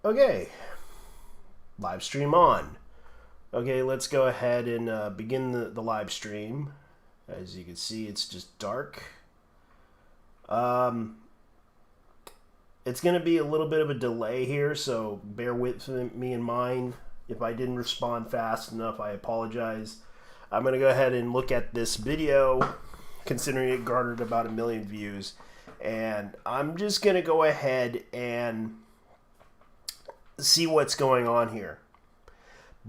Okay, live stream on. Okay, let's go ahead and begin the live stream. As you can see, it's just dark. It's going to be a little bit of a delay here, so bear with me in mind. If I didn't respond fast enough, I apologize. I'm going to go ahead and look at this video, considering it garnered about 1 million views. And I'm just going to go ahead and see what's going on here.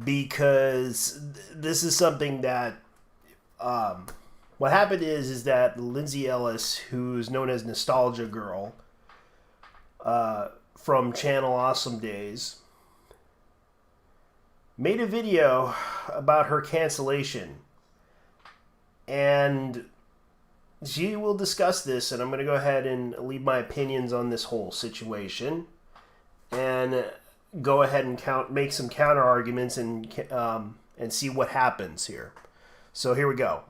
Because this is something that... what happened is that Linsay Ellis, who's known as Nostalgia Girl, from Channel Awesome Days, made a video about her cancellation. And she will discuss this, and I'm going to go ahead and leave my opinions on this whole situation. And go ahead and make some counter arguments and see what happens here. So here we go.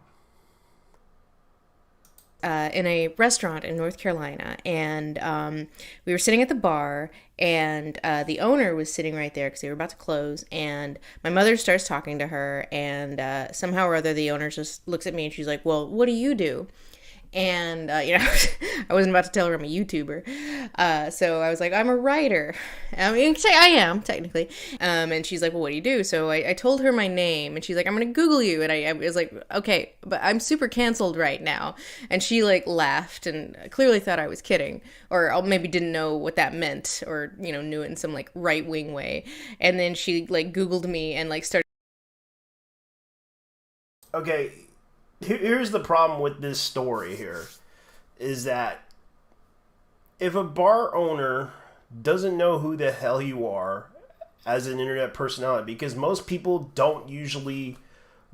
In a restaurant in North Carolina, and we were sitting at the bar, and the owner was sitting right there because they were about to close, and my mother starts talking to her, and somehow or other the owner just looks at me and she's like, well, what do you do? And, I wasn't about to tell her I'm a YouTuber. So I was like, I'm a writer. I mean, I am, technically. And she's like, well, what do you do? So I told her my name, and she's like, I'm going to Google you. And I was like, okay, but I'm super canceled right now. And she, laughed and clearly thought I was kidding. Or maybe didn't know what that meant, or, knew it in some, right-wing way. And then she, Googled me and, started... Okay, here's the problem with this story here, is that if a bar owner doesn't know who the hell you are as an internet personality, because most people don't usually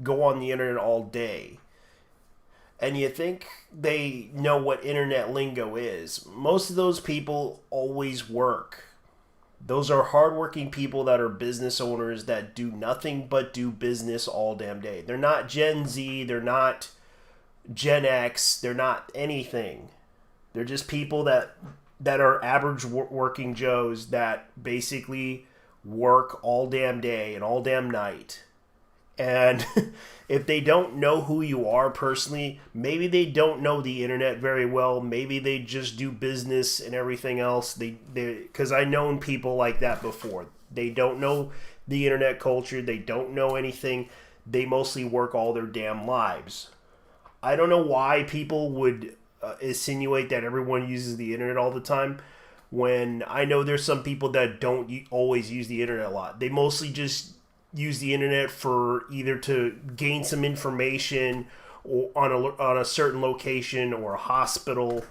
go on the internet all day, and you think they know what internet lingo is, most of those people always work. Those are hardworking people that are business owners that do nothing but do business all damn day. They're not Gen Z, they're not Gen X, they're not anything. They're just people that are average working Joes that basically work all damn day and all damn night. And if they don't know who you are personally, maybe they don't know the internet very well. Maybe they just do business and everything else. Because I've known people like that before. They don't know the internet culture. They don't know anything. They mostly work all their damn lives. I don't know why people would insinuate that everyone uses the internet all the time, when I know there's some people that don't always use the internet a lot. They mostly just use the internet for either to gain some information or on a certain location or a hospital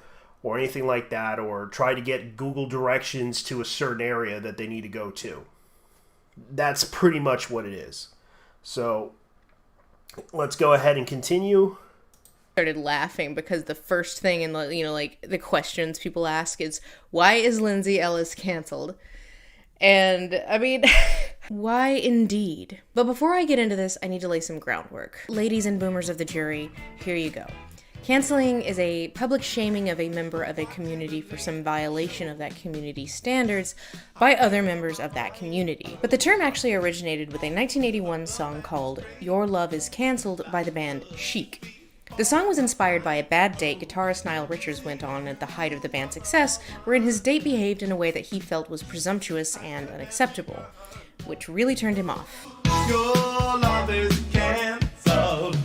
or anything like that, or try to get Google directions to a certain area that they need to go to. That's pretty much what it is. So let's go ahead and continue. Started laughing because the first thing in the questions people ask is, why is Linsay Ellis canceled? And I mean, why indeed? But before I get into this, I need to lay some groundwork. Ladies and boomers of the jury, here you go. Canceling is a public shaming of a member of a community for some violation of that community's standards by other members of that community. But the term actually originated with a 1981 song called Your Love Is Canceled by the band Chic. The song was inspired by a bad date guitarist Nile Richards went on at the height of the band's success, wherein his date behaved in a way that he felt was presumptuous and unacceptable, which really turned him off. Your love is canceled.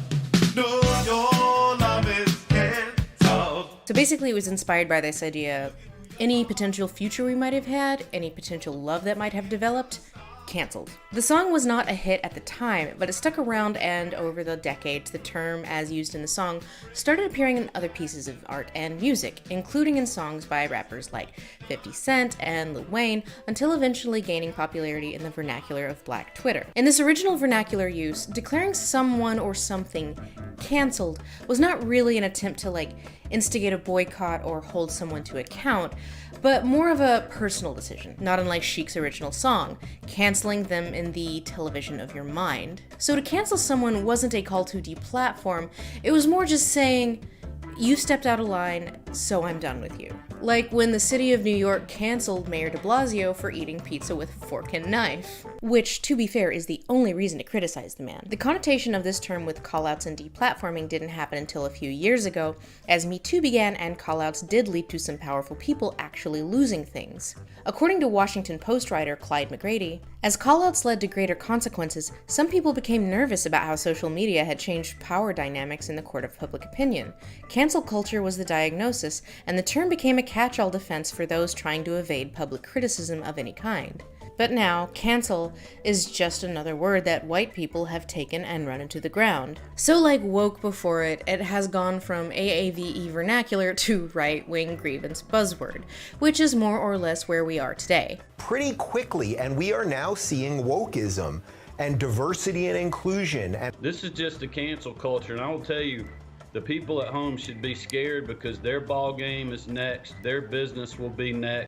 No, your love is canceled. So basically it was inspired by this idea: any potential future we might have had, any potential love that might have developed, canceled. The song was not a hit at the time, but it stuck around, and over the decades, the term, as used in the song, started appearing in other pieces of art and music, including in songs by rappers like 50 Cent and Lil Wayne, until eventually gaining popularity in the vernacular of Black Twitter. In this original vernacular use, declaring someone or something canceled was not really an attempt to instigate a boycott or hold someone to account, but more of a personal decision, not unlike Chic's original song, canceling them in the television of your mind. So to cancel someone wasn't a call to deplatform, it was more just saying, you stepped out of line, so I'm done with you. like when the city of New York canceled Mayor de Blasio for eating pizza with a fork and knife. Which, to be fair, is the only reason to criticize the man. The connotation of this term with callouts and deplatforming didn't happen until a few years ago, as Me Too began and callouts did lead to some powerful people actually losing things. According to Washington Post writer Clyde McGrady, as callouts led to greater consequences, some people became nervous about how social media had changed power dynamics in the court of public opinion. Cancel culture was the diagnosis, and the term became a catch-all defense for those trying to evade public criticism of any kind. But now, cancel is just another word that white people have taken and run into the ground. So like woke before it, it has gone from AAVE vernacular to right-wing grievance buzzword, which is more or less where we are today. Pretty quickly, and we are now seeing wokeism and diversity and inclusion. And this is just the cancel culture, and I will tell you, the people at home should be scared because their ball game is next, their business will be next.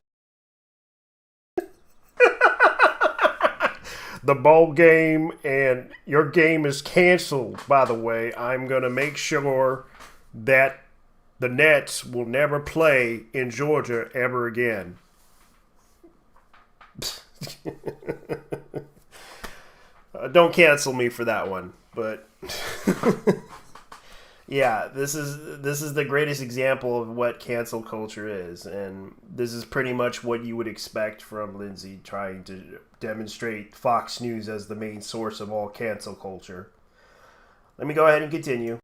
The bowl game and your game is canceled, by the way. I'm going to make sure that the Nets will never play in Georgia ever again. Don't cancel me for that one, but yeah, this is the greatest example of what cancel culture is, and this is pretty much what you would expect from Linsay trying to demonstrate Fox News as the main source of all cancel culture. Let me go ahead and continue.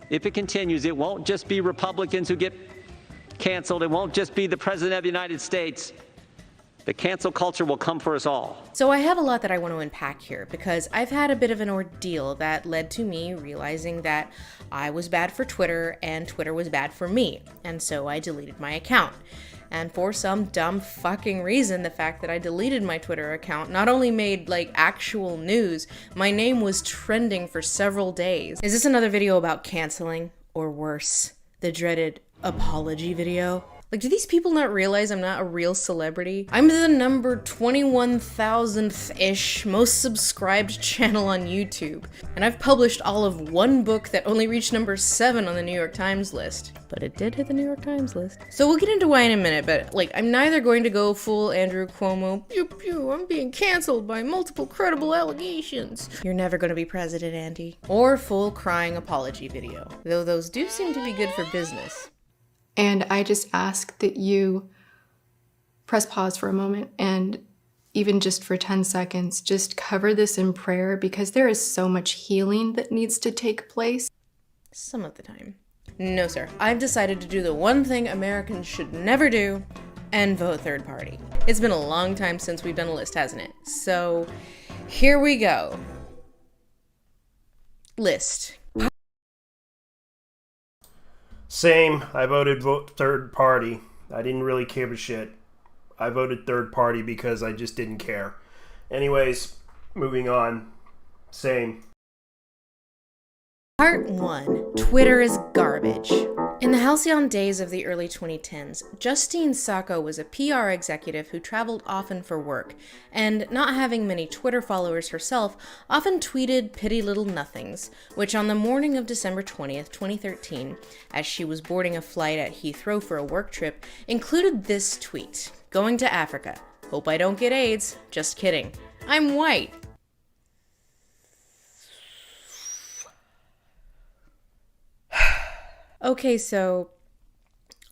If it continues, it won't just be Republicans who get canceled. It won't just be the President of the United States. The cancel culture will come for us all. So I have a lot that I want to unpack here because I've had a bit of an ordeal that led to me realizing that I was bad for Twitter and Twitter was bad for me. And so I deleted my account. And for some dumb fucking reason, the fact that I deleted my Twitter account not only made like actual news, my name was trending for several days. Is this another video about canceling? Or worse, the dreaded apology video? Like, do these people not realize I'm not a real celebrity? I'm the number 21,000th-ish most subscribed channel on YouTube. And I've published all of one book that only reached number 7 on the New York Times list. But it did hit the New York Times list. So we'll get into why in a minute, but like, I'm neither going to go full Andrew Cuomo, pew pew, I'm being canceled by multiple credible allegations. You're never gonna be president, Andy. Or full crying apology video. Though those do seem to be good for business. And I just ask that you press pause for a moment and even just for 10 seconds, just cover this in prayer because there is so much healing that needs to take place. Some of the time. No, sir. I've decided to do the one thing Americans should never do and vote third party. It's been a long time since we've done a list, hasn't it? So here we go. List. Same. I voted third party. I didn't really give a shit. I voted third party because I just didn't care. Anyways, moving on. Same. Part 1. Twitter is garbage. In the halcyon days of the early 2010s, Justine Sacco was a PR executive who traveled often for work, and not having many Twitter followers herself, often tweeted pitty little nothings, which on the morning of December 20th, 2013, as she was boarding a flight at Heathrow for a work trip, included this tweet: "Going to Africa. Hope I don't get AIDS. Just kidding. I'm white." Okay, so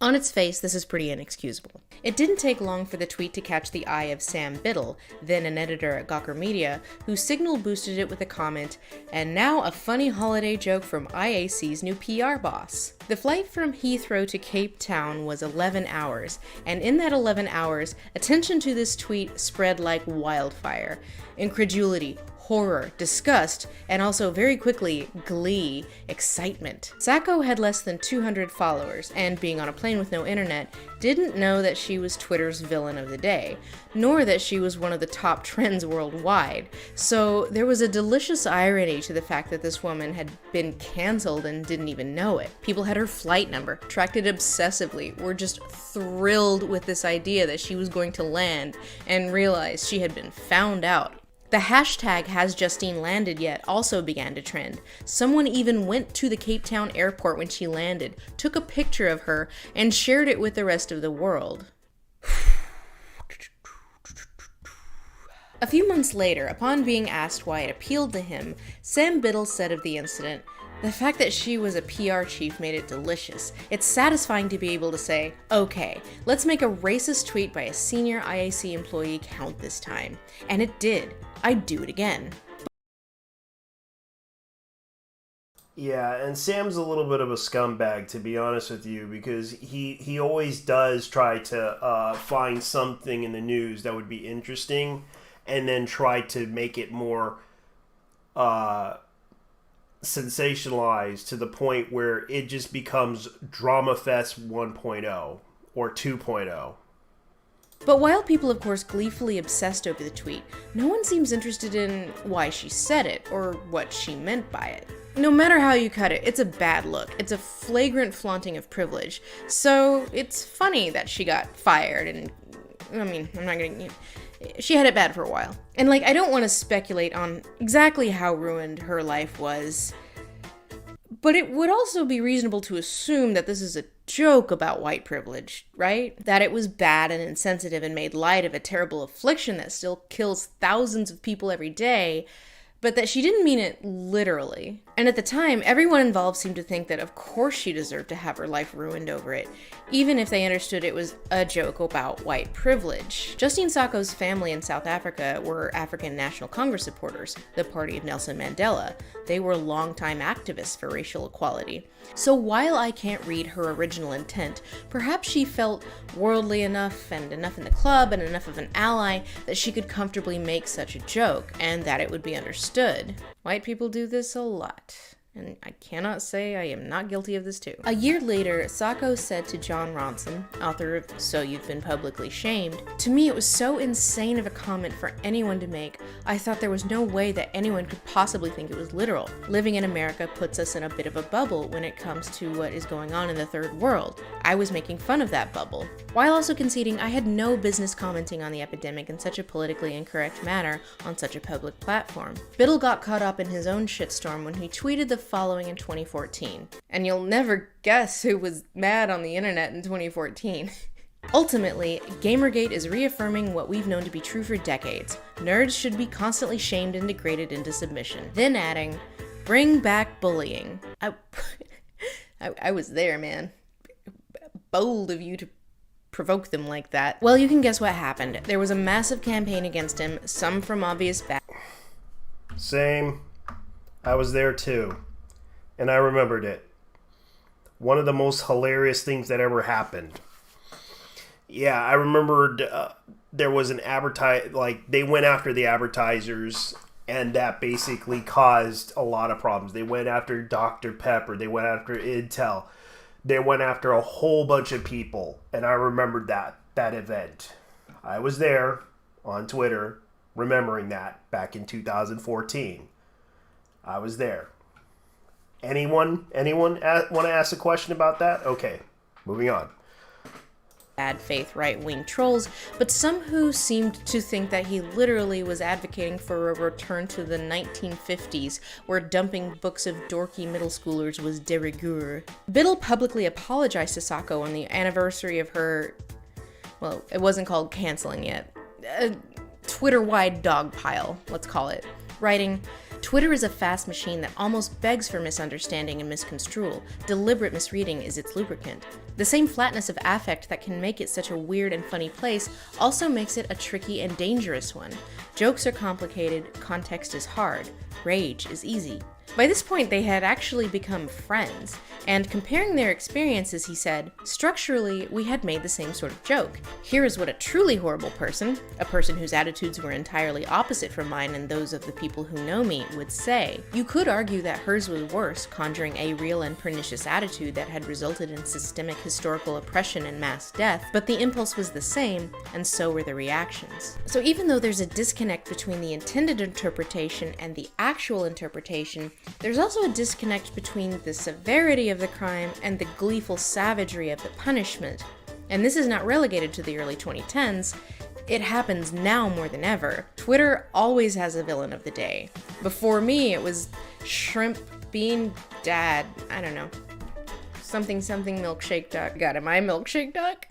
on its face, this is pretty inexcusable. It didn't take long for the tweet to catch the eye of Sam Biddle, then an editor at Gawker Media, who signal boosted it with a comment, "And now a funny holiday joke from IAC's new PR boss." The flight from Heathrow to Cape Town was 11 hours, and in that 11 hours, attention to this tweet spread like wildfire. Incredulity, horror, disgust, and also very quickly, glee, excitement. Sacco had less than 200 followers, and being on a plane with no internet, didn't know that she was Twitter's villain of the day, nor that she was one of the top trends worldwide. So there was a delicious irony to the fact that this woman had been canceled and didn't even know it. People had her flight number, tracked it obsessively, were just thrilled with this idea that she was going to land, and realized she had been found out. The hashtag #HasJustineLandedYet also began to trend. Someone even went to the Cape Town airport when she landed, took a picture of her, and shared it with the rest of the world. A few months later, upon being asked why it appealed to him, Sam Biddle said of the incident, "The fact that she was a PR chief made it delicious. It's satisfying to be able to say, okay, let's make a racist tweet by a senior IAC employee count this time. And it did. I'd do it again." Yeah, and Sam's a little bit of a scumbag, to be honest with you, because he always does try to find something in the news that would be interesting and then try to make it more sensationalized to the point where it just becomes Drama Fest 1.0 or 2.0. But while people, of course, gleefully obsessed over the tweet, no one seems interested in why she said it or what she meant by it. No matter how you cut it, it's a bad look. It's a flagrant flaunting of privilege. So it's funny that she got fired, and I mean, I'm not gonna... She had it bad for a while. And I don't want to speculate on exactly how ruined her life was, but it would also be reasonable to assume that this is a joke about white privilege, right? That it was bad and insensitive and made light of a terrible affliction that still kills thousands of people every day, but that she didn't mean it literally. And at the time, everyone involved seemed to think that of course she deserved to have her life ruined over it, even if they understood it was a joke about white privilege. Justine Sacco's family in South Africa were African National Congress supporters, the party of Nelson Mandela. They were longtime activists for racial equality. So while I can't read her original intent, perhaps she felt worldly enough and enough in the club and enough of an ally that she could comfortably make such a joke, and that it would be understood. White people do this a lot, and I cannot say I am not guilty of this too. A year later, Sacco said to John Ronson, author of So You've Been Publicly Shamed, "To me it was so insane of a comment for anyone to make. I thought there was no way that anyone could possibly think it was literal. Living in America puts us in a bit of a bubble when it comes to what is going on in the third world. I was making fun of that bubble," while also conceding I had no business commenting on the epidemic in such a politically incorrect manner on such a public platform. Biddle got caught up in his own shitstorm when he tweeted the following in 2014. And you'll never guess who was mad on the internet in 2014. Ultimately, Gamergate is reaffirming what we've known to be true for decades. Nerds should be constantly shamed and degraded into submission. Then adding, "Bring back bullying." I was there, man. Bold of you to provoke them like that. Well, you can guess what happened. There was a massive campaign against him, some from obvious Same. I was there too. And I remembered it. One of the most hilarious things that ever happened. Yeah, I remembered there was an they went after the advertisers, and that basically caused a lot of problems. They went after Dr. Pepper. They went after Intel. They went after a whole bunch of people, and I remembered that event. I was there on Twitter remembering that back in 2014. I was there. Anyone want to ask a question about that? Okay, moving on. Bad faith right-wing trolls, but some who seemed to think that he literally was advocating for a return to the 1950s, where dumping books of dorky middle schoolers was de rigueur. Biddle publicly apologized to Sacco on the anniversary of her, well, it wasn't called canceling yet, a Twitter-wide dogpile, let's call it, writing, "Twitter is a fast machine that almost begs for misunderstanding and misconstrual. Deliberate misreading is its lubricant. The same flatness of affect that can make it such a weird and funny place also makes it a tricky and dangerous one. Jokes are complicated, context is hard, rage is easy." By this point, they had actually become friends, and comparing their experiences, he said, "Structurally, we had made the same sort of joke. Here is what a truly horrible person, a person whose attitudes were entirely opposite from mine and those of the people who know me, would say. You could argue that hers was worse, conjuring a real and pernicious attitude that had resulted in systemic historical oppression and mass death, but the impulse was the same, and so were the reactions." So even though there's a disconnect between the intended interpretation and the actual interpretation, there's also a disconnect between the severity of the crime and the gleeful savagery of the punishment. And this is not relegated to the early 2010s. it happens now more than ever. Twitter always has a villain of the day. Before me, it was Shrimp Bean Dad. I don't know. Something milkshake duck. God, am I a milkshake duck?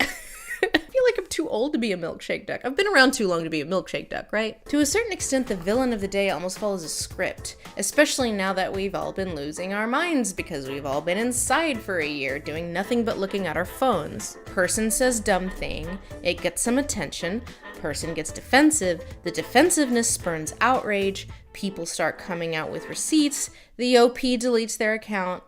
I feel like I'm too old to be a milkshake duck. I've been around too long to be a milkshake duck, right? To a certain extent, the villain of the day almost follows a script, especially now that we've all been losing our minds because we've all been inside for a year doing nothing but looking at our phones. Person says dumb thing, it gets some attention, person gets defensive, the defensiveness spurns outrage, people start coming out with receipts, the OP deletes their account.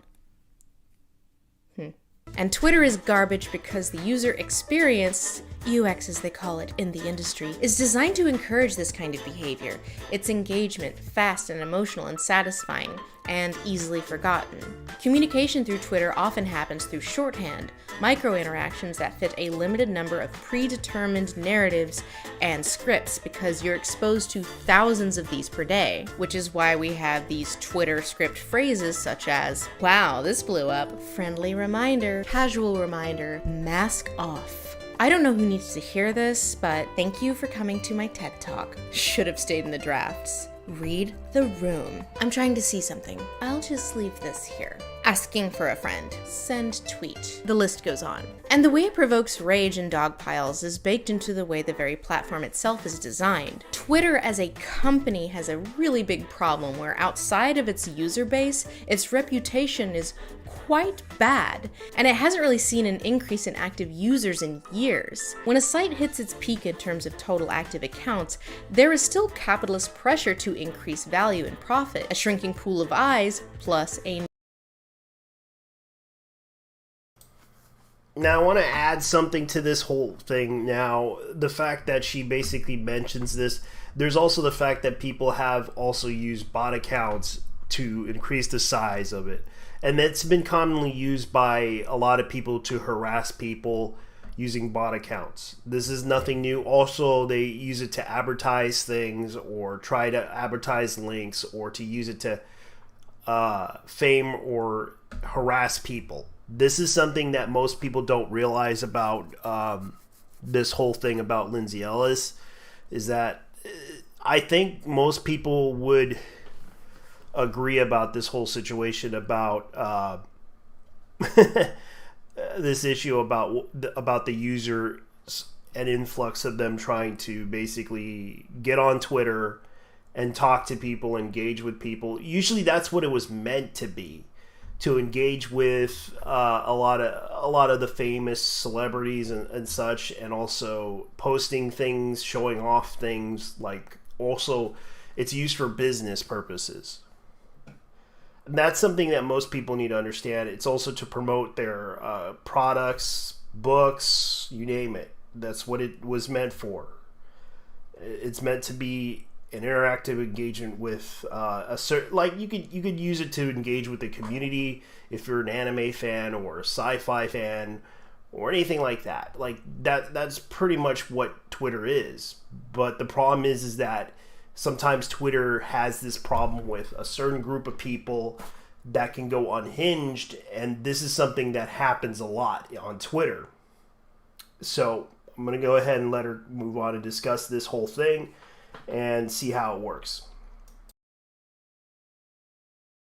And Twitter is garbage because the user experience, UX as they call it in the industry, is designed to encourage this kind of behavior. It's engagement, fast and emotional and satisfying, and easily forgotten. Communication through Twitter often happens through shorthand, micro-interactions that fit a limited number of predetermined narratives and scripts because you're exposed to thousands of these per day, which is why we have these Twitter script phrases such as, wow, this blew up, friendly reminder, casual reminder, mask off. I don't know who needs to hear this, but thank you for coming to my TED Talk. Should have stayed in the drafts. Read the room. I'm trying to see something. I'll just leave this here. Asking for a friend. Send tweet. The list goes on. And the way it provokes rage and dog piles is baked into the way the very platform itself is designed. Twitter as a company has a really big problem where outside of its user base, its reputation is quite bad, and it hasn't really seen an increase in active users in years. When a site hits its peak in terms of total active accounts, there is still capitalist pressure to increase value and profit. A shrinking pool of eyes plus a... Now, I want to add something to this whole thing. Now, the fact that she basically mentions this, there's also the fact that people have also used bot accounts to increase the size of it. And that's been commonly used by a lot of people to harass people using bot accounts. This is nothing new. Also, they use it to advertise things or try to advertise links or to use it to fame or harass people. This is something that most people don't realize about this whole thing about Linsay Ellis, is that I think most people would agree about this whole situation about this issue about the users and influx of them trying to basically get on Twitter and talk to people, engage with people. Usually that's what it was meant to be, to engage with a lot of the famous celebrities and such, and also posting things, showing off things. Like, also it's used for business purposes. That's something that most people need to understand. It's also to promote their products, books, you name it. That's what it was meant for. It's meant to be an interactive engagement with a certain, like, you could use it to engage with the community if you're an anime fan or a sci-fi fan or anything like that. Like that's pretty much what Twitter is. But the problem is that sometimes Twitter has this problem with a certain group of people that can go unhinged, and this is something that happens a lot on Twitter. So I'm going to go ahead and let her move on and discuss this whole thing and see how it works.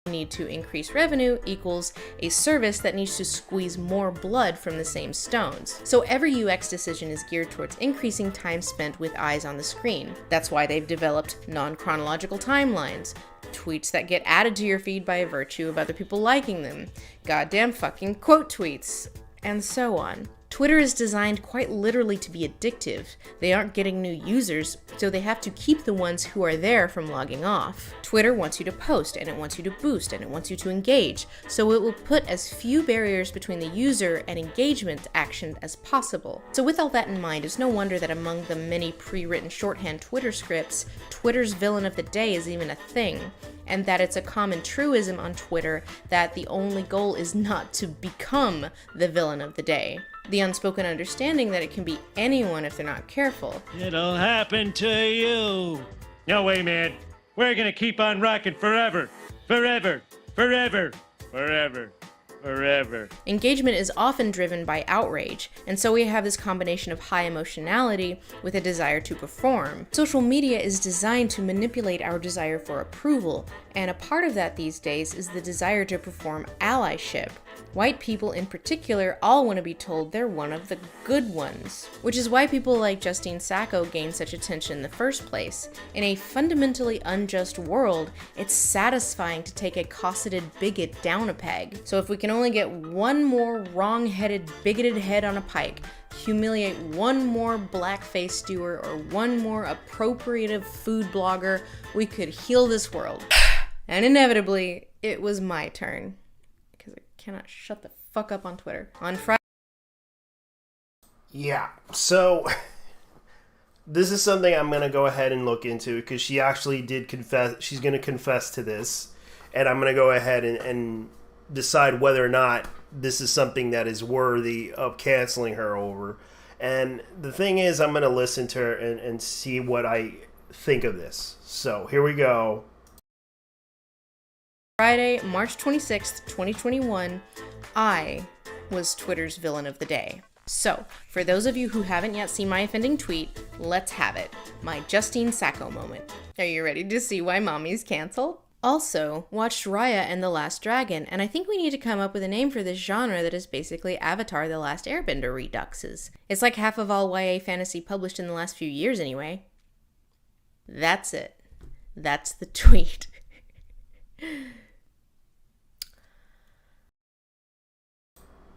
Need to increase revenue equals a service that needs to squeeze more blood from the same stones. So every UX decision is geared towards increasing time spent with eyes on the screen. That's why they've developed non-chronological timelines, tweets that get added to your feed by virtue of other people liking them, goddamn fucking quote tweets, and so on. Twitter is designed quite literally to be addictive. They aren't getting new users, so they have to keep the ones who are there from logging off. Twitter wants you to post, and it wants you to boost, and it wants you to engage, so it will put as few barriers between the user and engagement action as possible. So with all that in mind, it's no wonder that among the many pre-written shorthand Twitter scripts, Twitter's villain of the day is even a thing, and that it's a common truism on Twitter that the only goal is not to become the villain of the day. The unspoken understanding that it can be anyone if they're not careful. It'll happen to you. No way, man. We're gonna keep on rocking forever. Forever. Forever. Forever. forever. Engagement is often driven by outrage, and so we have this combination of high emotionality with a desire to perform. Social media is designed to manipulate our desire for approval, and a part of that these days is the desire to perform allyship. White people in particular all want to be told they're one of the good ones, which is why people like Justine Sacco gain such attention in the first place. In a fundamentally unjust world, it's satisfying to take a cosseted bigot down a peg. So if we can only get one more wrong-headed, bigoted head on a pike, humiliate one more blackface stewer or one more appropriative food blogger, we could heal this world. And inevitably, it was my turn. Because I cannot shut the fuck up on Twitter. On Friday. Yeah, so this is something I'm going to go ahead and look into because she actually did confess. She's going to confess to this. And I'm going to go ahead and decide whether or not this is something that is worthy of canceling her over. And the thing is, I'm going to listen to her and see what I think of this. So here we go. Friday, March 26th, 2021, I was Twitter's villain of the day. So, for those of you who haven't yet seen my offending tweet, let's have it. My Justine Sacco moment. Are you ready to see why mommy's canceled? Also, watched Raya and the Last Dragon, and I think we need to come up with a name for this genre that is basically Avatar: The Last Airbender reduxes. It's like half of all YA fantasy published in the last few years anyway. That's it. That's the tweet.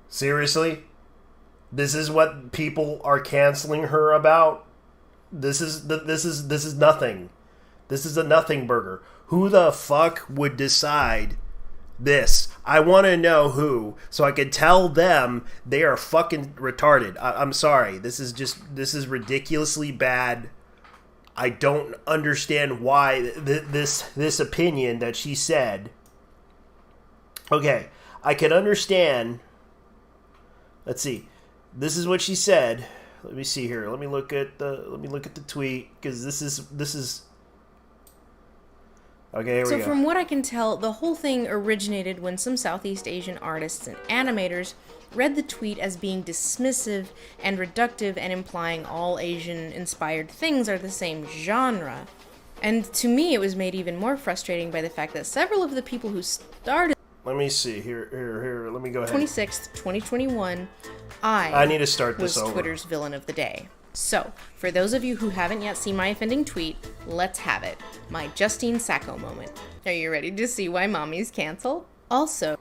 Seriously? This is what people are canceling her about? This is nothing. This is a nothing burger. Who the fuck would decide this? I want to know who, so I can tell them they are fucking retarded. I'm sorry. This is ridiculously bad. I don't understand why this opinion that she said. Okay, I can understand. Let's see. This is what she said. Let me see here. Let me look at the tweet because this is. Okay, here we go. So from what I can tell, the whole thing originated when some Southeast Asian artists and animators read the tweet as being dismissive and reductive and implying all Asian-inspired things are the same genre. And to me, it was made even more frustrating by the fact that several of the people who started... Let me see. Here. Let me go ahead. 26th, 2021, I need to start this was over. Twitter's villain of the day. So, for those of you who haven't yet seen my offending tweet, let's have it. My Justine Sacco moment. Are you ready to see why mommy's canceled? Also,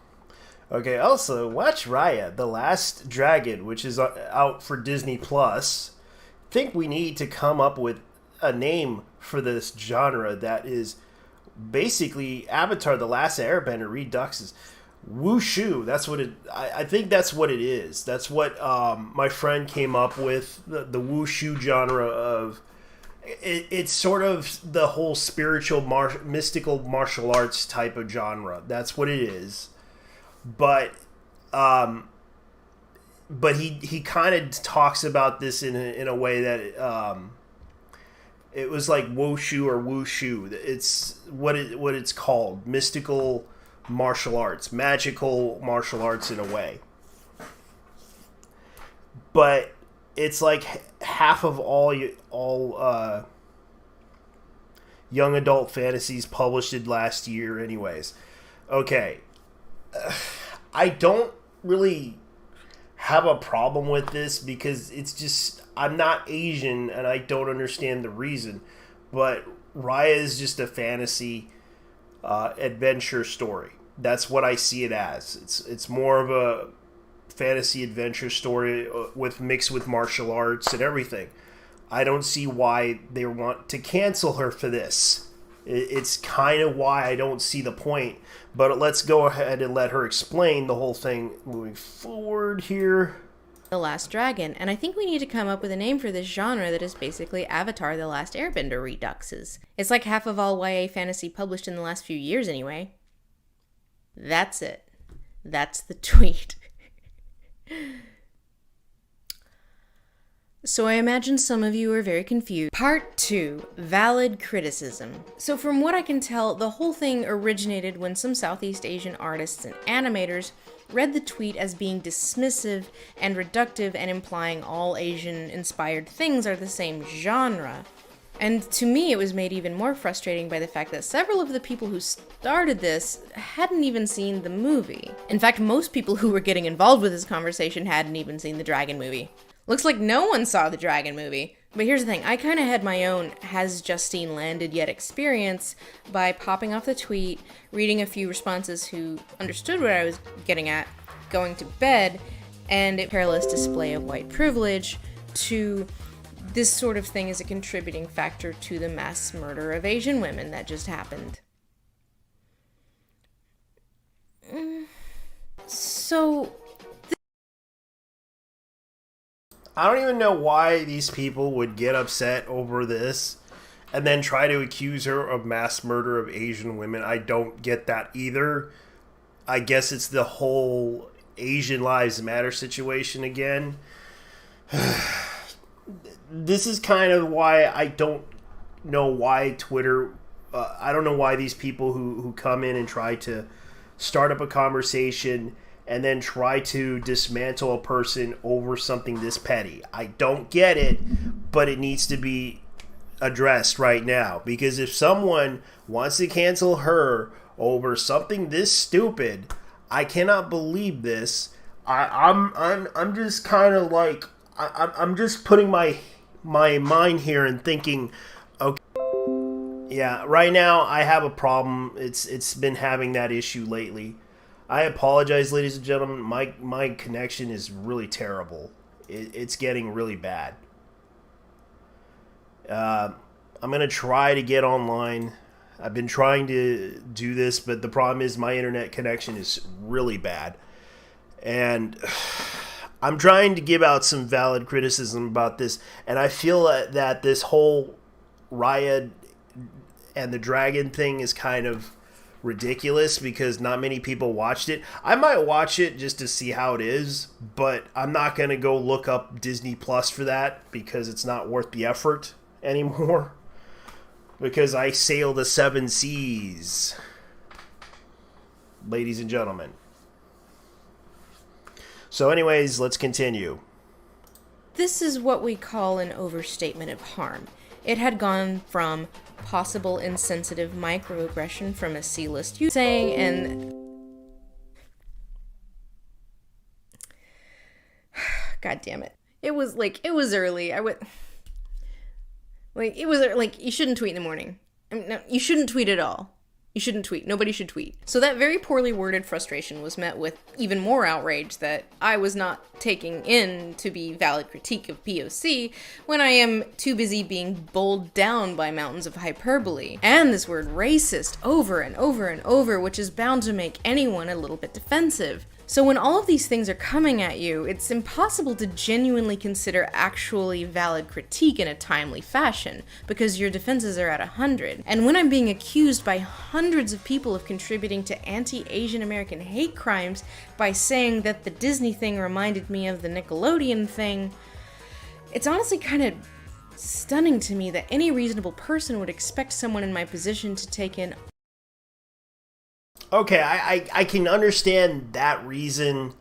watch Raya, The Last Dragon, which is out for Disney Plus. Think we need to come up with a name for this genre that is basically Avatar: The Last Airbender reduxes. Wushu, that's what it. I think that's what it is. That's what my friend came up with. The wushu genre of it's sort of the whole spiritual, mystical martial arts type of genre. That's what it is. But he kind of talks about this in a way that it was like wushu or wushu. It's what it's called, mystical martial arts, magical martial arts in a way. But it's like half of all young adult fantasies published last year anyways. Okay. I don't really have a problem with this because it's just, I'm not Asian and I don't understand the reason. But Raya is just a fantasy adventure story. That's what I see it as. It's more of a fantasy adventure story mixed with martial arts and everything. I don't see why they want to cancel her for this. It's kind of why I don't see the point. But let's go ahead and let her explain the whole thing moving forward here. The Last Dragon, and I think we need to come up with a name for this genre that is basically Avatar: The Last Airbender reduxes. It's like half of all YA fantasy published in the last few years anyway. That's it. That's the tweet. So I imagine some of you are very confused. Part 2, valid criticism. So from what I can tell, the whole thing originated when some Southeast Asian artists and animators read the tweet as being dismissive and reductive and implying all Asian-inspired things are the same genre. And to me, it was made even more frustrating by the fact that several of the people who started this hadn't even seen the movie. In fact, most people who were getting involved with this conversation hadn't even seen the Dragon movie. Looks like no one saw the Dragon movie. But here's the thing, I kind of had my own has Justine landed yet experience by popping off the tweet, reading a few responses who understood what I was getting at, going to bed, and a perilous display of white privilege to this sort of thing is a contributing factor to the mass murder of Asian women that just happened. So I don't even know why these people would get upset over this and then try to accuse her of mass murder of Asian women. I don't get that either. I guess it's the whole Asian Lives Matter situation again. This is kind of why I don't know why Twitter... I don't know why these people who come in and try to start up a conversation and then try to dismantle a person over something this petty. I don't get it, but it needs to be addressed right now. Because if someone wants to cancel her over something this stupid, I cannot believe this. I'm just kind of like I'm just putting my mind here and thinking, okay, yeah, right now I have a problem. It's been having that issue lately. I apologize, ladies and gentlemen. My connection is really terrible. It's getting really bad. I'm going to try to get online. I've been trying to do this, but the problem is my internet connection is really bad. And I'm trying to give out some valid criticism about this. And I feel that this whole Riot and the Dragon thing is kind of ridiculous because not many people watched it. I might watch it just to see how it is, but I'm not going to go look up Disney Plus for that because it's not worth the effort anymore. Because I sail the seven seas, ladies and gentlemen. So anyways, let's continue. this is what we call an overstatement of harm. It had gone from possible insensitive microaggression from a C-list user saying, and God damn it. It was early. It was like, you shouldn't tweet in the morning. I mean, no, you shouldn't tweet at all. You shouldn't tweet. Nobody should tweet. So that very poorly worded frustration was met with even more outrage that I was not taking in to be valid critique of POC when I am too busy being bowled down by mountains of hyperbole. And this word racist over and over and over, which is bound to make anyone a little bit defensive. So when all of these things are coming at you, it's impossible to genuinely consider actually valid critique in a timely fashion, because your defenses are at 100. And when I'm being accused by hundreds of people of contributing to anti-Asian American hate crimes by saying that the Disney thing reminded me of the Nickelodeon thing, it's honestly kind of stunning to me that any reasonable person would expect someone in my position to take in. Okay, I can understand that reason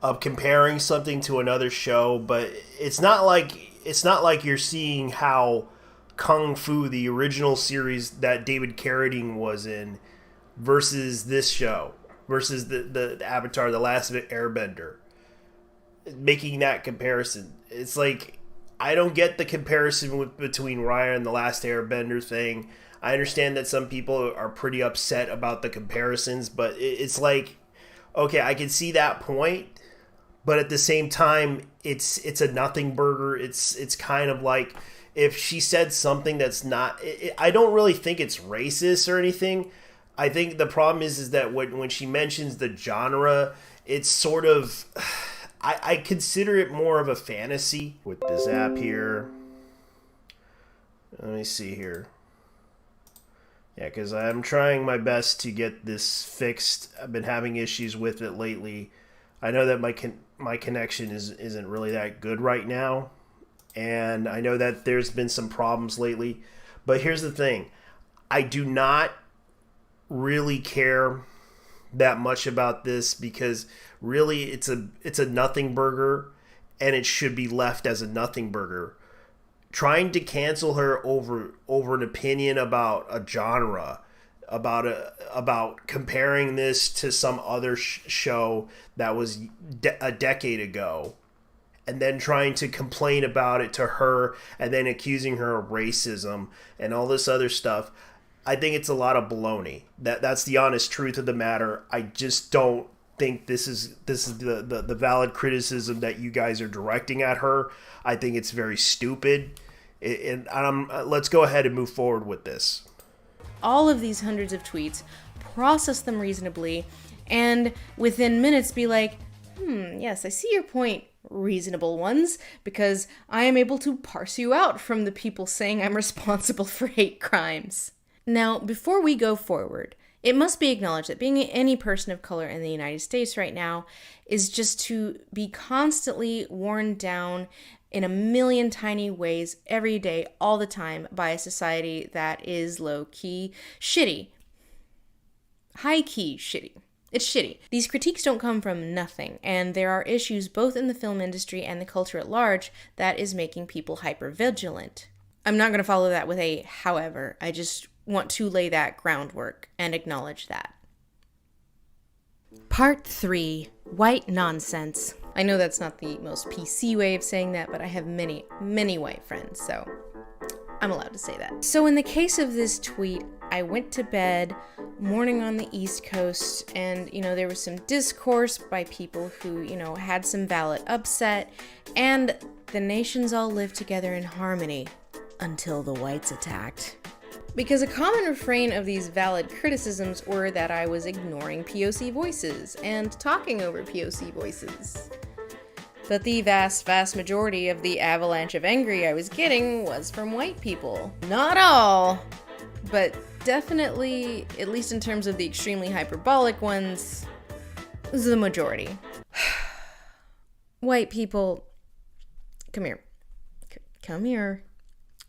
of comparing something to another show, but it's not like you're seeing how Kung Fu, the original series that David Carradine was in, versus this show, versus the Avatar, The Last Airbender. Making that comparison. It's like, I don't get the comparison between Raya and The Last Airbender thing. I understand that some people are pretty upset about the comparisons, but it's like, okay, I can see that point, but at the same time, it's a nothing burger. It's kind of like if she said something that's not. I don't really think it's racist or anything. I think the problem is that when she mentions the genre, it's sort of. I consider it more of a fantasy with this app here. Let me see here. Yeah, because I'm trying my best to get this fixed. I've been having issues with it lately. I know that my connection isn't really that good right now. And I know that there's been some problems lately. But here's the thing. I do not really care that much about this, because really it's a nothing burger, and it should be left as a nothing burger. Trying to cancel her over an opinion about a genre, about comparing this to some other show that was a decade ago, and then trying to complain about it to her, and then accusing her of racism and all this other stuff. I think it's a lot of baloney. That's the honest truth of the matter. I just don't think this is the valid criticism that you guys are directing at her. I think it's very stupid. And let's go ahead and move forward with this. All of these hundreds of tweets, process them reasonably, and within minutes be like, yes, I see your point, reasonable ones, because I am able to parse you out from the people saying I'm responsible for hate crimes. Now, before we go forward, it must be acknowledged that being any person of color in the United States right now is just to be constantly worn down in a million tiny ways every day, all the time, by a society that is low-key shitty. High-key shitty. It's shitty. These critiques don't come from nothing, and there are issues both in the film industry and the culture at large that is making people hyper-vigilant. I'm not going to follow that with a however. I just want to lay that groundwork and acknowledge that. Part 3. White nonsense. I know that's not the most PC way of saying that, but I have many, many white friends, so I'm allowed to say that. So in the case of this tweet, I went to bed, morning on the East Coast, and, there was some discourse by people who, had some valid upset, and the nations all lived together in harmony until the whites attacked. Because a common refrain of these valid criticisms were that I was ignoring POC voices and talking over POC voices. But the vast, vast majority of the avalanche of angry I was getting was from white people. Not all, but definitely, at least in terms of the extremely hyperbolic ones, the majority. White people, come here. Come here.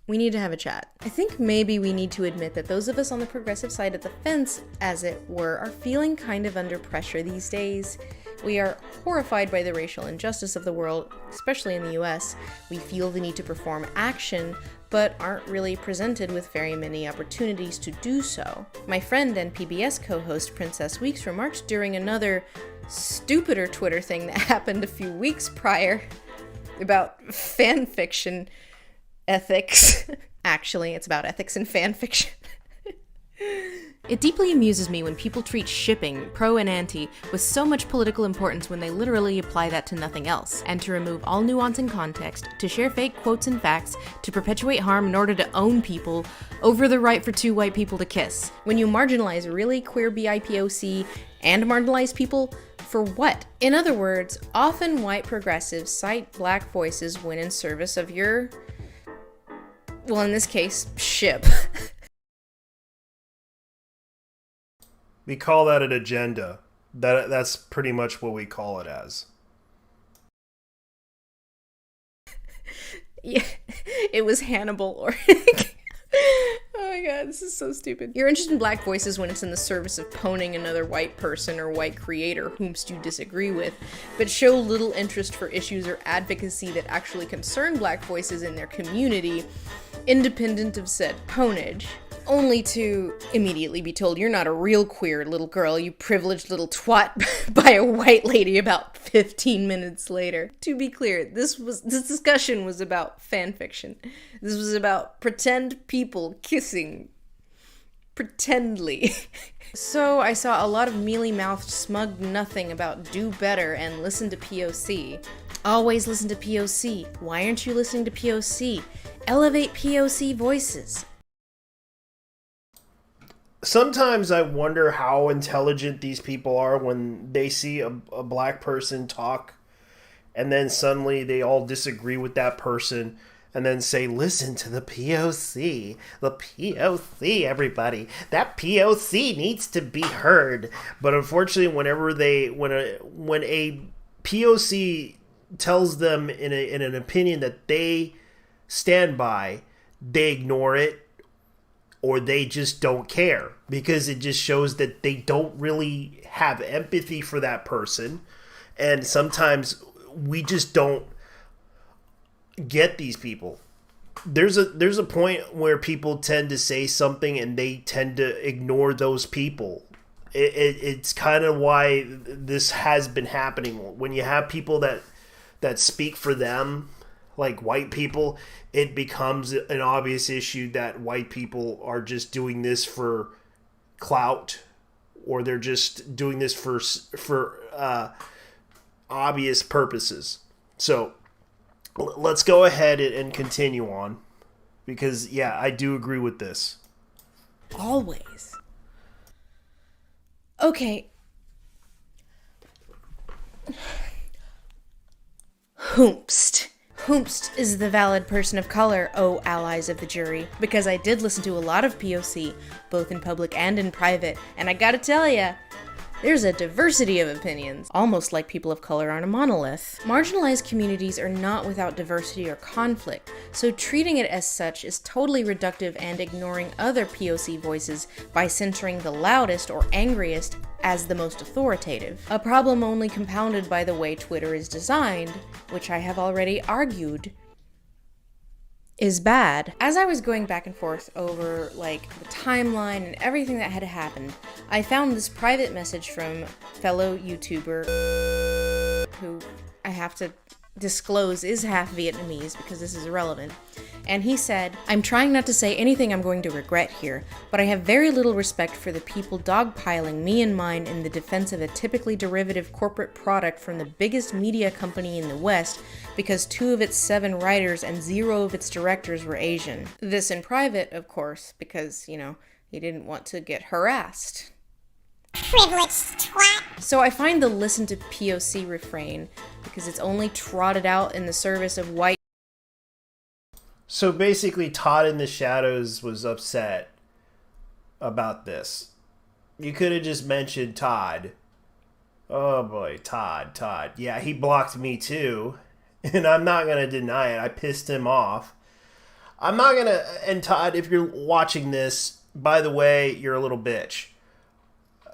We need to have a chat. I think maybe we need to admit that those of us on the progressive side of the fence, as it were, are feeling kind of under pressure these days. We are horrified by the racial injustice of the world, especially in the US. We feel the need to perform action, but aren't really presented with very many opportunities to do so. My friend and PBS co-host Princess Weeks remarked during another stupider Twitter thing that happened a few weeks prior about fan fiction ethics. Actually, it's about ethics in fan fiction. It deeply amuses me when people treat shipping, pro and anti, with so much political importance when they literally apply that to nothing else, and to remove all nuance and context, to share fake quotes and facts, to perpetuate harm in order to own people over the right for two white people to kiss. When you marginalize really queer BIPOC and marginalize people, for what? In other words, often white progressives cite black voices when in service of your, well, in this case, ship. We call that an agenda. That's pretty much what we call it as. Yeah, it was Hannibal or... Oh my god, this is so stupid. You're interested in black voices when it's in the service of poning another white person or white creator whomst you disagree with, but show little interest for issues or advocacy that actually concern black voices in their community, independent of said ponage. Only to immediately be told you're not a real queer little girl, you privileged little twat, by a white lady about 15 minutes later. To be clear, this discussion was about fanfiction. This was about pretend people kissing. Pretendly. So I saw a lot of mealy-mouthed smug nothing about do better and listen to POC. Always listen to POC. Why aren't you listening to POC? Elevate POC voices. Sometimes I wonder how intelligent these people are when they see a black person talk, and then suddenly they all disagree with that person, and then say, listen to the POC. The POC, everybody. That POC needs to be heard. But unfortunately, when a POC tells them in an opinion that they stand by, they ignore it. or they just don't care, because it just shows that they don't really have empathy for that person. And sometimes we just don't get these people. There's a point where people tend to say something and they tend to ignore those people. It's kind of why this has been happening. When you have people that speak for them, like white people, it becomes an obvious issue that white people are just doing this for clout, or they're just doing this for obvious purposes. So let's go ahead and continue on, because yeah, I do agree with this. Always. Okay. Hoomst. Hoomst is the valid person of color, oh allies of the jury, because I did listen to a lot of POC, both in public and in private, and I gotta tell ya, there's a diversity of opinions, almost like people of color aren't a monolith. Marginalized communities are not without diversity or conflict, so treating it as such is totally reductive and ignoring other POC voices by centering the loudest or angriest as the most authoritative. A problem only compounded by the way Twitter is designed, which I have already argued is bad. As I was going back and forth over like the timeline and everything that had happened, I found this private message from fellow YouTuber who I have to disclose is half Vietnamese because this is irrelevant. And he said, "I'm trying not to say anything I'm going to regret here, but I have very little respect for the people dogpiling me and mine in the defense of a typically derivative corporate product from the biggest media company in the West because 2 of its 7 writers and 0 of its directors were Asian." This in private, of course, because, you know, he didn't want to get harassed. Privileged twat. So I find the listen to POC refrain, because it's only trotted out in the service of white. So basically, Todd in the Shadows was upset about this. You could have just mentioned Todd. Oh boy, Todd. Yeah, he blocked me too. And I'm not going to deny it. I pissed him off. I'm not going to... And Todd, if you're watching this, by the way, you're a little bitch.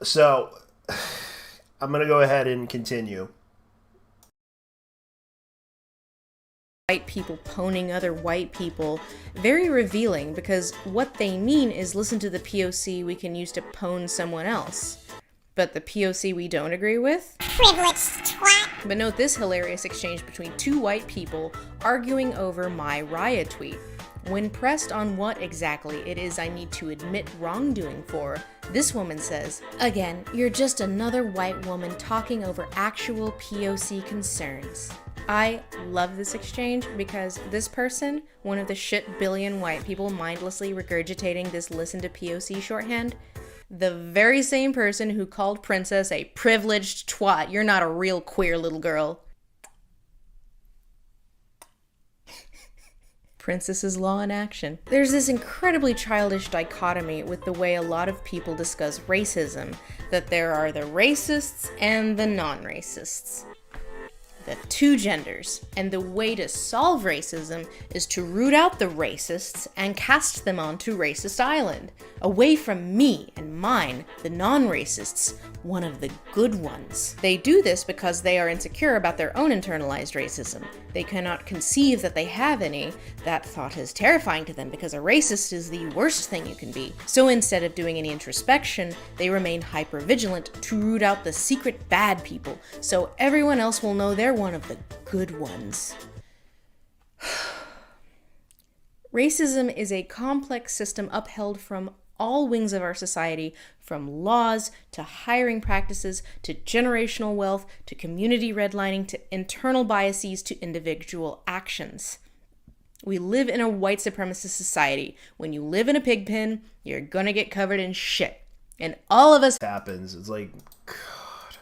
So, I'm going to go ahead and continue. White people poning other white people, very revealing, because what they mean is listen to the POC we can use to pwn someone else. But the POC we don't agree with? Privileged twat. But note this hilarious exchange between 2 white people arguing over my Raya tweet. When pressed on what exactly it is I need to admit wrongdoing for, this woman says, "Again, you're just another white woman talking over actual POC concerns." I love this exchange because this person, one of the shit billion white people mindlessly regurgitating this listen to POC shorthand, the very same person who called Princess a privileged twat. You're not a real queer little girl. Princess's Law in action. There's this incredibly childish dichotomy with the way a lot of people discuss racism, that there are the racists and the non-racists. The 2 genders, and the way to solve racism is to root out the racists and cast them onto Racist Island, away from me and mine, the non-racists, one of the good ones. They do this because they are insecure about their own internalized racism. They cannot conceive that they have any. That thought is terrifying to them because a racist is the worst thing you can be. So instead of doing any introspection, they remain hypervigilant to root out the secret bad people, so everyone else will know they're one of the good ones. Racism is a complex system upheld from all wings of our society, from laws to hiring practices to generational wealth to community redlining to internal biases to individual actions. We live in a white supremacist society. When you live in a pig pen, you're gonna get covered in shit. And all of us happens. It's like, God,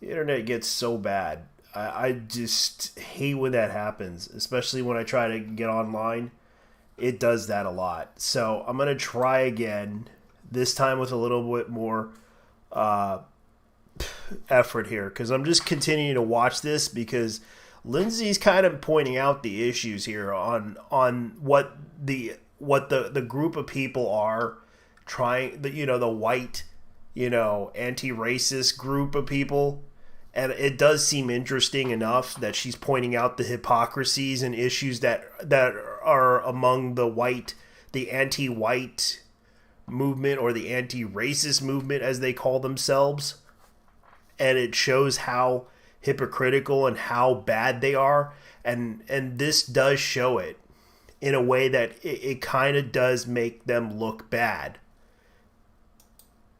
the internet gets so bad. I just hate when that happens, especially when I try to get online. It does that a lot. So I'm going to try again, this time with a little bit more effort here, because I'm just continuing to watch this because Lindsay's kind of pointing out the issues here on what what the group of people are trying, the white, anti-racist group of people. And it does seem interesting enough that she's pointing out the hypocrisies and issues that are among the anti-white movement, or the anti-racist movement as they call themselves. And it shows how hypocritical and how bad they are. And this does show it in a way that it kind of does make them look bad.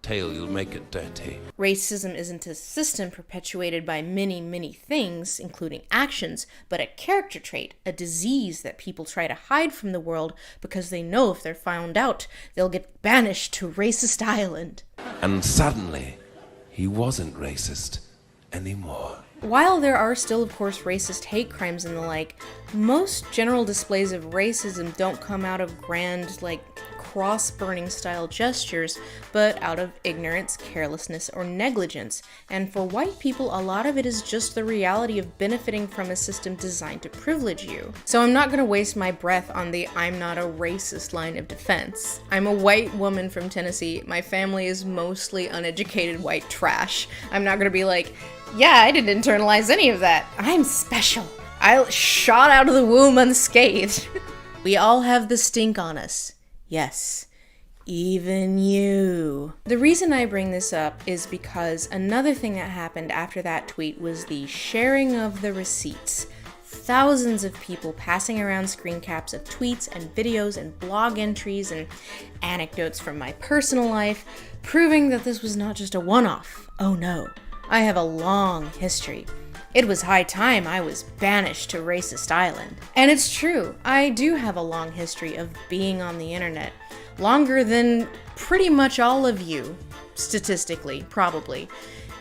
Tail, you'll make it dirty. Racism isn't a system perpetuated by many, many things, including actions, but a character trait, a disease that people try to hide from the world because they know if they're found out, they'll get banished to racist island. And suddenly, he wasn't racist anymore. While there are still, of course, racist hate crimes and the like, most general displays of racism don't come out of grand, cross-burning style gestures, but out of ignorance, carelessness, or negligence. And for white people, a lot of it is just the reality of benefiting from a system designed to privilege you. So I'm not gonna waste my breath on the "I'm not a racist" line of defense. I'm a white woman from Tennessee. My family is mostly uneducated white trash. I'm not gonna be like, yeah, I didn't internalize any of that. I'm special. I shot out of the womb unscathed. We all have the stink on us. Yes, even you. The reason I bring this up is because another thing that happened after that tweet was the sharing of the receipts. Thousands of people passing around screen caps of tweets and videos and blog entries and anecdotes from my personal life, proving that this was not just a one-off. Oh no, I have a long history. It was high time I was banished to Racist Island. And it's true, I do have a long history of being on the internet. Longer than pretty much all of you, statistically, probably.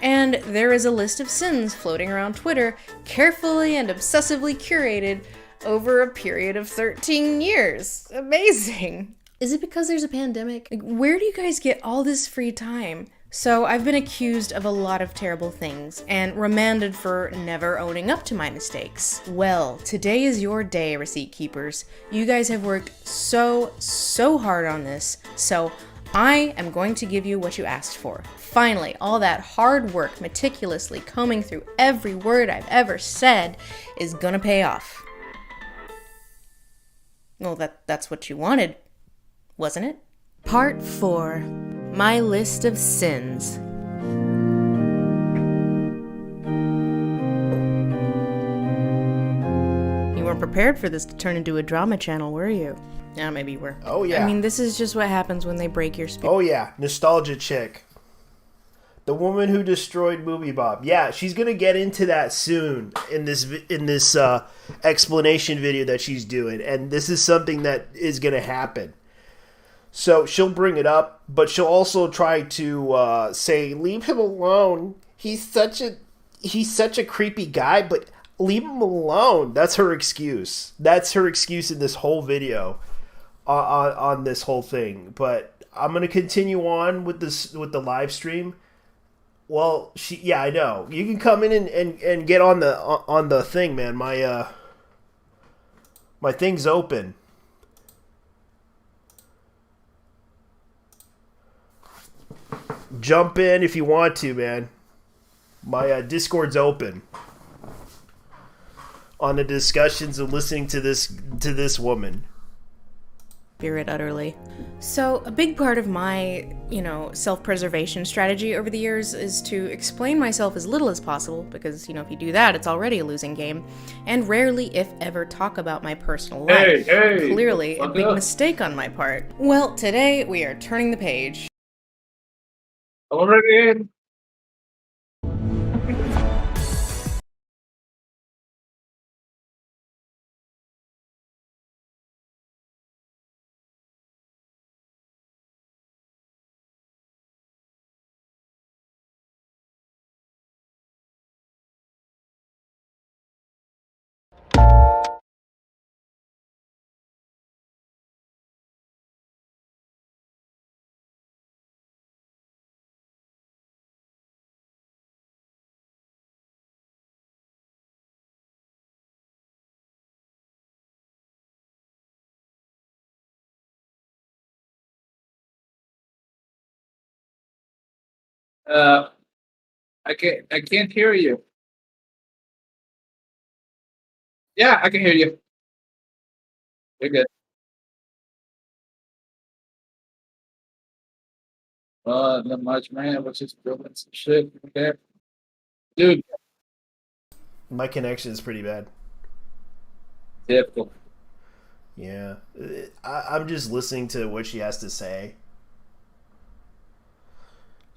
And there is a list of sins floating around Twitter, carefully and obsessively curated over a period of 13 years. Amazing. Is it because there's a pandemic? Where do you guys get all this free time? So I've been accused of a lot of terrible things and remanded for never owning up to my mistakes. Well, today is your day, receipt keepers. You guys have worked so hard on this, so I am going to give you what you asked for. Finally, all that hard work, meticulously combing through every word I've ever said, is gonna pay off. Well, that's what you wanted, wasn't it? Part 4. My list of sins. You weren't prepared for this to turn into a drama channel, were you? Yeah, maybe you were. Oh, yeah. I mean, this is just what happens when they break your spirit. Oh, yeah. Nostalgia chick. The woman who destroyed Movie Bob. Yeah, she's going to get into that soon in this explanation video that she's doing. And this is something that is going to happen. So she'll bring it up, but she'll also try to say, "Leave him alone. He's such a creepy guy, but leave him alone." That's her excuse. That's her excuse in this whole video, on this whole thing. But I'm gonna continue on with the live stream. Well, I know you can come in and get on the thing, man. My thing's open. Jump in if you want to, man. My Discord's open on the discussions and listening to this woman. Spirit utterly. So a big part of my, self-preservation strategy over the years is to explain myself as little as possible, because, if you do that, it's already a losing game, and rarely, if ever, talk about my personal life. Clearly a big mistake on my part. Well, today we are turning the page. Already in. Uh, I can't hear you. Yeah, I can hear you. You're good. Not much, man. I was just building some shit. Okay, dude. My connection is pretty bad. Difficult. Yeah, I'm just listening to what she has to say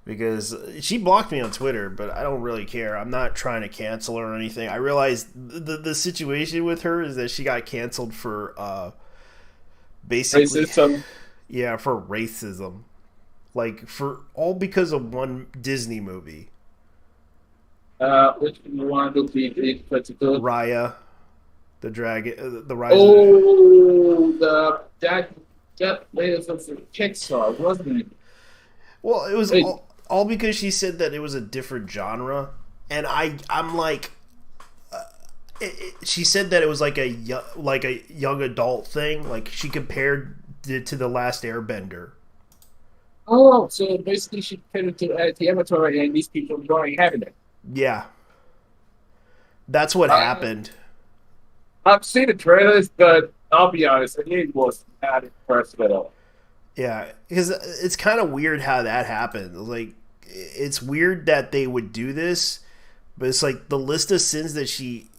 because she blocked me on Twitter, but I don't really care. I'm not trying to cancel her or anything. I realize the situation with her is that she got canceled for basically Racism. yeah, for racism, like for all because of one Disney movie, Which one would be in particular? Raya, the dragon, the rise. Oh, that was from Pixar, wasn't it? Well, it was Wait. all because she said that it was a different genre, and I'm like, she said that it was like a young adult thing. Like she compared it to the Last Airbender. Oh, so basically she put it to the Avatar, and these people going having it. Yeah, that's what happened. I've seen the trailers, but I'll be honest, it was not impressive at all. Yeah, because it's kind of weird how that happened. Like, it's weird that they would do this, but it's like the list of sins that she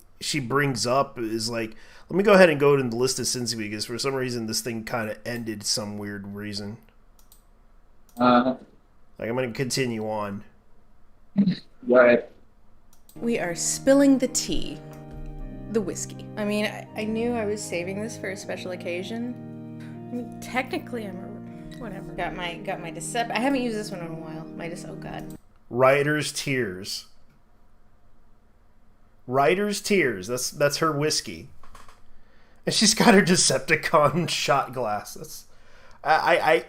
brings up is like. Let me go ahead and go to the list of sins because for some reason this thing kind of ended some weird reason. Uh, Like I'm going to continue on. right. We are spilling the tea. The whiskey. I mean, I knew I was saving this for a special occasion. I mean, technically I'm whatever. Got my Decept. I haven't used this one in a while. Oh god. Writer's Tears. Writer's Tears. That's her whiskey. And she's got her Decepticon shot glass. That's I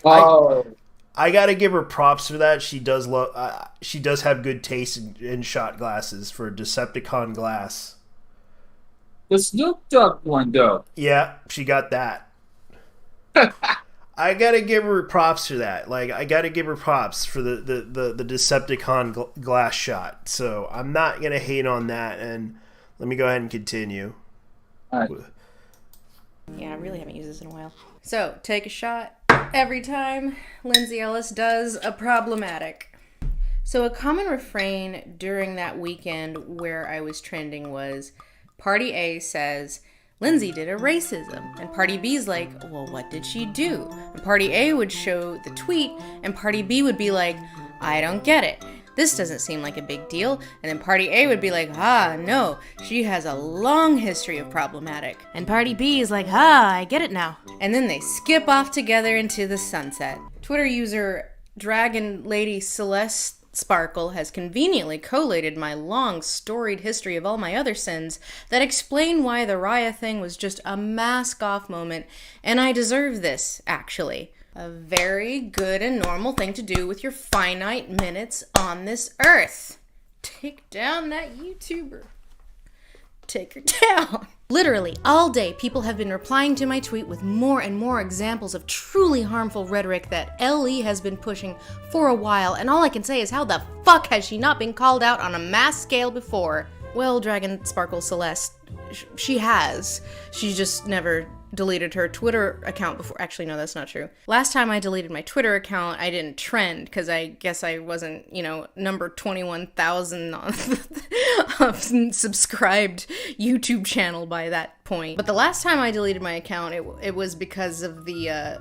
gotta give her props for that. She does she does have good taste in shot glasses for Decepticon glass. The Snoop Dogg one, though. Yeah, she got that. I gotta give her props for that. Like I gotta give her props for the Decepticon glass shot. So I'm not gonna hate on that. And let me go ahead and continue. All right. Yeah, I really haven't used this in a while. So, take a shot every time Linsay Ellis does a problematic. So, a common refrain during that weekend where I was trending was Party A says, Linsay did a racism. And Party B's like, well, what did she do? And Party A would show the tweet, and Party B would be like, I don't get it. This doesn't seem like a big deal. And then Party A would be like, no, she has a long history of problematic. And Party B is like, I get it now. And then they skip off together into the sunset. Twitter user Dragon Lady Celeste Sparkle has conveniently collated my long, storied history of all my other sins that explain why the Raya thing was just a mask-off moment, and I deserve this, actually. A very good and normal thing to do with your finite minutes on this earth. Take down that YouTuber. Take her down. Literally, all day, people have been replying to my tweet with more and more examples of truly harmful rhetoric that LE has been pushing for a while, and all I can say is how the fuck has she not been called out on a mass scale before? Well, Dragon Sparkle Celeste, she has. She just never deleted her Twitter account before. Actually, no, that's not true. Last time I deleted my Twitter account, I didn't trend because I guess I wasn't, number 21,000 on the subscribed YouTube channel by that point. But the last time I deleted my account, it was because of the,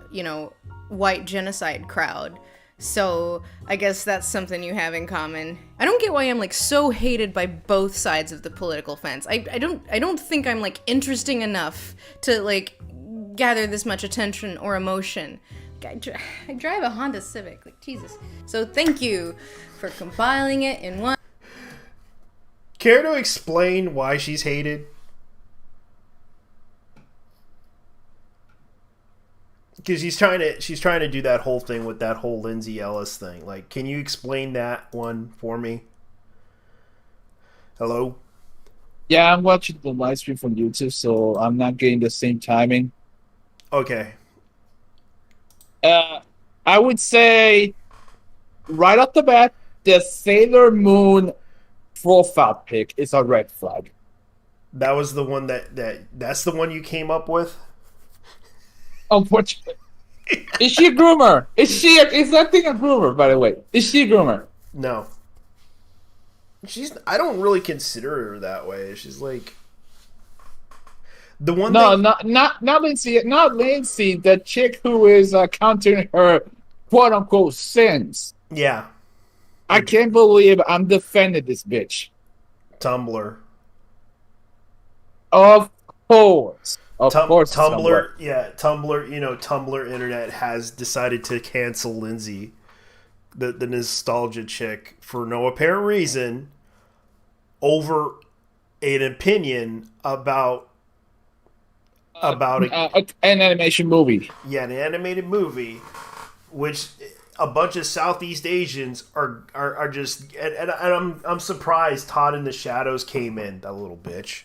white genocide crowd. So I guess that's something you have in common. I don't get why I'm so hated by both sides of the political fence. I don't think I'm interesting enough to gather this much attention or emotion. I drive a Honda Civic, Jesus. So thank you for compiling it in one. Care to explain why she's hated? Because she's trying to do that whole thing with that whole Linsay Ellis thing. Can you explain that one for me? Hello? Yeah, I'm watching the live stream from YouTube, so I'm not getting the same timing. Okay. I would say, right off the bat, the Sailor Moon profile pic is a red flag. That was the one that's the one you came up with? Unfortunately. Is she a groomer? Is that thing a groomer, by the way? Is she a groomer? No. I don't really consider her that way. She's like the one not Linsay, the chick who is countering her quote unquote sins. Yeah. I can't believe I'm defending this bitch. Tumblr. Of course. Of course. Tumblr. Yeah, Tumblr, Tumblr internet has decided to cancel Linsay, the nostalgia chick, for no apparent reason, over an opinion about an animation movie. Yeah, an animated movie, which a bunch of Southeast Asians are just, and I'm surprised Todd in the Shadows came in, that little bitch.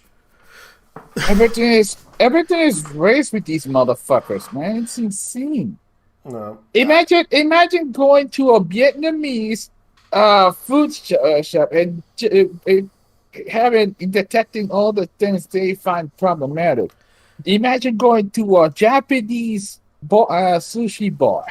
Everything is raised with these motherfuckers, man. It's insane. No. Imagine going to a Vietnamese food shop and detecting all the things they find problematic. Imagine going to a Japanese sushi bar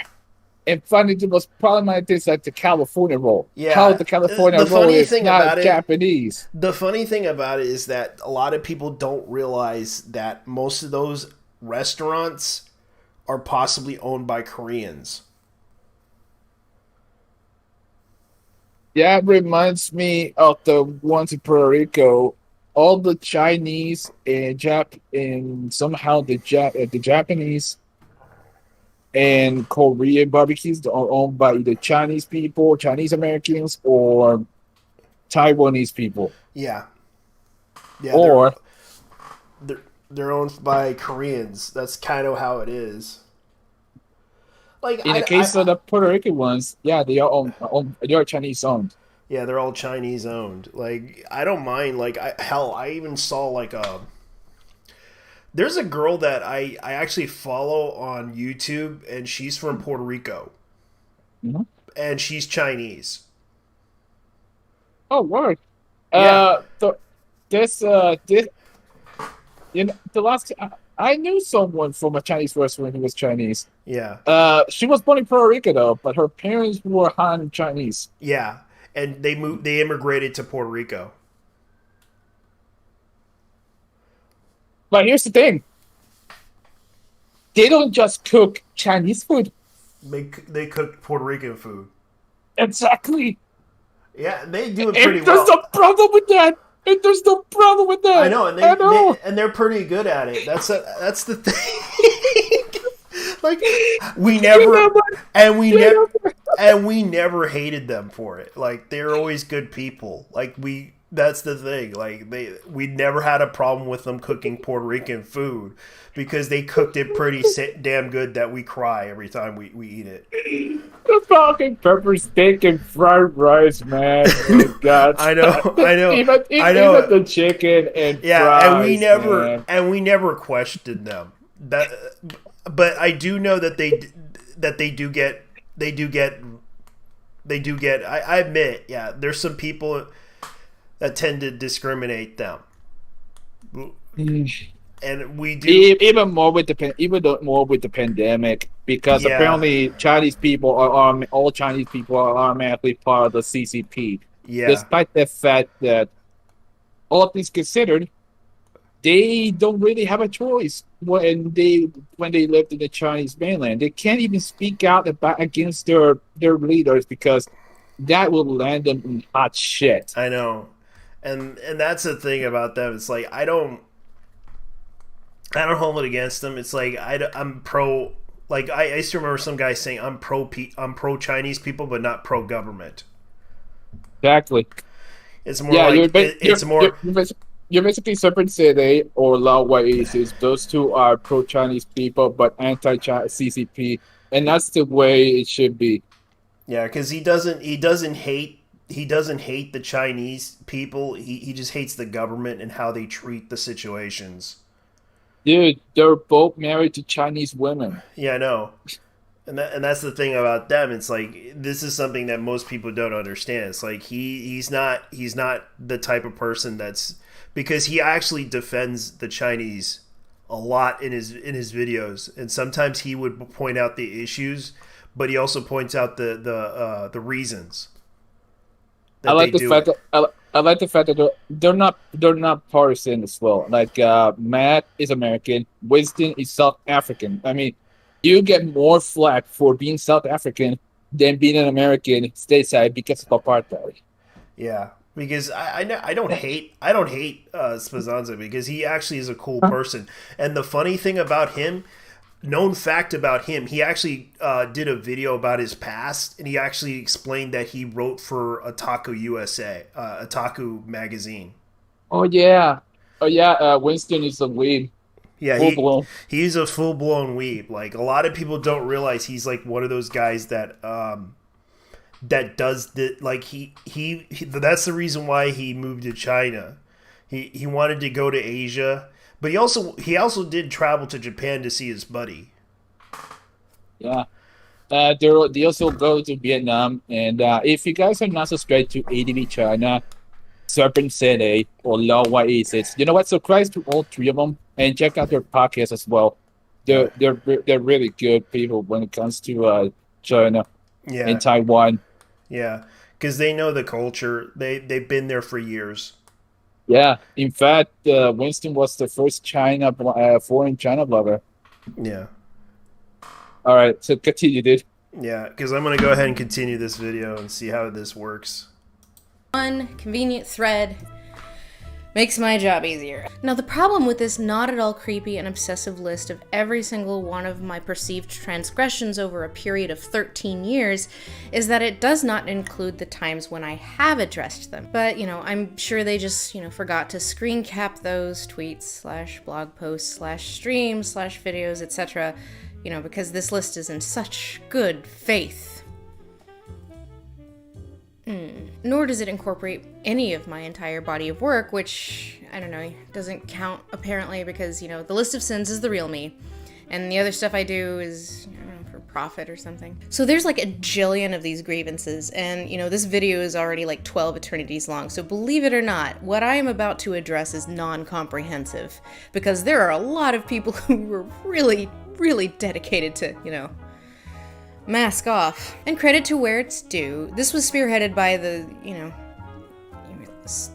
and finding the most problematic things like the California roll. Yeah, how the California roll is not Japanese. The funny thing about it is that a lot of people don't realize that most of those restaurants are possibly owned by Koreans. Yeah, it reminds me of the ones in Puerto Rico. All the Chinese and somehow the Japanese and Korean barbecues are owned by either Chinese people, Chinese Americans, or Taiwanese people. Yeah. Or they're owned by Koreans. That's kind of how it is. Like in the case of the Puerto Rican ones, yeah, they are they are Chinese owned. Yeah, they're all Chinese owned. Like, I don't mind. Like, I even saw like there's a girl that I actually follow on YouTube, and she's from Puerto Rico, and she's Chinese. Oh, word! Yeah. The last I knew someone from a Chinese restaurant who was Chinese. Yeah. She was born in Puerto Rico though, but her parents were Han Chinese. Yeah, and they immigrated to Puerto Rico. But here's the thing. They don't just cook Chinese food. They cook Puerto Rican food. Exactly. Yeah, they do it pretty well. There's no problem with that. There's no problem with that. I know, and they're pretty good at it. That's the thing. Like we never hated them for it. Like they're always good people. Like that's the thing. Like we never had a problem with them cooking Puerto Rican food because they cooked it pretty damn good that we cry every time we eat it. The fucking pepper steak and fried rice, man. Oh, God. I know. Even the chicken and fries, and we never questioned them. But I do know that they do get. I admit, yeah, there's some people that tend to discriminate them, and we do even more with the pandemic because apparently Chinese people all Chinese people are automatically part of the CCP. Yeah, despite the fact that all things considered, they don't really have a choice when they lived in the Chinese mainland. They can't even speak out against their leaders because that will land them in hot shit. I know, and that's the thing about them. It's like I don't hold it against them. It's like I'm pro. Like I used to remember some guy saying I'm pro Chinese people, but not pro government. Exactly. It's more like You're basically Serpent or Lao Wais is those two are pro-Chinese people but anti-CCP, and that's the way it should be. Yeah, because he doesn't hate the Chinese people. He just hates the government and how they treat the situations. Dude, they're both married to Chinese women. Yeah, I know. And that's the thing about them. It's like this is something that most people don't understand. It's like he's not the type of person that's, because he actually defends the Chinese a lot in his videos, and sometimes he would point out the issues, but he also points out the reasons. I like the fact that I like the fact that they're not partisan as well. Like Matt is American, Winston is South African. I mean, you get more flack for being South African than being an American stateside because of apartheid. Yeah, because I don't hate Spazanza, because he actually is a cool person. And the funny thing about him, known fact about him, he actually did a video about his past, and he actually explained that he wrote for Otaku USA, Otaku magazine. Oh yeah, Winston is a weeb. Yeah, he's a full blown weeb. Like, a lot of people don't realize he's like one of those guys that that does the, like he that's the reason why he moved to China. He wanted to go to Asia, but he also did travel to Japan to see his buddy. Yeah. They also go to Vietnam, and if you guys are not subscribed to ADV China, Serpent City, or Law Oasis, you know what? Subscribe to all three of them and check out their podcasts as well. They're really good people when it comes to China and Taiwan. Yeah, because they know the culture. They've been there for years. Yeah, in fact, Winston was the first foreign China blogger. Yeah. All right, so continue, dude. Yeah, because I'm going to go ahead and continue this video and see how this works. One convenient thread makes my job easier. Now, the problem with this not at all creepy and obsessive list of every single one of my perceived transgressions over a period of 13 years is that it does not include the times when I have addressed them. But, I'm sure they just, forgot to screen cap those tweets / blog posts / streams / videos, etc., because this list is in such good faith. Nor does it incorporate any of my entire body of work, which, I don't know, doesn't count apparently because, the list of sins is the real me. And the other stuff I do is, for profit or something. So there's like a jillion of these grievances, and, this video is already like 12 eternities long. So believe it or not, what I am about to address is non-comprehensive, because there are a lot of people who were really, really dedicated to, mask off. And credit to where it's due, this was spearheaded by the,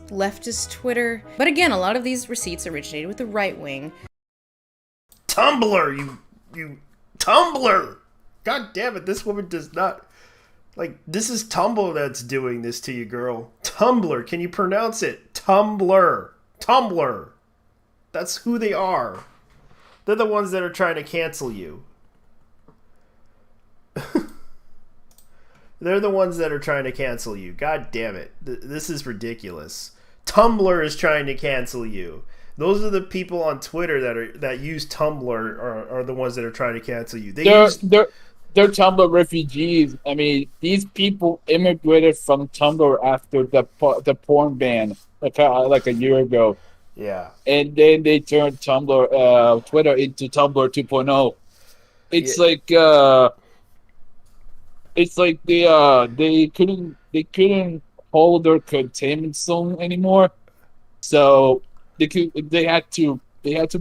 leftist Twitter. But again, a lot of these receipts originated with the right wing. Tumblr, you Tumblr! God damn it, this woman does not, this is Tumblr that's doing this to you, girl. Tumblr, can you pronounce it? Tumblr. That's who they are. They're the ones that are trying to cancel you. They're the ones that are trying to cancel you. God damn it. This is ridiculous. Tumblr is trying to cancel you. Those are the people on Twitter that use Tumblr are the ones that are trying to cancel you. They're Tumblr refugees. I mean, these people immigrated from Tumblr after the porn ban like a year ago. Yeah. And then they turned Twitter into Tumblr 2.0. It's like they couldn't hold their containment zone anymore, so they had to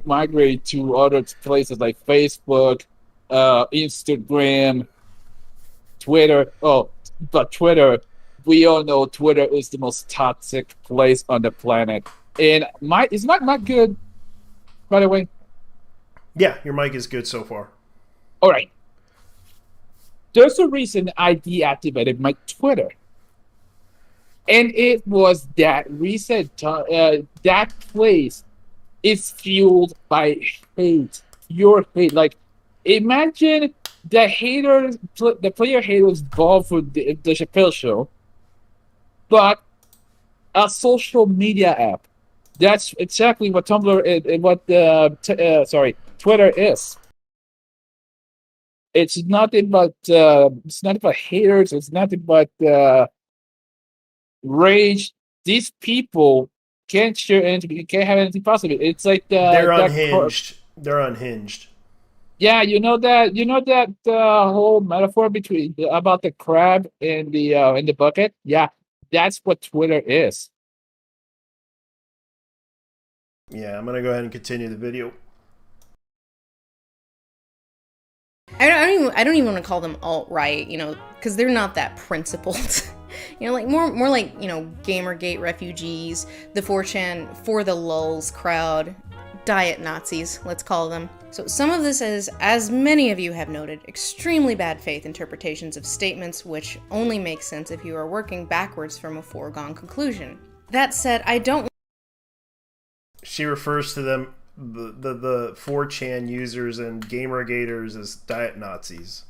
migrate to other places like Facebook, Instagram, Twitter. Oh, but Twitter, we all know Twitter is the most toxic place on the planet. And is my mic good, by the way? Yeah, your mic is good so far. All right. There's a reason I deactivated my Twitter. And it was that reason. That place is fueled by hate. Your hate. Like, imagine the player haters involved for the Chappelle Show, but a social media app. That's exactly what Tumblr and what Twitter is. It's nothing but haters. It's nothing but rage. These people can't have anything positive. It's like they're unhinged. They're unhinged. Yeah, you know that whole metaphor between about the crab in the bucket. Yeah, that's what Twitter is. Yeah, I'm gonna go ahead and continue the video. I don't even want to call them alt-right, because they're not that principled. Like more like, Gamergate refugees, the 4chan for the lulz crowd, diet Nazis, let's call them. So some of this is, as many of you have noted, extremely bad faith interpretations of statements which only make sense if you are working backwards from a foregone conclusion. That said, I don't. She refers to them, the 4chan users and Gamergaters, as diet Nazis.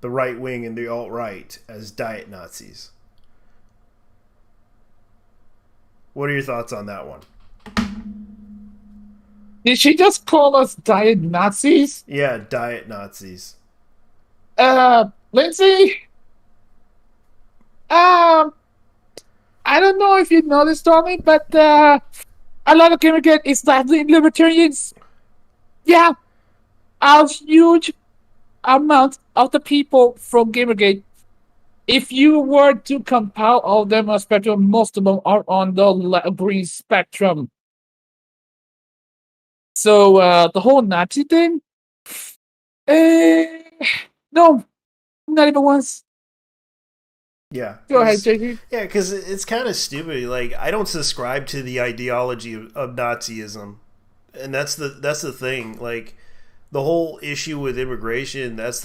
The right wing and the alt-right as diet Nazis. What are your thoughts on that one? Did she just call us diet Nazis? Yeah, diet Nazis. Lindsay. I don't know if you know this, Tommy, but a lot of Gamergate is likely libertarians. Yeah, a huge amount of the people from Gamergate, if you were to compile all of them on a spectrum, most of them are on the green spectrum. So the whole Nazi thing, no, not even once. Yeah. Go ahead, JP. Yeah, because it's kind of stupid. Like, I don't subscribe to the ideology of Nazism, and that's the thing. Like, the whole issue with immigration. That's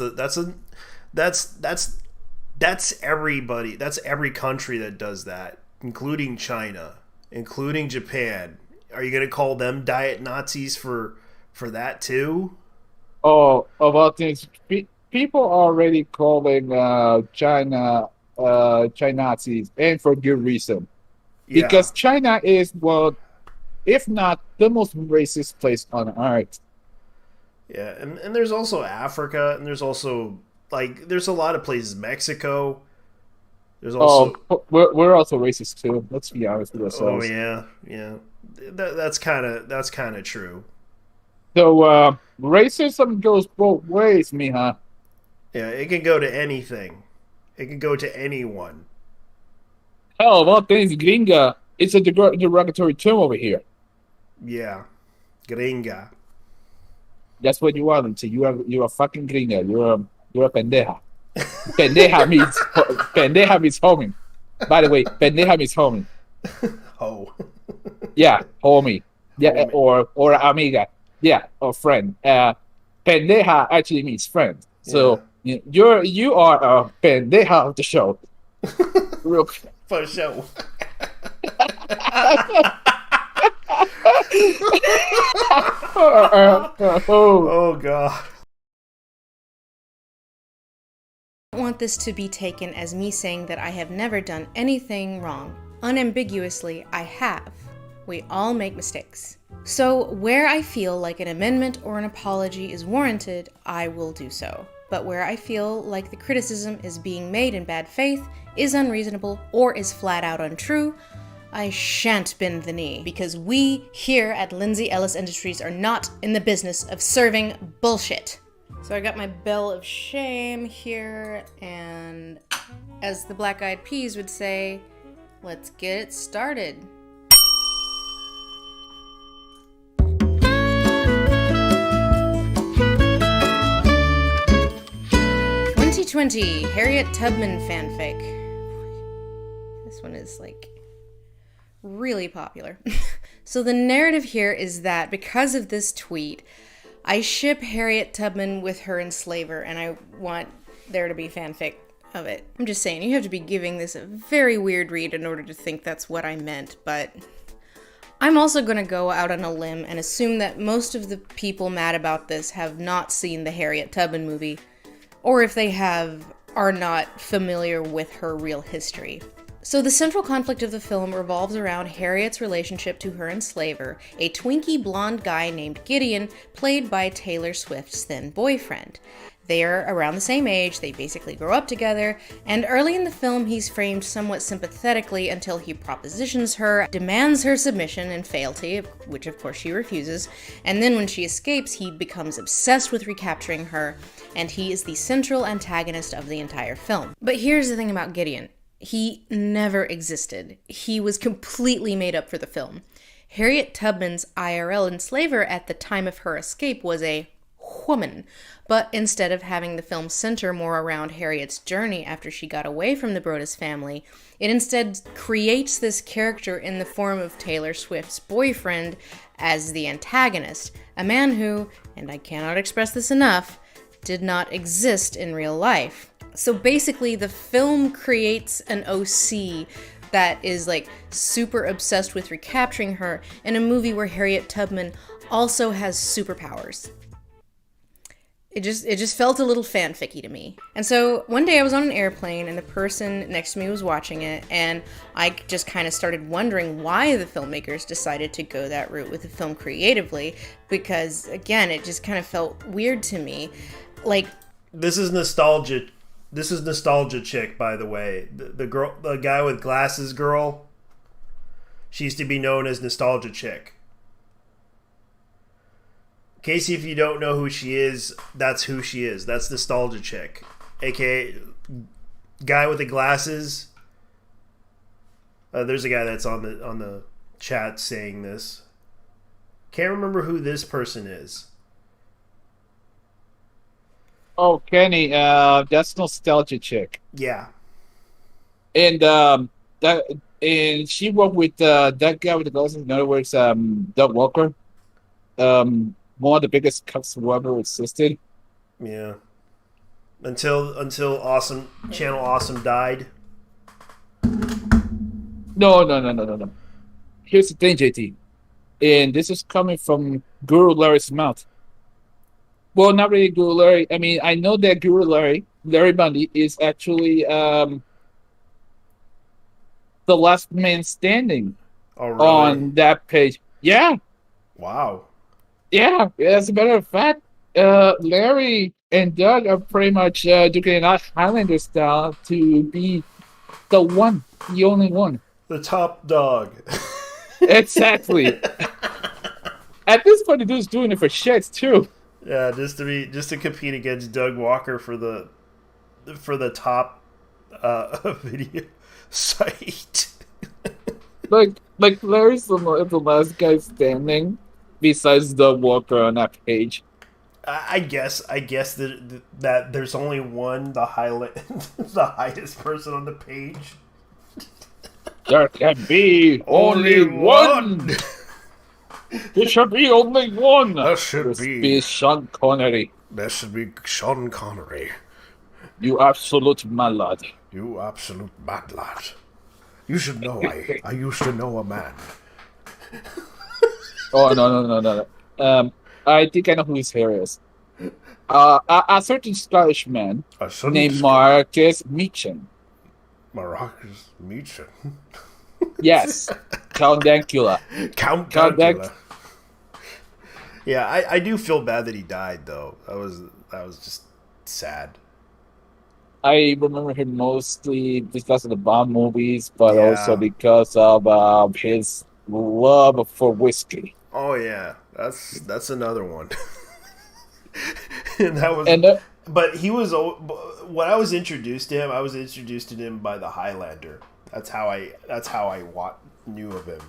everybody. That's every country that does that, including China, including Japan. Are you gonna call them diet Nazis for that too? Oh, about things, people are already calling China Nazis, and for good reason. Yeah. Because China is, well, if not the most racist place on earth. Yeah, and there's also Africa, and there's also, like, there's a lot of places. Mexico. There's also. Oh, we're also racist too. Let's be honest with Oh ourselves. yeah, yeah. That's kind of true. So racism goes both ways, mija. Yeah, it can go to anything. It can go to anyone. Hell, of all things, gringa, it's a derogatory term over here. Yeah, gringa. That's what you are, Lindsay. You're a fucking gringa. You're a pendeja. Pendeja means homie. By the way, pendeja means homie. Oh. Yeah, homie. Yeah, Homie. or amiga. Yeah, or friend. Pendeja actually means friend. So you are a pendeja of the show. Real quick. For sure. Oh god. I don't want this to be taken as me saying that I have never done anything wrong. Unambiguously, I have. We all make mistakes. So, where I feel like an amendment or an apology is warranted, I will do so. But where I feel like the criticism is being made in bad faith, is unreasonable, or is flat out untrue, I shan't bend the knee, because we here at Linsay Ellis Industries are not in the business of serving bullshit. So I got my bell of shame here, and as the Black Eyed Peas would say, let's get it started. Harriet Tubman fanfic. This one is like really popular. So the narrative here is that because of this tweet, I ship Harriet Tubman with her enslaver, and I want there to be fanfic of it. I'm just saying, you have to be giving this a very weird read in order to think that's what I meant, but I'm also going to go out on a limb and assume that most of the people mad about this have not seen the Harriet Tubman movie, or if they have, are not familiar with her real history. So the central conflict of the film revolves around Harriet's relationship to her enslaver, a twinky blonde guy named Gideon, played by Taylor Swift's then boyfriend. They're around the same age, they basically grow up together, and early in the film he's framed somewhat sympathetically until he propositions her, demands her submission and fealty, which of course she refuses, and then when she escapes he becomes obsessed with recapturing her, and he is the central antagonist of the entire film. But here's the thing about Gideon. He never existed. He was completely made up for the film. Harriet Tubman's IRL enslaver at the time of her escape was a woman, but instead of having the film center more around Harriet's journey after she got away from the Broaddus family, it instead creates this character in the form of Taylor Swift's boyfriend as the antagonist, a man who, and I cannot express this enough, did not exist in real life. So basically the film creates an OC that is like super obsessed with recapturing her in a movie where Harriet Tubman also has superpowers. It just felt a little fanficky to me. And so one day I was on an airplane and the person next to me was watching it, and I just kind of started wondering why the filmmakers decided to go that route with the film creatively, because again, it just kind of felt weird to me. Like, this is nostalgia. This is nostalgia chick, by the way. The girl, the guy with glasses girl. She used to be known as nostalgia chick. Casey, if you don't know who she is, that's who she is. That's nostalgia chick, aka guy with the glasses. There's a guy that's on the chat saying this. Can't remember who this person is. Oh, Kenny, that's nostalgia chick. Yeah. And and she worked with that guy with the glasses. In other words, Doug Walker. One of the biggest cuts who ever existed. Yeah. Until Channel Awesome died. No. Here's the thing, JT. And this is coming from Guru Larry's mouth. Well, not really Guru Larry. I mean, I know that Guru Larry Bundy, is actually the last man standing on that page. Yeah. Wow. Yeah, as a matter of fact, Larry and Doug are pretty much doing it Highlander style to be the only one. The top dog. Exactly. At this point, the dude's doing it for shits too. Yeah, just to compete against Doug Walker for the top video site. like Larry's the last guy standing. Besides Doug Walker on that page, I guess that there's only one, the highest person on the page. There can be only one. There should be only one. There should be Sean Connery. There should be Sean Connery. You absolute mad lad. You absolute mad lad. You should know I used to know a man. Oh, no. I think I know who his hair is. A certain Scottish man named Marcus Meechan. Marcus Meechan? Yes. Count Dankula. Count Dankula. Yeah, I do feel bad that he died, though. That was just sad. I remember him mostly because of the Bond movies, but also because of his love for whiskey. Oh yeah, that's another one. And that was, but he was. When I was introduced to him, by the Highlander. That's how I knew of him.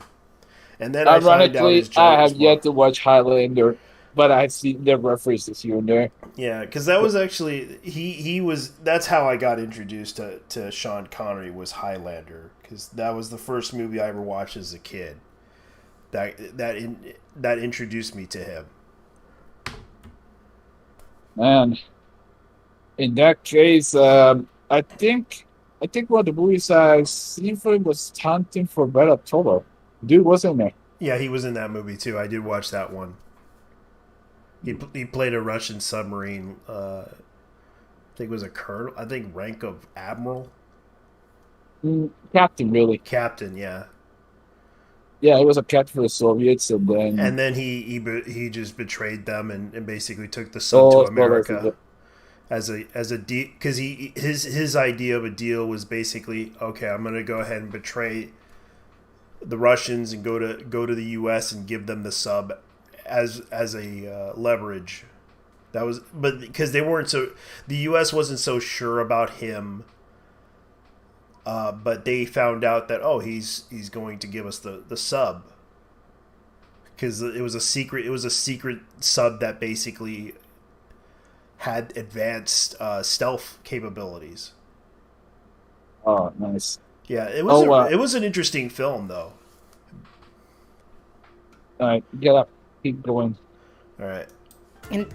And then ironically, I have yet to watch Highlander, but I've seen their references here and there. Yeah, because that was actually he was. That's how I got introduced to Sean Connery, was Highlander, because that was the first movie I ever watched as a kid. That introduced me to him. Man, in that case, I think one of the movies I've seen for him was Hunting for Red October. Dude wasn't there. Yeah, he was in that movie too. I did watch that one. He played a Russian submarine. I think it was a colonel. I think rank of admiral. Captain, really. Captain, yeah. Yeah, he was a captain for the Soviets, and then he just betrayed them and basically took the son to America. as a deal, because his idea of a deal was basically, okay, I'm going to go ahead and betray the Russians and go to the U.S. and give them the sub as a leverage. That was, but because the U.S. wasn't so sure about him, but they found out that he's going to give us the sub, because it was a secret sub that basically had advanced stealth capabilities. Oh, nice. Yeah, it was an interesting film though. All right, get up, keep going. All right. And,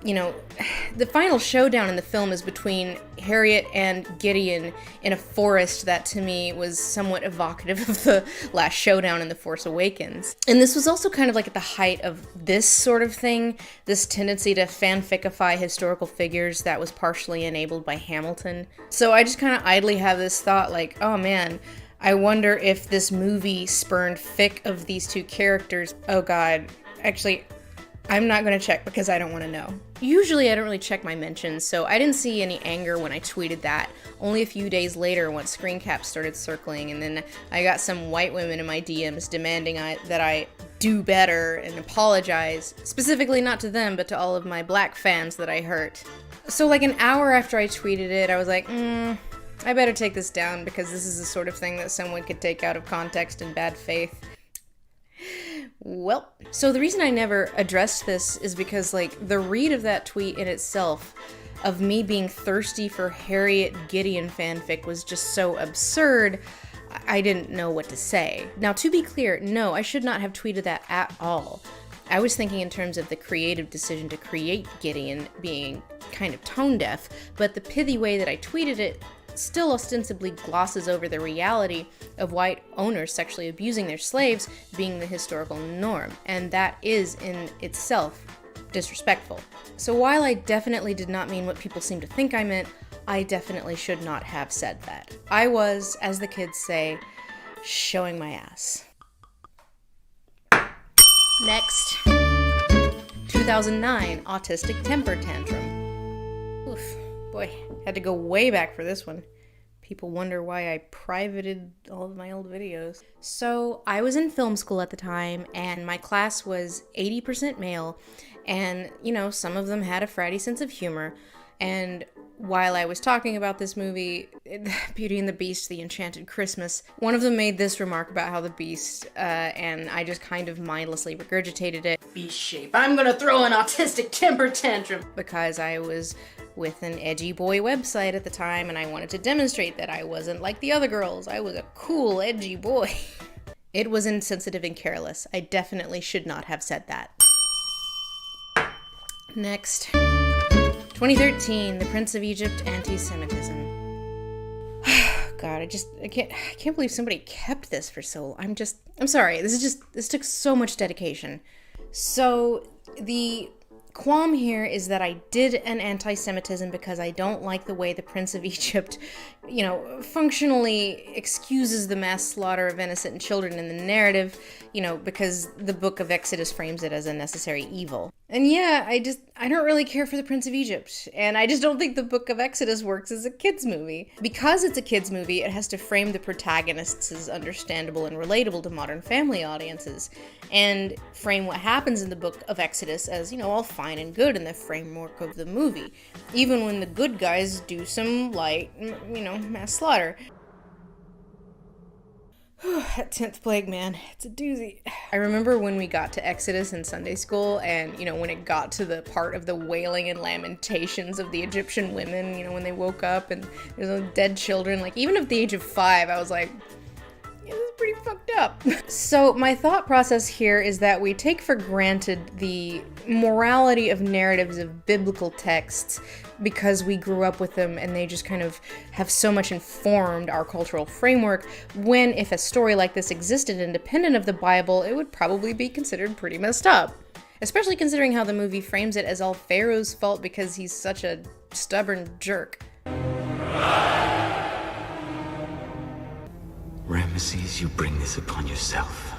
the final showdown in the film is between Harriet and Gideon in a forest that, to me, was somewhat evocative of the last showdown in The Force Awakens. And this was also kind of like at the height of this sort of thing, this tendency to fanficify historical figures that was partially enabled by Hamilton. So I just kind of idly have this thought like, oh man, I wonder if this movie spurned fic of these two characters. Oh god, actually, I'm not going to check because I don't want to know. Usually I don't really check my mentions, so I didn't see any anger when I tweeted that. Only a few days later, once screen caps started circling, and then I got some white women in my DMs demanding that I do better and apologize, specifically not to them, but to all of my black fans that I hurt. So like an hour after I tweeted it, I was like, I better take this down because this is the sort of thing that someone could take out of context in bad faith. Well, so the reason I never addressed this is because, the read of that tweet in itself, of me being thirsty for Harriet Gideon fanfic, was just so absurd, I didn't know what to say. Now, to be clear, no, I should not have tweeted that at all. I was thinking in terms of the creative decision to create Gideon being kind of tone deaf, but the pithy way that I tweeted it still ostensibly glosses over the reality of white owners sexually abusing their slaves being the historical norm, and that is in itself disrespectful. So while I definitely did not mean what people seem to think I meant, I definitely should not have said that. I was, as the kids say, showing my ass. Next. 2009, Autistic Temper Tantrum. Oof. Boy, had to go way back for this one. People wonder why I privated all of my old videos. So I was in film school at the time, and my class was 80% male, and, some of them had a fratty sense of humor. And while I was talking about this movie, Beauty and the Beast, The Enchanted Christmas, one of them made this remark about how the Beast, and I just kind of mindlessly regurgitated it. Beast shape, I'm gonna throw an autistic temper tantrum! Because I was with an edgy boy website at the time, and I wanted to demonstrate that I wasn't like the other girls. I was a cool, edgy boy. It was insensitive and careless. I definitely should not have said that. Next. 2013, The Prince of Egypt, Anti-Semitism. God, I can't believe somebody kept this for so long. I'm sorry, this took so much dedication. So, the qualm here is that I did an anti-Semitism because I don't like the way the Prince of Egypt, functionally excuses the mass slaughter of innocent children in the narrative, because the book of Exodus frames it as a necessary evil. And yeah, I don't really care for the Prince of Egypt, and I just don't think the book of Exodus works as a kids movie. Because it's a kids movie, it has to frame the protagonists as understandable and relatable to modern family audiences, and frame what happens in the book of Exodus as, all fine and good in the framework of the movie, even when the good guys do some light, mass slaughter. That 10th plague, man, it's a doozy. I remember when we got to Exodus in Sunday school, and, when it got to the part of the wailing and lamentations of the Egyptian women, when they woke up and there's dead children, even at the age of 5, I was like, yeah, this is pretty fucked up. So my thought process here is that we take for granted the morality of narratives of biblical texts because we grew up with them and they just kind of have so much informed our cultural framework, when if a story like this existed independent of the Bible, it would probably be considered pretty messed up. Especially considering how the movie frames it as all Pharaoh's fault because he's such a stubborn jerk. Ramesses, you bring this upon yourself.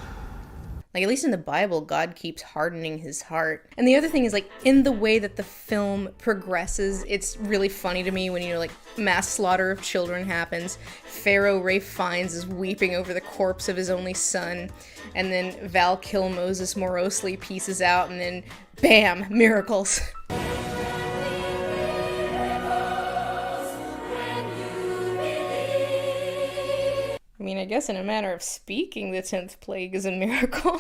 Like, at least in the Bible, God keeps hardening his heart. And the other thing is, like, in the way that the film progresses, it's really funny to me when, like, mass slaughter of children happens. Pharaoh Ralph Fiennes is weeping over the corpse of his only son. And then Val Kilmer morosely pieces out, and then, bam, miracles. I mean, I guess in a manner of speaking, the 10th plague is a miracle.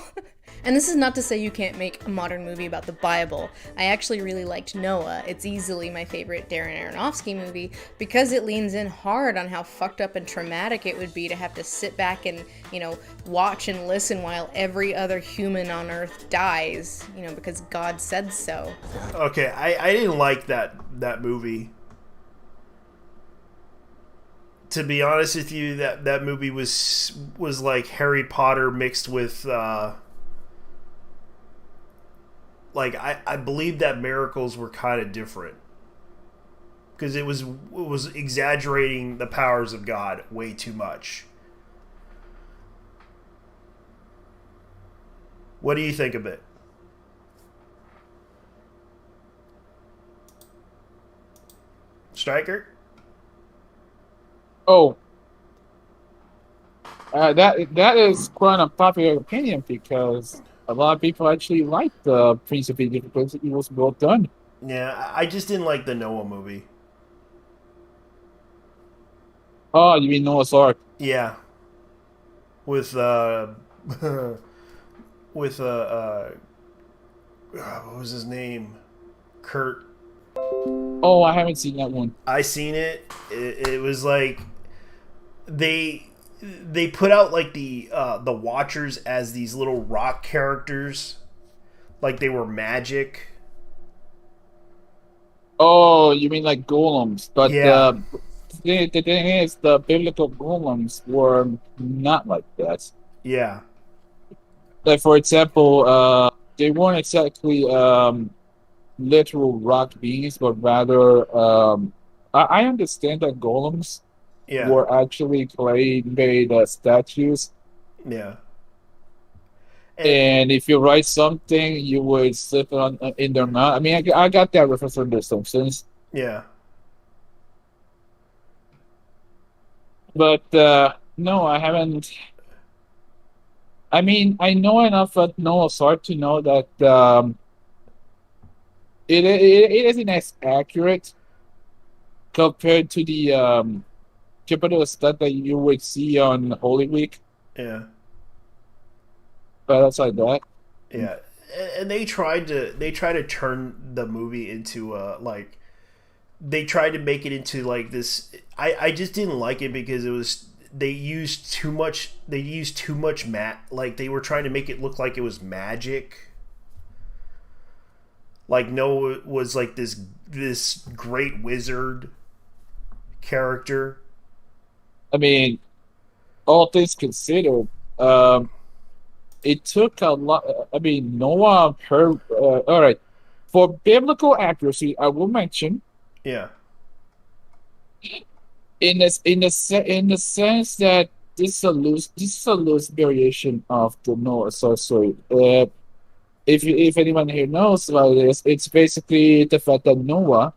And this is not to say you can't make a modern movie about the Bible. I actually really liked Noah. It's easily my favorite Darren Aronofsky movie because it leans in hard on how fucked up and traumatic it would be to have to sit back and, watch and listen while every other human on Earth dies, because God said so. Okay, I didn't like that movie. To be honest with you, that movie was like Harry Potter mixed with I believe that miracles were kind of different because it was exaggerating the powers of God way too much. What do you think of it? Stryker? Oh, that is quite an unpopular opinion because a lot of people actually like the Prince of Egypt because it was well done. Yeah, I just didn't like the Noah movie. Oh, you mean Noah's Ark? Yeah. With what was his name? Kurt. Oh, I haven't seen that one. I seen it. It was like they put out like the Watchers as these little rock characters, like they were magic. Oh, you mean like golems? But Yeah. the thing is, the biblical golems were not like that. Yeah. Like for example, they weren't exactly literal rock beings, but rather I understand that golems were actually clay-made statues. Yeah. And if you write something, you would slip it on in their mouth. I mean, I got that reference from The Simpsons. Yeah. But no, I haven't. I mean, I know enough of Noah's Ark to know that it isn't as accurate compared to the typical stuff that you would see on Holy Week. Yeah. But outside that. Yeah. And they tried to turn the movie into they tried to make it into like this. I just didn't like it because it was they used too much like they were trying to make it look like it was magic. Like Noah was like this great wizard character. I mean, all things considered, it took a lot. I mean, Noah, all right. For biblical accuracy, I will mention. Yeah. In the sense that this is a loose variation of the Noah's Ark story. If anyone here knows about this, it's basically the fact that Noah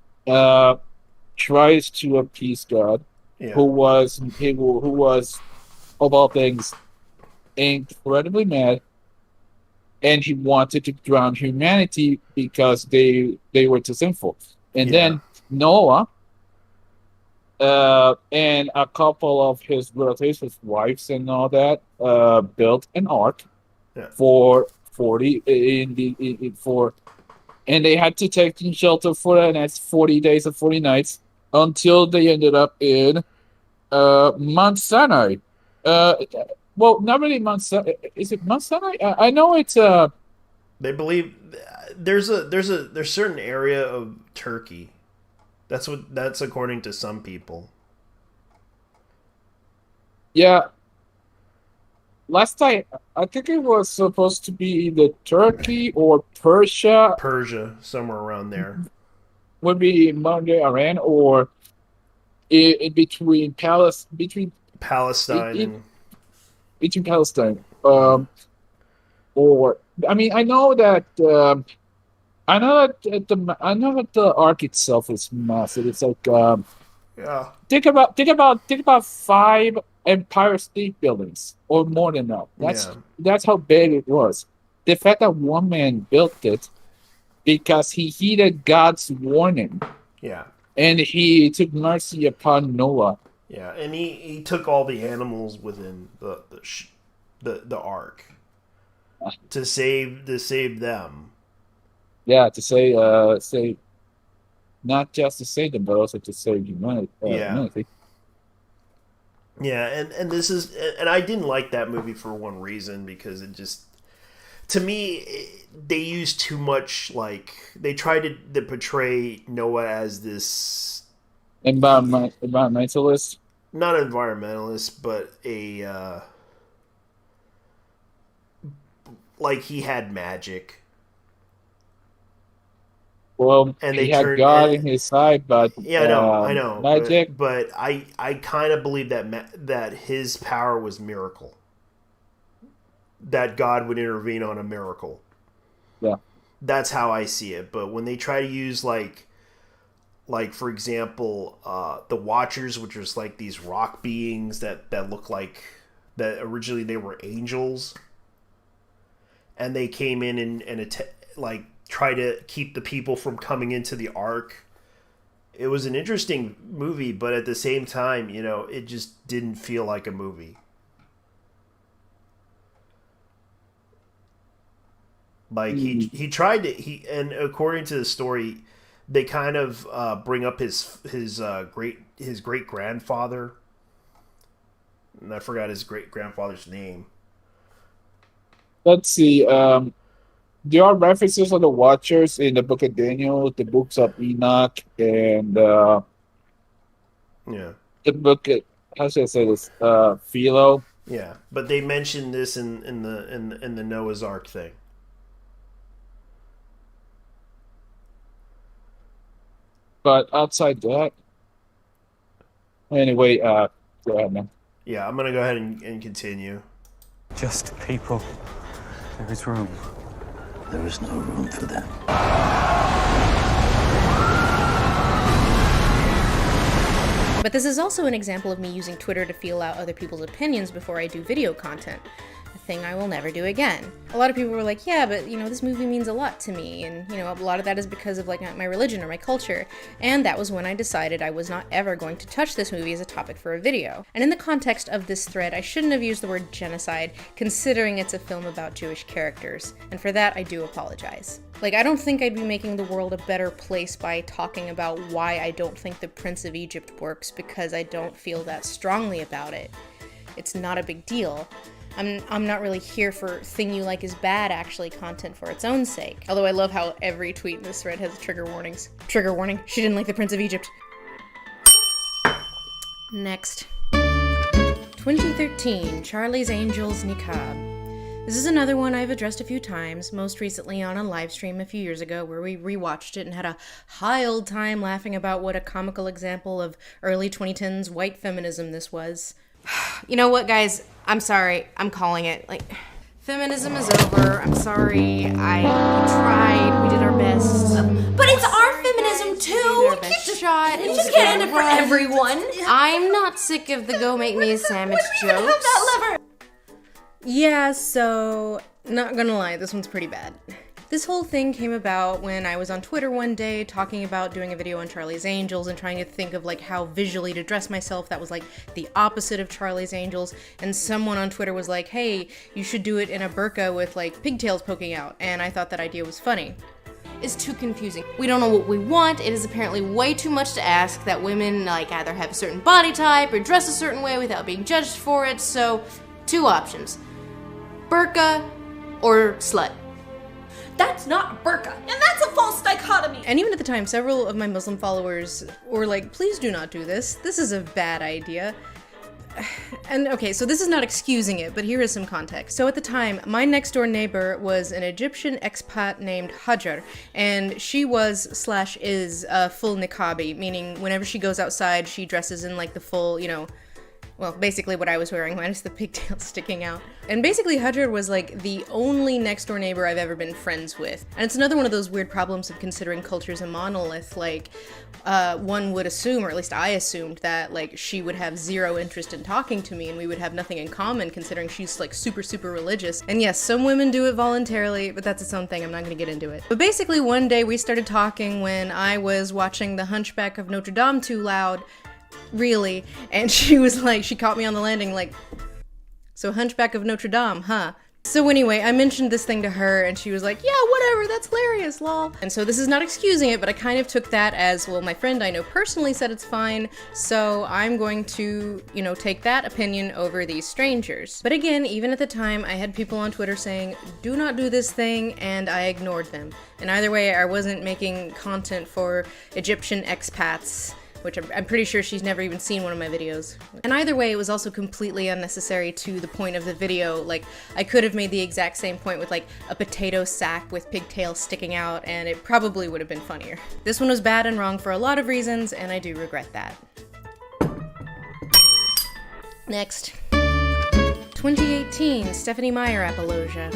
tries to appease God, who was of all things incredibly mad, and he wanted to drown humanity because they were too sinful. And then Noah and a couple of his relatives, his wives and all that, built an ark for 40 and they had to take in shelter for the next 40 days and 40 nights until they ended up in Mount Sinai. Well, not really Mount Sinai. Is it Mount Sinai? I know it's They believe there's certain area of Turkey. That's according to some people. Yeah. Last time, I think it was supposed to be either Turkey or Persia. Persia, somewhere around there. Would be Mount Iran or in between Palestine. Palestine. Between Palestine. or I mean, I know that I know that the arc itself is massive. It's like Yeah. think about 5 Empire State Buildings or more than that. Yeah. That's how big it was. The fact that one man built it because he heeded God's warning Yeah. and he took mercy upon Noah. Yeah, and he took all the animals within the ark to save them. Yeah, to say not just to save them, but also to save humanity. Humanity. Yeah, and this is, and I didn't like that movie for one reason, because it just, to me, they used too much, like, they tried to portray Noah as this Environmentalist. Not environmentalist, but a like he had magic. Well, And he they had turned God in his side, but yeah, I know, magic. But I kind of believe that his power was miracle. That God would intervene on a miracle. Yeah, that's how I see it. But when they try to use like for example, the Watchers, which was like these rock beings that look like that originally they were angels, and they came in and like try to keep the people from coming into the ark. It was an interesting movie, but at the same time, you know, it just didn't feel like a movie. Like he tried to and according to the story, they kind of bring up his great grandfather, and I forgot his great grandfather's name. Let's see. There are references on the Watchers in the Book of Daniel, the books of Enoch, and yeah, the book. How should I say this? Philo. Yeah, but they mentioned this in the Noah's Ark thing. But outside that, anyway, go ahead, man. Yeah, I'm gonna go ahead and continue. Just people. There is room. There is no room for them. But this is also an example of me using Twitter to feel out other people's opinions before I do video content. A thing I will never do again. A lot of people were like, yeah, but, you know, this movie means a lot to me, and, you know, a lot of that is because of, like, my religion or my culture, and that was when I decided I was not ever going to touch this movie as a topic for a video. And in the context of this thread, I shouldn't have used the word genocide, considering it's a film about Jewish characters, and for that, I do apologize. Like, I don't think I'd be making the world a better place by talking about why I don't think The Prince of Egypt works, because I don't feel that strongly about it. It's not a big deal. I'm not really here for thing you like is bad actually content for its own sake. Although I love how every tweet in this thread has trigger warnings. Trigger warning, she didn't like The Prince of Egypt. Next. 2013, Charlie's Angels Niqab. This is another one I've addressed a few times, most recently on a live stream a few years ago where we rewatched it and had a high old time laughing about what a comical example of early 2010s white feminism this was. You know what, guys? I'm sorry. I'm calling it. Like, feminism is over. I'm sorry. We tried. We did our best. But it's our feminism too. Our best shot. You just can't end it for everyone. I'm not sick of the go make me a sandwich jokes. Have that lever. Yeah, so not gonna lie, this one's pretty bad. This whole thing came about when I was on Twitter one day talking about doing a video on Charlie's Angels and trying to think of like how visually to dress myself that was like the opposite of Charlie's Angels, and someone on Twitter was like, hey, you should do it in a burqa with like pigtails poking out, and I thought that idea was funny. It's too confusing. We don't know what we want. It is apparently way too much to ask that women like either have a certain body type or dress a certain way without being judged for it, so 2 options. Burqa or slut. That's not a burqa, and that's a false dichotomy. And even at the time, several of my Muslim followers were like, please do not do this. This is a bad idea. And okay, so this is not excusing it, but here is some context. So at the time, my next door neighbor was an Egyptian expat named Hajar, and she was/is a full niqabi, meaning whenever she goes outside, she dresses in like the full, you know, Well, basically what I was wearing, minus the pigtails sticking out. And basically Hudred was like the only next door neighbor I've ever been friends with. And it's another one of those weird problems of considering culture's a monolith. Like, one would assume, or at least I assumed, that like she would have zero interest in talking to me and we would have nothing in common considering she's like super, super religious. And yes, some women do it voluntarily, but that's its own thing. I'm not gonna get into it. But basically one day we started talking when I was watching The Hunchback of Notre Dame too loud. Really? And she was like, she caught me on the landing like, so Hunchback of Notre Dame, huh? So anyway, I mentioned this thing to her and she was like, yeah, whatever, that's hilarious, lol. And so this is not excusing it, but I kind of took that as, well, my friend I know personally said it's fine, so I'm going to, you know, take that opinion over these strangers. But again, even at the time, I had people on Twitter saying, do not do this thing, and I ignored them. And either way, I wasn't making content for Egyptian expats, which I'm pretty sure she's never even seen one of my videos. And either way, it was also completely unnecessary to the point of the video. Like, I could have made the exact same point with like a potato sack with pigtails sticking out, and it probably would have been funnier. This one was bad and wrong for a lot of reasons, and I do regret that. Next. 2018, Stephanie Meyer apologia.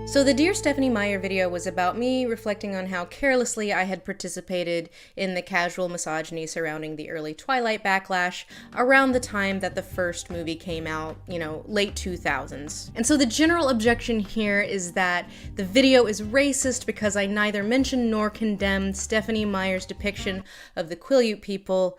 So the Dear Stephanie Meyer video was about me reflecting on how carelessly I had participated in the casual misogyny surrounding the early Twilight backlash around the time that the first movie came out, you know, late 2000s. And so the general objection here is that the video is racist because I neither mentioned nor condemned Stephanie Meyer's depiction of the Quileute people.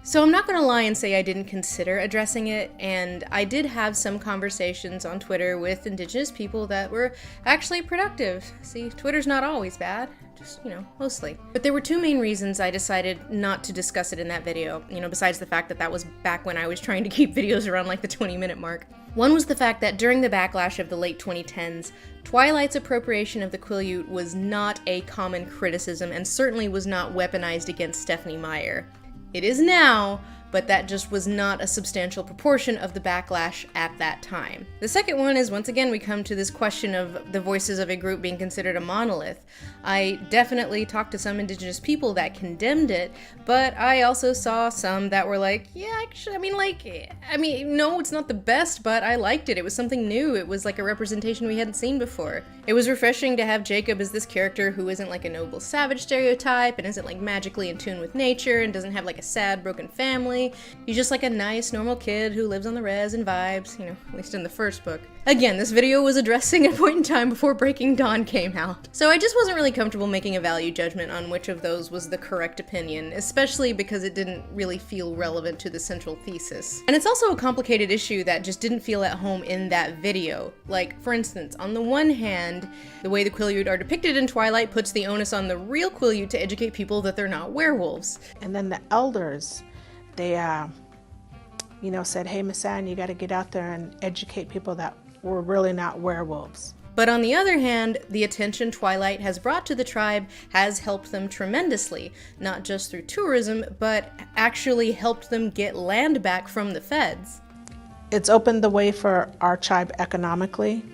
So I'm not gonna lie and say I didn't consider addressing it, and I did have some conversations on Twitter with Indigenous people that were actually productive. See, Twitter's not always bad, just, you know, mostly. But there were two main reasons I decided not to discuss it in that video, you know, besides the fact that that was back when I was trying to keep videos around like the 20-minute mark. One was the fact that during the backlash of the late 2010s, Twilight's appropriation of the Quileute was not a common criticism and certainly was not weaponized against Stephanie Meyer. It is now, but that just was not a substantial proportion of the backlash at that time. The second one is, once again, we come to this question of the voices of a group being considered a monolith. I definitely talked to some Indigenous people that condemned it, but I also saw some that were like, yeah, actually, no, it's not the best, but I liked it. It was something new. It was like a representation we hadn't seen before. It was refreshing to have Jacob as this character who isn't like a noble savage stereotype and isn't like magically in tune with nature and doesn't have like a sad, broken family. He's just like a nice, normal kid who lives on the res and vibes, you know, at least in the first book. Again, this video was addressing a point in time before Breaking Dawn came out. So I just wasn't really comfortable making a value judgment on which of those was the correct opinion, especially because it didn't really feel relevant to the central thesis. And it's also a complicated issue that just didn't feel at home in that video. Like, for instance, on the one hand, the way the Quileute are depicted in Twilight puts the onus on the real Quileute to educate people that they're not werewolves. And then the elders, they said, hey, Miss Anne, you got to get out there and educate people that we're really not werewolves. But on the other hand, the attention Twilight has brought to the tribe has helped them tremendously, not just through tourism, but actually helped them get land back from the feds. It's opened the way for our tribe economically,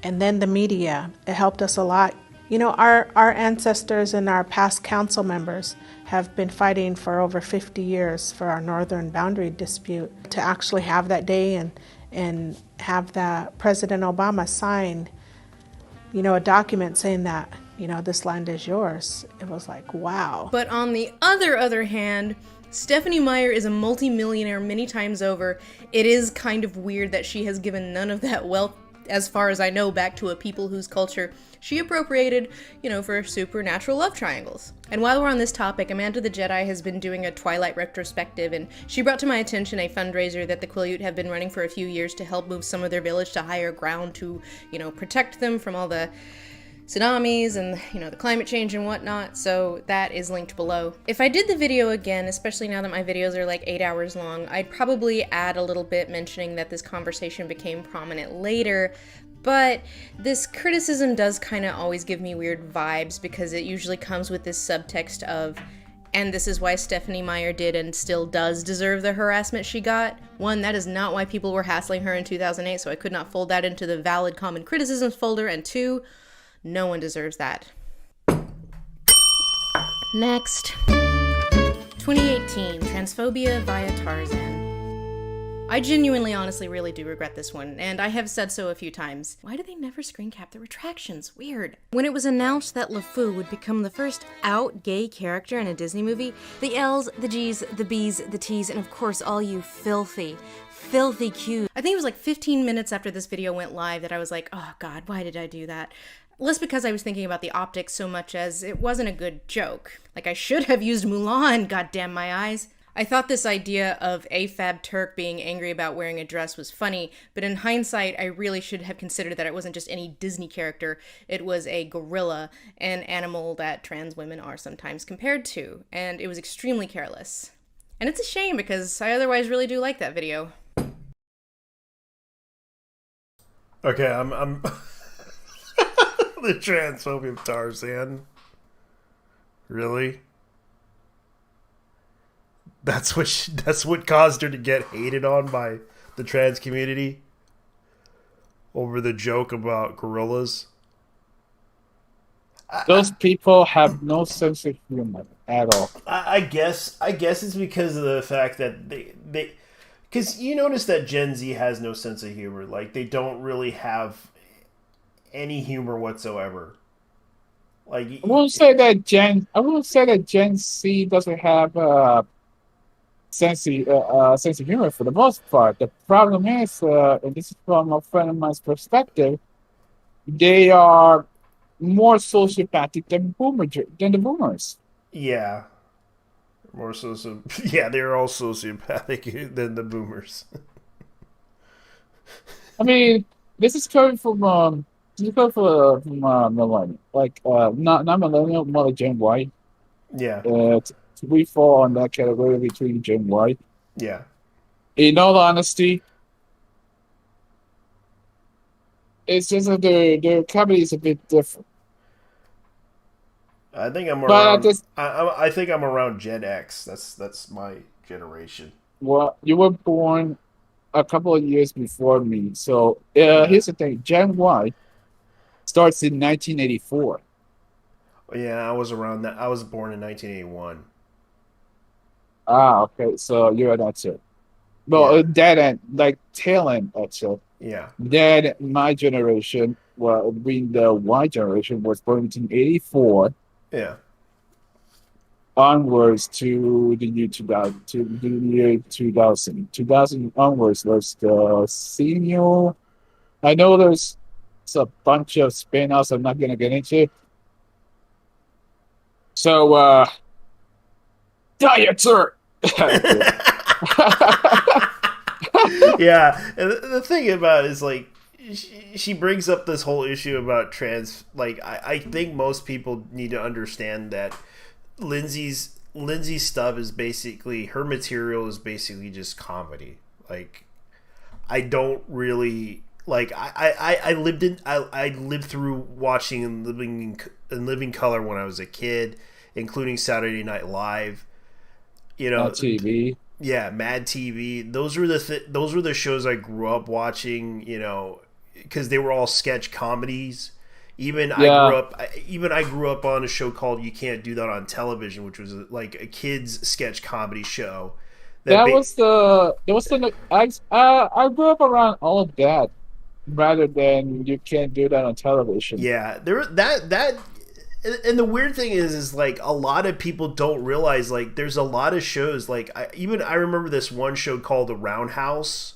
and then the media, it helped us a lot. You know, our ancestors and our past council members have been fighting for over 50 years for our northern boundary dispute. To actually have that day and have President Obama sign, you know, a document saying that, you know, this land is yours, it was like, wow. But on the other hand, Stephanie Meyer is a multi-millionaire many times over. It is kind of weird that she has given none of that wealth, as far as I know, back to a people whose culture she appropriated, you know, for supernatural love triangles. And while we're on this topic, Amanda the Jedi has been doing a Twilight retrospective, and she brought to my attention a fundraiser that the Quileute have been running for a few years to help move some of their village to higher ground to, you know, protect them from all the tsunamis and, you know, the climate change and whatnot, so that is linked below. If I did the video again, especially now that my videos are like 8 hours long, I'd probably add a little bit mentioning that this conversation became prominent later, but this criticism does kind of always give me weird vibes because it usually comes with this subtext of, and this is why Stephanie Meyer did and still does deserve the harassment she got. One, that is not why people were hassling her in 2008, so I could not fold that into the valid common criticisms folder, and two, no one deserves that. Next. 2018, Transphobia via Tarzan. I genuinely, honestly, really do regret this one, and I have said so a few times. Why do they never screen cap the retractions? Weird. When it was announced that LeFou would become the first out gay character in a Disney movie, the L's, the G's, the B's, the T's, and of course all you filthy Q's. I think it was like 15 minutes after this video went live that I was like, oh god, why did I do that? Less because I was thinking about the optics so much as it wasn't a good joke. Like, I should have used Mulan, goddamn my eyes. I thought this idea of AFAB Turk being angry about wearing a dress was funny, but in hindsight, I really should have considered that it wasn't just any Disney character, it was a gorilla, an animal that trans women are sometimes compared to, and it was extremely careless. And it's a shame because I otherwise really do like that video. Okay, I'm the transphobia of Tarzan. Really? That's what caused her to get hated on by the trans community over the joke about gorillas. Those people have no sense of humor at all. I guess it's because of the fact that they because you notice that Gen Z has no sense of humor. Like, they don't really have any humor whatsoever. Like, I wouldn't say that Gen Z doesn't have sense of humor for the most part. The problem is, and this is from a friend of mine's perspective, they are more sociopathic than the boomers. Yeah. Yeah, they're all sociopathic than the boomers. I mean, this is coming from millennial, like not millennial, more like Gen Y. Yeah. We fall on that category between Gen Y. Yeah. In all honesty, it's just that their comedy is a bit different. I think I'm But around. this- I think I'm around Gen X. That's my generation. Well, you were born a couple of years before me, so here's the thing: Gen Y starts in 1984. Yeah, I was around that. I was born in 1981. Ah, okay, so you're not sure. Well, that end, like tail end, actually. Yeah. Then my generation, well, being the Y generation, was born in 1984. Yeah. Onwards to the year 2000, to the year 2000. 2000 onwards was the senior. I know there's a bunch of spin-offs I'm not gonna get into. So, diet, sir. Yeah, and the thing about it is, like, she brings up this whole issue about trans. Like, I think most people need to understand that Lindsay's stuff is basically, her material is basically just comedy. Like, I don't really like. I lived through watching and living in living color when I was a kid, including Saturday Night Live. You know, TV. Yeah, Mad TV. Those were the shows I grew up watching. You know, because they were all sketch comedies. Even I grew up on a show called You Can't Do That on Television, which was like a kids sketch comedy show. I grew up around all of that, rather than You Can't Do That on Television. Yeah, that. And the weird thing is like a lot of people don't realize, like, there's a lot of shows, like I remember this one show called The Roundhouse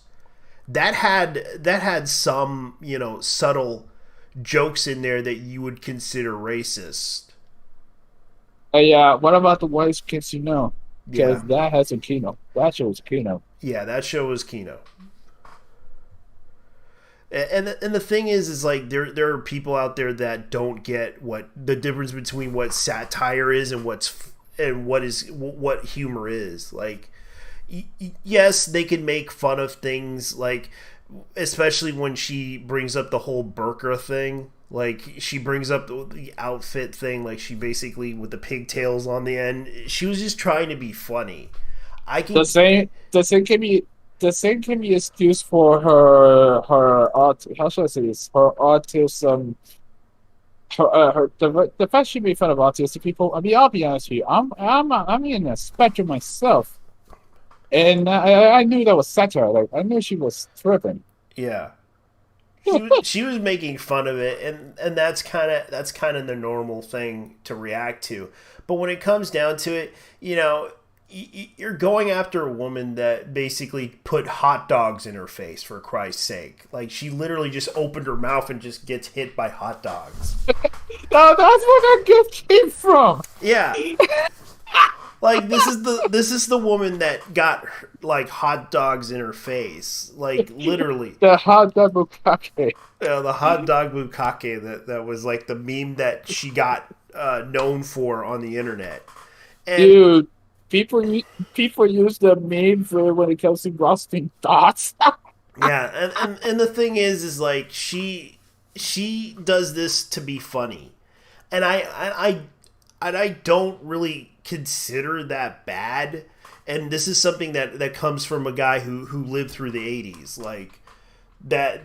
that had some, you know, subtle jokes in there that you would consider racist. Yeah, what about The Whitest Kids You Know? Because Yeah. that has a Kino. That show was Kino. Yeah, that show was Kino. And the thing is like there are people out there that don't get what the difference between what satire is and what humor is. Like, yes, they can make fun of things, like, especially when she brings up the whole burqa thing. Like, she brings up the outfit thing, like, she basically, with the pigtails on the end, she was just trying to be funny. The same can be excused for her how should I say this? Her autism. the fact she made fun of autistic people. I mean, I'll be honest with you. I'm in a spectrum myself, and I knew that was satire. Like I knew she was tripping. Yeah. She was making fun of it, and that's kind of the normal thing to react to. But when it comes down to it, you know, you're going after a woman that basically put hot dogs in her face, for Christ's sake. Like, she literally just opened her mouth and just gets hit by hot dogs. No, that's where that gift came from. Yeah. Like, this is the woman that got, like, hot dogs in her face. Like, literally. The hot dog bukkake. Yeah, the hot dog bukkake that was, like, the meme that she got known for on the internet. And, dude, people use the meme for when it comes to roasting thoughts. Yeah, and the thing is like, she does this to be funny. And I don't really consider that bad, and this is something that comes from a guy who lived through the 80s, like that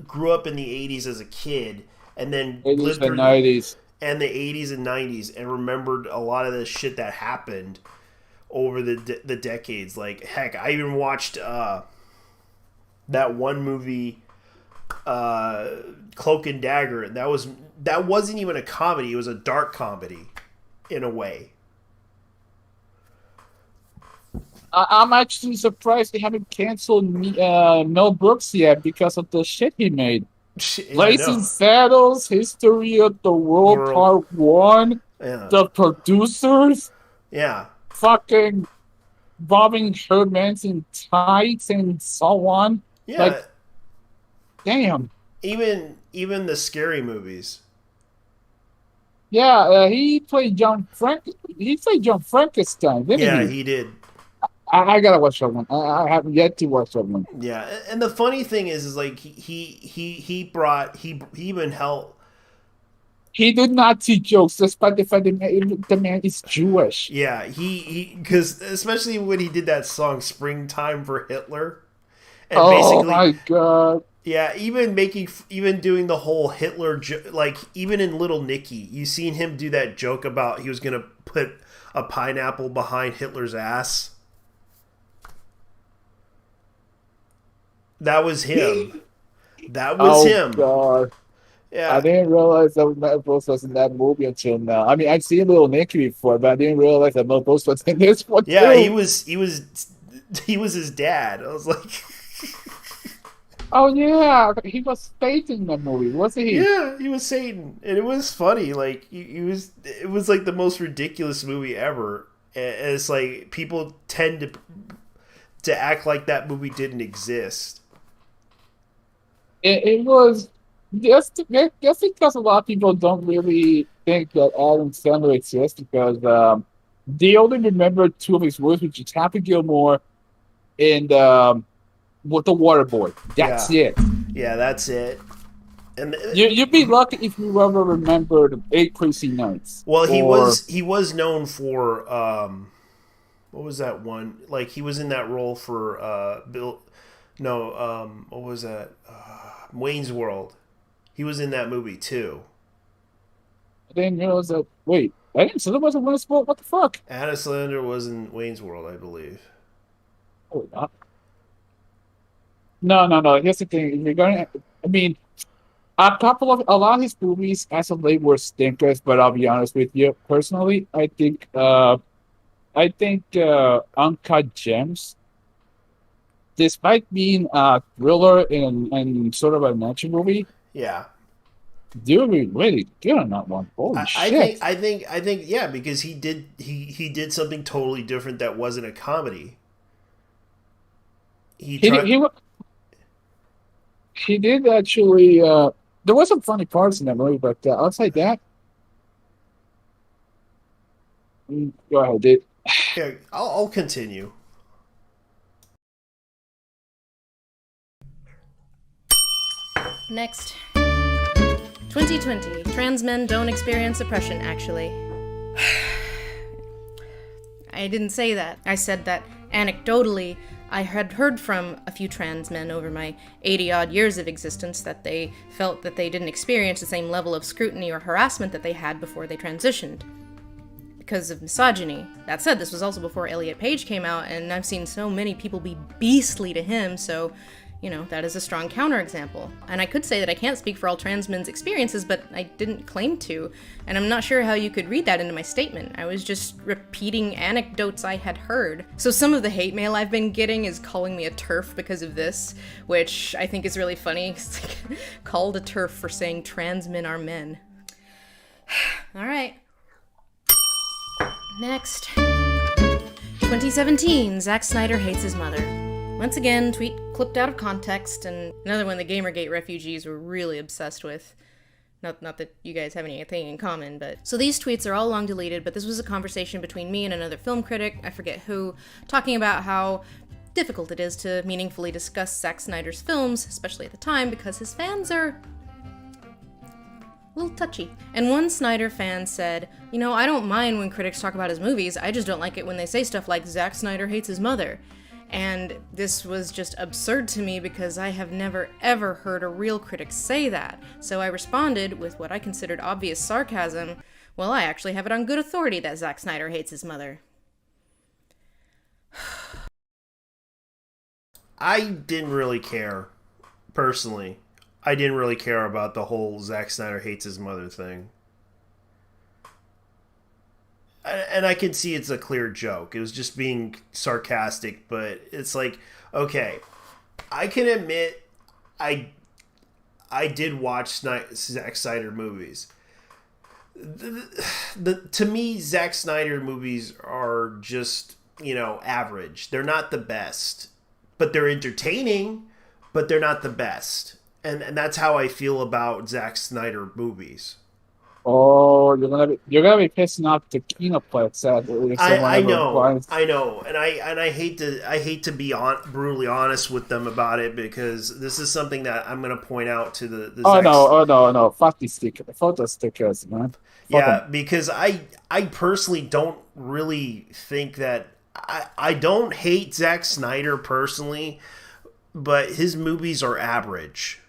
grew up in the 80s as a kid, and then lived through the 90s and the 80s and 90s, and remembered a lot of the shit that happened over the decades. Like, heck, I even watched that one movie, Cloak and Dagger. That wasn't even a comedy; it was a dark comedy, in a way. I'm actually surprised they haven't canceled Mel Brooks yet because of the shit he made. Blazing Saddles, History of the World Part 1, The Producers, fucking robbing Hermans in tights and so on. Yeah. Like, damn. Even the scary movies. Yeah, he played John Frankenstein, didn't he? Yeah, he did. I gotta watch that one. I haven't yet to watch that one. Yeah, and the funny thing is like he even helped. He did not see jokes, despite the fact that the man is Jewish. Yeah, because especially when he did that song "Springtime for Hitler," and oh my god! Yeah, even doing the whole Hitler like even in Little Nicky, you seen him do that joke about he was gonna put a pineapple behind Hitler's ass. That was him. That was him. God. Yeah. I didn't realize that Mel Brooks was in that movie until now. I mean, I've seen Little Nicky before, but I didn't realize that Mel Brooks was in this one. Yeah, too. he was his dad. I was like, oh yeah, he was Satan in that movie, wasn't he? Yeah, he was Satan, and it was funny. Like it was like the most ridiculous movie ever. And it's like people tend to act like that movie didn't exist. It was just because a lot of people don't really think that Adam Sandler exists because they only remember two of his movies, which is Happy Gilmore and with the Waterboy. That's it. Yeah, that's it. And you'd be lucky if you ever remembered 8 Crazy Nights. Well, he was known for what was that one? Like he was in that role for what was that? Wayne's World. He was in that movie too. I didn't realize that. Wait, Adam Sandler wasn't Wayne's World? What the fuck? Adam Sandler was in Wayne's World, I believe. Oh, no. Here's the thing. I mean, a lot of his movies as of late were stinkers. But I'll be honest with you, personally, I think Uncut Gems, despite being a thriller and sort of a nature movie, they're really good on that one. Holy shit! I think, yeah, because he did something totally different that wasn't a comedy. He did actually. There was some funny parts in that movie, but outside that, go ahead, dude. Yeah, I'll continue. Next. 2020. Trans men don't experience oppression, actually. I didn't say that. I said that anecdotally, I had heard from a few trans men over my 80-odd years of existence that they felt that they didn't experience the same level of scrutiny or harassment that they had before they transitioned, because of misogyny. That said, this was also before Elliot Page came out, and I've seen so many people be beastly to him, so, that is a strong counterexample. And I could say that I can't speak for all trans men's experiences, but I didn't claim to, and I'm not sure how you could read that into my statement. I was just repeating anecdotes I had heard. So some of the hate mail I've been getting is calling me a TERF because of this, which I think is really funny. It's like, called a TERF for saying trans men are men. Alright. Next. 2017, Zack Snyder hates his mother. Once again, tweet clipped out of context, and another one the Gamergate refugees were really obsessed with. Not that you guys have anything in common, but... So these tweets are all long deleted, but this was a conversation between me and another film critic, I forget who, talking about how difficult it is to meaningfully discuss Zack Snyder's films, especially at the time, because his fans are a little touchy. And one Snyder fan said, I don't mind when critics talk about his movies, I just don't like it when they say stuff like Zack Snyder hates his mother. And this was just absurd to me because I have never ever heard a real critic say that. So I responded with what I considered obvious sarcasm, well, I actually have it on good authority that Zack Snyder hates his mother. I didn't really care, personally. I didn't really care about the whole Zack Snyder hates his mother thing. And I can see it's a clear joke. It was just being sarcastic, but it's like, okay, I can admit I did watch Zack Snyder movies. To me, Zack Snyder movies are just, average. They're not the best, but they're entertaining, but they're not the best. And that's how I feel about Zack Snyder movies. Oh, you're gonna be pissing off the Kinoplex. I know, and I hate to be brutally honest with them about it, because this is something that I'm gonna point out to the no, fuck these photo stickers, man. Because I personally don't really think that I don't hate Zack Snyder personally, but his movies are average.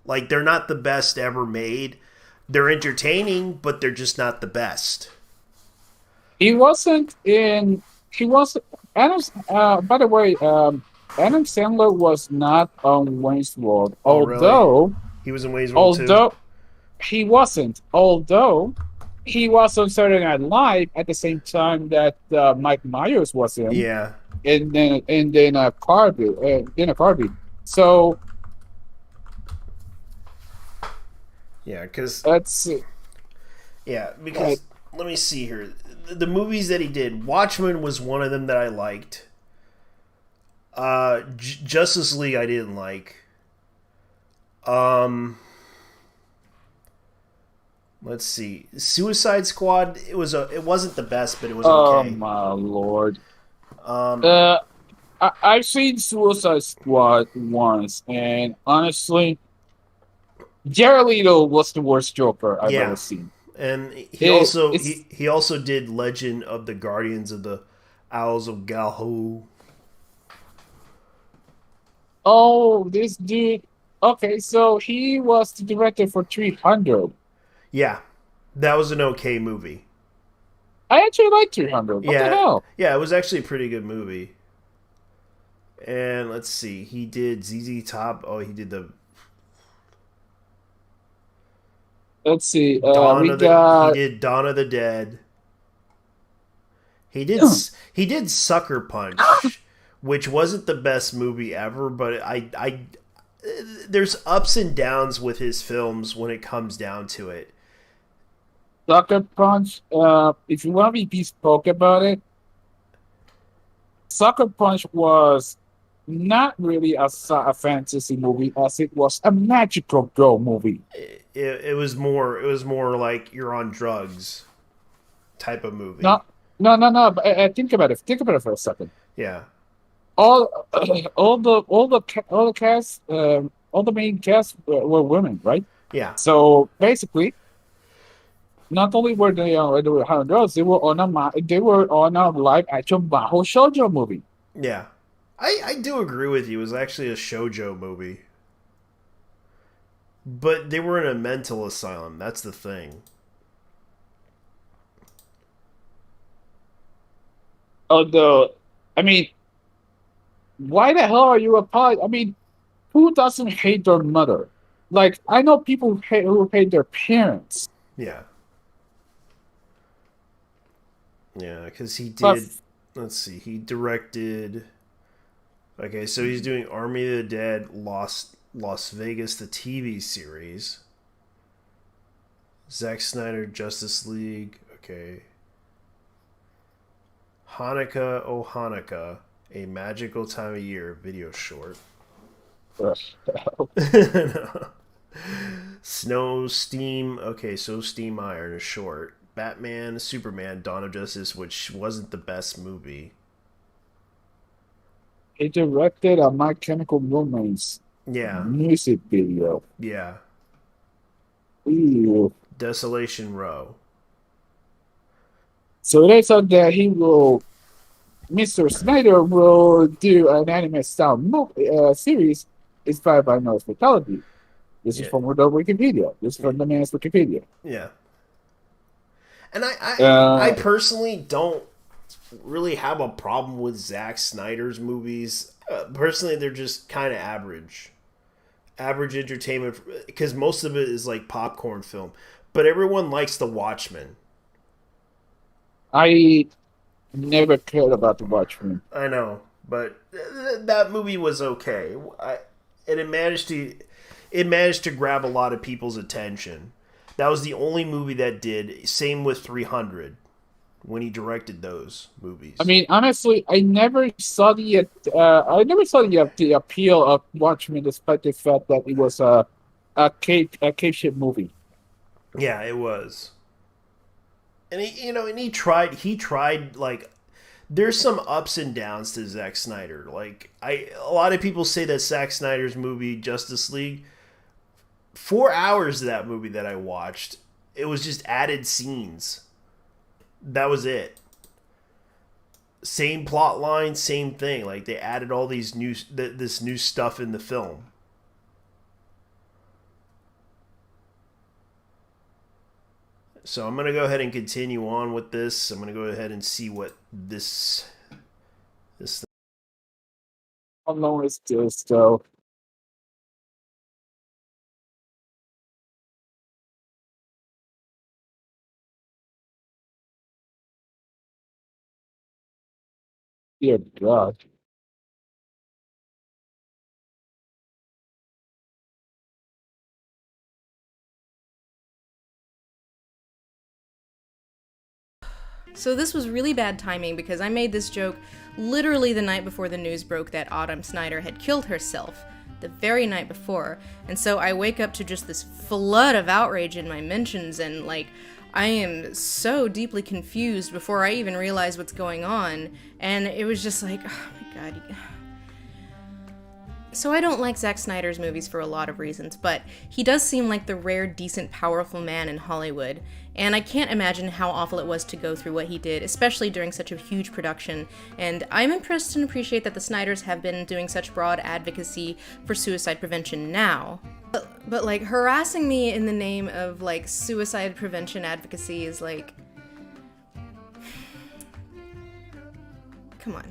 Like, they're not the best ever made. They're entertaining, but they're just not the best. Adam's, by the way, Adam Sandler was not on Wayne's World. Although... Really? He was in Wayne's World too? He wasn't. Although, he was on Saturday Night Live at the same time that Mike Myers was in. Yeah. And then Carvey. So... Yeah, because... Let's see. Yeah, because... Let me see here. The movies that he did, Watchmen was one of them that I liked. Justice League I didn't like. Let's see. Suicide Squad, it wasn't the best, but it was okay. Oh my lord. I've seen Suicide Squad once, and honestly, Jared Leto was the worst Joker I've ever seen. And he also did Legend of the Guardians of the Owls of Galho. Oh, this dude. Okay, so he was the director for 300. Yeah, that was an okay movie. I actually like 300. What the hell? Yeah, it was actually a pretty good movie. And let's see, he did ZZ Top. Oh, he did the... Let's see. He did Dawn of the Dead. He did Sucker Punch, which wasn't the best movie ever, but I there's ups and downs with his films when it comes down to it. Sucker Punch. If you want to be bespoke about it, Sucker Punch was not really a fantasy movie as it was a magical girl movie. It was more like you're on drugs type of movie. No. But think about it. Think about it for a second. Yeah. All the cast, all the main cast were women, right? Yeah. So basically, not only were they on drugs, they were on a live action Mahou Shoujo movie. Yeah. I do agree with you. It was actually a shoujo movie. But they were in a mental asylum. That's the thing. Although, I mean, why the hell are you apologizing? I mean, who doesn't hate their mother? Like, I know people who hate their parents. Yeah. Yeah, because he did... But, let's see. He directed... Okay, so he's doing Army of the Dead, Las Vegas, the TV series. Zack Snyder, Justice League. Okay. Hanukkah, Oh Hanukkah, A Magical Time of Year video short. No. Snow, Steam. Okay, so Steam Iron is short. Batman, Superman, Dawn of Justice, which wasn't the best movie. he directed a My Chemical Romance music video. Yeah. Ew. Desolation Row. So they said that Mr. Snyder will do an anime style series inspired by Norse mythology. This is from the Wikipedia. This is from the man's Wikipedia. Yeah. And I personally don't really have a problem with Zack Snyder's movies. Personally, they're just kind of average. Average entertainment, because most of it is like popcorn film. But everyone likes The Watchmen. I never cared about The Watchmen. I know, but that movie was okay. It managed to grab a lot of people's attention. That was the only movie that did. Same with 300 when he directed those movies. I mean, honestly, I never saw the appeal of Watchmen, despite the fact that it was a cave-ship movie. Yeah, it was. And he tried like, there's some ups and downs to Zack Snyder. Like, a lot of people say that Zack Snyder's movie Justice League, 4 hours of that movie that I watched, it was just added scenes. That was it. Same plot line, same thing. Like, they added all these this new stuff in the film. So I'm going to go ahead and continue on with this. I'm going to go ahead and see what this How long is this, though? Dear God. So this was really bad timing because I made this joke literally the night before the news broke that Autumn Snyder had killed herself, the very night before. And so I wake up to just this flood of outrage in my mentions, and like, I am so deeply confused before I even realize what's going on. And it was just like, oh my god. So I don't like Zack Snyder's movies for a lot of reasons, but he does seem like the rare, decent, powerful man in Hollywood, and I can't imagine how awful it was to go through what he did, especially during such a huge production, and I'm impressed and appreciate that the Snyders have been doing such broad advocacy for suicide prevention now. But like, harassing me in the name of like suicide prevention advocacy is like... Come on.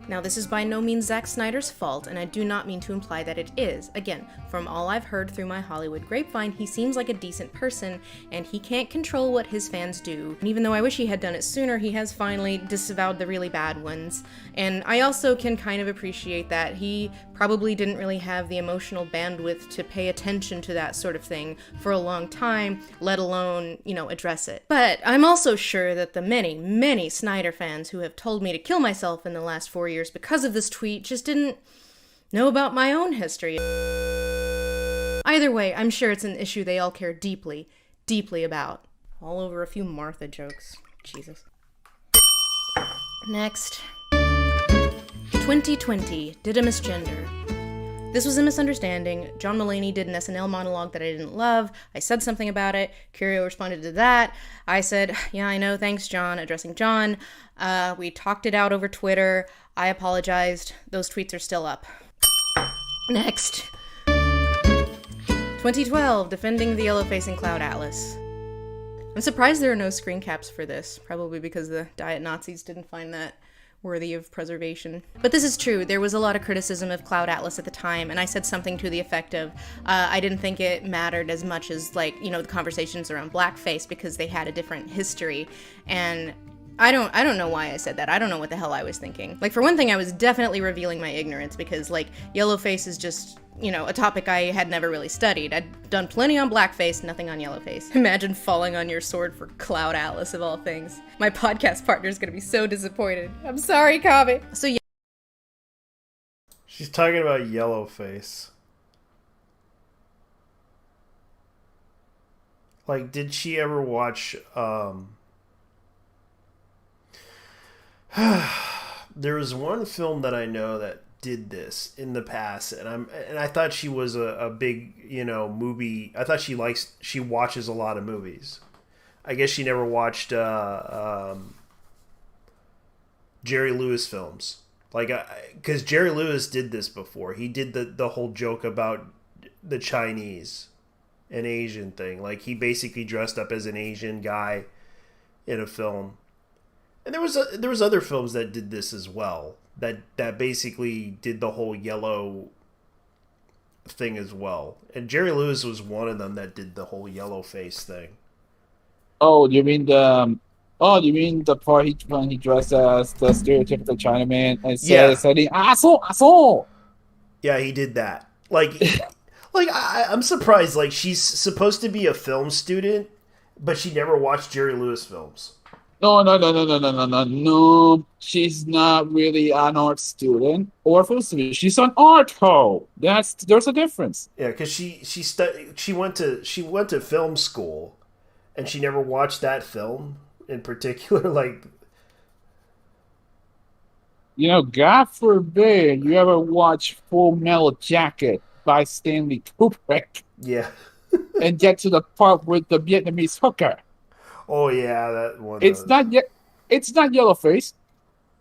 Now, this is by no means Zack Snyder's fault, and I do not mean to imply that it is. Again, from all I've heard through my Hollywood grapevine, he seems like a decent person, and he can't control what his fans do. And even though I wish he had done it sooner, he has finally disavowed the really bad ones. And I also can kind of appreciate that he probably didn't really have the emotional bandwidth to pay attention to that sort of thing for a long time, let alone, address it. But I'm also sure that the many, many Snyder fans who have told me to kill myself in the last 4 years because of this tweet just didn't know about my own history. Either way, I'm sure it's an issue they all care deeply, deeply about. All over a few Martha jokes. Jesus. Next. 2020, Didymus Gender. This was a misunderstanding. John Mulaney did an SNL monologue that I didn't love. I said something about it. Curio responded to that. I said, yeah, I know, thanks, John, addressing John. We talked it out over Twitter. I apologized. Those tweets are still up. Next. 2012, defending the yellow-facing Cloud Atlas. I'm surprised there are no screen caps for this, probably because the Diet Nazis didn't find that worthy of preservation. But this is true. There was a lot of criticism of Cloud Atlas at the time, and I said something to the effect of, I didn't think it mattered as much as, like, the conversations around blackface because they had a different history. And I don't know why I said that. I don't know what the hell I was thinking. Like, for one thing, I was definitely revealing my ignorance because, like, yellowface is just, a topic I had never really studied. I'd done plenty on blackface, nothing on yellowface. Imagine falling on your sword for Cloud Atlas of all things. My podcast partner's gonna be so disappointed. I'm sorry, Kaveh. So yeah. She's talking about yellowface. Like, did she ever watch, there was one film that I know that did this in the past, and I thought she was a big, movie. I thought she watches a lot of movies. I guess she never watched Jerry Lewis films. Like, because Jerry Lewis did this before. He did the whole joke about the Chinese and Asian thing. Like, he basically dressed up as an Asian guy in a film. And there was other films that did this as well. That basically did the whole yellow thing as well. And Jerry Lewis was one of them that did the whole yellow face thing. Oh, you mean the part when he dressed as the stereotypical Chinaman and said, "asshole." Yeah, he did that. Like, I'm surprised. Like, she's supposed to be a film student, but she never watched Jerry Lewis films. No. She's not really an art student or film student. She's an art hoe. There's a difference. Yeah, because she went to film school, and she never watched that film in particular. Like, God forbid you ever watch Full Metal Jacket by Stanley Kubrick. Yeah, and get to the part with the Vietnamese hooker. Oh yeah, that one. It's not yellowface,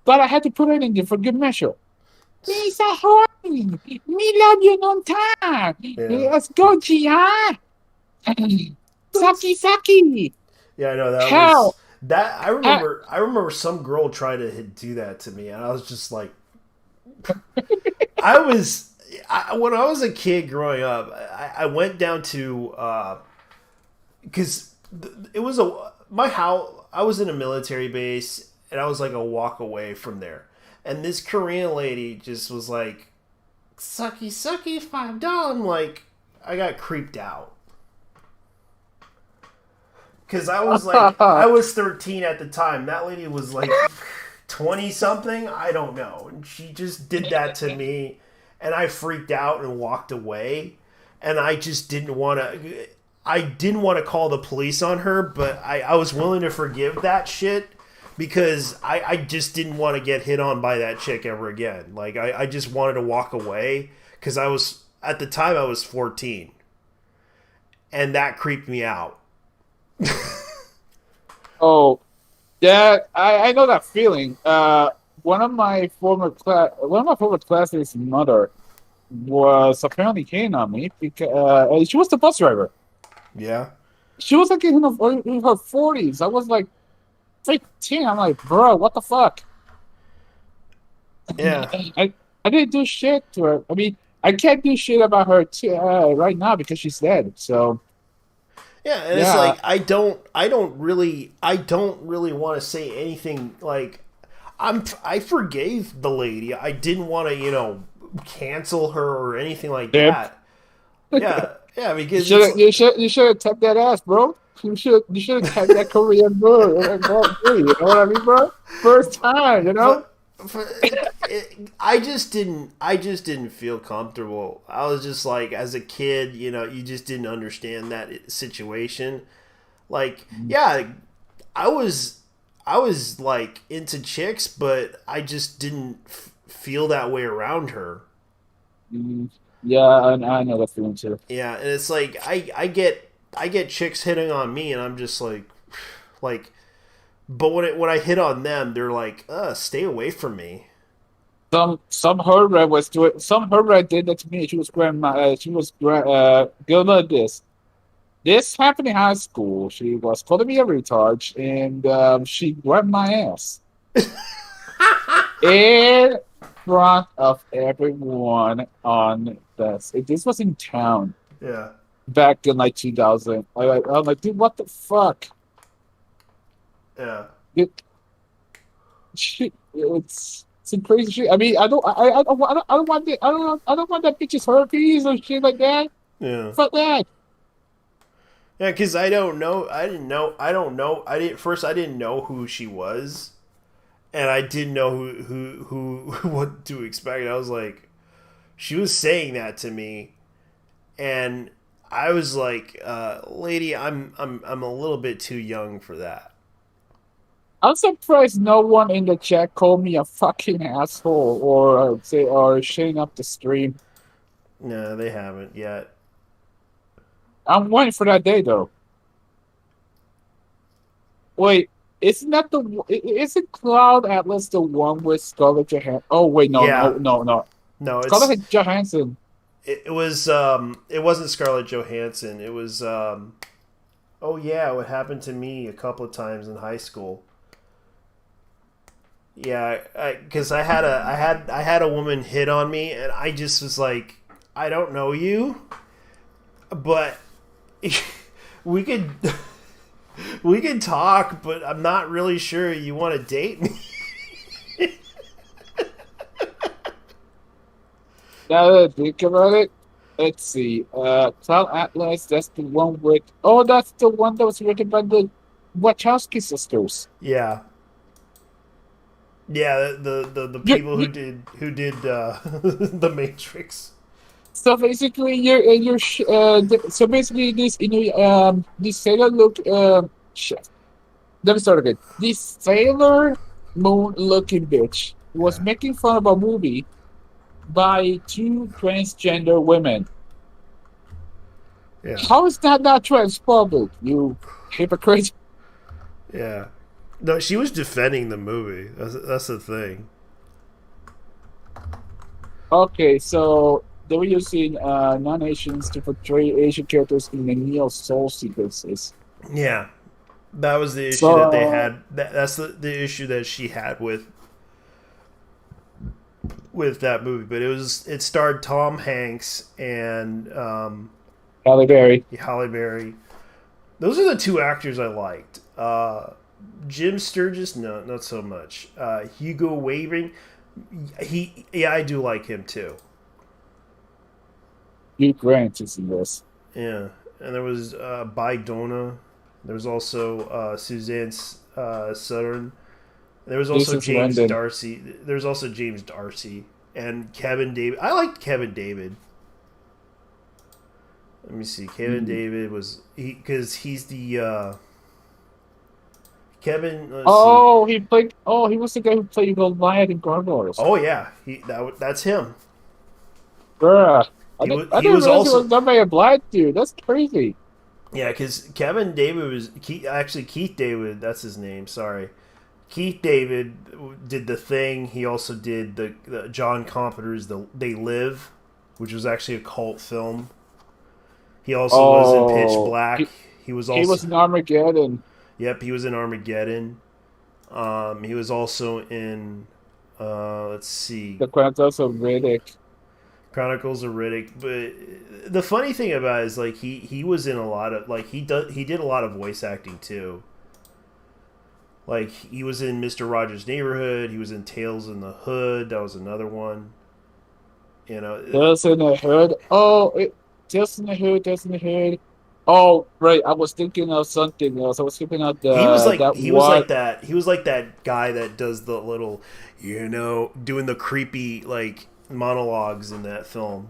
but I had to put it in there for good measure. Lisa Horn, me love you on time. Yeah. Let's go, Gia. Saki. Yeah, I know that. Was, that I remember some girl tried to do that to me, and I was just like, when I was a kid growing up, I went down to because it was my house. I was in a military base, and I was like a walk away from there. And this Korean lady just was like, "Sucky, $5." I'm like, I got creeped out because I was like, I was 13 at the time. That lady was like 20 something. I don't know. And she just did that to me, and I freaked out and walked away. And I just didn't want to. I didn't want to call the police on her, but I was willing to forgive that shit because I just didn't want to get hit on by that chick ever again. Like, I just wanted to walk away because at the time I was 14. And that creeped me out. Oh, yeah, I know that feeling. One of my former classmates' mother was apparently hitting on me because she was the bus driver. Yeah. She was like in her 40s. I was like 15. I'm like, bro, what the fuck? Yeah. I didn't do shit to her. I mean, I can't do shit about her right now because she's dead. So. Yeah, and it's like I don't really want to say anything. Like, I forgave the lady. I didn't want to cancel her or anything like that. Yeah. Yeah, because you should have tapped that ass, bro. You should have tapped that Korean girl. You know what I mean, bro? First time, I just didn't feel comfortable. I was just like, as a kid, you just didn't understand that situation. Like, yeah, I was like into chicks, but I just didn't feel that way around her. Mm-hmm. Yeah, and I know that feeling too. Yeah, and it's like I get chicks hitting on me, and I'm just like, but when I hit on them, they're like, stay away from me. Some hermit was doing. Some hermit did that to me. She was good at this. This happened in high school. She was calling me a retard, and she grabbed my ass in front of everyone on this. This was in town. Yeah. Back in like 2000. I'm like, dude, what the fuck? Yeah. It's some crazy shit. I mean, I don't want that bitch's herpes or shit like that. Yeah. Fuck that. Yeah, because I don't know. I didn't know. I didn't know who she was, and I didn't know who what to expect. I was like, she was saying that to me, and I was like, lady, I'm a little bit too young for that. I'm surprised no one in the chat called me a fucking asshole or shutting up the stream. No, they haven't yet. I'm waiting for that day though. Wait, isn't isn't Cloud Atlas the one with Scarlett Johansson? Oh wait, no. No, Scarlett Johansson. It wasn't Scarlett Johansson. It was oh yeah, what happened to me a couple of times in high school. Yeah, because I had a woman hit on me, and I just was like, I don't know you, but we could talk, but I'm not really sure you want to date me. Now that I think about it, let's see. Cloud Atlas, that's the one with. Oh, that's the one that was written by the Wachowski sisters. Yeah. Yeah, the people who did the Matrix. So basically, so basically this this Sailor shit. Let me start again. This Sailor Moon looking bitch was making fun of a movie by two transgender women. Yeah. How is that not transphobic, you hypocrite? Yeah. No, she was defending the movie. That's the thing. Okay, so they were using non-Asians to portray Asian characters in the Neo Soul sequences. Yeah, that was the issue that they had. That's the issue that she had with that movie. But it starred Tom Hanks and Halle Berry. Halle Berry. Those are the two actors I liked. Jim Sturgis, no, not so much. Hugo Weaving, I do like him too. Hugh Grant is in this. Yeah, and there was Bidona. There was also Suzanne Suttern. There was also James Darcy. There's also James Darcy and Kevin David. I liked Kevin David. Let me see. Kevin David was because he's the Kevin. He played. Oh, he was the guy who played Goliath in Gargoyles. Oh yeah, that's him. Bruh. I He didn't was realize also it was done by a black dude. That's crazy. Yeah, because Kevin David was Keith David. That's his name. Sorry, Keith David did The Thing. He also did the John Carpenter's They Live, which was actually a cult film. He also was in Pitch Black. He was in Armageddon. Yep, he was in Armageddon. He was also in let's see, The Chronicles of Riddick. Chronicles of Riddick. But the funny thing about it is like he was in a lot of he did a lot of voice acting too. Like he was in Mr. Rogers' Neighborhood. He was in Tales in the Hood. That was another one. You know, Tales in the Hood. Tales in the Hood. Tales in the Hood. Oh, right. I was thinking of something else. I was thinking of the. He was like that. He was like that guy that does the little, doing the creepy like monologues in that film,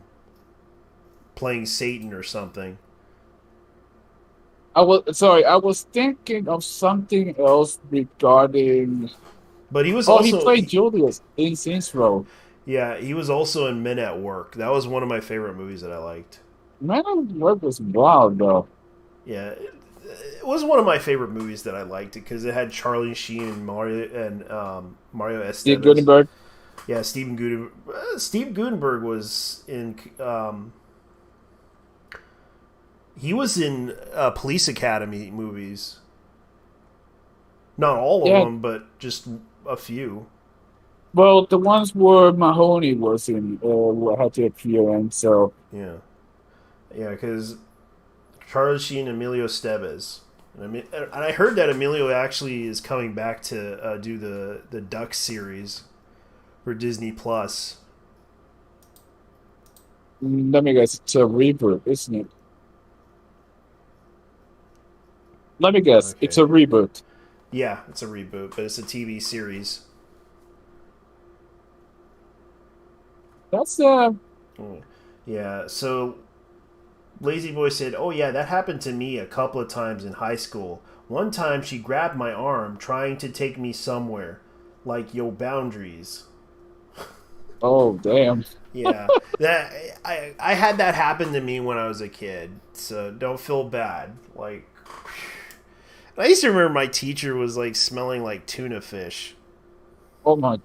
playing Satan or something. I was thinking of something else regarding. But he was he played Julius in Saints Row. Yeah, he was also in Men at Work. That was one of my favorite movies that I liked. Man at Work was wild though. Yeah, it was one of my favorite movies that I liked because it had Charlie Sheen and Mario Estevez. Steve Guttenberg. Yeah, Steve Guttenberg was in. He was in Police Academy movies. Not all of them, but just a few. Well, the ones where Mahoney was in had to appear in, so... Yeah. Yeah, because Charlie Sheen, Emilio Estevez. And I heard that Emilio actually is coming back to do the Duck series for Disney+. Plus. Let me guess, it's a reboot, isn't it? Let me guess, it's a reboot. Yeah, it's a reboot, but it's a TV series. That's Yeah, so Lazy Boy said, "Oh yeah, that happened to me a couple of times in high school. One time she grabbed my arm trying to take me somewhere, like yo boundaries." Oh damn. Yeah, that I had that happen to me when I was a kid, so don't feel bad. Like, I used to remember my teacher was like smelling like tuna fish. Oh my.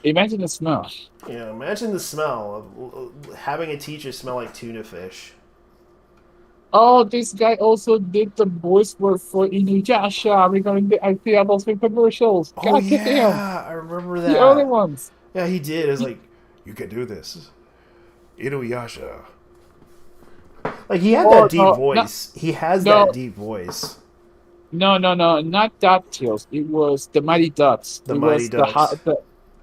Imagine the smell. Yeah, imagine the smell of having a teacher smell like tuna fish. Oh, this guy also did the voice work for Inuyasha regarding the IP commercials. Oh God yeah, damn. I remember that. The only ones. Yeah, he did. It's like, you can do this. Inuyasha. Like, he had that deep voice. He has that deep voice. No, not DuckTales. It was the Mighty Ducks. The Mighty Ducks.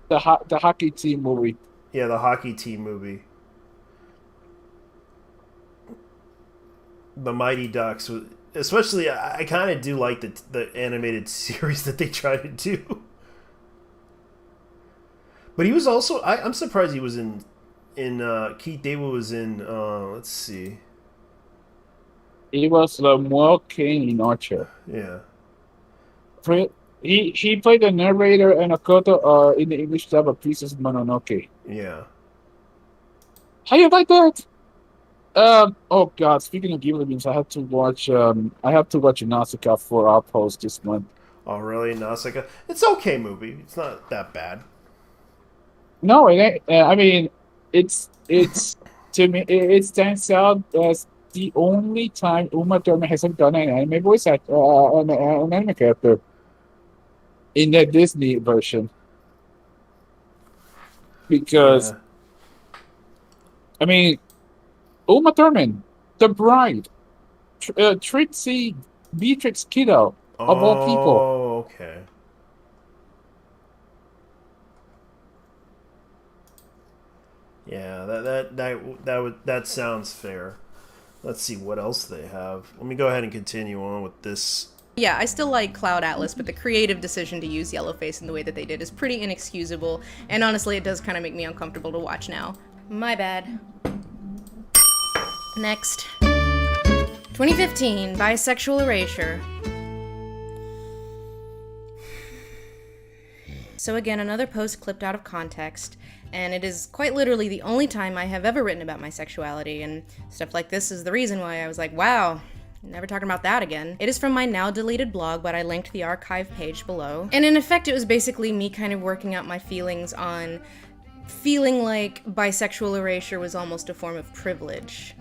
The hockey team movie. Yeah, the hockey team movie. The Mighty Ducks. Especially, I kind of do like the animated series that they try to do. But he was also... I'm surprised he was in Keith David was in... let's see. He was Lemuel Kane in Archer. Yeah. He played the narrator and Akoto in the English dub of Princess Mononoke. Yeah. How you like that? Oh god, speaking of Ghibli memes, I have to watch Nausicaa for our post this month. Oh really? Nausicaa? It's an okay movie. It's not that bad. No, it ain't. I mean, it's to me it stands out as the only time Uma Thurman hasn't done an anime voice actor, an anime character in the Disney version. Because, I mean, Uma Thurman, the bride, Trixie Beatrix Kiddo, of all people. Oh, okay. Yeah, that sounds fair. Let's see what else they have. Let me go ahead and continue on with this. Yeah, I still like Cloud Atlas, but the creative decision to use Yellowface in the way that they did is pretty inexcusable, and honestly, it does kind of make me uncomfortable to watch now. My bad. Next. 2015, Bisexual Erasure. So again, another post clipped out of context, and it is quite literally the only time I have ever written about my sexuality, and stuff like this is the reason why I was like, wow, never talking about that again. It is from my now deleted blog, but I linked the archive page below. And in effect, it was basically me kind of working out my feelings on feeling like bisexual erasure was almost a form of privilege.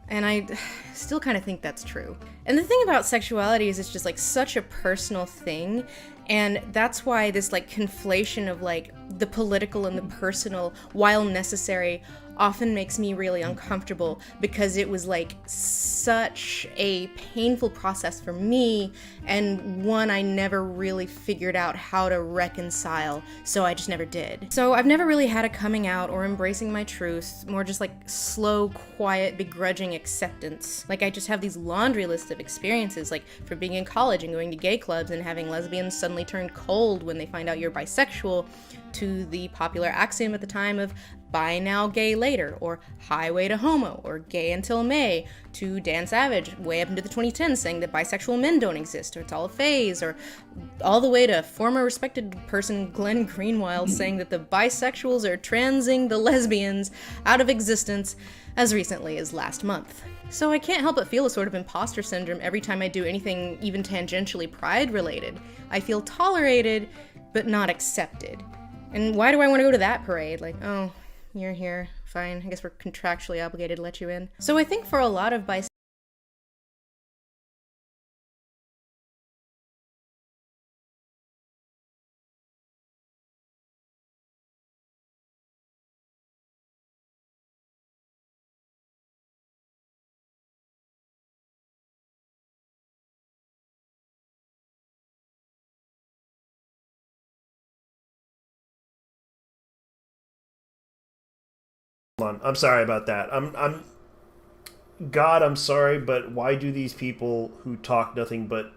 And I still kind of think that's true. And the thing about sexuality is it's just like such a personal thing, and that's why this like conflation of like the political and the personal, while necessary, often makes me really uncomfortable, because it was like such a painful process for me, and one I never really figured out how to reconcile, so I just never did. So I've never really had a coming out or embracing my truth, more just like slow, quiet, begrudging acceptance. Like I just have these laundry lists of experiences, like from being in college and going to gay clubs and having lesbians suddenly turn cold when they find out you're bisexual, to the popular axiom at the time of Buy Now, Gay Later, or Highway to Homo, or Gay Until May, to Dan Savage way up into the 2010s saying that bisexual men don't exist, or it's all a phase, or all the way to former respected person Glenn Greenwald saying that the bisexuals are transing the lesbians out of existence as recently as last month. So I can't help but feel a sort of imposter syndrome every time I do anything even tangentially pride-related. I feel tolerated, but not accepted. And why do I want to go to that parade? Like, oh, you're here, fine, I guess we're contractually obligated to let you in. So I think for a lot of bisexuals, I'm sorry about that. I'm sorry, but why do these people who talk nothing but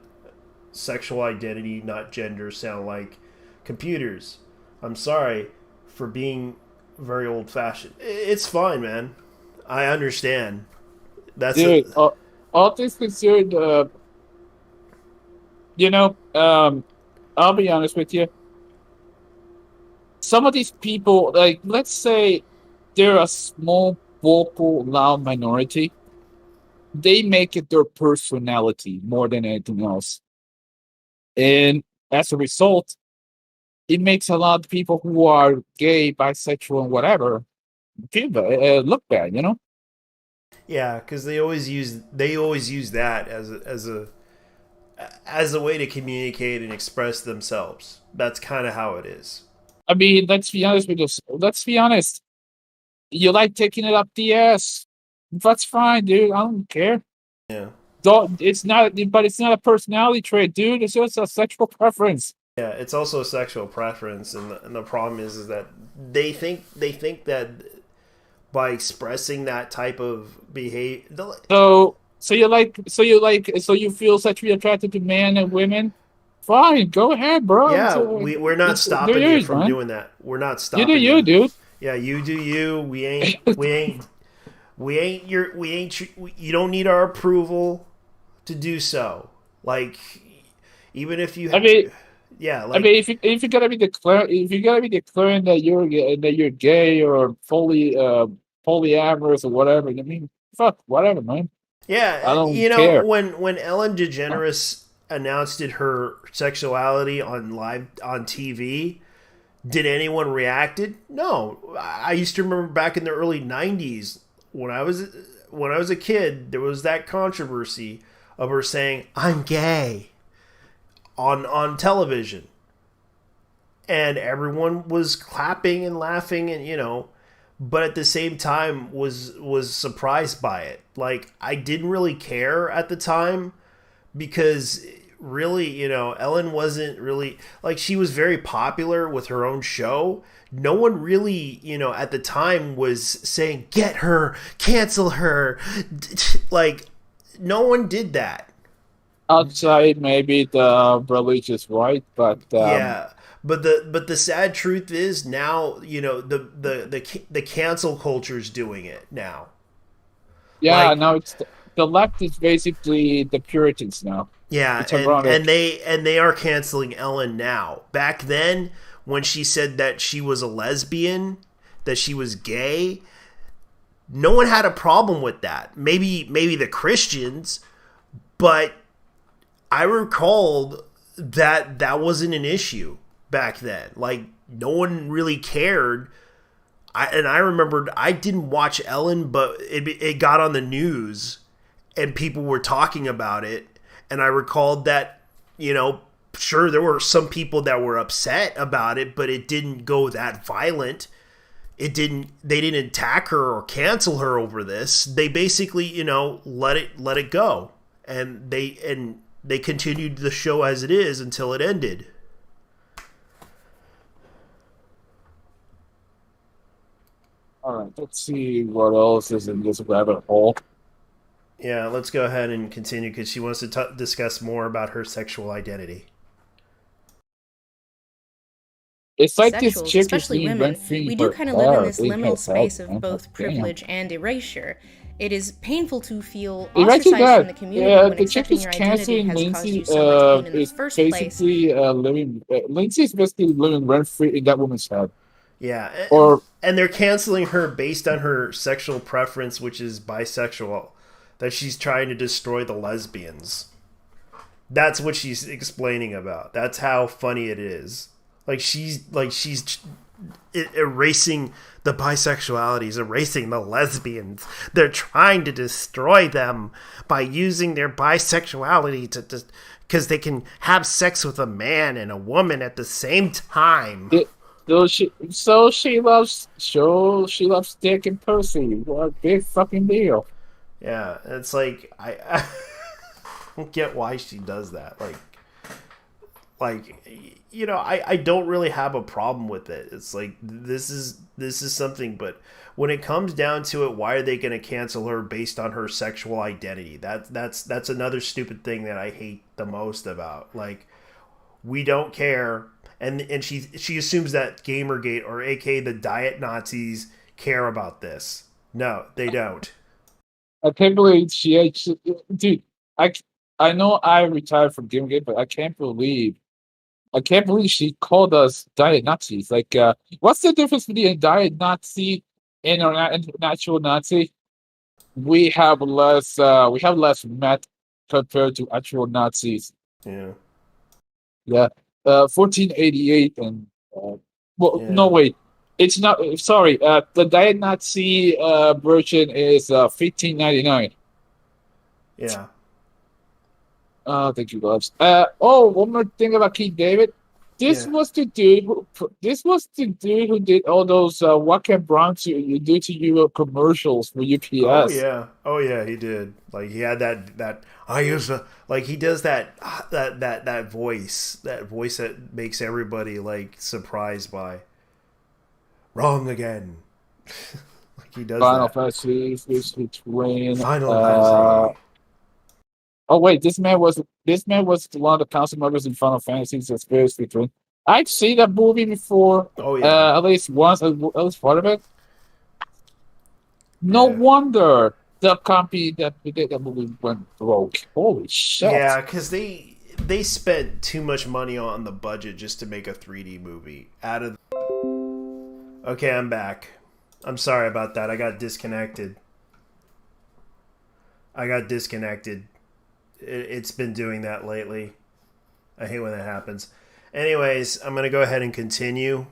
sexual identity, not gender, sound like computers? I'm sorry for being very old fashioned. It's fine, man. I understand. That's Dude, all things considered, I'll be honest with you. Some of these people, like, let's say they're a small, vocal, loud minority. They make it their personality more than anything else. And as a result, it makes a lot of people who are gay, bisexual, and whatever feel bad, look bad, Yeah, because they always use that as a way to communicate and express themselves. That's kind of how it is. I mean, let's be honest with us. Let's be honest. You like taking it up the ass. That's fine, dude. I don't care. Yeah. It's not a personality trait, dude. It's just a sexual preference. Yeah, it's also a sexual preference, and the problem is that they think that by expressing that type of behavior. So you feel sexually attracted to men and women? Fine, go ahead, bro. Yeah, we're not stopping you from doing that. We're not stopping you. You do you, dude. Yeah, you do you. You don't need our approval to do so. Like, even if you. Yeah, like, I mean, if you gotta be declaring that you're gay or fully polyamorous or whatever, I mean, fuck, whatever, man. Yeah, I don't care. when Ellen DeGeneres announced her sexuality on TV, did anyone reacted? No. I used to remember back in the early '90s when I was a kid, there was that controversy of her saying "I'm gay" on television, and everyone was clapping and laughing, and but at the same time was surprised by it. Like, I didn't really care at the time because really, Ellen wasn't really, like, she was very popular with her own show. No one really, at the time was saying, get her, cancel her. Like, no one did that. Outside maybe the religious right, but yeah. But the sad truth is now, the cancel culture is doing it now. Yeah, like, now it's the left is basically the Puritans now. Yeah, and they are canceling Ellen now. Back then, when she said that she was a lesbian, that she was gay, no one had a problem with that. Maybe the Christians, but I recalled that wasn't an issue back then. Like, no one really cared. I remembered I didn't watch Ellen, but it got on the news and people were talking about it. And I recalled that, sure, there were some people that were upset about it, but it didn't go that violent. They didn't attack her or cancel her over this. They basically, let it go. And they continued the show as it is until it ended. All right, let's see what else is in this rabbit hole. Yeah, let's go ahead and continue because she wants to discuss more about her sexual identity. It's like this sexuals, chick is especially being women, rent free we do her kind of live in hair. this They liminal can't space help, of man. both Damn. privilege and erasure. It is painful to feel Imagine ostracized from that. the community when The chick accepting who's your identity canceling has caused you Lindsay so much pain in the is first place. basically living. Lindsay is basically living rent free in that woman's head. Yeah, Or and they're canceling her based on her sexual preference, which is bisexual. That she's trying to destroy the lesbians. That's what she's explaining about. That's how funny it is. She's erasing the bisexualities, erasing the lesbians. They're trying to destroy them by using their bisexuality to because they can have sex with a man and a woman at the same time. She loves dick and pussy. What a big fucking deal. Yeah, it's like I don't get why she does that. I don't really have a problem with it. It's like this is something, but when it comes down to it, why are they going to cancel her based on her sexual identity? That's another stupid thing that I hate the most about. Like, we don't care, and she assumes that Gamergate, or aka the Diet Nazis, care about this. No, they don't. I can't believe she actually, dude. I know I retired from Gamergate, but I can't believe she called us diet Nazis. Like, what's the difference between a diet Nazi and an actual Nazi? We have less meth compared to actual Nazis. Yeah. Yeah. 1488 and no wait. It's not sorry, the diet Nazi version is 1599. Yeah. Thank you, loves. One more thing about Keith David. This was the dude who did all those what can Bronx you do to you commercials for UPS. Oh yeah, he did. Like, he had that I used to, like, he does that voice that makes everybody like surprised by wrong again. Like, he does Final that. Fantasy between Final Fantasy. Oh wait, this man was one of the council members in Final Fantasy Conspiracy Twin. I've seen that movie before. Oh yeah. At least once, at least part of it. No wonder the company that did that movie went broke. Holy shit! Yeah, because they spent too much money on the budget just to make a 3D movie out of. Okay, I'm back. I'm sorry about that. I got disconnected. It's been doing that lately. I hate when that happens. Anyways, I'm going to go ahead and continue.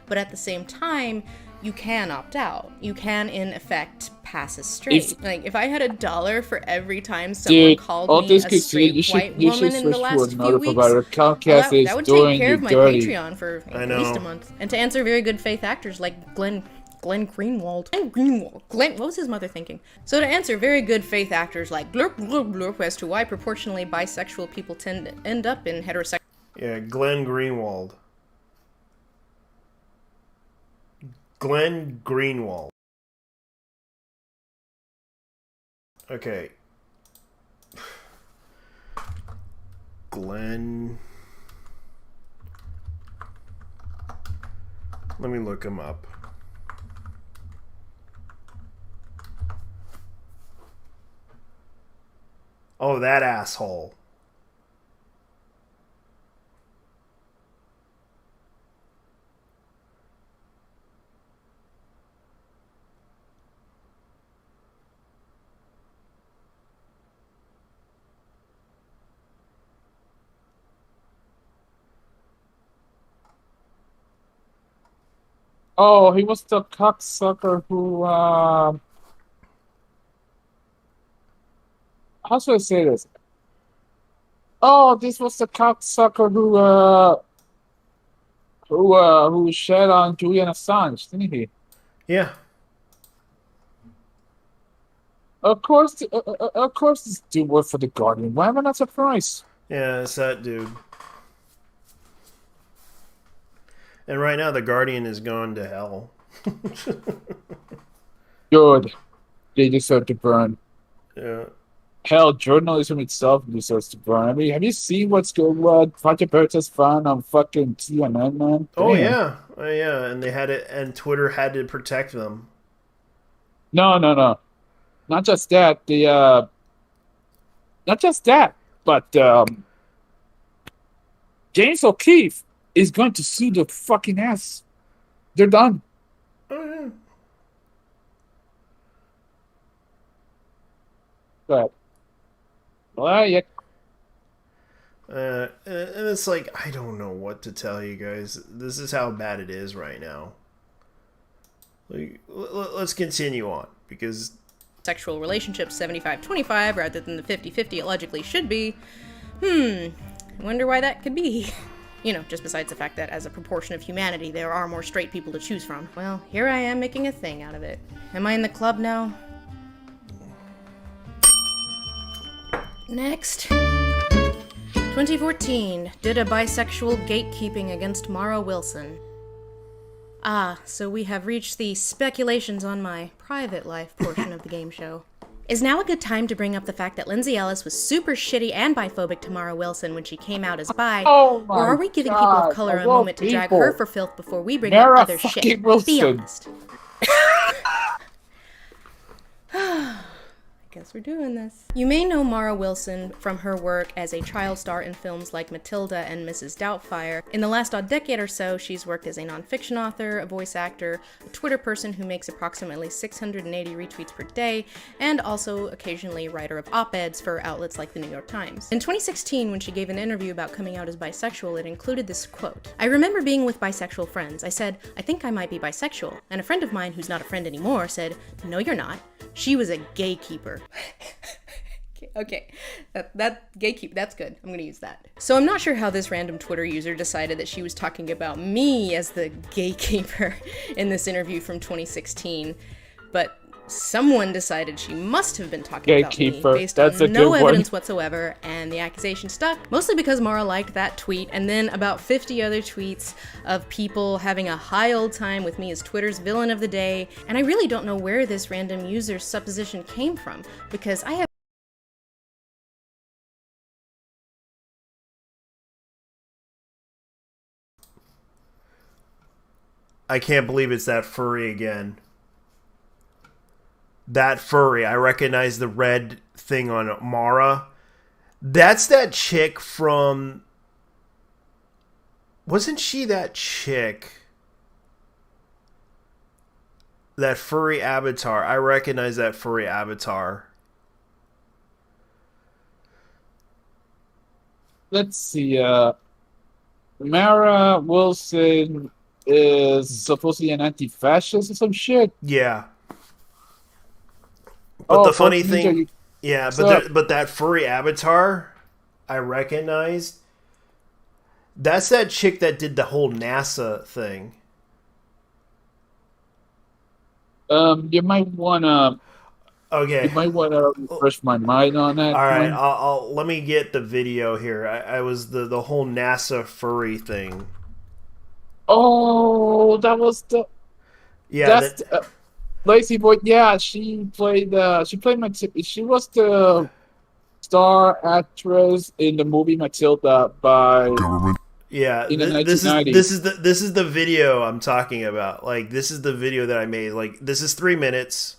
But at the same time, you can opt out. You can, in effect, pass as straight. If I had $1 for every time someone called me a straight white woman in the last few weeks, that would take care of my Patreon for at least a month. And to answer very good faith actors like Glenn Greenwald. What was his mother thinking? So to answer very good faith actors like blurp blurp blurp as to why proportionally bisexual people tend to end up in heterosexual. Yeah, Glenn Greenwald. Glenn Greenwald. Okay. Glenn. Let me look him up. Oh, that asshole. Oh, he was the cocksucker who how should I say this? Oh, this was the cocksucker who shed on Julian Assange, didn't he? Yeah. Of course, this dude worked for the Guardian. Why am I not surprised? Yeah, it's that dude. And right now, the Guardian is going to hell. Good. They deserve to burn. Yeah. hell, journalism itself deserves to burn. I mean, have you seen what's going on? Project Veritas found on fucking CNN, man. Oh Damn. yeah, and they had it, and Twitter had to protect them. No. Not just that. Not just that, but James O'Keefe is going to sue the fucking ass. They're done. Oh, But well, yeah. and it's like, I don't know what to tell you guys. This is how bad it is right now. Like, let's continue on, because sexual relationships 75-25 rather than the 50-50 it logically should be. I wonder why that could be. You know, just besides the fact that as a proportion of humanity, there are more straight people to choose from. Well, here I am making a thing out of it. Am I in the club now? Next. 2014. Did a bisexual gatekeeping against Mara Wilson. So we have reached the speculations on my private life portion of the game show. Is now a good time to bring up the fact that Linsay Ellis was super shitty and biphobic to Mara Wilson when she came out as bi? Oh my or are we giving people of color a moment to drag her for filth before we bring Mara up other shit? Be Wilson. honest. I guess we're doing this. You may know Mara Wilson from her work as a child star in films like Matilda and Mrs. Doubtfire. In the last decade or so, she's worked as a nonfiction author, a voice actor, a Twitter person who makes approximately 680 retweets per day, and also occasionally writer of op-eds for outlets like the New York Times. In 2016, when she gave an interview about coming out as bisexual, it included this quote. "I remember being with bisexual friends. I said, I think I might be bisexual. And a friend of mine who's not a friend anymore said, no, you're not. She was a gatekeeper." Okay, that gatekeep, that's good. I'm gonna use that. So I'm not sure how this random Twitter user decided that she was talking about me as the gatekeeper in this interview from 2016, but someone decided she must have been talking about me based on no evidence whatsoever, and the accusation stuck, mostly because Mara liked that tweet, and then about 50 other tweets of people having a high old time with me as Twitter's villain of the day, and I really don't know where this random user's supposition came from, because I have I can't believe it's that furry again. That furry. I recognize the red thing on Mara. That's that chick from... Wasn't she that chick? That furry avatar. I recognize that furry avatar. Let's see. Mara Wilson is supposedly an anti-fascist or some shit. Yeah. But the funny thing, but that furry avatar, I recognized. That's that chick that did the whole NASA thing. You might wanna. Okay. You might wanna refresh my mind on that. All right, I'll let me get the video here. I was the whole NASA furry thing. Oh, that was the. Yeah. That's Lazy Boy. Yeah, she played. She was the star actress in the movie Matilda by government. Yeah, this is the video I'm talking about. Like, this is the video that I made. Like, this is 3 minutes.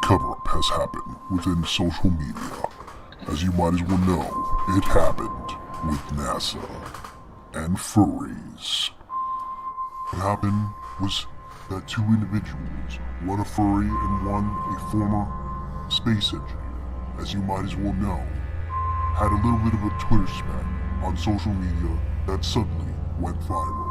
Cover-up has happened within social media. As you might as well know, it happened with NASA and furries. What happened was that two individuals, one a furry and one a former space engineer, as you might as well know, had a little bit of a Twitter spat on social media that suddenly went viral.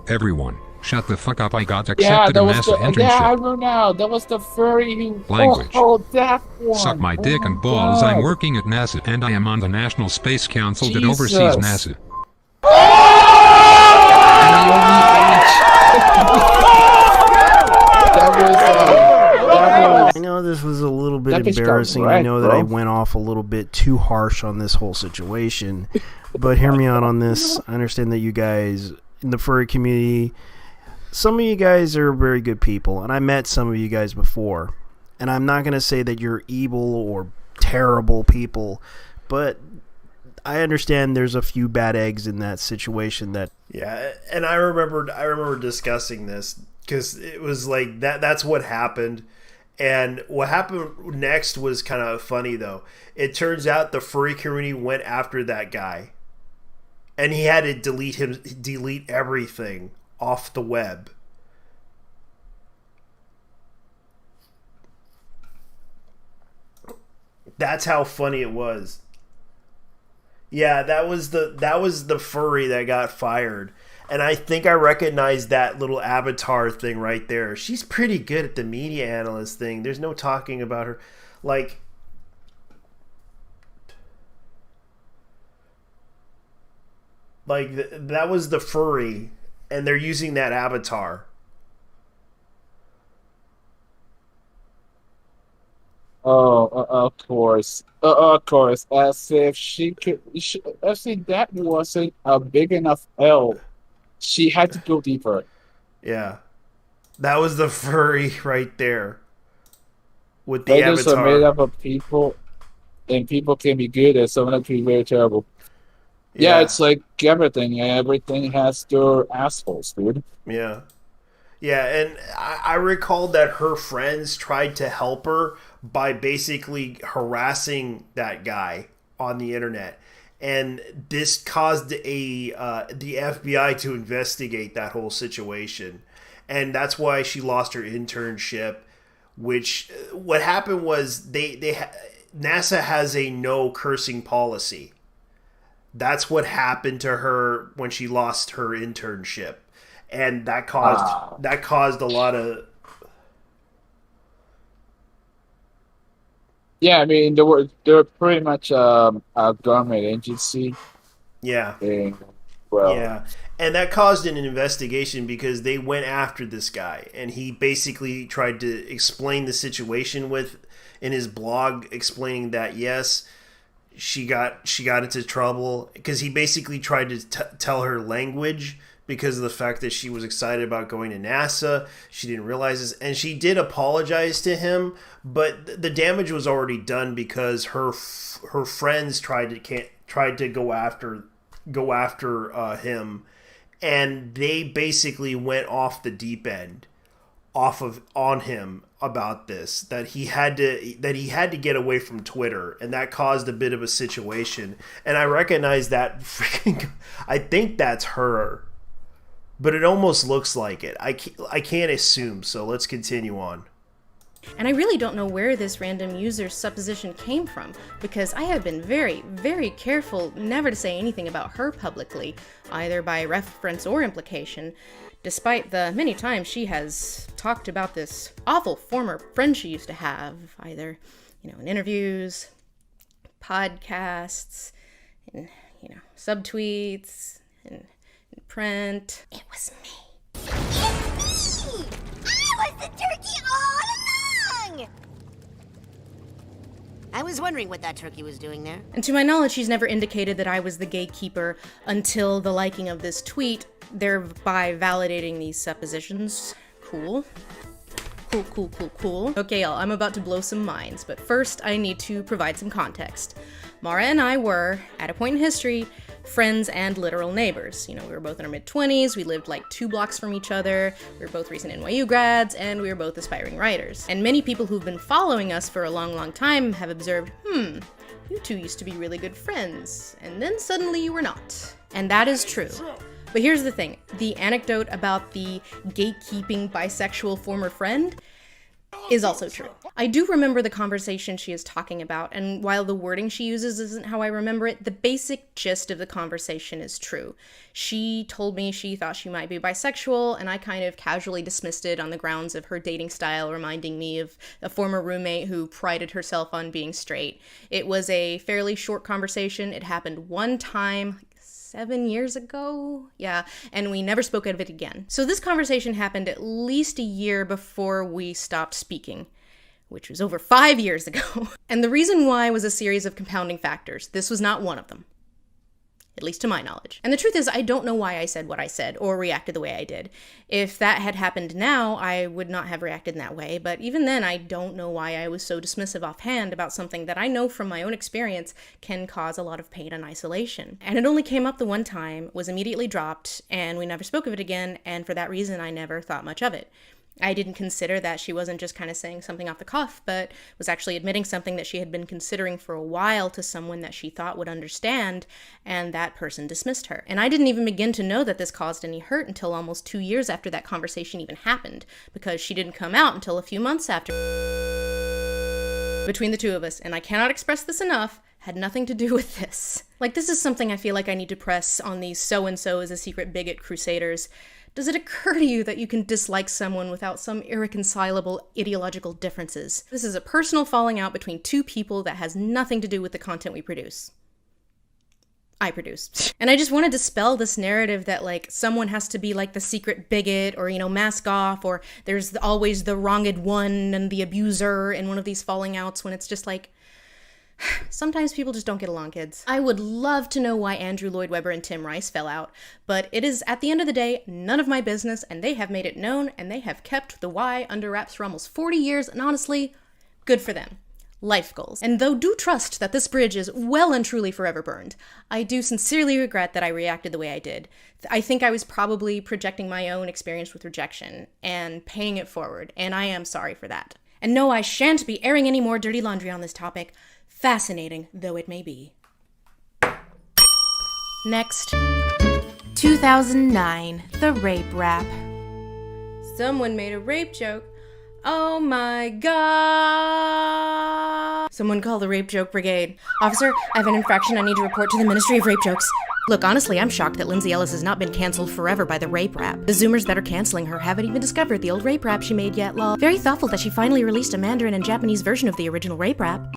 Everyone, shut the fuck up. I got accepted in NASA internship. Yeah, I know now. That was the furry who... Language. Oh, that one. Suck my dick and balls. I'm working at NASA and I am on the National Space Council that oversees NASA. I know this was a little bit embarrassing. I know that I went off a little bit too harsh on this whole situation, but hear me out on this. I understand that you guys in the furry community, some of you guys are very good people, and I met some of you guys before, And I'm not going to say that you're evil or terrible people, but I understand there's a few bad eggs in that situation. That and I remember discussing this because it was like that's what happened. And what happened next was kind of funny, though. It turns out the furry community went after that guy, and he had to delete everything off the web. That's how funny it was. Yeah, that was the furry that got fired. And I think I recognized that little avatar thing right there. She's pretty good at the media analyst thing. There's no talking about her. Like, that was the furry, and they're using that avatar. Oh, of course. Of course. As if she could. As if that wasn't a big enough L. She had to go deeper. Yeah. That was the furry right there. With the Legends avatar. are made up of people, and people can be good, and some of them can be very terrible. Yeah, it's like everything. Everything has their assholes, dude. Yeah. Yeah, and I recalled that her friends tried to help her by basically harassing that guy on the internet. And this caused the FBI to investigate that whole situation. And that's why she lost her internship, which what happened was NASA has a no cursing policy. That's what happened to her when she lost her internship. And that caused a lot of. Yeah, I mean they're pretty much a government agency. Yeah. And, well, yeah, and that caused an investigation because they went after this guy, and he basically tried to explain the situation in his blog, explaining that yes, she got into trouble because he basically tried to tell her language. Because of the fact that she was excited about going to NASA. She didn't realize this. And she did apologize to him, but the damage was already done because her friends tried to go after him, and they basically went off the deep end on him about this, that he had to get away from Twitter, and that caused a bit of a situation. And I recognize that I think that's her. But it almost looks like it. I can't assume, so let's continue on. And I really don't know where this random user's supposition came from, because I have been very, very careful never to say anything about her publicly, either by reference or implication, despite the many times she has talked about this awful former friend she used to have, either, in interviews, podcasts, and, subtweets, and print. It was me. It's me! I was the turkey all along! I was wondering what that turkey was doing there. And to my knowledge, she's never indicated that I was the gatekeeper until the liking of this tweet, thereby validating these suppositions. Cool. Cool. Okay, y'all, I'm about to blow some minds, but first I need to provide some context. Mara and I were, at a point in history, friends and literal neighbors. We were both in our mid-20s, we lived like 2 blocks from each other, we were both recent NYU grads, and we were both aspiring writers. And many people who've been following us for a long, long time have observed, you two used to be really good friends, and then suddenly you were not. And that is true. But here's the thing, the anecdote about the gatekeeping bisexual former friend is also true. I do remember the conversation she is talking about, and while the wording she uses isn't how I remember it, the basic gist of the conversation is true. She told me she thought she might be bisexual, and I kind of casually dismissed it on the grounds of her dating style reminding me of a former roommate who prided herself on being straight. It was a fairly short conversation. It happened one time, 7 years ago? Yeah, and we never spoke of it again. So this conversation happened at least a year before we stopped speaking, which was over 5 years ago. And the reason why was a series of compounding factors. This was not one of them. at least to my knowledge. And the truth is, I don't know why I said what I said or reacted the way I did. If that had happened now, I would not have reacted in that way, but even then, I don't know why I was so dismissive offhand about something that I know from my own experience can cause a lot of pain and isolation. And it only came up the one time, was immediately dropped, and we never spoke of it again, and for that reason, I never thought much of it. I didn't consider that she wasn't just kind of saying something off the cuff, but was actually admitting something that she had been considering for a while to someone that she thought would understand, and that person dismissed her. And I didn't even begin to know that this caused any hurt until almost 2 years after that conversation even happened, because she didn't come out until a few months after. Between the two of us, and I cannot express this enough, had nothing to do with this. Like, this is something I feel like I need to press on these so-and-so is a secret bigot crusaders. Does it occur to you that you can dislike someone without some irreconcilable ideological differences? This is a personal falling out between two people that has nothing to do with the content we produce. I produce. And I just want to dispel this narrative that, like, someone has to be, like, the secret bigot or, mask off, or there's always the wronged one and the abuser in one of these falling outs, when it's just like, sometimes people just don't get along, kids. I would love to know why Andrew Lloyd Webber and Tim Rice fell out, but it is, at the end of the day, none of my business, and they have made it known, and they have kept the why under wraps for almost 40 years, and honestly, good for them. Life goals. And though do trust that this bridge is well and truly forever burned, I do sincerely regret that I reacted the way I did. I think I was probably projecting my own experience with rejection and paying it forward, and I am sorry for that. And no, I shan't be airing any more dirty laundry on this topic, fascinating though it may be. Next. 2009, the rape rap. Someone made a rape joke. Oh my god! Someone call the rape joke brigade. Officer, I have an infraction I need to report to the Ministry of Rape Jokes. Look, honestly, I'm shocked that Linsay Ellis has not been cancelled forever by the rape rap. The Zoomers that are cancelling her haven't even discovered the old rape rap she made yet, lol. Very thoughtful that she finally released a Mandarin and Japanese version of the original rape rap.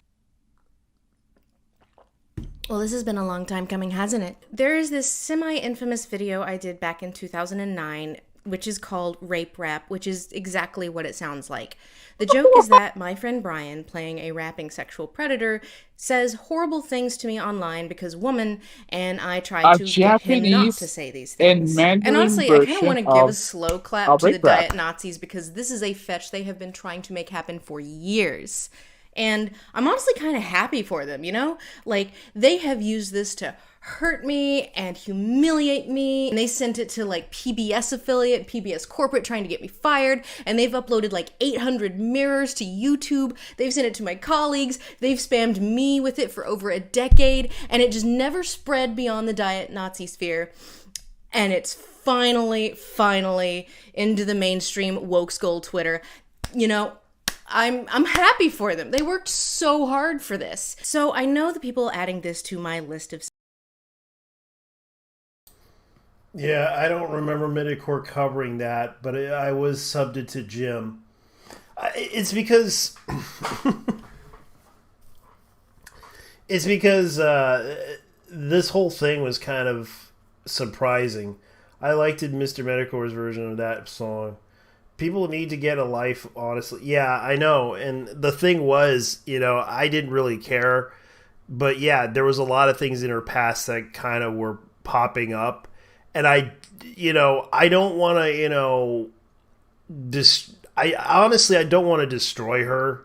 Well, this has been a long time coming, hasn't it? There is this semi-infamous video I did back in 2009, which is called Rape Rap, which is exactly what it sounds like. The joke is that my friend Brian, playing a rapping sexual predator, says horrible things to me online because woman, and I try to get him not to say these things. And honestly, I kind of want to give a slow clap to the Diet Nazis because this is a fetch they have been trying to make happen for years. And I'm honestly kind of happy for them, Like, they have used this to hurt me and humiliate me. And they sent it to, like, PBS affiliate, PBS corporate trying to get me fired. And they've uploaded, like, 800 mirrors to YouTube. They've sent it to my colleagues. They've spammed me with it for over a decade. And it just never spread beyond the Diet Nazi sphere. And it's finally into the mainstream woke skull Twitter. I'm happy for them. They worked so hard for this. So I know the people adding this to my list of... Yeah, I don't remember Midcore covering that, but I was subbed it to Jim. It's because... this whole thing was kind of surprising. I liked Mr. Medicore's version of that song. People need to get a life, honestly. Yeah, I know. And the thing was, I didn't really care. But yeah, there was a lot of things in her past that kind of were popping up. And I don't want to, I don't want to destroy her.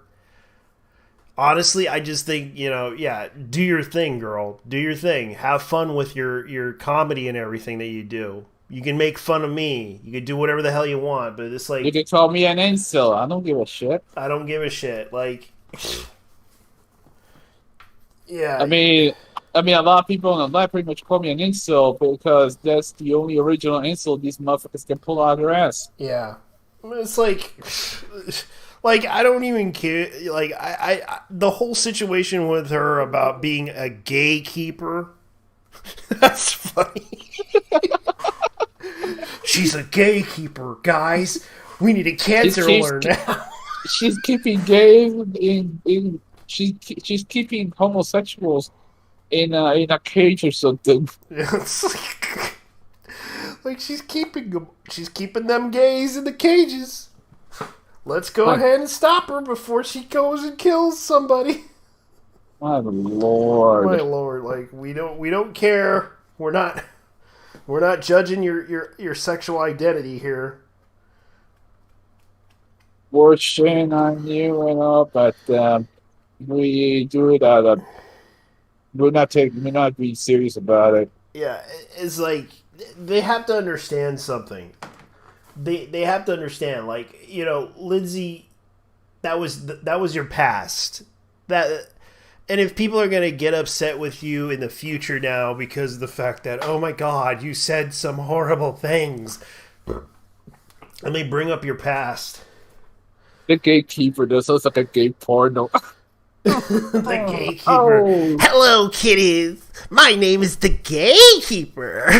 Honestly, I just think, do your thing, girl. Do your thing. Have fun with your comedy and everything that you do. You can make fun of me. You can do whatever the hell you want, but it's like... You can call me an incel. I don't give a shit. I don't give a shit. Like... yeah. I mean, a lot of people on the left pretty much call me an incel because that's the only original incel these motherfuckers can pull out of their ass. Yeah. It's like... like, I don't even care. Like, I the whole situation with her about being a gatekeeper... that's funny. She's a gatekeeper, guys. We need to cancel her now. She's keeping gay she's keeping homosexuals in a cage or something. Yeah, it's like she's keeping them gays in the cages. Let's go ahead and stop her before she goes and kills somebody. My lord. My lord, like we don't care. We're not judging your sexual identity here. We're shame on you and all, but we do it out of. We're not being serious about it. Yeah, it's like they have to understand something. They have to understand, like, you know, Lindsay, that was your past. And if people are gonna get upset with you in the future now because of the fact that, oh my God, you said some horrible things, and they bring up your past. The gatekeeper. This sounds like a gay porno. The gatekeeper. Oh. Hello, kiddies. My name is the gatekeeper.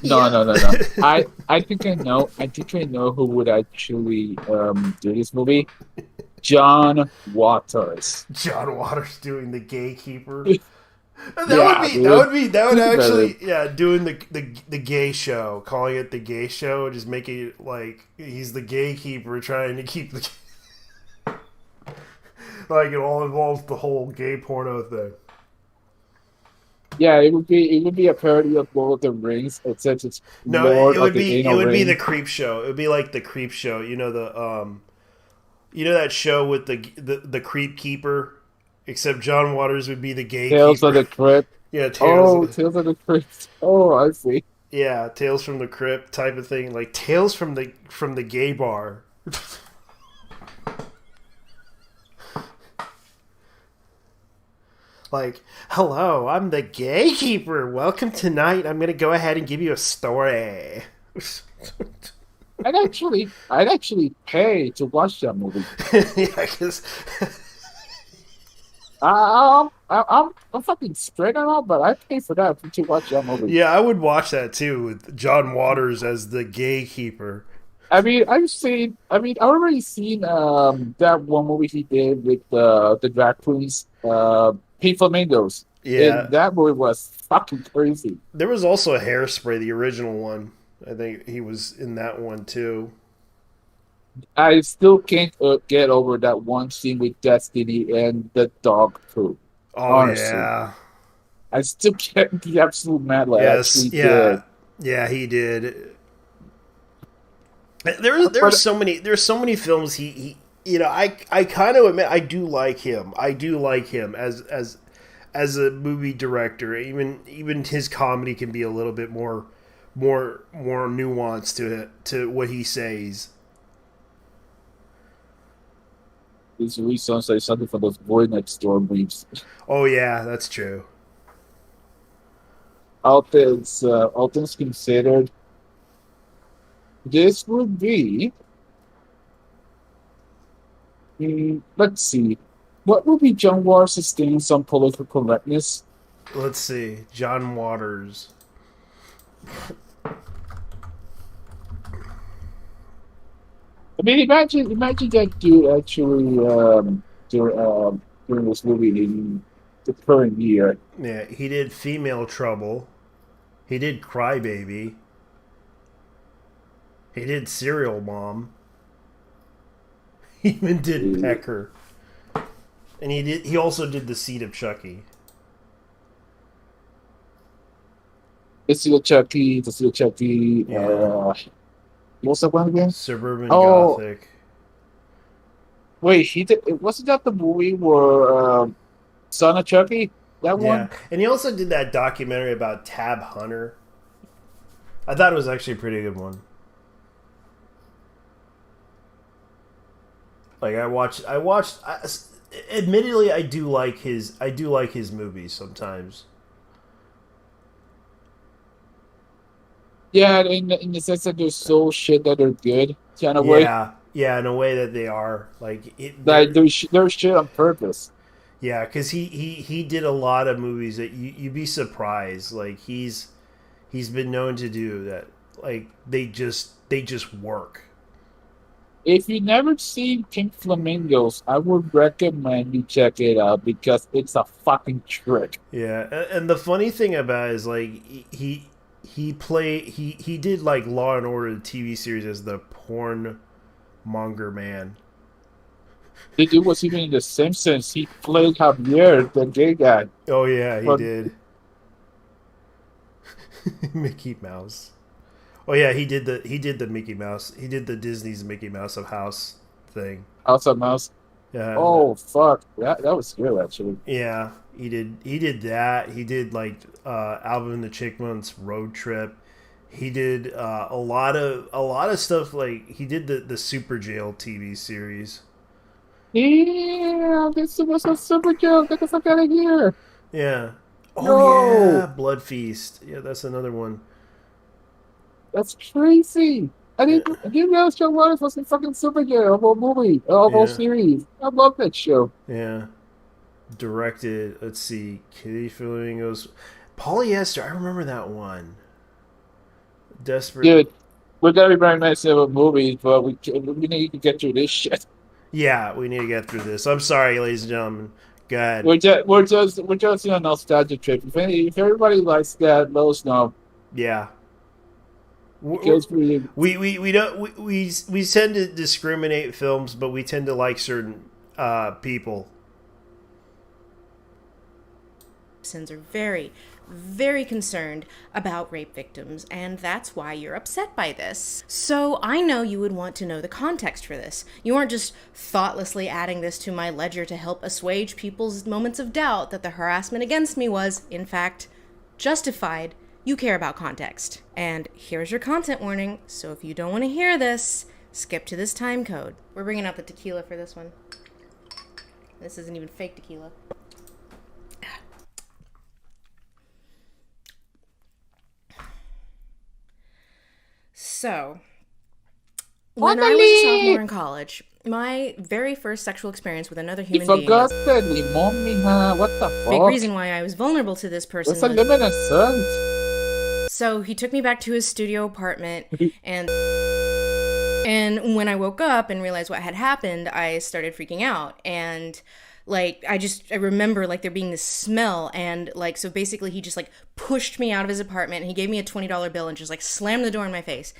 No. I think I know. I think I know who would actually do this movie. John Waters. John Waters doing the gatekeeper. That would actually doing the gay show, calling it the gay show, just making it like he's the gatekeeper trying to keep the like it all involves the whole gay porno thing. Yeah, it would be a parody of Lord of the Rings, except it's it would be the creep show. It would be like the creep show. You know that show with the creep keeper, except John Waters would be the gay Tales keeper. of the Crypt. Yeah, Tales of the Crypt. Oh, I see. Yeah, Tales from the Crypt type of thing, like Tales from the gay bar. Like, hello, I'm the gatekeeper. Welcome tonight. I'm gonna go ahead and give you a story. I'd actually pay to watch that movie. Yeah, because I'm fucking straight on all, but I pay for that to watch that movie. yeah, I would watch that too with John Waters as the gatekeeper. I mean, I've already seen that one movie he did with the drag queens, Pink Flamingos. Yeah, and that movie was fucking crazy. There was also a Hairspray, the original one. I think he was in that one too. I still can't get over that one scene with Destiny and the dog poop. Oh, honestly. yeah. I still can't be absolute mad like Yes, actually yeah. did. Yeah, he did. There's so many films he you know, I kind of admit I do like him. I do like him as a movie director. Even his comedy can be a little bit more nuanced to what he says. This really sounds like something from those Boy Next Door movies. Oh yeah, that's true. All things considered, this would be. Let's see. What would be John Waters' stance on political correctness? Let's see. John Waters. I mean, imagine that dude actually during this movie in the current year. Yeah, he did Female Trouble. He did Crybaby. He did Serial Mom. He even did Pecker. And he also did The Seed of Chucky. The Seed of Chucky. Yeah. What's that one again? Suburban Gothic. Wait, he did. Wasn't that the movie where Son of Chucky? That one. Yeah, and he also did that documentary about Tab Hunter. I thought it was actually a pretty good one. Like admittedly, I do like his movies sometimes. Yeah, in the sense that they're so shit that they're good, kind of way. Yeah, in a way that they are they're shit on purpose. Yeah, because he did a lot of movies that you'd be surprised. Like he's been known to do that. Like they just work. If you've never seen Pink Flamingos, I would recommend you check it out because it's a fucking trick. Yeah, and the funny thing about it is like he did like Law and Order, the TV series, as the porn monger man. The dude was even in The Simpsons. He played Javier, the gay guy. Oh yeah, he did. Mickey Mouse. Oh yeah, he did the Mickey Mouse. He did the Disney's Mickey Mouse of House thing. House of Mouse. Yeah. Oh fuck, that was good actually. Yeah, he did that. He did like Alvin and the Chipmunks Road Trip. He did a lot of stuff. Like he did the Super Jail TV series. Yeah, this was a super joke. Get the fuck out of here. Yeah. Oh No. yeah, Blood Feast. Yeah, that's another one. That's crazy. I didn't know Show Waters was in fucking super jail, a whole movie, a whole Yeah. series. I love that show. Yeah. Directed. Let's see, Kitty Flamingos, Polyester. I remember that one. Desperate. Dude, we're gonna be very nice about movies, but we need to get through this shit. Yeah, we need to get through this. I'm sorry, ladies and gentlemen. Go ahead. We're just on a nostalgia trip. If everybody likes that, let us know. Yeah. Because We don't we tend to discriminate films, but we tend to like certain people. Citizens are very, very concerned about rape victims, and that's why you're upset by this. So I know you would want to know the context for this. You aren't just thoughtlessly adding this to my ledger to help assuage people's moments of doubt that the harassment against me was, in fact, justified. You care about context. And here's your content warning, so if you don't want to hear this, skip to this time code. We're bringing out the tequila for this one. This isn't even fake tequila. So, when I was a sophomore in college, my very first sexual experience with another human being was What the a fuck? big reason why I was vulnerable to this person. What's a was- limited sense? So he took me back to his studio apartment, and when I woke up and realized what had happened, I started freaking out. And like I remember like there being this smell, and like so basically he just like pushed me out of his apartment, and he gave me a $20 bill and just like slammed the door in my face.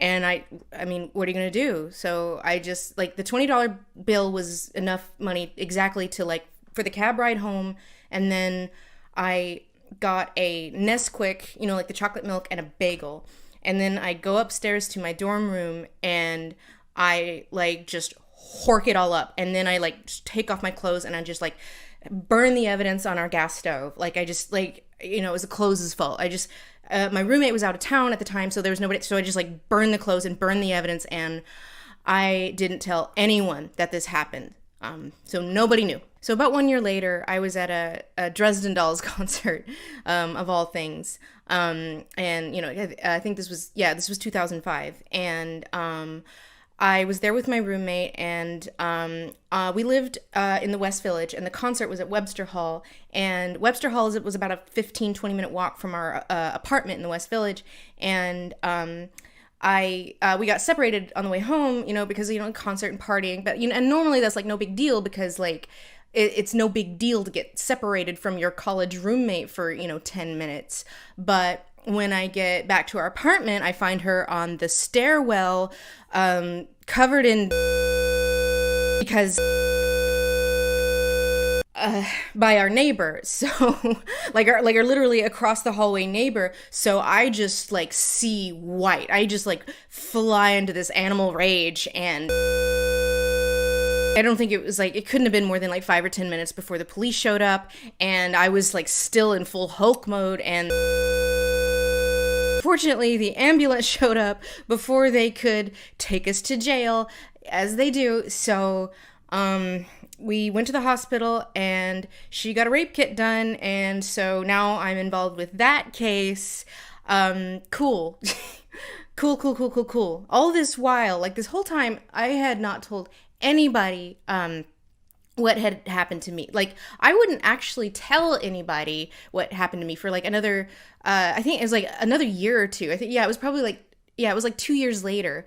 And I mean, what are you gonna do? So I just like the $20 bill was enough money exactly to like for the cab ride home, and then I got a Nesquik, you know, like the chocolate milk, and a bagel. And then I go upstairs to my dorm room and I like just hork it all up. And then I like just take off my clothes and I just like burn the evidence on our gas stove. Like I just like, you know, it was the clothes' fault. I just, my roommate was out of town at the time, so there was nobody. So I just like burned the clothes and burned the evidence. And I didn't tell anyone that this happened. So nobody knew. So about 1 year later, I was at a Dresden Dolls concert, of all things. And, you know, I think this was 2005. And I was there with my roommate, and we lived in the West Village, and the concert was at Webster Hall. And Webster Hall was about a 15-20 minute walk from our apartment in the West Village. And we got separated on the way home, you know, because, you know, concert and partying, but, you know, and normally that's like no big deal because like it's no big deal to get separated from your college roommate for, you know, 10 minutes. But when I get back to our apartment, I find her on the stairwell, covered in because by our neighbor. So like our literally across the hallway neighbor. So I just like see white. I just like fly into this animal rage, and I don't think it was like, it couldn't have been more than like 5 or 10 minutes before the police showed up, and I was like still in full Hulk mode. And fortunately the ambulance showed up before they could take us to jail, as they do. So we went to the hospital and she got a rape kit done, and so now I'm involved with that case. Cool. Cool. All this while, like this whole time, I had not told anybody what had happened to me. Like I wouldn't actually tell anybody what happened to me for like another I think it was like another year or two. I think it was like 2 years later.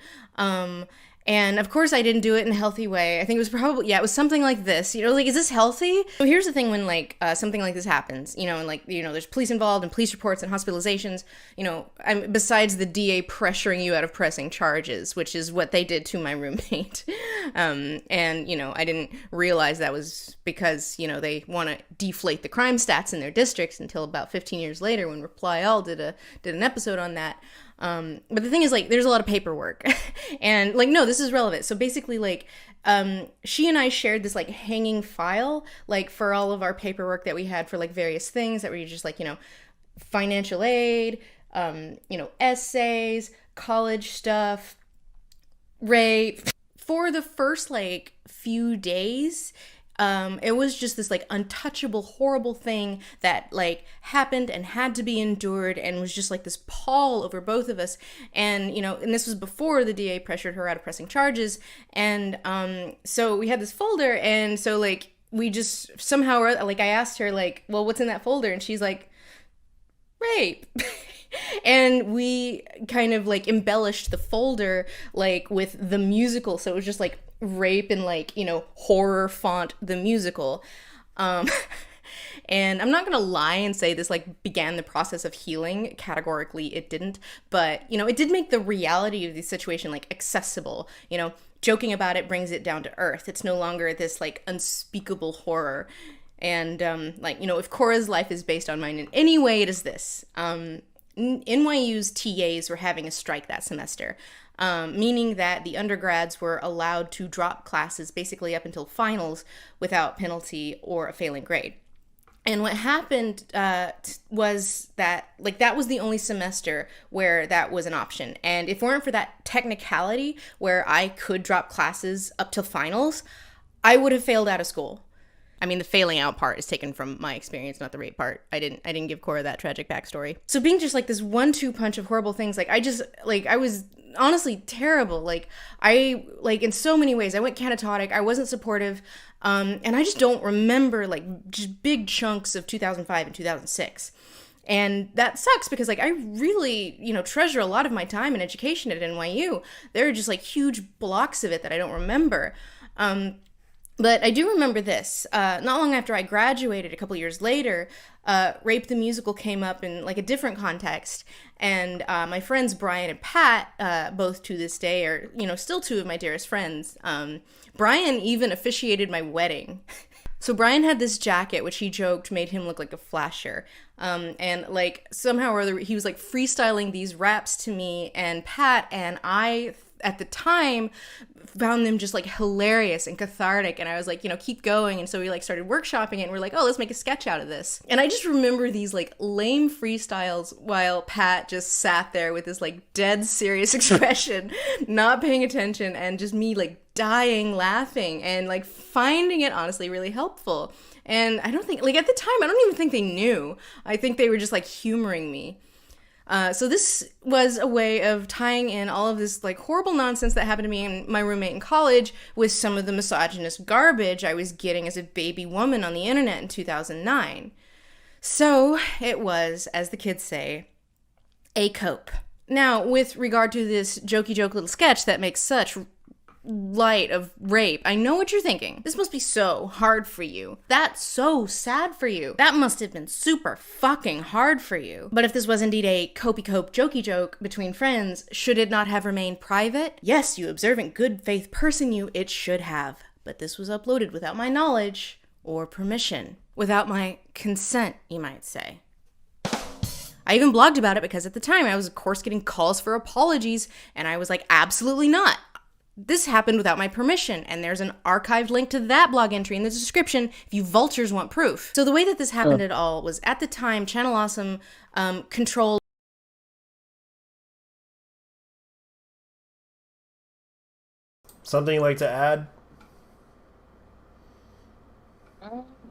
And of course I didn't do it in a healthy way. I think it was probably, it was something like this, like, is this healthy? So here's the thing when like something like this happens, and like, there's police involved and police reports and hospitalizations, besides the DA pressuring you out of pressing charges, which is what they did to my roommate. And, I didn't realize that was because, they want to deflate the crime stats in their districts until about 15 years later when Reply All did an episode on that. But the thing is, like, there's a lot of paperwork and like, no, this is relevant. So basically, like, she and I shared this like hanging file, like for all of our paperwork that we had for like various things that were just like, financial aid, essays, college stuff, rape. For the first like few days, it was just this like untouchable, horrible thing that like happened and had to be endured and was just like this pall over both of us. And, and this was before the DA pressured her out of pressing charges. And so we had this folder. And so like, we just somehow, like I asked her like, well, what's in that folder? And she's like, rape. And we kind of like embellished the folder like with the musical. So it was just like rape and like, horror font, the musical. And I'm not gonna lie and say this like began the process of healing. Categorically it didn't, but it did make the reality of the situation like accessible. Joking about it brings it down to earth. It's no longer this like unspeakable horror. And if Cora's life is based on mine in any way, it is this. NYU's TAs were having a strike that semester, meaning that the undergrads were allowed to drop classes basically up until finals without penalty or a failing grade. And what happened was that, like, that was the only semester where that was an option. And if it weren't for that technicality where I could drop classes up till finals, I would have failed out of school. I mean, the failing out part is taken from my experience, not the rape part. I didn't give Cora that tragic backstory. So being just like this 1-2 punch of horrible things, like I was honestly terrible. Like in so many ways, I went catatonic. I wasn't supportive. And I just don't remember like just big chunks of 2005 and 2006. And that sucks because like I really, treasure a lot of my time and education at NYU. There are just like huge blocks of it that I don't remember. But I do remember this. Not long after I graduated, a couple years later, Rape the Musical came up in like a different context. And my friends Brian and Pat, both to this day are, still two of my dearest friends. Brian even officiated my wedding. So Brian had this jacket, which he joked made him look like a flasher. And like somehow or other, he was like freestyling these raps to me and Pat, and I at the time found them just like hilarious and cathartic, and I was like, keep going. And so we like started workshopping it, and we're like, oh, let's make a sketch out of this. And I just remember these like lame freestyles while Pat just sat there with this like dead serious expression, not paying attention, and just me like dying laughing and like finding it honestly really helpful. And I don't think, like, at the time, I don't even think they knew. I think they were just like humoring me. So this was a way of tying in all of this like horrible nonsense that happened to me and my roommate in college with some of the misogynist garbage I was getting as a baby woman on the internet in 2009. So it was, as the kids say, a cope. Now, with regard to this jokey joke little sketch that makes such light of rape, I know what you're thinking. This must be so hard for you. That's so sad for you. That must have been super fucking hard for you. But if this was indeed a copey cope jokey joke between friends, should it not have remained private? Yes, you observant good faith person you, it should have. But this was uploaded without my knowledge or permission. Without my consent, you might say. I even blogged about it because at the time I was of course getting calls for apologies, and I was like, absolutely not. This happened without my permission, and there's an archived link to that blog entry in the description if you vultures want proof. So the way that this happened at all was, at the time, Channel Awesome controlled... Something you'd like to add?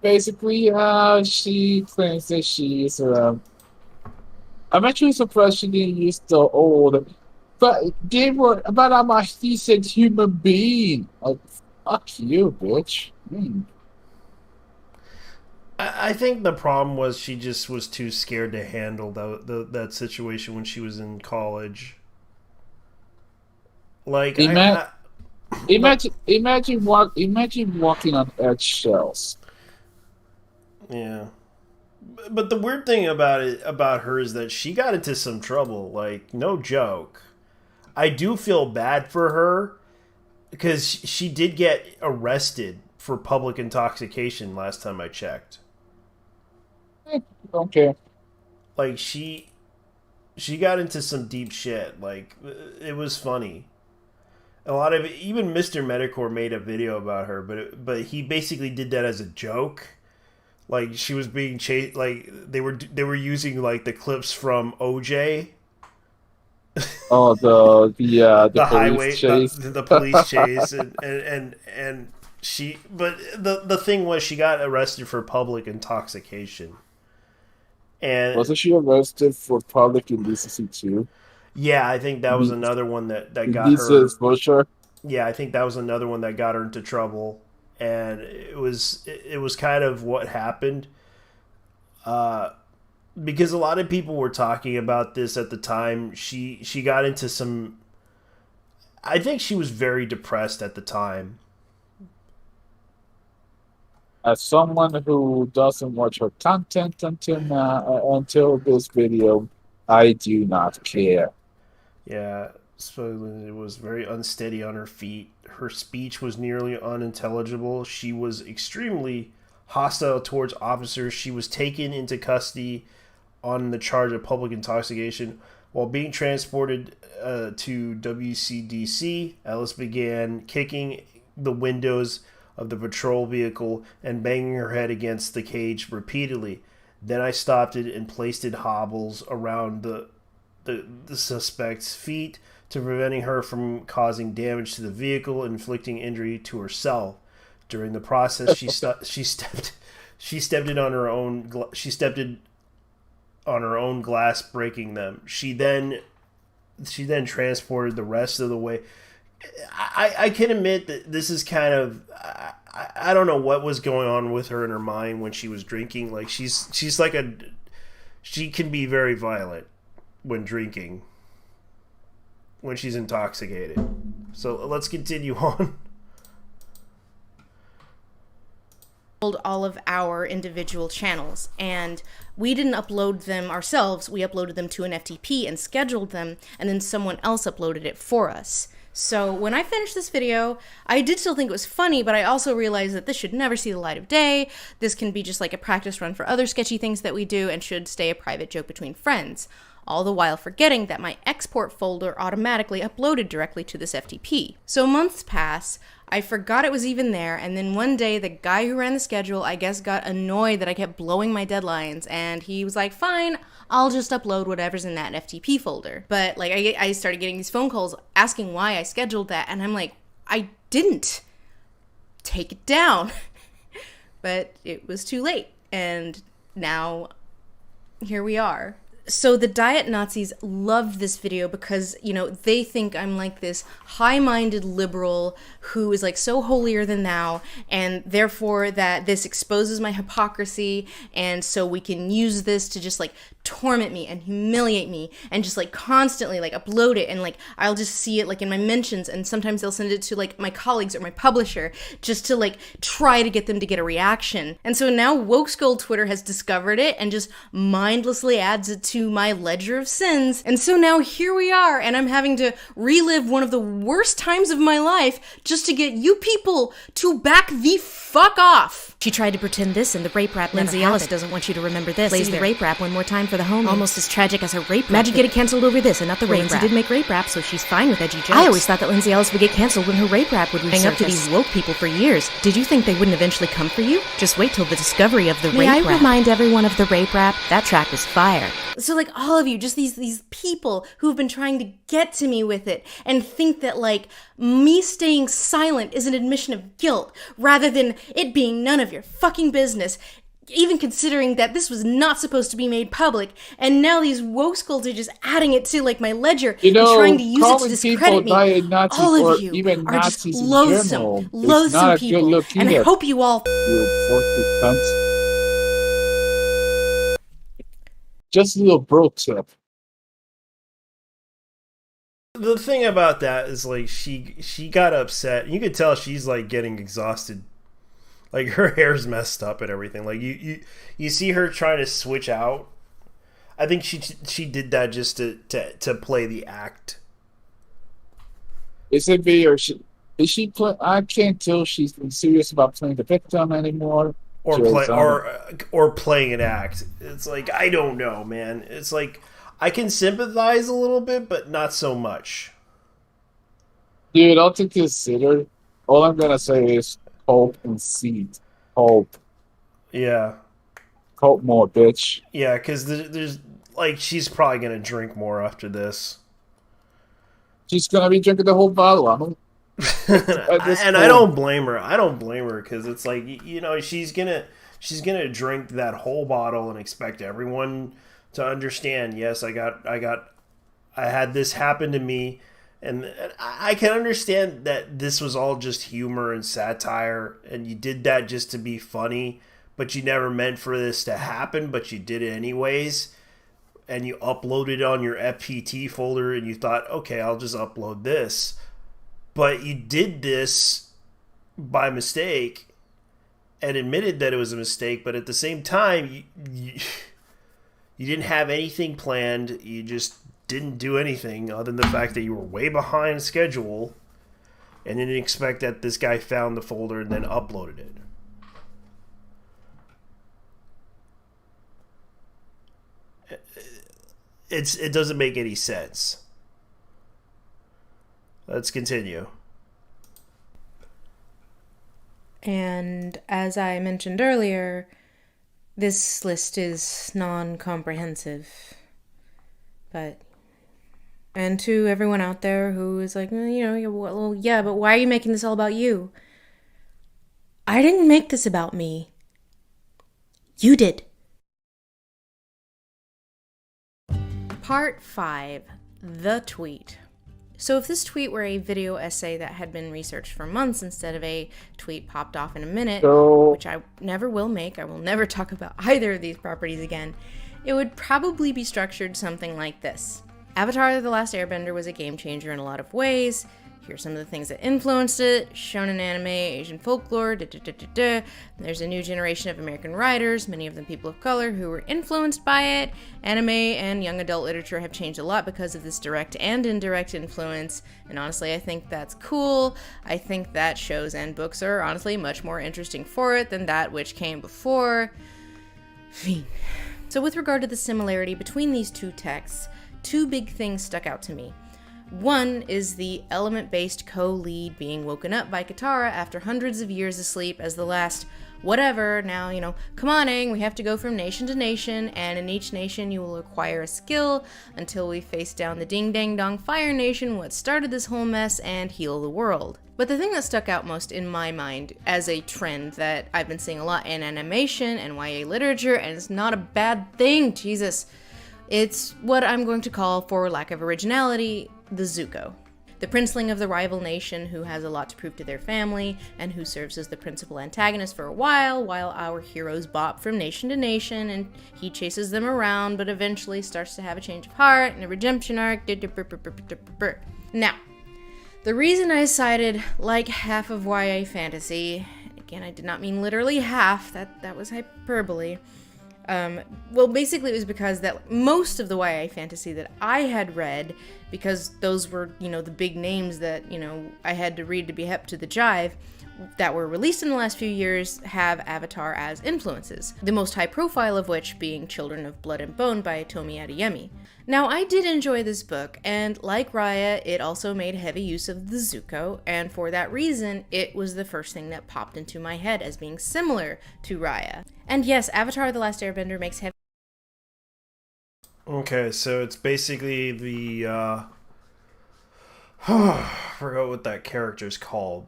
Basically, she claims that she's... I'm actually surprised she didn't use the old... But they were about I'm a decent human being. Like, fuck you, bitch. I think the problem was she just was too scared to handle that situation when she was in college. Like, Imagine walking on eggshells. Yeah. But the weird thing about her is that she got into some trouble, like no joke. I do feel bad for her because she did get arrested for public intoxication last time I checked. Okay. Like she got into some deep shit. Like it was funny. A lot of even Mr. Medicor made a video about her, but he basically did that as a joke. Like she was being chased. Like they were using like the clips from OJ. Oh, the the police highway chase. the police chase and she. But the thing was, she got arrested for public intoxication. And Wasn't she arrested for public indecency too? yeah, I think that was another one that got Indecent her. exposure. Yeah, I think that was another one that got her into trouble, and it was kind of what happened. Because a lot of people were talking about this at the time. She got into some. I think she was very depressed at the time. As someone who doesn't watch her content until this video, I do not care. Yeah, so it was very unsteady on her feet. Her speech was nearly unintelligible. She was extremely hostile towards officers. She was taken into custody on the charge of public intoxication. While being transported to WCDC, Ellis began kicking the windows of the patrol vehicle and banging her head against the cage repeatedly. Then I stopped it and placed hobbles around the suspect's feet to preventing her from causing damage to the vehicle and inflicting injury to herself. During the process, she stepped in on her own glass, breaking them. She then transported the rest of the way. I can admit that this is kind of I don't know what was going on with her in her mind when she was drinking. Like she's like she can be very violent when drinking, when she's intoxicated. So let's continue on. All of our individual channels, and we didn't upload them ourselves. We uploaded them to an FTP and scheduled them, and then someone else uploaded it for us. So when I finished this video, I did still think it was funny, but I also realized that this should never see the light of day. This can be just like a practice run for other sketchy things that we do and should stay a private joke between friends. All the while forgetting that my export folder automatically uploaded directly to this FTP. So months pass, I forgot it was even there, and then one day the guy who ran the schedule, I guess, got annoyed that I kept blowing my deadlines, and he was like, fine, I'll just upload whatever's in that FTP folder. But like I started getting these phone calls asking why I scheduled that, and I'm like, I didn't. Take it down. But it was too late, and now here we are. So the Diet Nazis loved this video because, you know, they think I'm like this high-minded liberal who is like so holier than thou, and therefore that this exposes my hypocrisy, and so we can use this to just like torment me and humiliate me and just like constantly like upload it, and like I'll just see it like in my mentions, and sometimes they'll send it to like my colleagues or my publisher just to like try to get them to get a reaction. And so now Woke Skull Twitter has discovered it and just mindlessly adds it to my ledger of sins. And so now here we are, and I'm having to relive one of the worst times of my life just to get you people to back the fuck off. She tried to pretend this in the rape rap. Linsay Ellis doesn't want you to remember this. Plays the rape rap one more time for the homie. Almost as tragic as her rape rap. Imagine getting canceled over this and not the rape rap. Linsay did make rape rap, so she's fine with edgy jokes. I always thought that Linsay Ellis would get canceled when her rape rap would resurface. Hang up to these woke people for years. Did you think they wouldn't eventually come for you? Just wait till the discovery of the rape rap. May I remind everyone of the rape rap? That track was fire. So like all of you, just these people who have been trying to get to me with it and think that like me staying silent is an admission of guilt rather than it being none of your fucking business, even considering that this was not supposed to be made public, and now these woke skulls are just adding it to like my ledger and trying to use it to discredit me. All of you are just loathsome people, and I hope you all just a little bro tip. The thing about that is like she got upset. You could tell she's like getting exhausted. Like her hair's messed up and everything. Like you see her trying to switch out. I think she did that just to play the act. Is it me or is she play? I can't tell she's been serious about playing the victim anymore. Or playing an act. It's like, I don't know, man. It's like I can sympathize a little bit, but not so much. Dude, I'll take consider. All I'm gonna say is hope and seed. Hope. Yeah. Hope more, bitch. Yeah, because there's like she's probably gonna drink more after this. She's gonna be drinking the whole bottle. I don't blame her. I don't blame her because it's like she's gonna drink that whole bottle and expect everyone to understand. Yes, I had this happen to me, and I can understand that this was all just humor and satire, and you did that just to be funny, but you never meant for this to happen, but you did it anyways. And you uploaded it on your FPT folder, and you thought, okay, I'll just upload this. But you did this by mistake and admitted that it was a mistake, but at the same time, you didn't have anything planned. You just didn't do anything other than the fact that you were way behind schedule and didn't expect that this guy found the folder and then uploaded it. It doesn't make any sense. Let's continue. And as I mentioned earlier, this list is non-comprehensive. And to everyone out there who is like, well, yeah, but why are you making this all about you? I didn't make this about me. You did. Part 5. The tweet. So if this tweet were a video essay that had been researched for months instead of a tweet popped off in a minute, which I never will make, I will never talk about either of these properties again, it would probably be structured something like this. Avatar: The Last Airbender was a game changer in a lot of ways. Here's some of the things that influenced it: shonen anime, Asian folklore, There's a new generation of American writers, many of them people of color, who were influenced by it. Anime and young adult literature have changed a lot because of this direct and indirect influence, and honestly, I think that's cool. I think that shows and books are honestly much more interesting for it than that which came before. So with regard to the similarity between these two texts, two big things stuck out to me. One is the element-based co-lead being woken up by Katara after hundreds of years asleep as the last whatever, now, come on, Aang, we have to go from nation to nation, and in each nation you will acquire a skill until we face down the ding-dang-dong Fire Nation, what started this whole mess, and heal the world. But the thing that stuck out most in my mind as a trend that I've been seeing a lot in animation and YA literature, and it's not a bad thing, Jesus, it's what I'm going to call, for lack of originality, the Zuko. The princeling of the rival nation who has a lot to prove to their family and who serves as the principal antagonist for a while our heroes bop from nation to nation and he chases them around but eventually starts to have a change of heart and a redemption arc. Now, the reason I cited like half of YA fantasy, again I did not mean literally half, that was hyperbole. Well, basically it was because that most of the YA fantasy that I had read, because those were, the big names that, I had to read to be hep to the jive, that were released in the last few years, have Avatar as influences. The most high profile of which being Children of Blood and Bone by Tomi Adeyemi. Now, I did enjoy this book, and like Raya, it also made heavy use of the Zuko, and for that reason, it was the first thing that popped into my head as being similar to Raya. And yes, Avatar: The Last Airbender makes heavy... Okay, so it's basically the, I forgot what that character's called.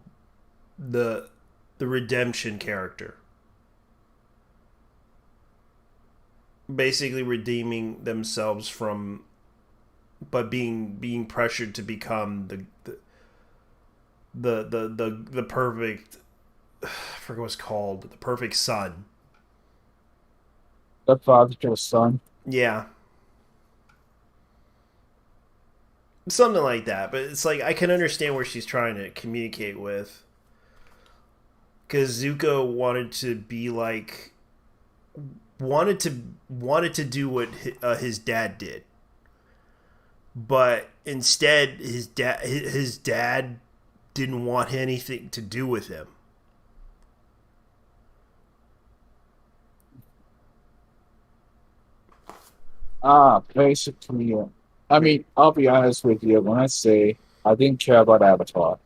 The redemption character. Basically redeeming themselves from, but being pressured to become the perfect, I forget what it's called, the perfect son. The father to a son. Yeah. something like that. But it's like I can understand where she's trying to communicate with, because Zuko wanted to be like wanted to do what his dad did, but instead his dad didn't want anything to do with him. Basically, I mean, I'll be honest with you. When I say I didn't care about Avatar,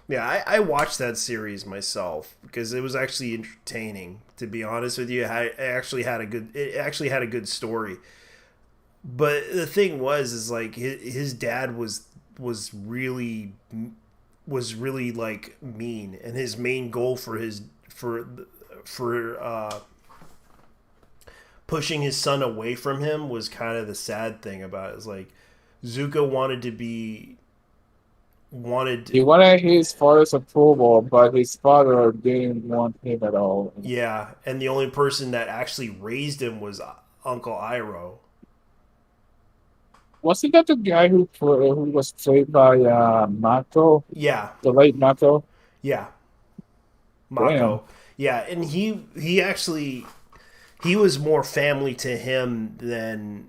Yeah, I watched that series myself because it was actually entertaining. To be honest with you, it actually had a good story. But the thing is like his dad was really like mean, and his main goal for pushing his son away from him was kind of the sad thing about it. It's like Zuko he wanted his father's approval, but his father didn't want him at all. Yeah, and the only person that actually raised him was Uncle Iroh. Wasn't that the guy who was played by Mako? Yeah, the late Mako. Yeah, Mako. Damn. Yeah, and he actually was more family to him than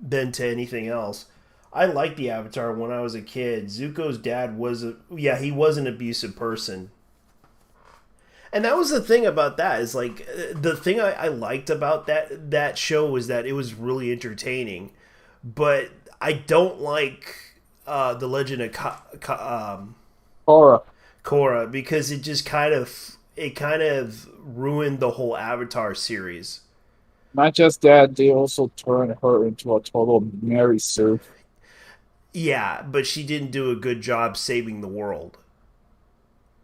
to anything else. I liked the Avatar when I was a kid. Zuko's dad was he was an abusive person. And that was the thing about that, is like the thing I liked about that show was that it was really entertaining. But I don't like the Legend of Korra, because it just kind of ruined the whole Avatar series. Not just that, they also turned her into a total Mary Sue. Yeah, but she didn't do a good job saving the world.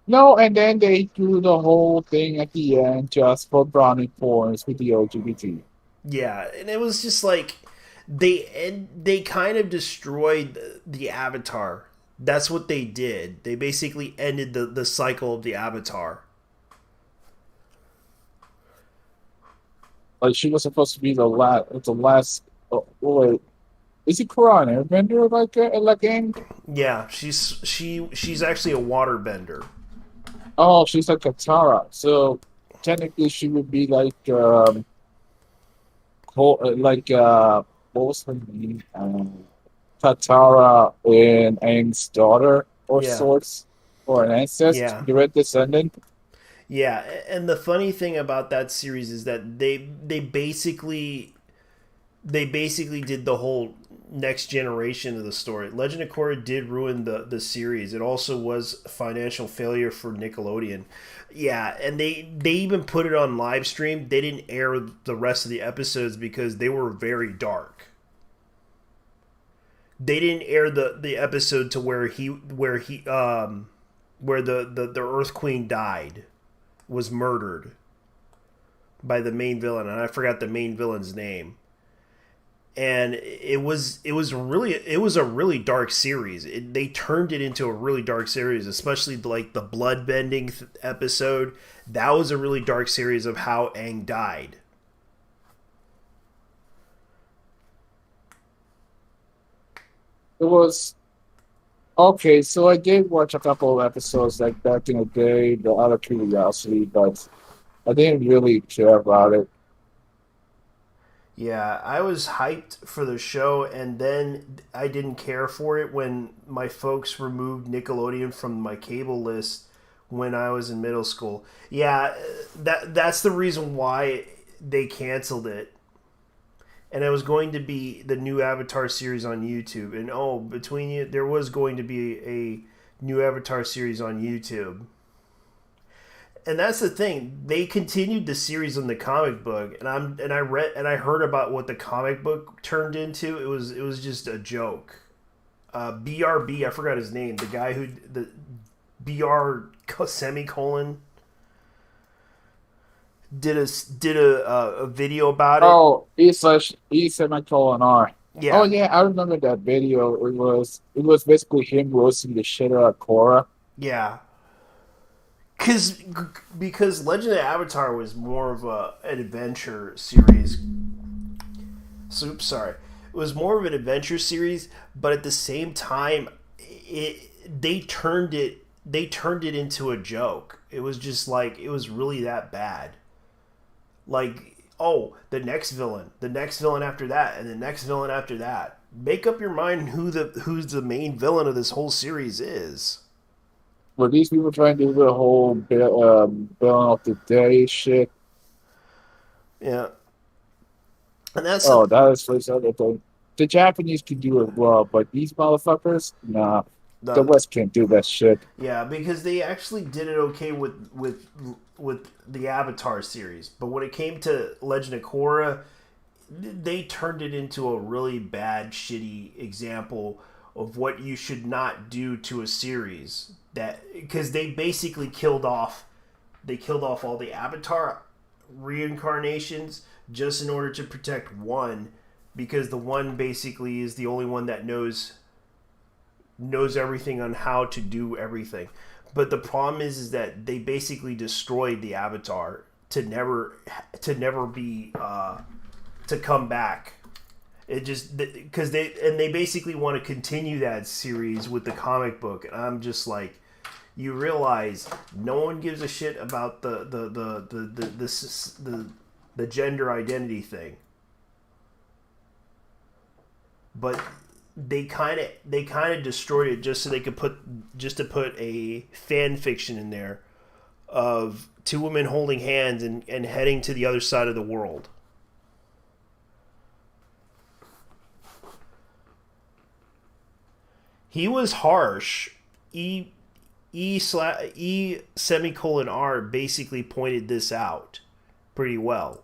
No, and then they do the whole thing at the end just for brownie points with the LGBT. Yeah, and it was just like they kind of destroyed the Avatar. That's what they did. They basically ended the cycle of the Avatar. Like, she was supposed to be the last. Oh, wait, is it Korra an airbender like game? Yeah, she's actually a waterbender. Oh, she's like Katara. So technically, she would be like what was her name? Katara and Aang's daughter, or sorts, or an ancestor, direct descendant. Yeah, and the funny thing about that series is that they basically did the whole next generation of the story. Legend of Korra did ruin the series. It also was a financial failure for Nickelodeon. Yeah, and they even put it on live stream. They didn't air the rest of the episodes because they were very dark. They didn't air the episode to where the Earth Queen died, was murdered by the main villain, and I forgot the main villain's name. And it was a really dark series. They turned it into a really dark series, especially like the blood bending episode. That was a really dark series of how Aang died. It was okay. So I did watch a couple of episodes like back in the day, the out of curiosity, but I didn't really care about it. Yeah, I was hyped for the show, and then I didn't care for it when my folks removed Nickelodeon from my cable list when I was in middle school. Yeah, that's the reason why they canceled it. And it was going to be the new Avatar series on YouTube. And between you, there was going to be a new Avatar series on YouTube. And that's the thing. They continued the series in the comic book, and I heard about what the comic book turned into. It was just a joke. BRB, I forgot his name. The guy who the BR semicolon did a video about it. Oh, E semicolon R. Yeah. Oh yeah, I remember that video. It was basically him roasting the shit out of Korra. Yeah. Because Legend of Avatar was more of an adventure series. Sorry. It was more of an adventure series, but at the same time, they turned it into a joke. It was just like, it was really that bad. Like, oh, the next villain after that, and the next villain after that. Make up your mind who's the main villain of this whole series is. Were these people trying to do the whole villain of the day shit? Yeah. And that's that is for other thing. The Japanese can do it well, but these motherfuckers, nah. The West can't do that shit. Yeah, because they actually did it okay with the Avatar series, but when it came to Legend of Korra, they turned it into a really bad, shitty example of what you should not do to a series. That because they basically killed off all the Avatar reincarnations just in order to protect one, because the one basically is the only one that knows everything on how to do everything. But the problem is that they basically destroyed the Avatar to never be to come back. It just because they basically want to continue that series with the comic book, and I'm just like, you realize no one gives a shit about the gender identity thing, but they kind of destroyed it just so they could put a fan fiction in there of two women holding hands and heading to the other side of the world. He was harsh. E semicolon R basically pointed this out pretty well.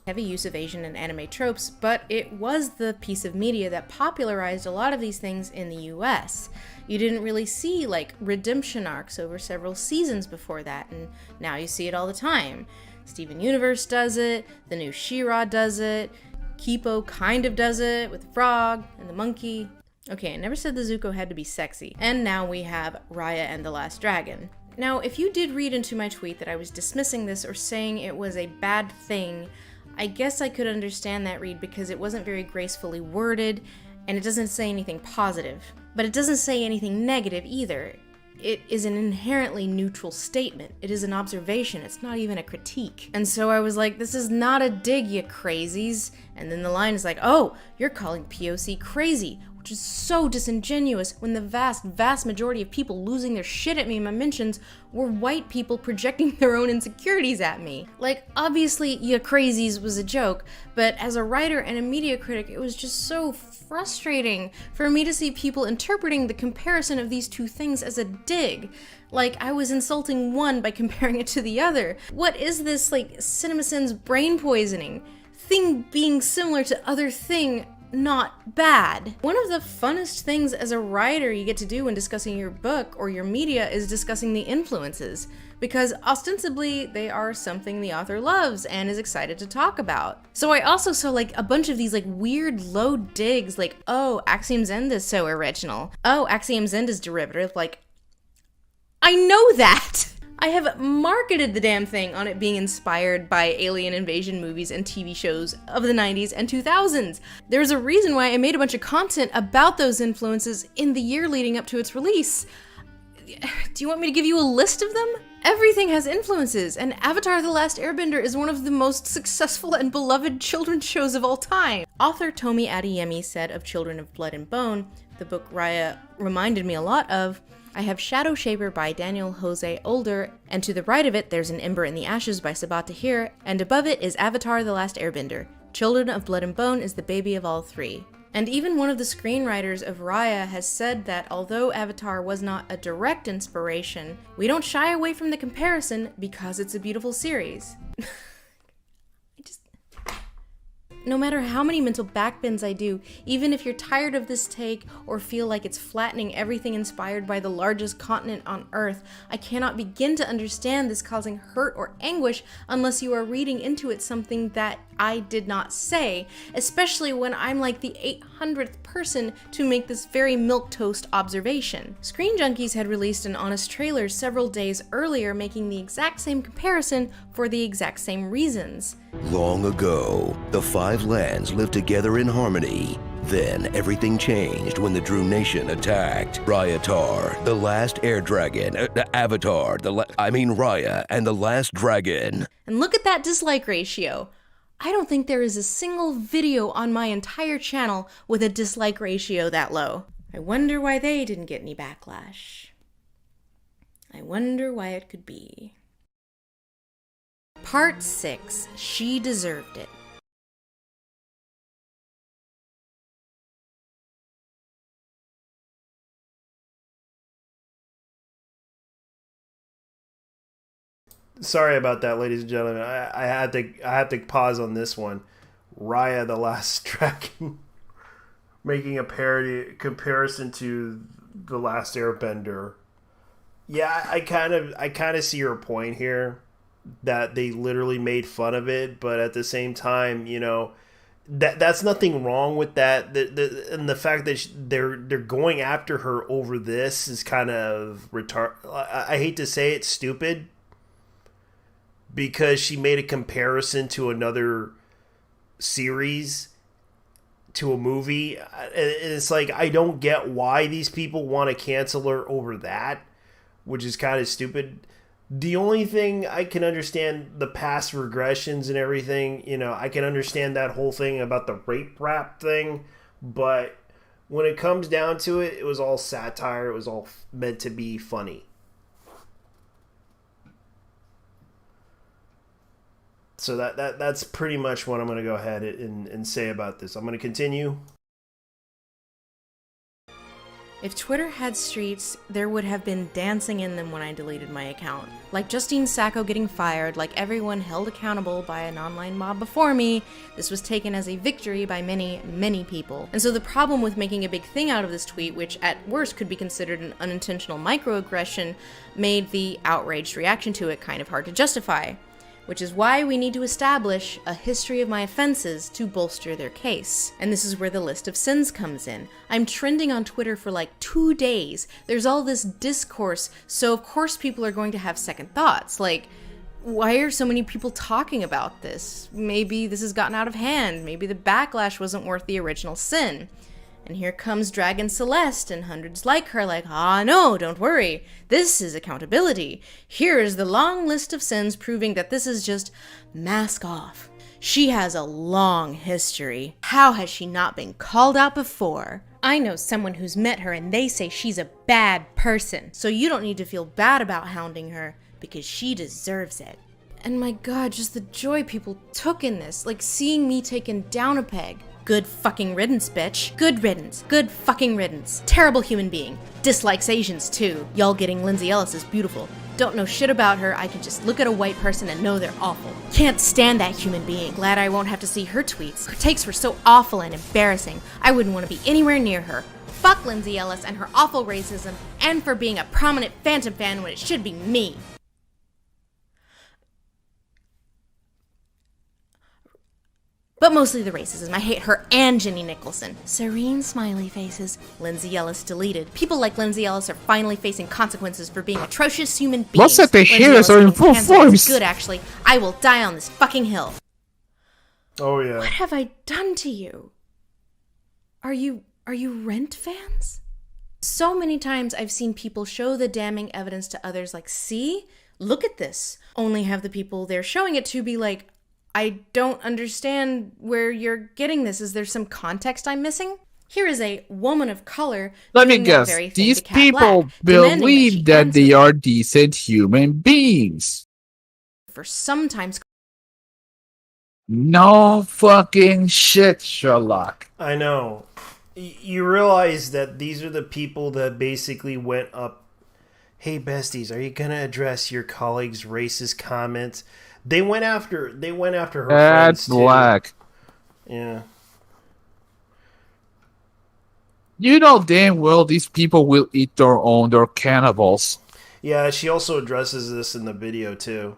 Heavy use of Asian and anime tropes, but it was the piece of media that popularized a lot of these things in the US. You didn't really see like redemption arcs over several seasons before that, and now you see it all the time. Steven Universe does it, the new She-Ra does it, Kipo kind of does it with the frog and the monkey. Okay, I never said the Zuko had to be sexy. And now we have Raya and the Last Dragon. Now, if you did read into my tweet that I was dismissing this or saying it was a bad thing, I guess I could understand that read because it wasn't very gracefully worded, and it doesn't say anything positive. But it doesn't say anything negative either. It is an inherently neutral statement. It is an observation. It's not even a critique. And so I was like, this is not a dig, you crazies. And then the line is like, oh, you're calling POC crazy, which is so disingenuous when the vast majority of people losing their shit at me in my mentions were white people projecting their own insecurities at me. Like, obviously, ya crazies was a joke, but as a writer and a media critic, it was just so frustrating for me to see people interpreting the comparison of these two things as a dig. Like, I was insulting one by comparing it to the other. What is this, like, CinemaSins brain poisoning? Thing being similar to other thing not bad. One of the funnest things as a writer you get to do when discussing your book or your media is discussing the influences, because ostensibly they are something the author loves and is excited to talk about. So I also saw like a bunch of these like weird low digs, like, oh, Axiom's End is so original. Oh, Axiom's End is derivative. Like, I know that! I have marketed the damn thing on it being inspired by alien invasion movies and TV shows of the 90s and 2000s. There's a reason why I made a bunch of content about those influences in the year leading up to its release. Do you want me to give you a list of them? Everything has influences, and Avatar: The Last Airbender is one of the most successful and beloved children's shows of all time. Author Tomi Adeyemi said of Children of Blood and Bone, the book Raya reminded me a lot of, I have Shadow Shaper by Daniel Jose Older, and to the right of it there's An Ember in the Ashes by Sabat Tahir, and above it is Avatar: The Last Airbender. Children of Blood and Bone is the baby of all three. And even one of the screenwriters of Raya has said that although Avatar was not a direct inspiration, we don't shy away from the comparison because it's a beautiful series. No matter how many mental backbends I do, even if you're tired of this take or feel like it's flattening everything inspired by the largest continent on Earth, I cannot begin to understand this causing hurt or anguish unless you are reading into it something that I did not say, especially when I'm like the 800th person to make this very milquetoast observation. Screen Junkies had released an honest trailer several days earlier making the exact same comparison for the exact same reasons. Long ago, the five lands lived together in harmony. Then everything changed when the Drew Nation attacked. Ryatar, the last air dragon, Avatar, Raya, and the last dragon. And look at that dislike ratio. I don't think there is a single video on my entire channel with a dislike ratio that low. I wonder why they didn't get any backlash. I wonder why it could be. Part 6, She Deserved It. Sorry about that, ladies and gentlemen. I had to pause on this one. Raya the Last Dragon, making a comparison to the Last Airbender. Yeah, I kind of see your point here, that they literally made fun of it, but at the same time, you know, that's nothing wrong with that. And the fact that they're going after her over this is kind of I hate to say it, stupid. Because she made a comparison to another series, to a movie. And it's like, I don't get why these people want to cancel her over that, which is kind of stupid. The only thing I can understand, the past regressions and everything, you know, I can understand that whole thing about the rape rap thing. But when it comes down to it, it was all satire. It was all meant to be funny. So that's pretty much what I'm going to go ahead and say about this. I'm going to continue. If Twitter had streets, there would have been dancing in them when I deleted my account. Like Justine Sacco getting fired, like everyone held accountable by an online mob before me, this was taken as a victory by many, many people. And so the problem with making a big thing out of this tweet, which at worst could be considered an unintentional microaggression, made the outraged reaction to it kind of hard to justify. Which is why we need to establish a history of my offenses to bolster their case. And this is where the list of sins comes in. I'm trending on Twitter for like 2 days. There's all this discourse, so of course people are going to have second thoughts. Like, why are so many people talking about this? Maybe this has gotten out of hand. Maybe the backlash wasn't worth the original sin. And here comes Dragon Celeste and hundreds like her like, no, don't worry. This is accountability. Here is the long list of sins proving that this is just mask off. She has a long history. How has she not been called out before? I know someone who's met her and they say she's a bad person. So you don't need to feel bad about hounding her because she deserves it. And my God, just the joy people took in this, like seeing me taken down a peg. Good fucking riddance, bitch. Good riddance. Good fucking riddance. Terrible human being. Dislikes Asians, too. Y'all getting Linsay Ellis is beautiful. Don't know shit about her, I can just look at a white person and know they're awful. Can't stand that human being. Glad I won't have to see her tweets. Her takes were so awful and embarrassing. I wouldn't want to be anywhere near her. Fuck Linsay Ellis and her awful racism, and for being a prominent Phantom fan when it should be me. But mostly the racism. I hate her and Jenny Nicholson. Serene smiley faces. Linsay Ellis deleted. People like Linsay Ellis are finally facing consequences for being atrocious human beings. What's that? The heroes are in full force. Good, actually. I will die on this fucking hill. Oh yeah. What have I done to you? Are you Rent fans? So many times I've seen people show the damning evidence to others like, see? Look at this. Only have the people they're showing it to be like, I don't understand where you're getting this. Is there some context I'm missing? Here is a woman of color. Let me guess. These people believe that they are decent human beings. For sometimes. No fucking shit, Sherlock. I know. You realize that these are the people that basically went up. Hey, besties, are you gonna address your colleague's racist comments? They went after her friends too. Black. Yeah. You know damn well these people will eat their own. They're cannibals. Yeah, she also addresses this in the video too.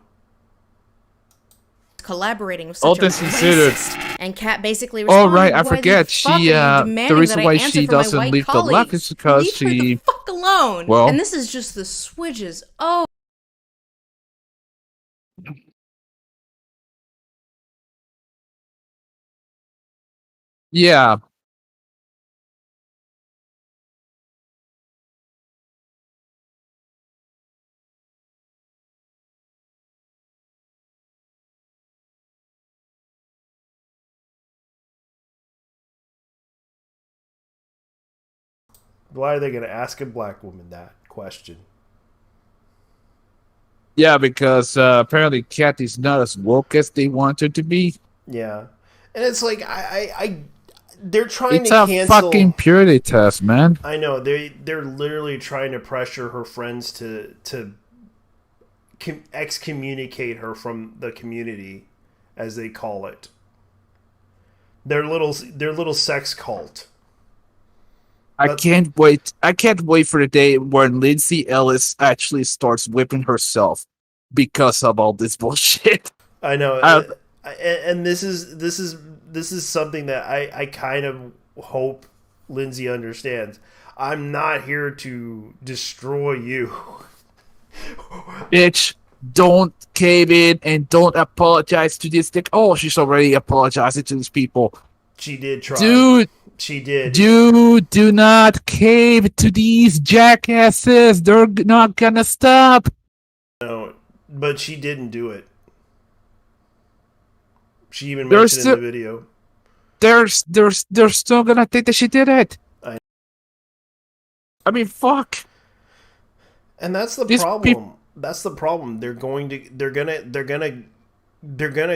Collaborating with All such a this considered. racist. And Kat basically Oh responded, right, I "Why forget. the fuck She are you the demanding reason that I why answer she for my doesn't white leave the left colleagues? is because Leave her the she. fuck alone." Well, And this is just the switches. Oh. yeah. Why are they going to ask a black woman that question? Yeah, because apparently Kat is not as woke as they want her to be. Yeah, and it's like they're trying It's to a cancel. fucking purity test, man. I know they're literally trying to pressure her friends to excommunicate her from the community, as they call it. Their little sex cult. I can't wait. I can't wait for the day when Linsay Ellis actually starts whipping herself because of all this bullshit. I know, and this is something that I kind of hope Linsay understands. I'm not here to destroy you. Bitch, don't cave in and don't apologize to this dick. Oh, she's already apologizing to these people. She did try. Dude. She did. Dude, do not cave to these jackasses. They're not gonna stop. No, but she didn't do it. She even mentioned in the video. They're still gonna think that she did it. I mean, fuck. And that's the problem. That's the problem. They're gonna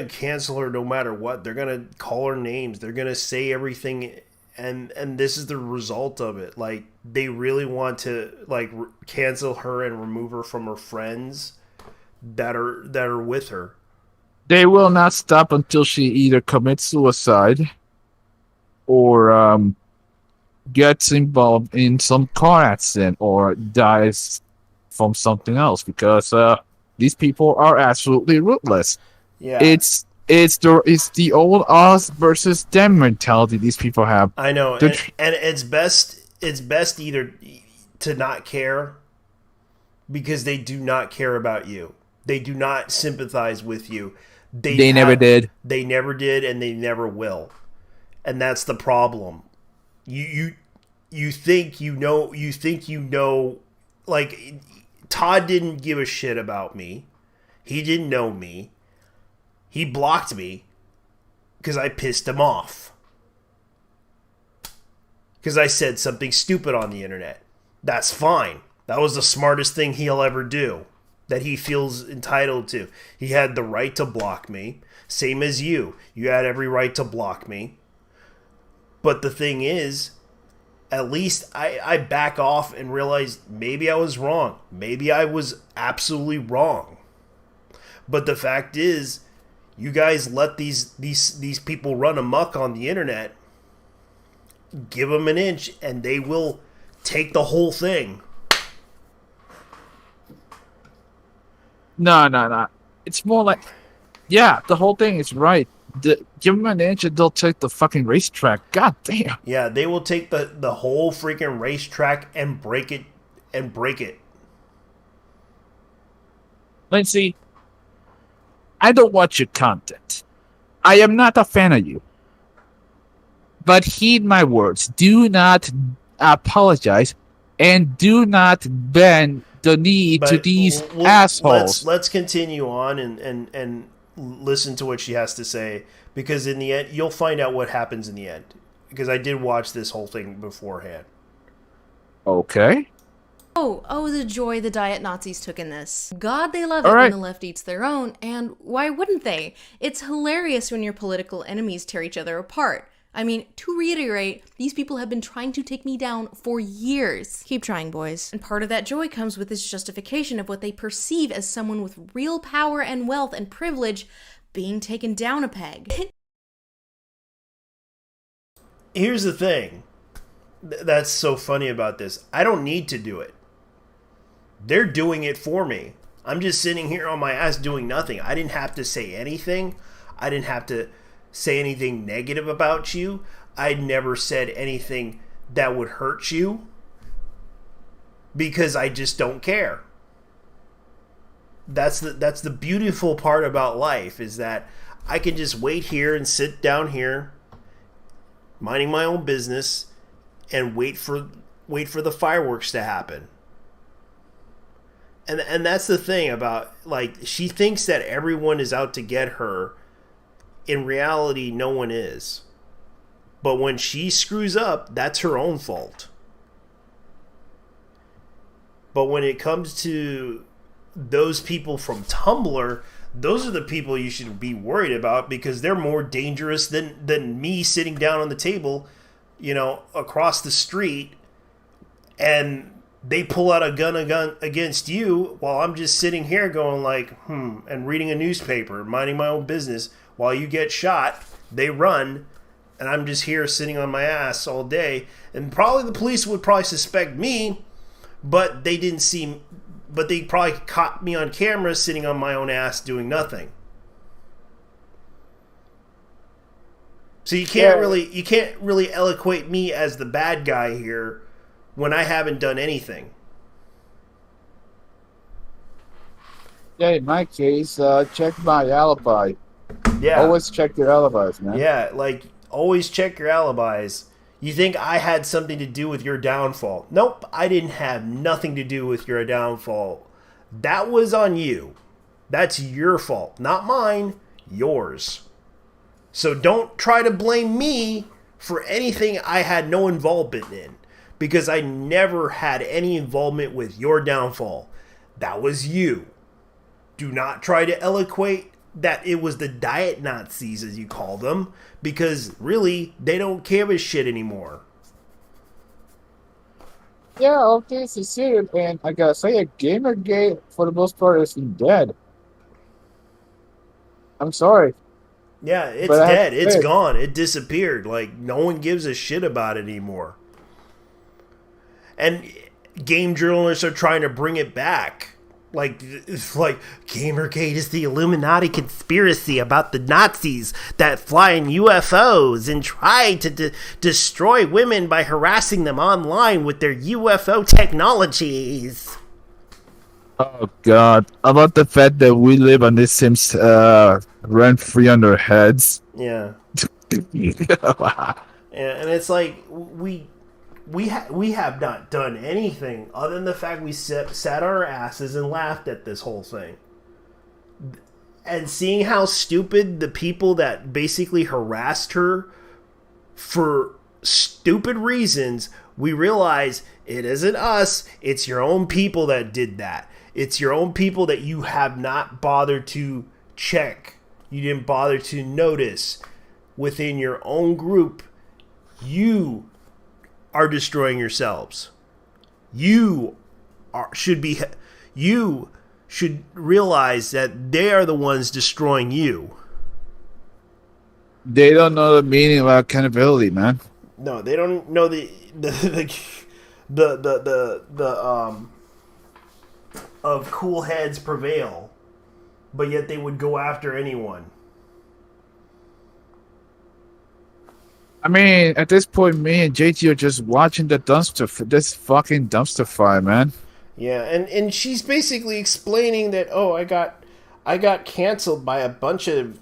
cancel her no matter what. They're gonna call her names. They're gonna say everything, and this is the result of it. Like, they really want to cancel her and remove her from her friends that are with her. They will not stop until she either commits suicide or gets involved in some car accident or dies from something else, because these people are absolutely ruthless. Yeah. It's the old us versus them mentality these people have. I know, and it's best either to not care, because they do not care about you. They do not sympathize with you. They never did. They never did, and they never will. And that's the problem. You think you know. Like, Todd didn't give a shit about me. He didn't know me. He blocked me because I pissed him off. Because I said something stupid on the internet. That's fine. That was the smartest thing he'll ever do, that he feels entitled to. He had the right to block me. Same as you. You had every right to block me. But the thing is, at least I back off and realize maybe I was wrong. Maybe I was absolutely wrong. But the fact is, you guys let these people run amok on the internet. Give them an inch and they will take the whole thing. No. It's more like, yeah, the whole thing is right. Give them an inch and they'll take the fucking racetrack. God damn. Yeah, they will take the whole freaking racetrack and break it. Linsay, I don't watch your content. I am not a fan of you. But heed my words. Do not apologize and do not bend the knee to these assholes. Let's continue on and listen to what she has to say, because in the end you'll find out what happens in the end, because I did watch this whole thing beforehand. Okay. Oh, the joy the diet Nazis took in this. God, they love it All right. when the left eats their own, and why wouldn't they? It's hilarious when your political enemies tear each other apart. I mean, to reiterate, these people have been trying to take me down for years. Keep trying, boys. And part of that joy comes with this justification of what they perceive as someone with real power and wealth and privilege being taken down a peg. here's the thing that's so funny about this. I don't need to do it. They're doing it for me. I'm just sitting here on my ass doing nothing. I didn't have to say anything. I didn't have to say anything negative about you. I never said anything that would hurt you because I just don't care. That's the beautiful part about life, is that I can just wait here and sit down here minding my own business and wait for the fireworks to happen. And that's the thing about, like, she thinks that everyone is out to get her. In reality, no one is. But when she screws up, that's her own fault. But when it comes to those people from Tumblr, those are the people you should be worried about, because they're more dangerous than me sitting down on the table, you know, across the street, and they pull out a gun against you while I'm just sitting here going like, and reading a newspaper, minding my own business. While you get shot, they run, and I'm just here sitting on my ass all day. And probably the police would probably suspect me, but they didn't see, but they probably caught me on camera sitting on my own ass doing nothing. So you can't really eloquate me as the bad guy here when I haven't done anything. Yeah, in my case, check my alibi. Yeah. Always check your alibis, man. Yeah, like, always check your alibis. You think I had something to do with your downfall? Nope, I didn't have nothing to do with your downfall. That was on you. That's your fault. Not mine, yours. So don't try to blame me for anything I had no involvement in, because I never had any involvement with your downfall. That was you. Do not try to eloquate that it was the diet Nazis, as you call them, because really, they don't give a shit anymore. Yeah, okay, sincere, and I gotta say, Gamergate, for the most part, is dead. I'm sorry. Yeah, it's dead. It's gone. It disappeared. Like, no one gives a shit about it anymore. And game journalists are trying to bring it back. Like Gamergate is the Illuminati conspiracy about the Nazis that fly in UFOs and try to destroy women by harassing them online with their UFO technologies. Oh God! About the fact that we live on this Sims rent-free on our heads. Yeah. And it's like we have not done anything other than the fact we sat on our asses and laughed at this whole thing. And seeing how stupid the people that basically harassed her for stupid reasons, we realize it isn't us, it's your own people that did that. It's your own people that you have not bothered to check. You didn't bother to notice. Within your own group, you are destroying yourselves. You should realize that they are the ones destroying you. They don't know the meaning of accountability, man. No, they don't know the of cool heads prevail, but yet they would go after anyone. I mean, at this point, me and JT are just watching this fucking dumpster fire, man. Yeah, and she's basically explaining that, oh, I got canceled by a bunch of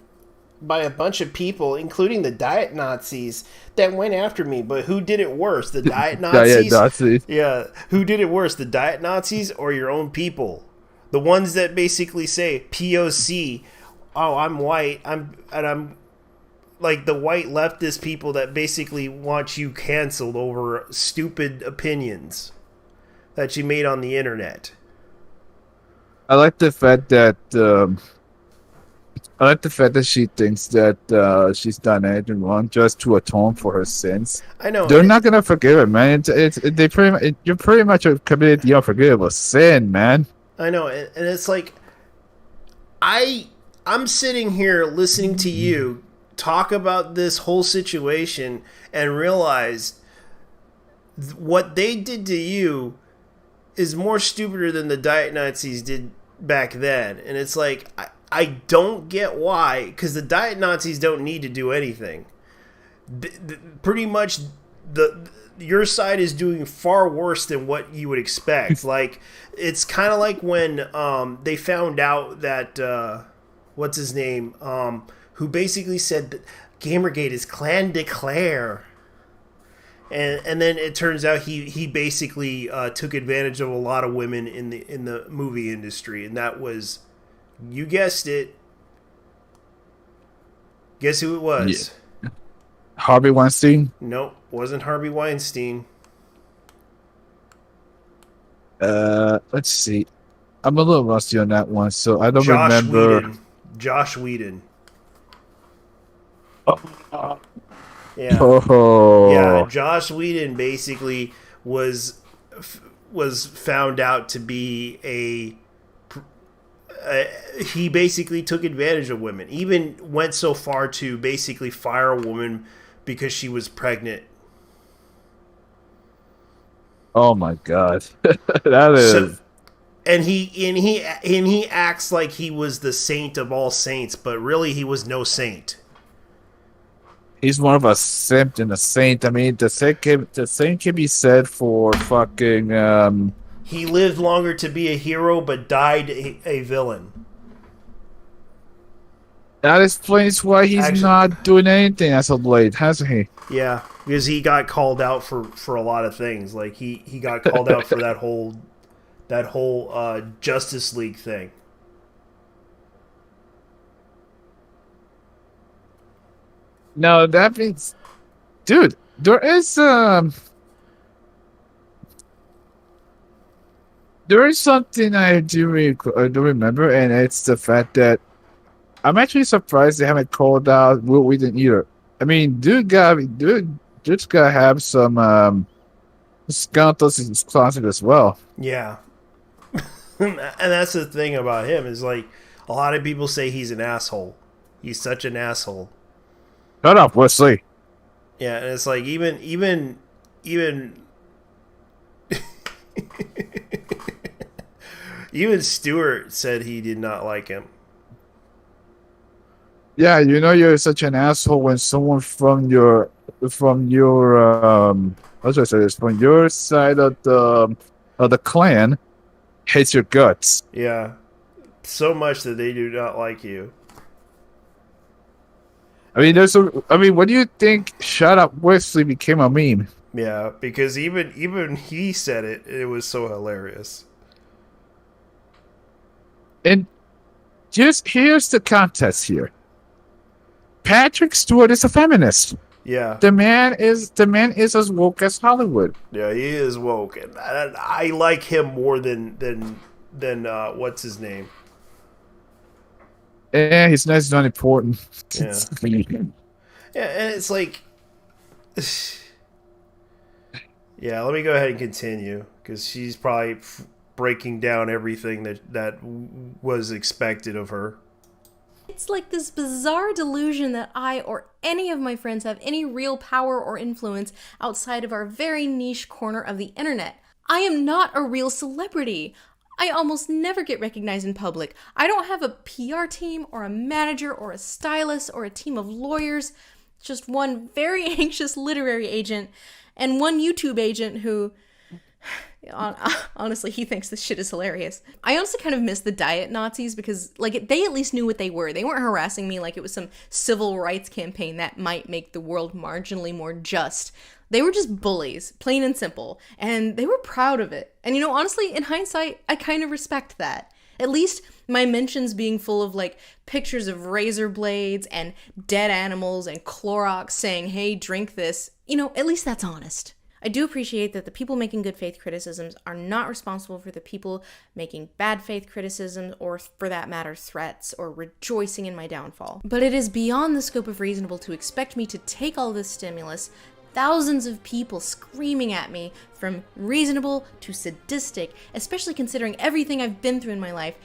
people, including the diet Nazis that went after me. But who did it worse, the diet Nazis? Diet Nazis. Yeah, who did it worse, the diet Nazis or your own people? The ones that basically say POC, oh, I'm white, I'm like the white leftist people that basically want you canceled over stupid opinions that you made on the internet. I like the fact that she thinks that she's done anything wrong just to atone for her sins. I know they're not gonna forgive her, man. You're pretty much committed the unforgivable sin, man. I know, and it's like I'm sitting here listening to you talk about this whole situation and realized what they did to you is more stupider than the Diet Nazis did back then. And it's like, I don't get why, because the Diet Nazis don't need to do anything. Pretty much your side is doing far worse than what you would expect. Like, it's kind of like when they found out that what's his name, who basically said that Gamergate is Clan Declare. And then it turns out he basically took advantage of a lot of women in the movie industry, and that was, you guessed it. Guess who it was? Yeah. Harvey Weinstein? Nope, wasn't Harvey Weinstein. Let's see. I'm a little rusty on that one, so I don't remember. Josh Whedon. Yeah. Yeah, Josh Whedon basically was found out to be he basically took advantage of women. Even went so far to basically fire a woman because she was pregnant. Oh my god. That is and he acts like he was the saint of all saints, but really he was no saint. He's more of a simp than a saint. I mean, the same can be said for fucking. He lived longer to be a hero, but died a villain. That explains why he's not doing anything as of late, hasn't he? Yeah, because he got called out for a lot of things. Like he got called out for that whole Justice League thing. No, that means, dude, there is something I do remember, and it's the fact that I'm actually surprised they haven't called out Will Wheaton either. I mean, dude's gotta have some skeletons in his closet as well. Yeah, and that's the thing about him is like a lot of people say he's an asshole. He's such an asshole. Shut up, Wesley. Yeah, and it's like even even Stewart said he did not like him. Yeah, you know you're such an asshole when someone from your how should I say this, from your side of the clan hates your guts. Yeah, so much that they do not like you. I mean, what do you think Shut Up Wesley became a meme? Yeah, because even he said it. It was so hilarious. And here's the context here. Patrick Stewart is a feminist. Yeah. The man is as woke as Hollywood. Yeah, he is woke, and I like him more than what's his name? Yeah, he's nice and unimportant. Yeah. Yeah, and it's like, yeah. Let me go ahead and continue because she's probably breaking down everything that was expected of her. It's like this bizarre delusion that I or any of my friends have any real power or influence outside of our very niche corner of the internet. I am not a real celebrity. I almost never get recognized in public. I don't have a PR team or a manager or a stylist or a team of lawyers. Just one very anxious literary agent and one YouTube agent who, honestly, he thinks this shit is hilarious. I honestly kind of miss the Diet Nazis because, like, they at least knew what they were. They weren't harassing me like it was some civil rights campaign that might make the world marginally more just. They were just bullies, plain and simple, and they were proud of it. And, you know, honestly, in hindsight, I kind of respect that. At least my mentions being full of, like, pictures of razor blades and dead animals and Clorox saying, hey, drink this, you know, at least that's honest. I do appreciate that the people making good faith criticisms are not responsible for the people making bad faith criticisms or, for that matter, threats or rejoicing in my downfall. But it is beyond the scope of reasonable to expect me to take all this stimulus, thousands of people screaming at me, from reasonable to sadistic, especially considering everything I've been through in my life,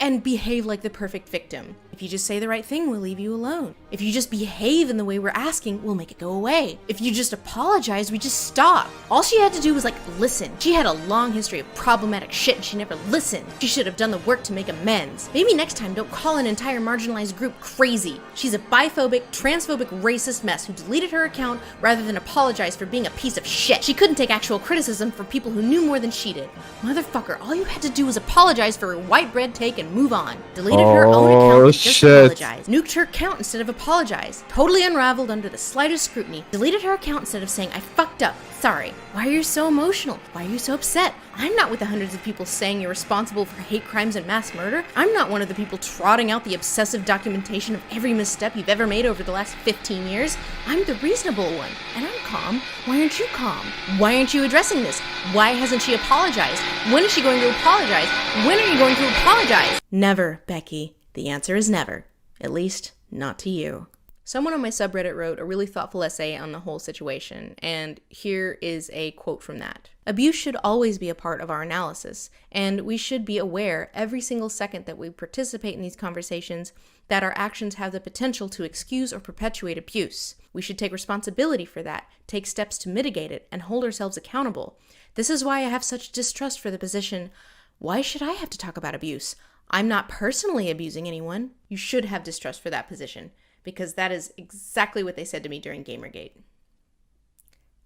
and behave like the perfect victim. If you just say the right thing, we'll leave you alone. If you just behave in the way we're asking, we'll make it go away. If you just apologize, we just stop. All she had to do was listen. She had a long history of problematic shit and she never listened. She should have done the work to make amends. Maybe next time don't call an entire marginalized group crazy. She's a biphobic, transphobic, racist mess who deleted her account rather than apologize for being a piece of shit. She couldn't take actual criticism from people who knew more than she did. Motherfucker, all you had to do was apologize for her white bread take and move on. Deleted her own account, just apologize. Nuked her account instead of apologize. Totally unraveled under the slightest scrutiny. Deleted her account instead of saying, I fucked up. Sorry. Why are you so emotional? Why are you so upset? I'm not with the hundreds of people saying you're responsible for hate crimes and mass murder. I'm not one of the people trotting out the obsessive documentation of every misstep you've ever made over the last 15 years. I'm the reasonable one, and I'm calm. Why aren't you calm? Why aren't you addressing this? Why hasn't she apologized? When is she going to apologize? When are you going to apologize? Never, Becky. The answer is never. At least, not to you. Someone on my subreddit wrote a really thoughtful essay on the whole situation, and here is a quote from that. Abuse should always be a part of our analysis, and we should be aware every single second that we participate in these conversations that our actions have the potential to excuse or perpetuate abuse. We should take responsibility for that, take steps to mitigate it, and hold ourselves accountable. This is why I have such distrust for the position, why should I have to talk about abuse? I'm not personally abusing anyone. You should have distrust for that position. Because that is exactly what they said to me during Gamergate.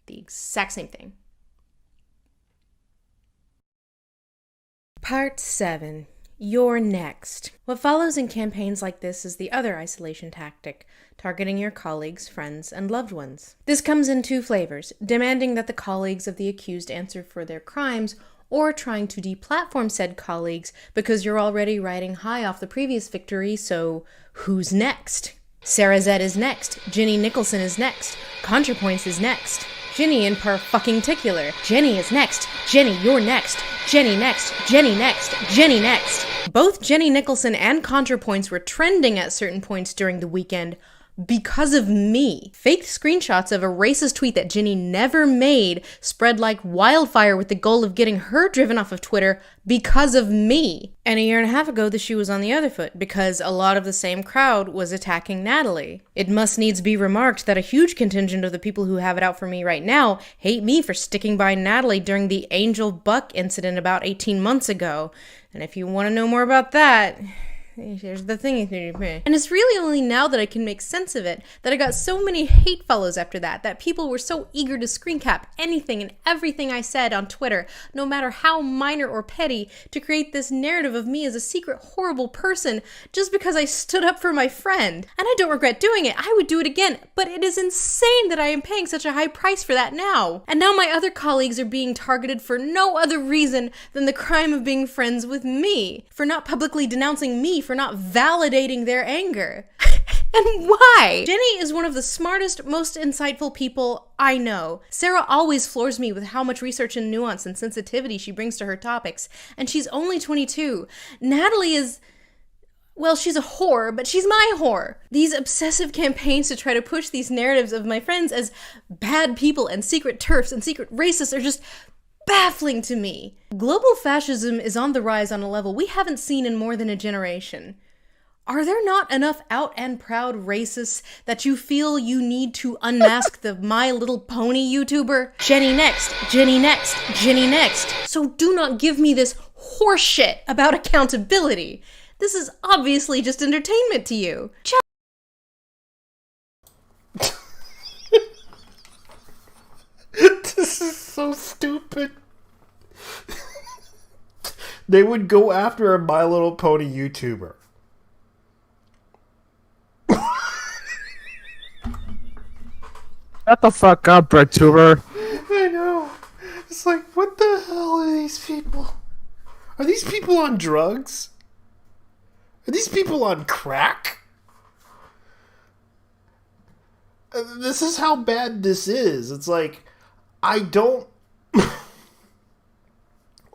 The exact same thing. Part 7. You're next. What follows in campaigns like this is the other isolation tactic, targeting your colleagues, friends, and loved ones. This comes in two flavors, demanding that the colleagues of the accused answer for their crimes, or trying to deplatform said colleagues because you're already riding high off the previous victory, so who's next? Sarah Z is next. Jenny Nicholson is next. ContraPoints is next. Jenny in particular. Jenny is next. Jenny, you're next. Jenny next. Jenny next. Jenny next. Both Jenny Nicholson and ContraPoints were trending at certain points during the weekend because of me. Fake screenshots of a racist tweet that Jenny never made spread like wildfire with the goal of getting her driven off of Twitter because of me. And a year and a half ago, the shoe was on the other foot because a lot of the same crowd was attacking Natalie. It must needs be remarked that a huge contingent of the people who have it out for me right now hate me for sticking by Natalie during the Angel Buck incident about 18 months ago. And if you want to know more about that, here's the thing. And it's really only now that I can make sense of it that I got so many hate follows after that people were so eager to screen cap anything and everything I said on Twitter, no matter how minor or petty, to create this narrative of me as a secret horrible person just because I stood up for my friend. And I don't regret doing it. I would do it again, but it is insane that I am paying such a high price for that now. And now my other colleagues are being targeted for no other reason than the crime of being friends with me, for not publicly denouncing me, for not validating their anger. And why? Jenny is one of the smartest, most insightful people I know. Sarah always floors me with how much research and nuance and sensitivity she brings to her topics, and she's only 22. Natalie is... well, she's a whore, but she's my whore. These obsessive campaigns to try to push these narratives of my friends as bad people and secret TERFs and secret racists are just baffling to me. Global fascism is on the rise on a level we haven't seen in more than a generation. Are there not enough out and proud racists that you feel you need to unmask the My Little Pony YouTuber? Jenny next, Jenny next, Jenny next. So do not give me this horseshit about accountability. This is obviously just entertainment to you. This is so stupid. They would go after a My Little Pony YouTuber. Shut the fuck up, BreadTuber. I know. It's like, what the hell are these people? Are these people on drugs? Are these people on crack? This is how bad this is. It's like, I don't...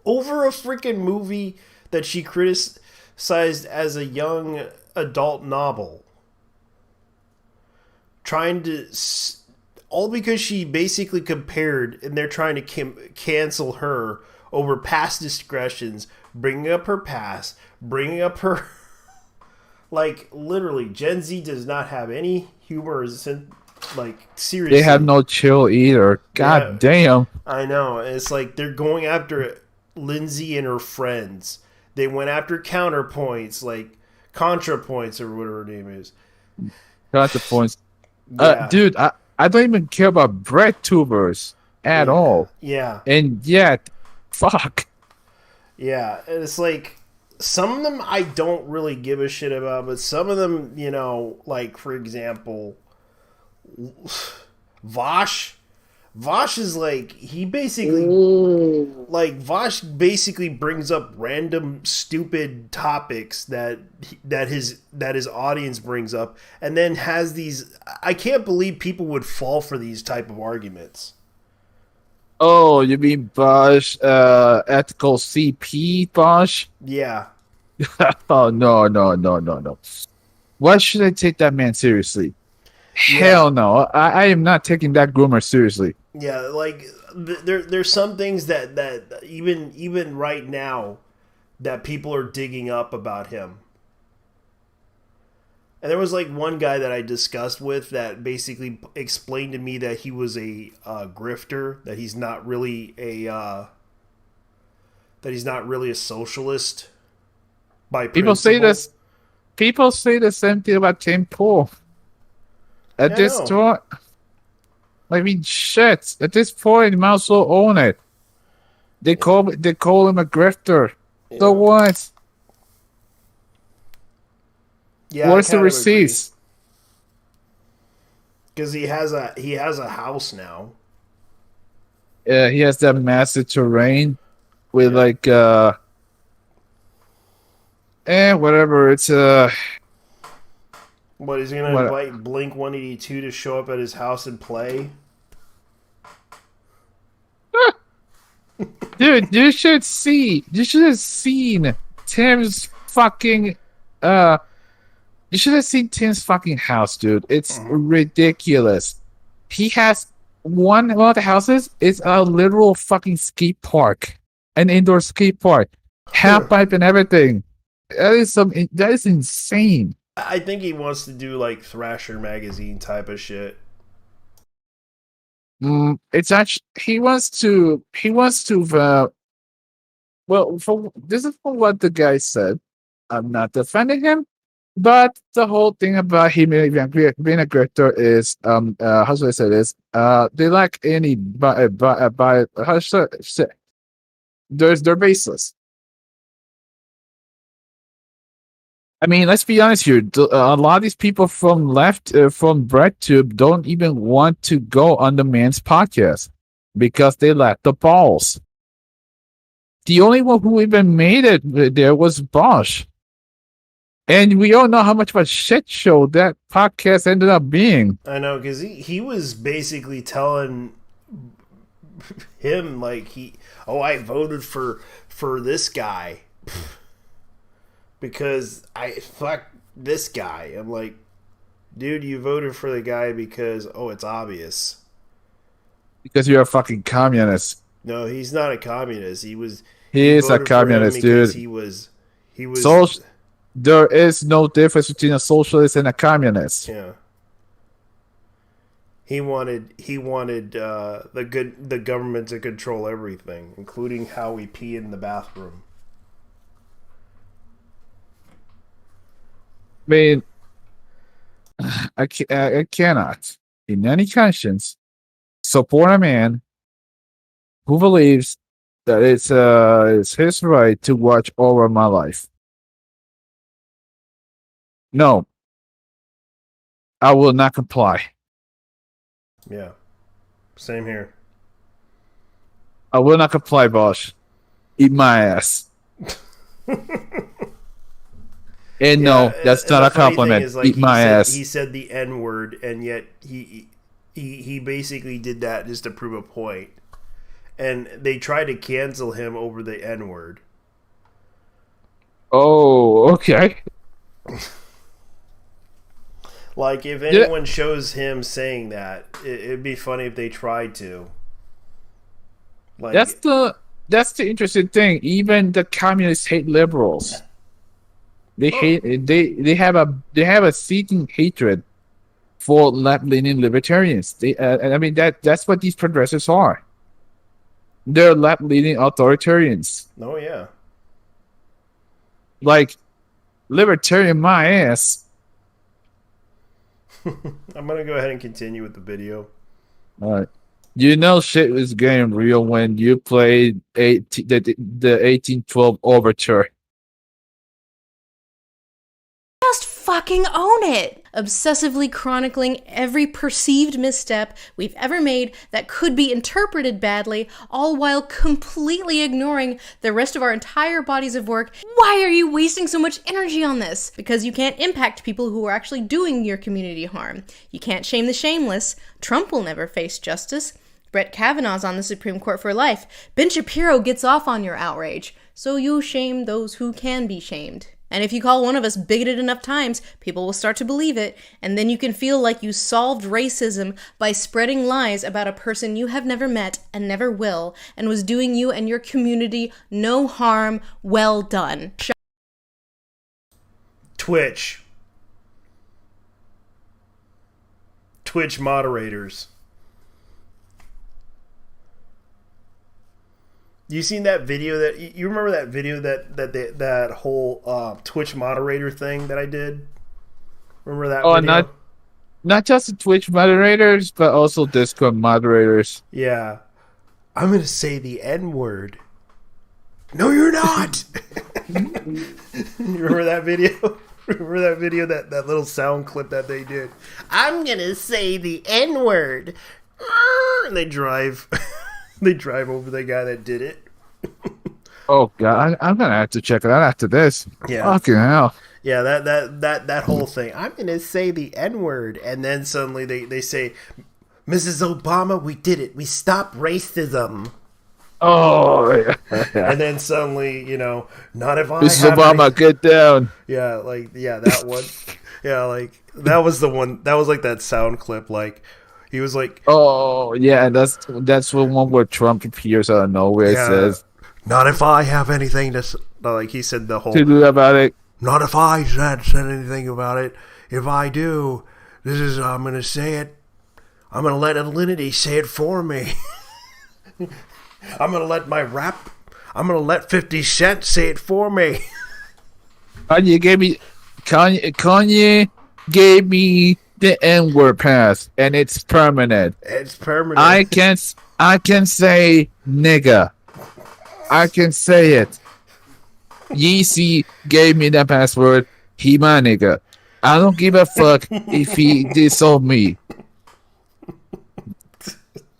over a freaking movie that she criticized as a young adult novel. Trying to... all because she basically compared, and they're trying to cancel her over past discretions bringing up her past, bringing up her like literally Gen Z does not have any humor. Like seriously, They have no chill either. God damn. I know. It's like they're going after Linsay and her friends. They went after counterpoints, like ContraPoints or whatever her name is. ContraPoints. Yeah. Dude, I don't even care about bread tubers at all. Yeah. And yet, fuck. Yeah, and it's like some of them I don't really give a shit about, but some of them, you know, like for example, Vosh is like he basically Vosh basically brings up random stupid topics that his audience brings up, and then has these. I can't believe people would fall for these type of arguments. Oh, you mean Bosch, ethical CP Bosch? Yeah. Oh, no. Why should I take that man seriously? Hell no. I am not taking that groomer seriously. Yeah, like there's some things that even right now that people are digging up about him. And there was like one guy that I discussed with that basically explained to me that he was a grifter, that he's not really a socialist by People say principle. this. People say the same thing about Tim Pool. At this point, I mean, shit. At this point, you might as well own it. They call him a grifter. So what? Yeah, Where's the receipts? Because he has a house now. Yeah, he has that massive terrain with whatever. It's What, he's gonna invite Blink 182 to show up at his house and play? Dude, you should have seen Tim's fucking you should have seen Tim's fucking house, dude. It's ridiculous. He has one of the houses is a literal fucking skate park. An indoor skate park. Half pipe and everything. That is insane. I think he wants to do like Thrasher magazine type of shit. It's actually he wants to this is from what the guy said. I'm not defending him, but the whole thing about him being a grifter is how should I say this? They lack any how should I say? They're baseless. I mean, let's be honest here. A lot of these people from BreadTube don't even want to go on the man's podcast because they lack the balls. The only one who even made it there was Bosch. And we all know how much of a shit show that podcast ended up being. I know, because he was basically telling him, like, I voted for this guy. Because fuck this guy. I'm like, dude, you voted for the guy because, it's obvious. Because you're a fucking communist. No, he's not a communist. He is a communist, dude. He was. There is no difference between a socialist and a communist. Yeah. He wanted the government to control everything, including how we pee in the bathroom. I mean, I cannot, in any conscience, support a man who believes that it's his right to watch over my life. No, I will not comply. Yeah, same here. I will not comply, Bosch. Eat my ass. And no, that's not a compliment. Is, like, eat my ass. He said the N-word, and yet he basically did that just to prove a point. And they tried to cancel him over the N-word. Oh, okay. Like, if anyone shows him saying that, it'd be funny if they tried to. Like, That's the interesting thing. Even the communists hate liberals. They hate. They have a seething hatred for left-leaning libertarians. I mean that's what these progressives are. They're left-leaning authoritarians. Oh yeah. Like libertarian my ass. I'm gonna go ahead and continue with the video. All right. You know shit was getting real when you played the 1812 Overture. Just fucking own it! Obsessively chronicling every perceived misstep we've ever made that could be interpreted badly, all while completely ignoring the rest of our entire bodies of work. Why are you wasting so much energy on this? Because you can't impact people who are actually doing your community harm. You can't shame the shameless. Trump will never face justice. Brett Kavanaugh's on the Supreme Court for life. Ben Shapiro gets off on your outrage. So you shame those who can be shamed. And if you call one of us bigoted enough times, people will start to believe it, and then you can feel like you solved racism by spreading lies about a person you have never met and never will, and was doing you and your community no harm. Well done. Twitch moderators. You seen that video that you remember that video that whole Twitch moderator thing that I did? Remember that video? not just the Twitch moderators, but also Discord moderators. Yeah. I'm gonna say the N-word. No, you're not. You remember that video? Remember that video, that little sound clip that they did? I'm gonna say the N-word. And they drive over the guy that did it. Oh god, I'm gonna have to check it out after this. Yeah. Fucking hell. Yeah, that whole thing. I'm gonna say the N-word, and then suddenly they say, Mrs. Obama, we did it. We stopped racism. Oh yeah. And then suddenly, not if I Mrs. Obama, get down. Yeah, that one. Yeah, like that was the one. That was like that sound clip. Like he was like, oh yeah, that's the one where Trump appears out of nowhere. Yeah. Says, not if I have anything to like he said the whole to do about it. Not if I said anything about it. If I do, I'm gonna say it. I'm gonna let Alinity say it for me. I'm gonna let 50 Cent say it for me. Kanye gave me the N-word pass, and it's permanent. It's permanent. I can say nigga. I can say it. Yeezy gave me that password. He my nigga. I don't give a fuck if he disowned me.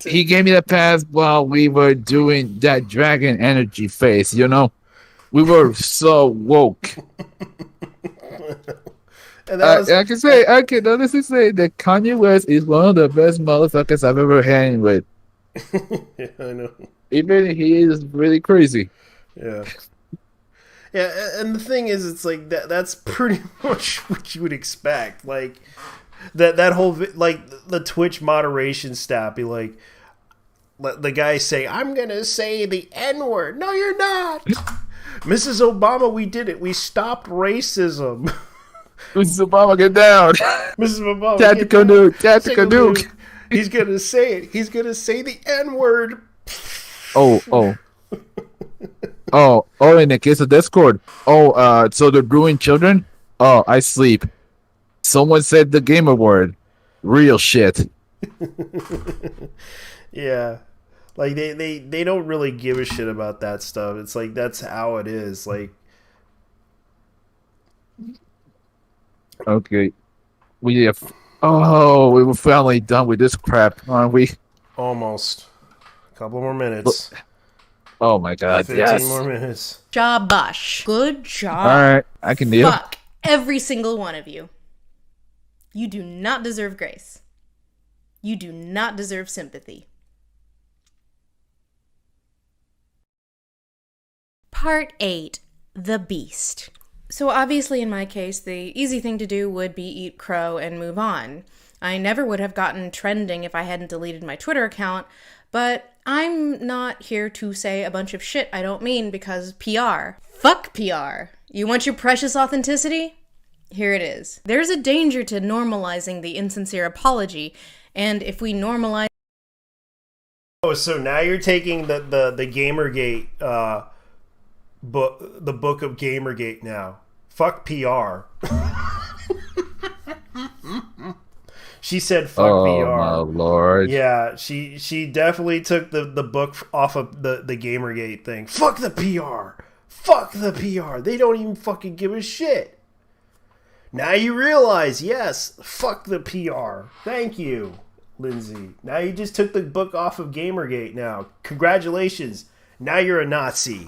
He gave me the pass while we were doing that dragon energy phase, We were so woke. And I can honestly say that Kanye West is one of the best motherfuckers I've ever hanged with. Yeah, I know. Even he is really crazy. Yeah. Yeah, and the thing is, it's like that's pretty much what you would expect. Like that whole the Twitch moderation staff be like, the guy say, I'm gonna say the N-word. No, you're not. Mrs. Obama, we did it. We stopped racism. Mrs. Obama, get down. Mrs. Obama, Tactical nuke. Tactical nuke. He's gonna say it. He's gonna say the N-word. Oh, in the case of Discord. So they're ruining children? Oh, I sleep. Someone said the gamer word. Real shit. Yeah. Like they don't really give a shit about that stuff. It's like that's how it is. Like okay. We were finally done with this crap, aren't we? Almost. A couple more minutes. Oh my god, 15 more minutes. Job-bush. Good job. Alright, I can deal. Fuck every single one of you. You do not deserve grace. You do not deserve sympathy. Part 8. The Beast. So obviously in my case, the easy thing to do would be eat crow and move on. I never would have gotten trending if I hadn't deleted my Twitter account, But I'm not here to say a bunch of shit I don't mean because PR. Fuck PR. You want your precious authenticity? Here it is. There's a danger to normalizing the insincere apology, and if we normalize... Oh, so now you're taking the Gamergate book, the book of Gamergate now. Fuck PR. She said fuck PR. Oh my lord. Yeah, she definitely took the book off of the Gamergate thing. Fuck the PR. Fuck the PR. They don't even fucking give a shit. Now you realize, yes, fuck the PR. Thank you, Linsay. Now you just took the book off of Gamergate now. Congratulations. Now you're a Nazi.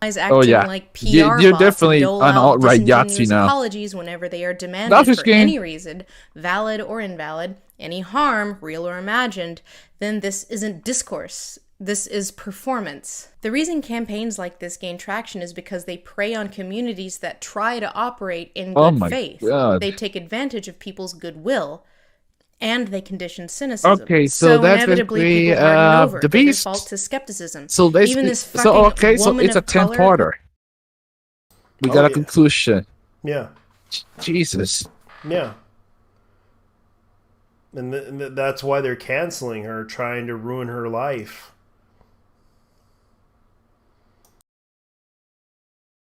Acting like PR you're bots definitely dole an out alt-right disingenuous Yahtzee now. apologies whenever they are demanded for game. any reason, valid or invalid, any harm, real or imagined, then this isn't discourse. This is performance. The reason campaigns like this gain traction is because they prey on communities that try to operate in good faith. God. They take advantage of people's goodwill, and they condition cynicism. Okay, so that's inevitably basically people harden over. the They beast. default to skepticism. So basically, Even this so fucking woman it's a of color- 10-parter. We got a conclusion. Yeah. Jesus. Yeah. And that's why they're canceling her, trying to ruin her life.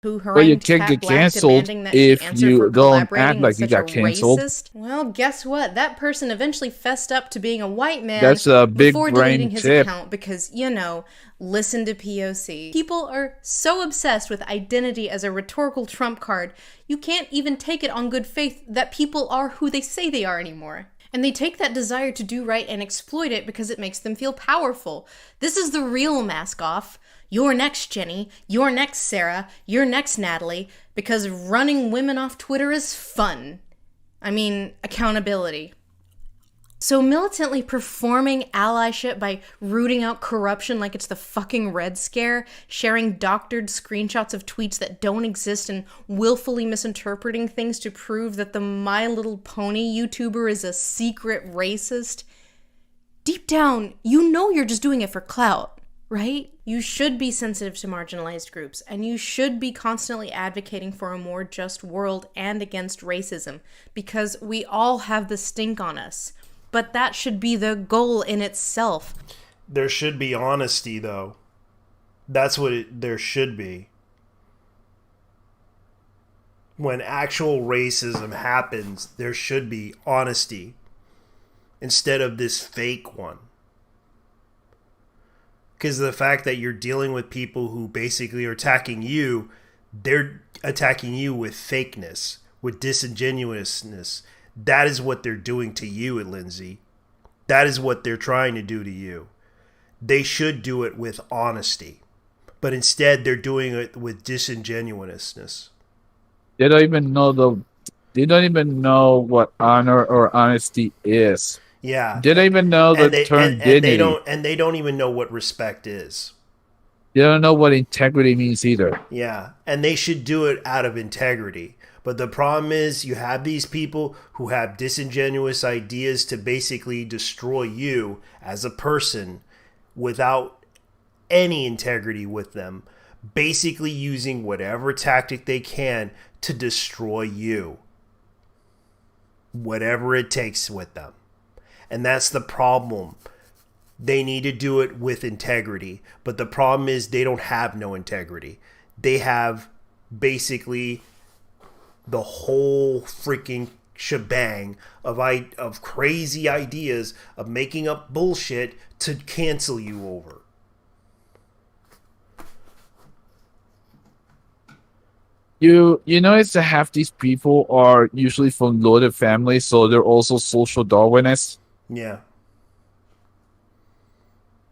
Who Well, you harangued can't Kat get Black canceled demanding that she if answer you for don't collaborating act like with you such got a canceled. racist? Well, guess what? That person eventually fessed up to being a white man That's a big before brain deleting his tip. account because, you know, listen to POC. People are so obsessed with identity as a rhetorical trump card, you can't even take it on good faith that people are who they say they are anymore. And they take that desire to do right and exploit it because it makes them feel powerful. This is the real mask off. You're next, Jenny. You're next, Sarah. You're next, Natalie. Because running women off Twitter is fun. I mean, accountability. So militantly performing allyship by rooting out corruption like it's the fucking Red Scare, sharing doctored screenshots of tweets that don't exist and willfully misinterpreting things to prove that the My Little Pony YouTuber is a secret racist. Deep down, you know you're just doing it for clout, right? You should be sensitive to marginalized groups, and you should be constantly advocating for a more just world and against racism, because we all have the stink on us. But that should be the goal in itself. There should be honesty, though. That's what there should be. When actual racism happens, there should be honesty instead of this fake one. Because the fact that you're dealing with people who basically are attacking you, they're attacking you with fakeness, with disingenuousness. That is what they're doing to you, Linsay. That is what they're trying to do to you. They should do it with honesty. But instead, they're doing it with disingenuousness. They don't even know what honor or honesty is. Yeah. They don't even know the term dignity. They don't even know what respect is. They don't know what integrity means either. Yeah. And they should do it out of integrity. But the problem is you have these people who have disingenuous ideas to basically destroy you as a person without any integrity with them, basically using whatever tactic they can to destroy you. Whatever it takes with them. And that's the problem. They need to do it with integrity. But the problem is they don't have no integrity. They have basically the whole freaking shebang of crazy ideas of making up bullshit to cancel you over. You notice that half these people are usually from loaded families, so they're also social Darwinists. Yeah.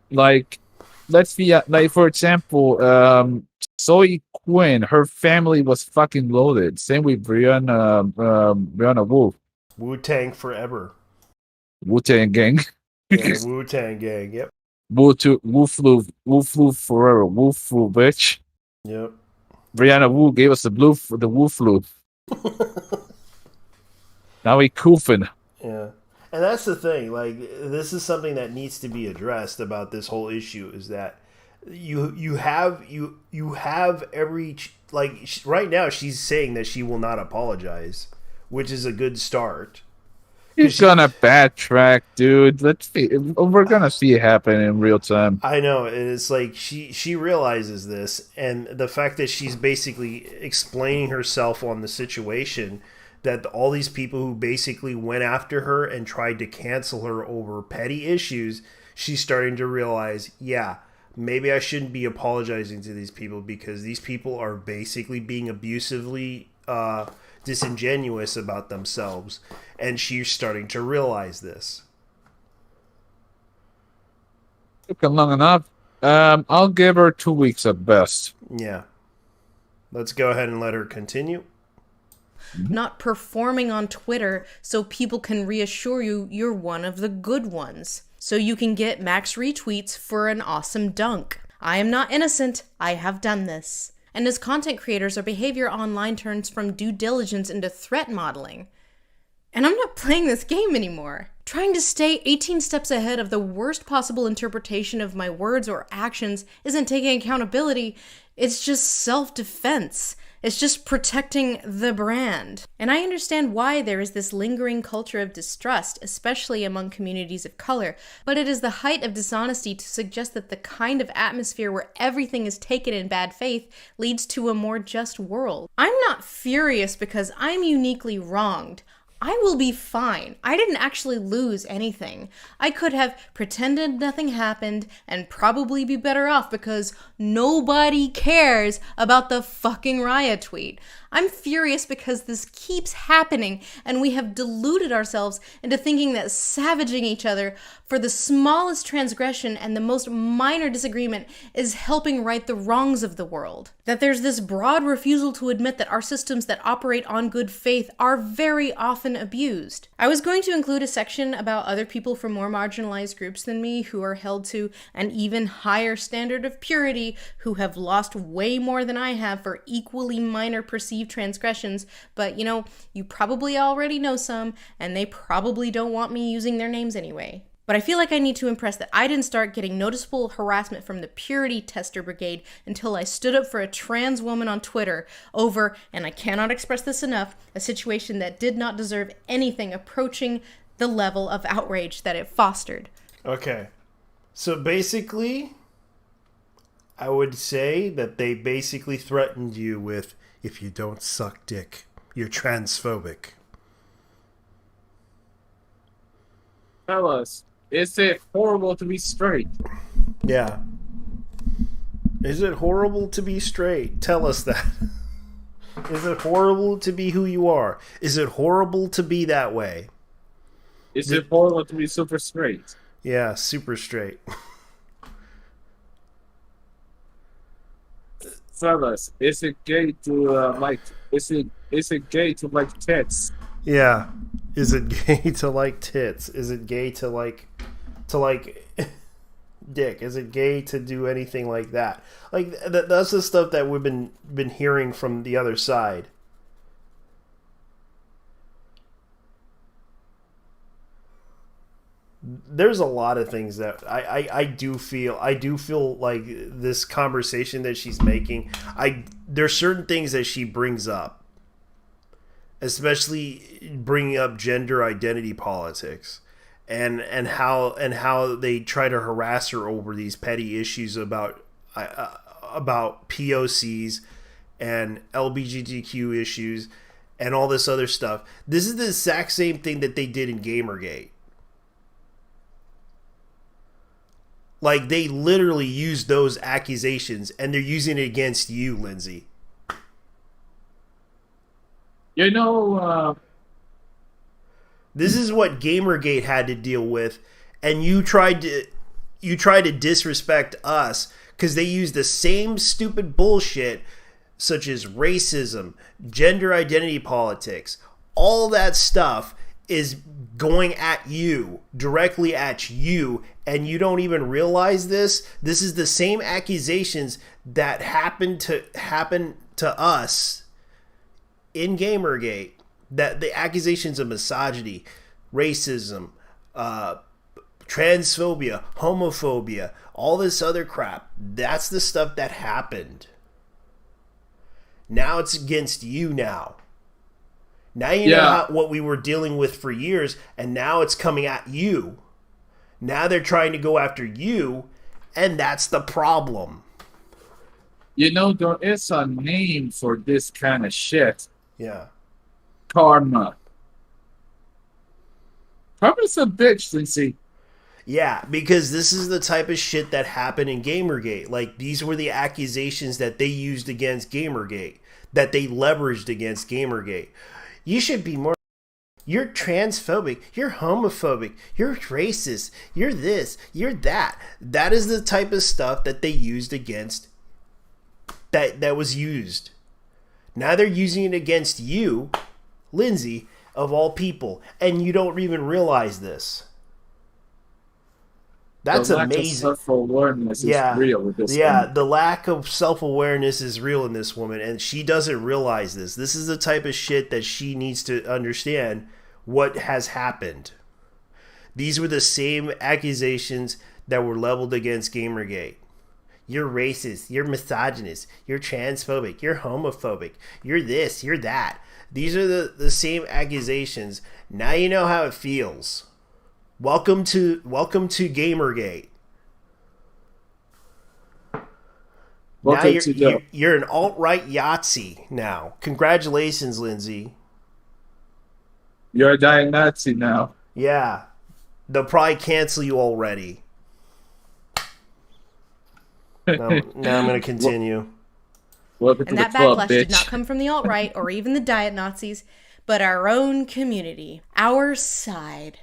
Like, let's be like, for example, Zoe Quinn, her family was fucking loaded. Same with Brianna Wolf. Wu-Tang forever. Wu-Tang gang. Yeah, Wu-Tang gang, yep. Wu-Flu forever. Wu-Flu, bitch. Yep. Brianna Wu gave us the Wu-Flu. Now we koofing. Yeah. And that's the thing. Like, this is something that needs to be addressed about this whole issue. Is that you have every right now she's saying that she will not apologize, which is a good start. He's gonna backtrack, dude. We're gonna see it happen in real time. I know, and it's like she realizes this, and the fact that she's basically explaining herself on the situation, that all these people who basically went after her and tried to cancel her over petty issues, she's starting to realize, yeah, maybe I shouldn't be apologizing to these people because these people are basically being abusively disingenuous about themselves, and she's starting to realize this. Took long enough. I'll give her 2 weeks at best. Yeah. Let's go ahead and let her continue. Not performing on Twitter so people can reassure you you're one of the good ones. So you can get max retweets for an awesome dunk. I am not innocent. I have done this. And as content creators, our behavior online turns from due diligence into threat modeling. And I'm not playing this game anymore. Trying to stay 18 steps ahead of the worst possible interpretation of my words or actions isn't taking accountability. It's just self-defense. It's just protecting the brand. And I understand why there is this lingering culture of distrust, especially among communities of color, but it is the height of dishonesty to suggest that the kind of atmosphere where everything is taken in bad faith leads to a more just world. I'm not furious because I'm uniquely wronged. I will be fine. I didn't actually lose anything. I could have pretended nothing happened and probably be better off because nobody cares about the fucking riot tweet. I'm furious because this keeps happening and we have deluded ourselves into thinking that savaging each other for the smallest transgression and the most minor disagreement is helping right the wrongs of the world. That there's this broad refusal to admit that our systems that operate on good faith are very often abused. I was going to include a section about other people from more marginalized groups than me who are held to an even higher standard of purity, who have lost way more than I have for equally minor perceived transgressions, but you probably already know some, and they probably don't want me using their names anyway. But I feel like I need to impress that I didn't start getting noticeable harassment from the Purity Tester Brigade until I stood up for a trans woman on Twitter over, and I cannot express this enough, a situation that did not deserve anything approaching the level of outrage that it fostered. Okay. So basically, I would say that they basically threatened you with, if you don't suck dick, you're transphobic. Tell us, is it horrible to be straight? Yeah. Is it horrible to be straight? Tell us that. Is it horrible to be who you are? Is it horrible to be that way? Is it horrible to be super straight? Yeah, super straight. Fellas, is it gay to Is it gay to like tits? Yeah. Is it gay to like tits? Is it gay to like dick? Is it gay to do anything like that? Like that's the stuff that we've been hearing from the other side. There's a lot of things that I do feel like this conversation that she's making, there's certain things that she brings up, especially bringing up gender identity politics and how they try to harass her over these petty issues about POCs and LGBTQ issues and all this other stuff. This is the exact same thing that they did in Gamergate. Like, they literally used those accusations, and they're using it against you, Linsay. This is what Gamergate had to deal with, and you tried to disrespect us because they used the same stupid bullshit, such as racism, gender identity politics, all that stuff is going at you, directly at you, and you don't even realize this. This is the same accusations that happened to us in Gamergate. That the accusations of misogyny, racism, transphobia, homophobia, all this other crap. That's the stuff that happened. Now it's against you now. Now you know what we were dealing with for years, and now it's coming at you. Now they're trying to go after you, and that's the problem. You know, there is a name for this kind of shit. Yeah. Karma. Karma's a bitch, Linsay. Yeah, because this is the type of shit that happened in Gamergate. Like, these were the accusations that they used against Gamergate, that they leveraged against Gamergate. You should be more... You're transphobic, you're homophobic, you're racist, you're this, you're that. That is the type of stuff that they used against... That was used. Now they're using it against you, Linsay, of all people, and you don't even realize this. That's the lack amazing. Of self-awareness is real with this woman. The lack of self-awareness is real in this woman, and she doesn't realize this. This is the type of shit that she needs to understand what has happened. These were the same accusations that were leveled against Gamergate. You're racist, you're misogynist, you're transphobic, you're homophobic, you're this, you're that. These are the same accusations. Now you know how it feels. Welcome to Gamergate. Now you're an alt-right Yahtzee now. Congratulations, Linsay. You're a dying Nazi now. Yeah. They'll probably cancel you already. Now I'm going to continue. And that backlash did not come from the alt-right or even the diet Nazis, but our own community. Our side.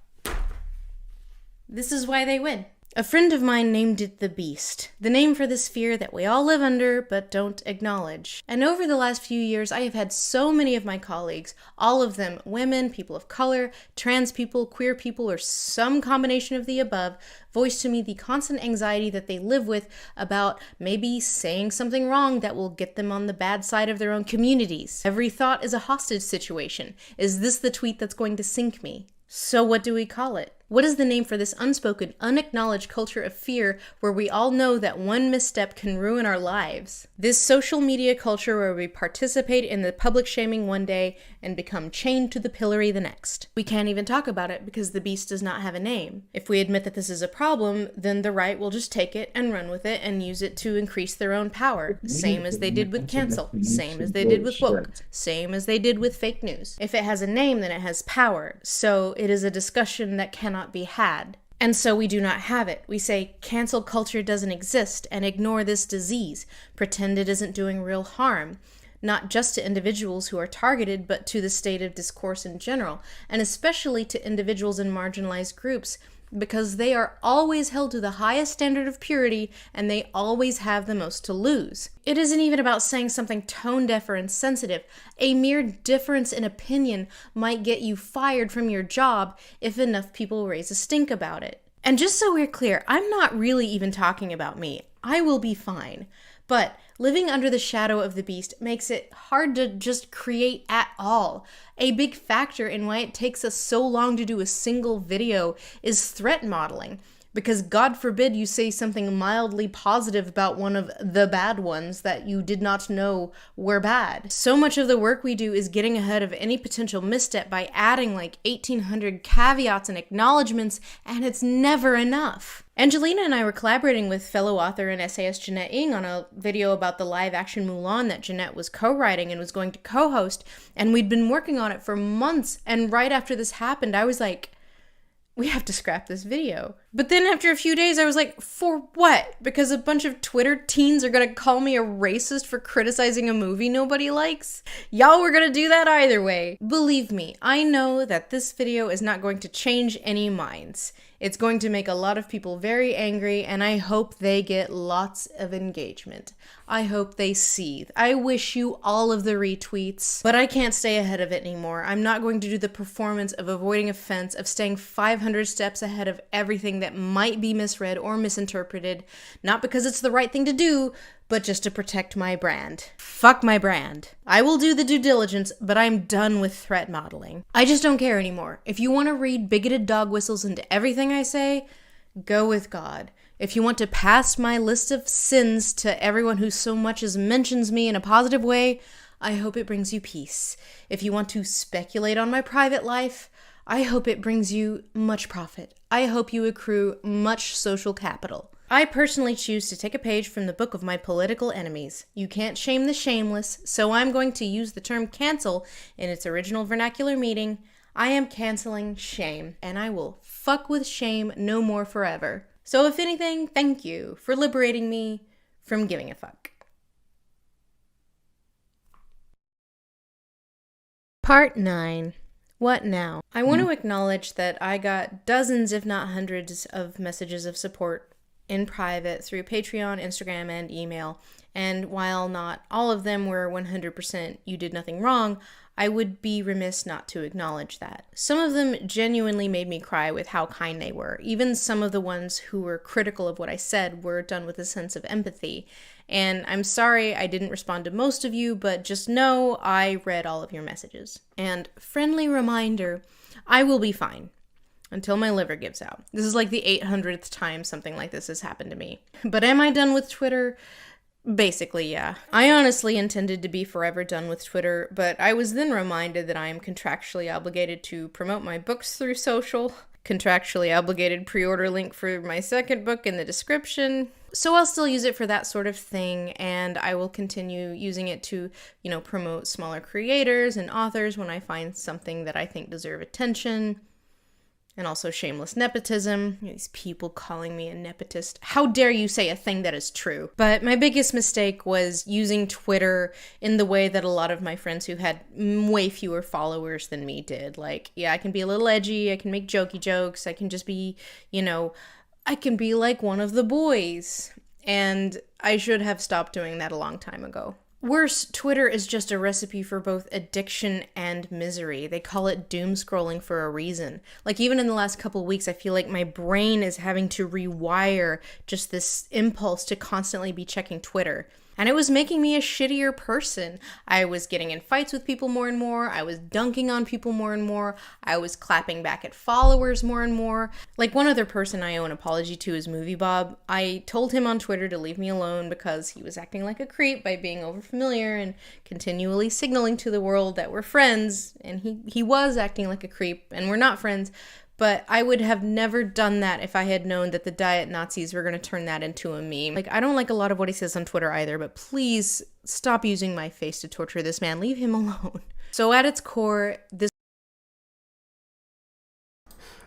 This is why they win. A friend of mine named it the Beast, the name for this fear that we all live under but don't acknowledge. And over the last few years, I have had so many of my colleagues, all of them women, people of color, trans people, queer people, or some combination of the above, voice to me the constant anxiety that they live with about maybe saying something wrong that will get them on the bad side of their own communities. Every thought is a hostage situation. Is this the tweet that's going to sink me? So what do we call it? What is the name for this unspoken, unacknowledged culture of fear where we all know that one misstep can ruin our lives? This social media culture where we participate in the public shaming one day and become chained to the pillory the next. We can't even talk about it because the beast does not have a name. If we admit that this is a problem, then the right will just take it and run with it and use it to increase their own power. Same as they did with cancel. Same as they did with woke. Same as they did with fake news. If it has a name, then it has power. So it is a discussion that cannot be had. And so we do not have it. We say cancel culture doesn't exist and ignore this disease, pretend it isn't doing real harm, not just to individuals who are targeted, but to the state of discourse in general, and especially to individuals in marginalized groups, because they are always held to the highest standard of purity and they always have the most to lose. It isn't even about saying something tone deaf or insensitive. A mere difference in opinion might get you fired from your job if enough people raise a stink about it. And just so we're clear, I'm not really even talking about me. I will be fine. But living under the shadow of the beast makes it hard to just create at all. A big factor in why it takes us so long to do a single video is threat modeling. Because God forbid you say something mildly positive about one of the bad ones that you did not know were bad. So much of the work we do is getting ahead of any potential misstep by adding like 1,800 caveats and acknowledgements, and it's never enough. Angelina and I were collaborating with fellow author and essayist Jeanette Ng on a video about the live-action Mulan that Jeanette was co-writing and was going to co-host, and we'd been working on it for months, and right after this happened, I was like, we have to scrap this video. But then after a few days, I was like, for what? Because a bunch of Twitter teens are gonna call me a racist for criticizing a movie nobody likes? Y'all were gonna do that either way. Believe me, I know that this video is not going to change any minds. It's going to make a lot of people very angry, and I hope they get lots of engagement. I hope they seethe. I wish you all of the retweets, but I can't stay ahead of it anymore. I'm not going to do the performance of avoiding offense, of staying 500 steps ahead of everything something that might be misread or misinterpreted, not because it's the right thing to do, but just to protect my brand. Fuck my brand. I will do the due diligence, but I'm done with threat modeling. I just don't care anymore. If you want to read bigoted dog whistles into everything I say, go with God. If you want to pass my list of sins to everyone who so much as mentions me in a positive way, I hope it brings you peace. If you want to speculate on my private life, I hope it brings you much profit. I hope you accrue much social capital. I personally choose to take a page from the book of my political enemies. You can't shame the shameless, so I'm going to use the term cancel in its original vernacular meaning. I am canceling shame, and I will fuck with shame no more forever. So if anything, thank you for liberating me from giving a fuck. Part 9. What now? I want to acknowledge that I got dozens, if not hundreds, of messages of support in private through Patreon, Instagram, and email. And while not all of them were 100% you did nothing wrong, I would be remiss not to acknowledge that. Some of them genuinely made me cry with how kind they were. Even some of the ones who were critical of what I said were done with a sense of empathy. And I'm sorry I didn't respond to most of you, but just know I read all of your messages. And friendly reminder, I will be fine until my liver gives out. This is like the 800th time something like this has happened to me. But am I done with Twitter? Basically, yeah. I honestly intended to be forever done with Twitter, but I was then reminded that I am contractually obligated to promote my books through social, contractually obligated pre-order link for my second book in the description. So I'll still use it for that sort of thing, and I will continue using it to, promote smaller creators and authors when I find something that I think deserve attention. And also shameless nepotism. These people calling me a nepotist. How dare you say a thing that is true? But my biggest mistake was using Twitter in the way that a lot of my friends who had way fewer followers than me did. Like, yeah, I can be a little edgy, I can make jokey jokes, I can just be, I can be like one of the boys. And I should have stopped doing that a long time ago. Worse, Twitter is just a recipe for both addiction and misery. They call it doom scrolling for a reason. Like, even in the last couple weeks, I feel like my brain is having to rewire just this impulse to constantly be checking Twitter. And it was making me a shittier person. I was getting in fights with people more and more. I was dunking on people more and more. I was clapping back at followers more and more. Like, one other person I owe an apology to is Movie Bob. I told him on Twitter to leave me alone because he was acting like a creep by being overfamiliar and continually signaling to the world that we're friends. And he was acting like a creep, and we're not friends. But I would have never done that if I had known that the diet Nazis were going to turn that into a meme. Like, I don't like a lot of what he says on Twitter either, but please stop using my face to torture this man. Leave him alone. So at its core, this...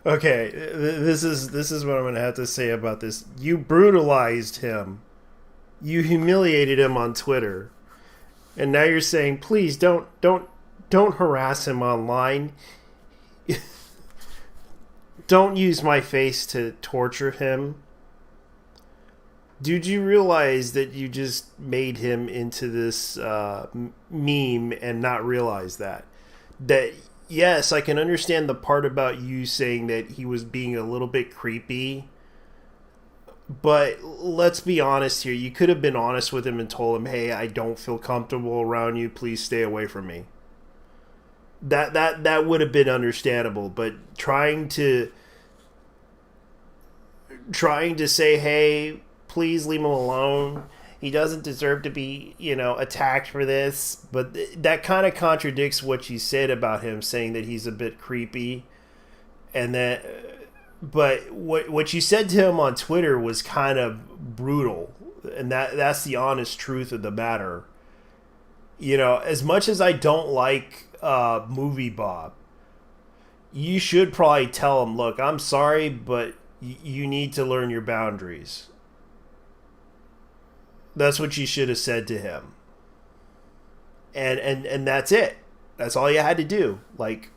Okay, this is what I'm going to have to say about this. You brutalized him. You humiliated him on Twitter. And now you're saying, please don't harass him online. Don't use my face to torture him. Did you realize that you just made him into this meme and not realize that? That, yes, I can understand the part about you saying that he was being a little bit creepy. But let's be honest here. You could have been honest with him and told him, hey, I don't feel comfortable around you. Please stay away from me. That would have been understandable, but trying to say, hey, please leave him alone. He doesn't deserve to be, attacked for this. But that kind of contradicts what you said about him, saying that he's a bit creepy. And that, but what you said to him on Twitter was kind of brutal, and that's the honest truth of the matter. As much as I don't like Movie Bob, you should probably tell him, look, I'm sorry, but you need to learn your boundaries. That's what you should have said to him. And that's it. That's all you had to do. Like,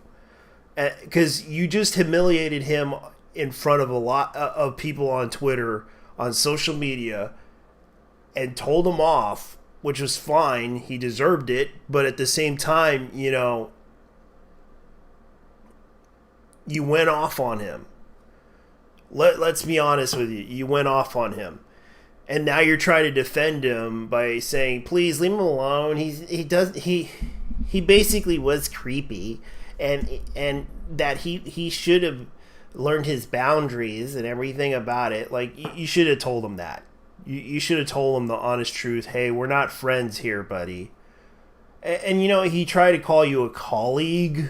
because you just humiliated him in front of a lot of people on Twitter, on social media, and told him off, which was fine. He deserved it. But at the same time, you went off on him. let's be honest with you. You went off on him. And now you're trying to defend him by saying, "Please leave him alone. He basically was creepy, and that he should have learned his boundaries and everything about it. Like you should have told him that. You should have told him the honest truth. Hey, we're not friends here, buddy." And you know, he tried to call you a colleague,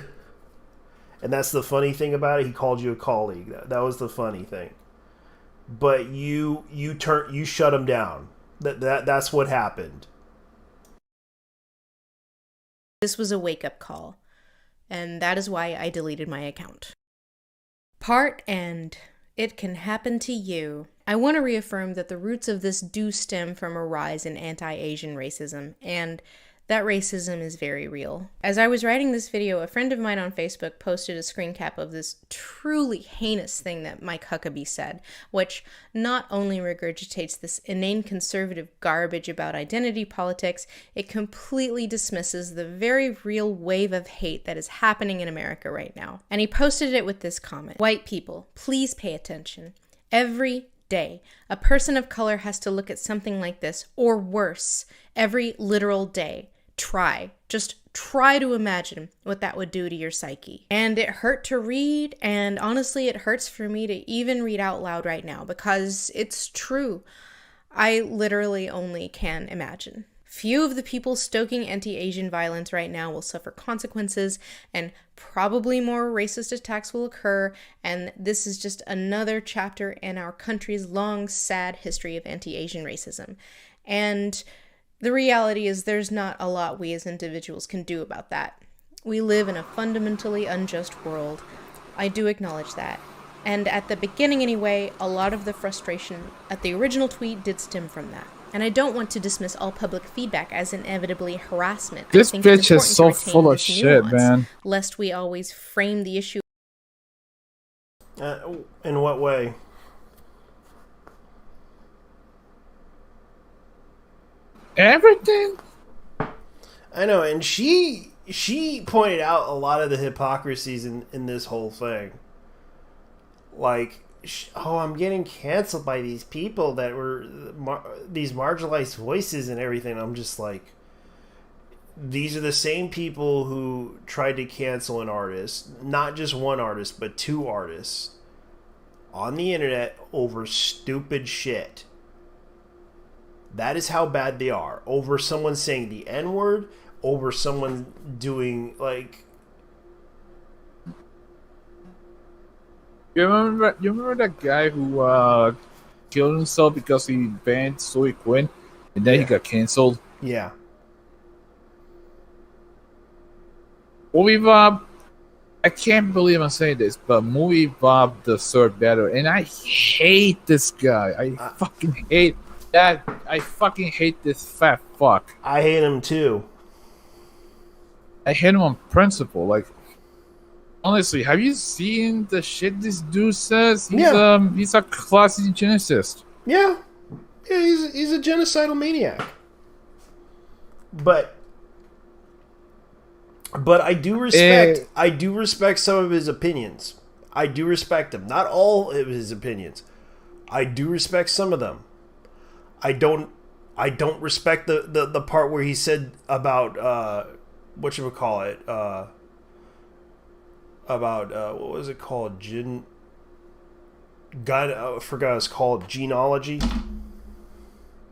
and that's the funny thing about it. He called you a colleague. That was the funny thing. But you shut him down. That's what happened. This was a wake-up call, and that is why I deleted my account. Part and it can happen to you. I want to reaffirm that the roots of this do stem from a rise in anti-Asian racism, and that racism is very real. As I was writing this video, a friend of mine on Facebook posted a screen cap of this truly heinous thing that Mike Huckabee said, which not only regurgitates this inane conservative garbage about identity politics, it completely dismisses the very real wave of hate that is happening in America right now. And he posted it with this comment: "White people, please pay attention. Every day, a person of color has to look at something like this, or worse, every literal day. Just try to imagine what that would do to your psyche." And it hurt to read, and honestly, it hurts for me to even read out loud right now, because it's true. I literally only can imagine. Few of the people stoking anti-Asian violence right now will suffer consequences, and probably more racist attacks will occur, and this is just another chapter in our country's long, sad history of anti-Asian racism. And the reality is there's not a lot we as individuals can do about that. We live in a fundamentally unjust world. I do acknowledge that. And at the beginning anyway, a lot of the frustration at the original tweet did stem from that. And I don't want to dismiss all public feedback as inevitably harassment. This I think it's bitch is so important to full retain of this shit, nuance, man. lest we always frame the issue. In what way? Everything. I know, and she pointed out a lot of the hypocrisies in this whole thing. Like, I'm getting canceled by these people that were these marginalized voices and everything. I'm just like, these are the same people who tried to cancel an artist, not just one artist, but two artists, on the internet over stupid shit. That is how bad they are. Over someone saying the N-word, over someone doing, like... You remember that guy who killed himself because he banned Zoe Quinn, and then he got canceled? Yeah. Movie Bob, I can't believe I'm saying this, but Movie Bob deserved better, and I hate this guy. I fucking hate that. I fucking hate this fat fuck. I hate him too. I hate him on principle. Like, honestly, have you seen the shit this dude says? He's a classic geneticist. Yeah, he's a genocidal maniac. But I do respect some of his opinions. I do respect them. Not all of his opinions. I do respect some of them. I don't respect the part where he said about whatchamacallit, about what was it called? I forgot it's called genealogy.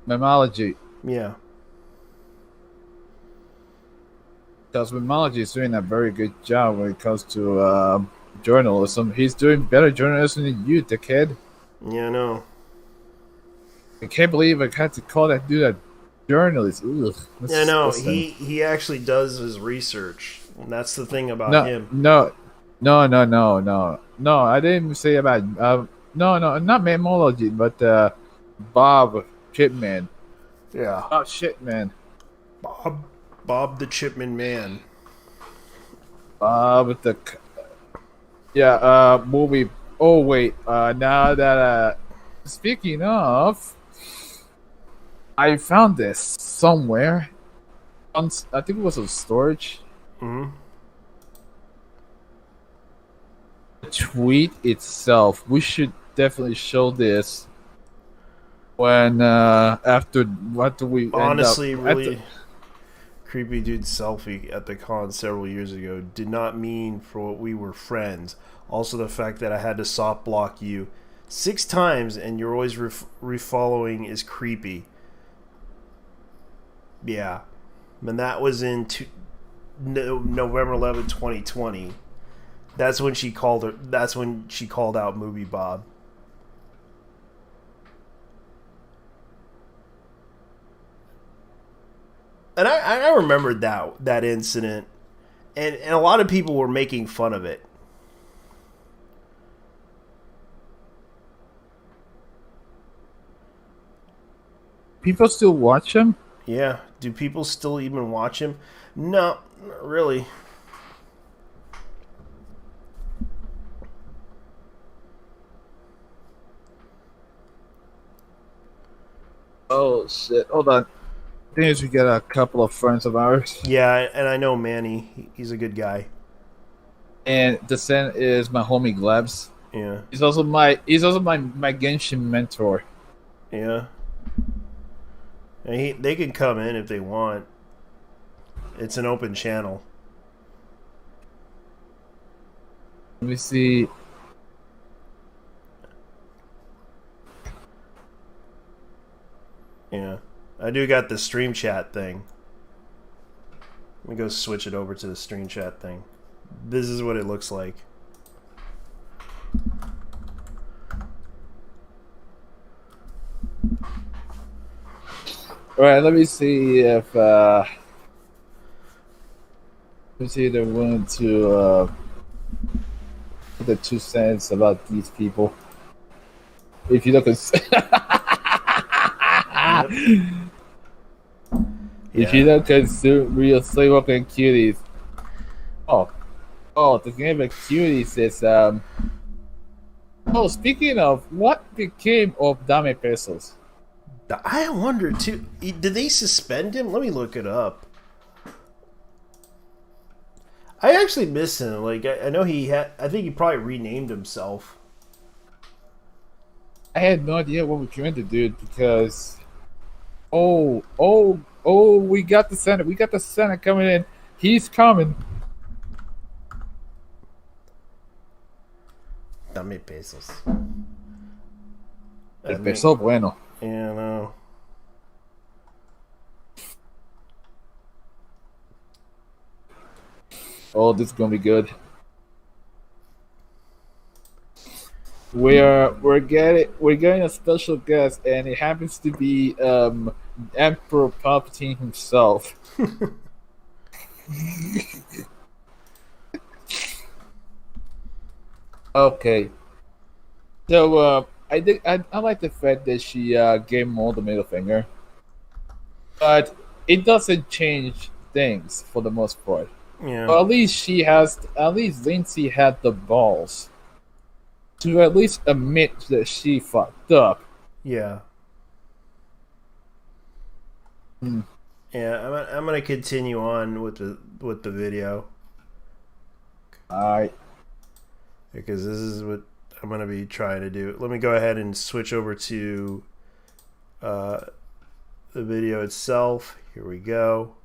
Memology. Yeah. Because Memology is doing a very good job when it comes to journalism. He's doing better journalism than you, dickhead. Yeah, I know. I can't believe I had to call that dude a journalist. Ugh, yeah, no, he actually does his research, and that's the thing about him. No, I didn't say about no, not Memology, but Bob Chipman. Yeah. Oh shit, man. Bob the Chipman Man. Bob the movie. Oh wait, now that speaking of, I found this somewhere. I think it was on storage. Mm-hmm. The tweet itself. We should definitely show this when after we Honestly, end up really creepy dude selfie at the con several years ago did not mean for what we were friends. Also, the fact that I had to soft block you 6 times and you're always refollowing is creepy. Yeah, and that was in November 11, 2020. That's when she called her. That's when she called out Movie Bob. And I remembered that incident, and a lot of people were making fun of it. People still watch him? Yeah. Do people still even watch him? No, not really. Oh shit! Hold on. I think we get a couple of friends of ours. Yeah, and I know Manny. He's a good guy. And Descent is my homie Glebs. Yeah. He's also my Genshin mentor. Yeah. And they can come in if they want. It's an open channel. Let me see. Yeah. I do got the stream chat thing. Let me go switch it over to the stream chat thing. This is what it looks like. Alright, let me see if they're willing to put the 2 cents about these people. If you look at if you don't consume real sleepwalking cuties. Oh, the game of cuties is oh, speaking of, what became of Dame Pesos? I wonder too. Did they suspend him? Let me look it up. I actually miss him. Like I know he had. I think he probably renamed himself. I had no idea what we were going to do because. Oh! We got the Senate. We got the Senate coming in. He's coming. Dame Pesos. El peso bueno. Yeah, no. Oh, this is gonna be good. We're getting a special guest, and it happens to be Emperor Palpatine himself. Okay. So I like the fact that she gave Maul the middle finger, but it doesn't change things for the most part. Yeah. But at least Linsay had the balls to at least admit that she fucked up. Yeah. Yeah, I'm gonna continue on with the video. Alright. Because this is what I'm gonna be trying to do. Let me go ahead and switch over to the video itself. Here we go.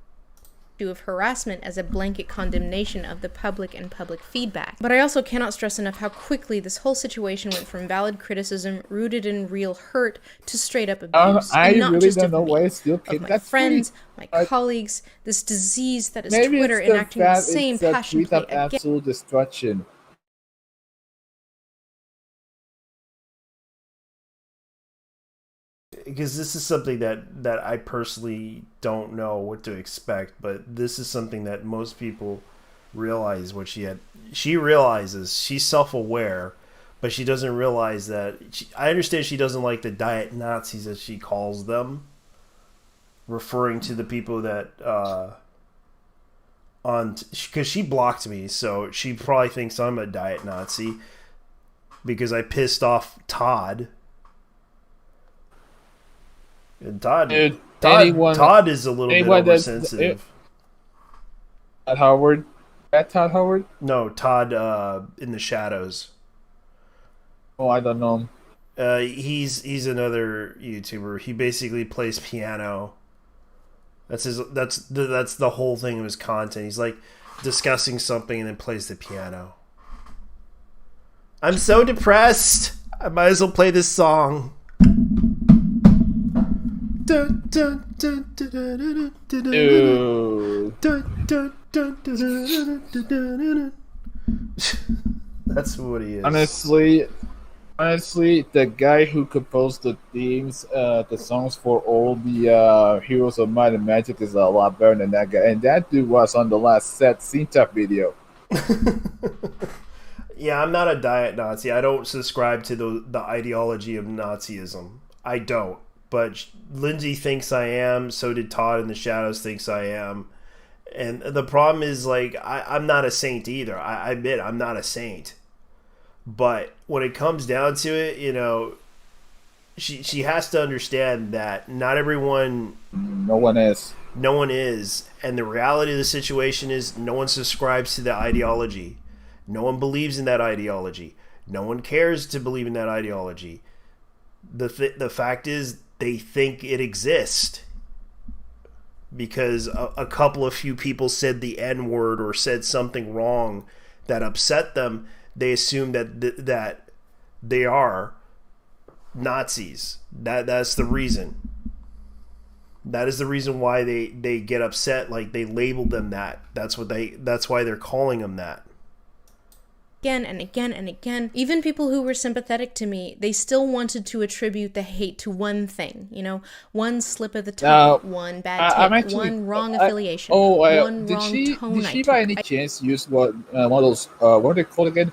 Of harassment as a blanket condemnation of the public and public feedback. But I also cannot stress enough how quickly this whole situation went from valid criticism rooted in real hurt to straight up abuse. I and not really just don't of know me, why it's still of my friends, my colleagues, this disease that is maybe Twitter it's enacting the fact same it's a passion tweet play of again. absolute destruction. Because this is something that I personally don't know what to expect, but this is something that most people realize what she realizes. She's self-aware, but she doesn't realize that I understand she doesn't like the diet Nazis, as she calls them, referring to the people that because she blocked me, so she probably thinks I'm a diet Nazi because I pissed off Todd. And Todd is a little bit oversensitive. Todd Howard? That Todd Howard? No, Todd in the Shadows. Oh, I don't know him. He's another YouTuber. He basically plays piano. That's the whole thing of his content. He's like discussing something and then plays the piano. I'm so depressed. I might as well play this song. That's what he is. Honestly, the guy who composed the themes, the songs for all the Heroes of Might and Magic is a lot better than that guy. And that dude was on the last set Cinta video. Yeah, I'm not a diet Nazi. I don't subscribe to the ideology of Nazism. I don't. But Lindsay thinks I am. So did Todd in the Shadows thinks I am. And the problem is, like, I'm not a saint either. I admit I'm not a saint. But when it comes down to it, you know, she has to understand that not everyone... No one is. No one is. And the reality of the situation is no one subscribes to the ideology. No one believes in that ideology. No one cares to believe in that ideology. The fact is they think it exists because a couple of few people said the N-word or said something wrong that upset them. They assume that they are Nazis. That's the reason. That is the reason why they get upset. Like, they labeled them that. That's why they're calling them that. Again and again and again. Even people who were sympathetic to me, they still wanted to attribute the hate to one thing. You know, one slip of the tongue, one bad tip, one wrong affiliation, one wrong tone. Did she by any chance use one of those, what are they called again?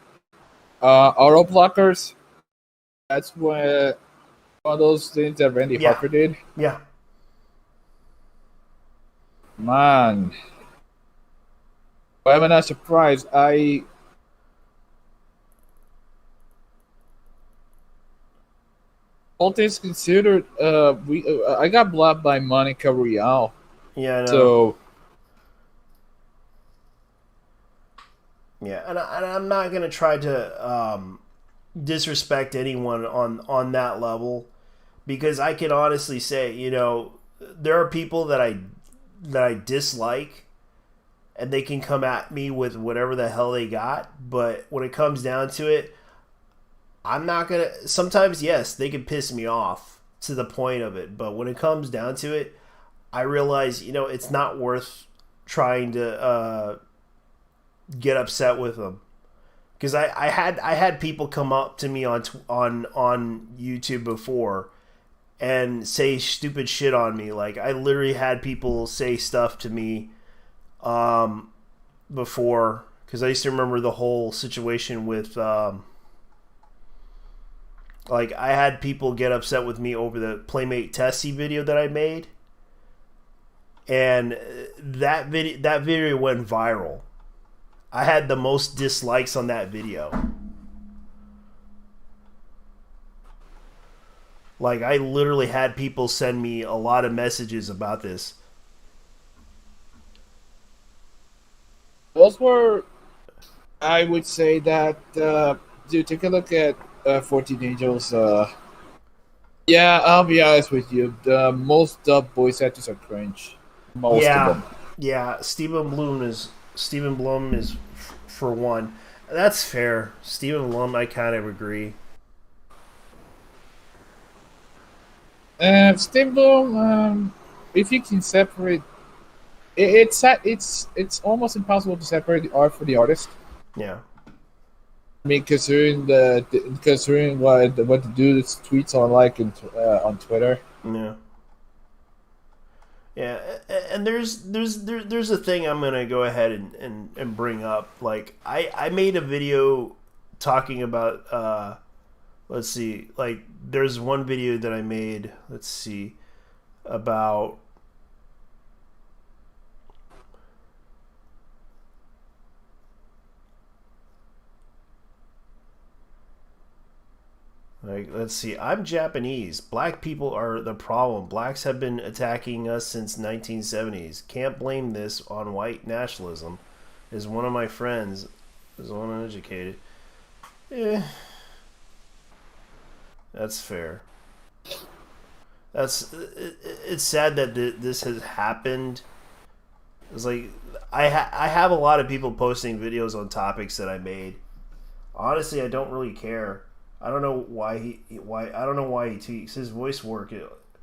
Auto blockers? That's one of those things that Randy Harper did? Yeah. Man. But I'm not surprised. All things considered, I got blocked by Monica Real. Yeah, I know. So, yeah, and I'm not gonna try to disrespect anyone on that level, because I can honestly say, you know, there are people that I dislike, and they can come at me with whatever the hell they got. But when it comes down to it, I'm not going to... Sometimes, yes, they can piss me off to the point of it. But when it comes down to it, I realize, you know, it's not worth trying to get upset with them. Because I had people come up to me on YouTube before and say stupid shit on me. Like, I literally had people say stuff to me before. Because I used to remember the whole situation with... Like, I had people get upset with me over the Playmate Tessie video that I made. And that video went viral. I had the most dislikes on that video. Like, I literally had people send me a lot of messages about this. Those were, I would say that, dude, take a look at 14 Angels. Yeah, I'll be honest with you. The most dubbed voice actors are cringe. Most of them. Yeah. Stephen Blum is for one. That's fair. Stephen Blum, I kind of agree. Stephen Blum, if you can separate, it's almost impossible to separate the art from the artist. Yeah. I mean, considering what the dude's tweets are like on Twitter. Yeah. Yeah, and there's a thing I'm gonna go ahead and bring up. Like, I made a video talking about let's see, like, there's one video that I made, let's see, about like, let's see. I'm Japanese. Black people are the problem. Blacks have been attacking us since 1970s. Can't blame this on white nationalism. Is one of my friends is uneducated. That's fair. It's sad that this has happened. It's like I have a lot of people posting videos on topics that I made. Honestly, I don't really care. I don't know why he tweets his voice work.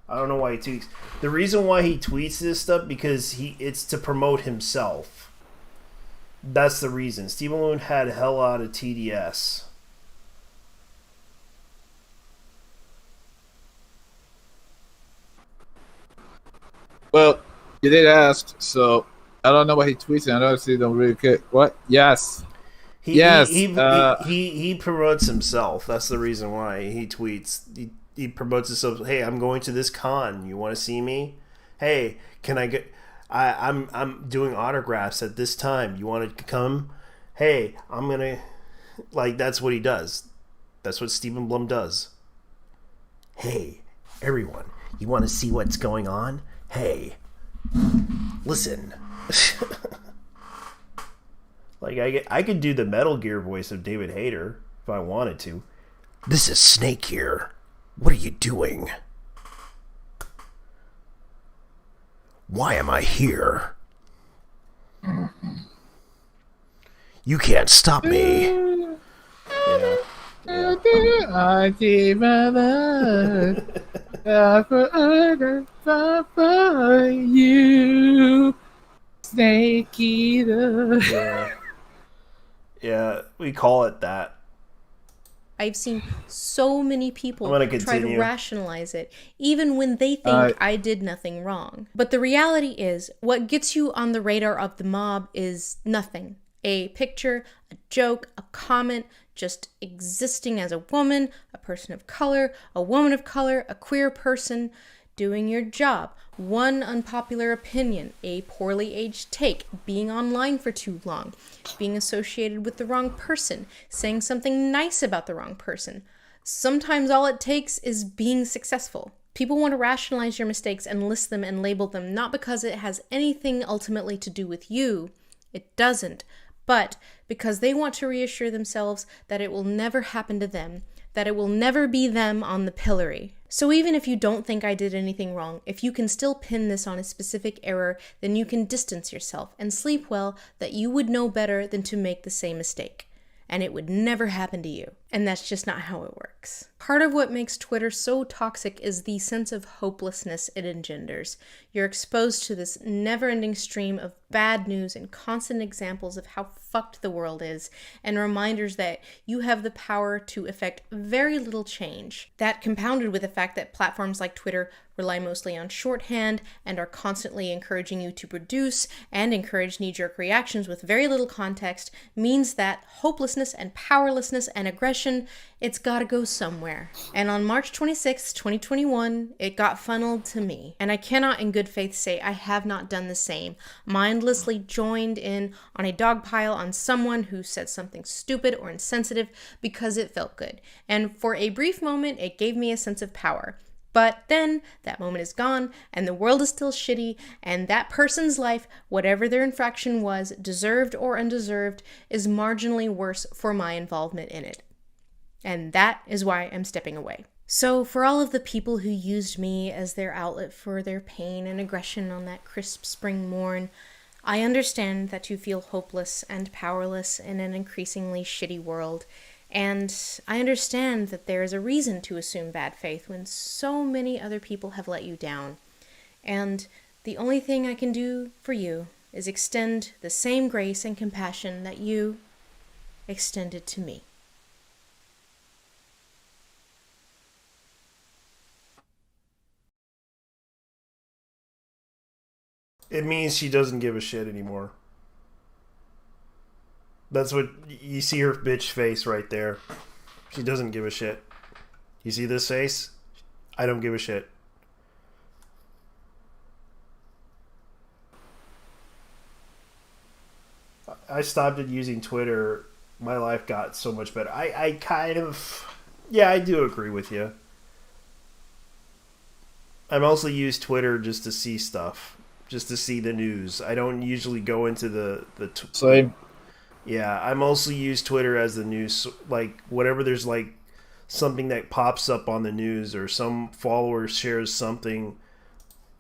I don't know why he tweets. The reason why he tweets this stuff because it's to promote himself. That's the reason. Stephen Loon had hell out of TDS. Well, you did ask, so I don't know what he tweets, and I honestly don't really care. What? Yes. He promotes himself. That's the reason why he tweets. He promotes himself. Hey, I'm going to this con. You want to see me? Hey, can I get? I'm doing autographs at this time. You want to come? Hey, I'm gonna. Like, that's what he does. That's what Stephen Blum does. Hey, everyone, you want to see what's going on? Hey, listen. Like, I could do the Metal Gear voice of David Hayter if I wanted to. This is Snake here. What are you doing? Why am I here? You can't stop me. I see my love. For you, Snake Eater. Yeah, we call it that. I've seen so many people I'm gonna try to continue. rationalize it, even when they think I did nothing wrong. But the reality is, what gets you on the radar of the mob is nothing. A picture, a joke, a comment, just existing as a woman, a person of color, a woman of color, a queer person, doing your job, one unpopular opinion, a poorly aged take, being online for too long, being associated with the wrong person, saying something nice about the wrong person. Sometimes all it takes is being successful. People want to rationalize your mistakes and list them and label them, not because it has anything ultimately to do with you. It doesn't. But because they want to reassure themselves that it will never happen to them, that it will never be them on the pillory. So even if you don't think I did anything wrong, if you can still pin this on a specific error, then you can distance yourself and sleep well that you would know better than to make the same mistake. And it would never happen to you. And that's just not how it works. Part of what makes Twitter so toxic is the sense of hopelessness it engenders. You're exposed to this never-ending stream of bad news and constant examples of how fucked the world is, and reminders that you have the power to effect very little change. That compounded with the fact that platforms like Twitter rely mostly on shorthand and are constantly encouraging you to produce and encourage knee-jerk reactions with very little context means that hopelessness and powerlessness and aggression, it's gotta go somewhere. And on March 26, 2021, it got funneled to me. And I cannot in good faith say I have not done the same, mindlessly joined in on a dog pile on someone who said something stupid or insensitive because it felt good. And for a brief moment, it gave me a sense of power. But then that moment is gone, and the world is still shitty, and that person's life, whatever their infraction was, deserved or undeserved, is marginally worse for my involvement in it. And that is why I'm stepping away. So for all of the people who used me as their outlet for their pain and aggression on that crisp spring morn, I understand that you feel hopeless and powerless in an increasingly shitty world. And I understand that there is a reason to assume bad faith when so many other people have let you down. And the only thing I can do for you is extend the same grace and compassion that you extended to me. It means she doesn't give a shit anymore. That's what you see, her bitch face right there. She doesn't give a shit. You see this face? I don't give a shit. I stopped using Twitter. My life got so much better. I kind of... Yeah, I do agree with you. I mostly use Twitter just to see stuff. Just to see the news. I don't usually go into the Same. Yeah, I mostly use Twitter as the news, like, whatever there's, like, something that pops up on the news, or some follower shares something,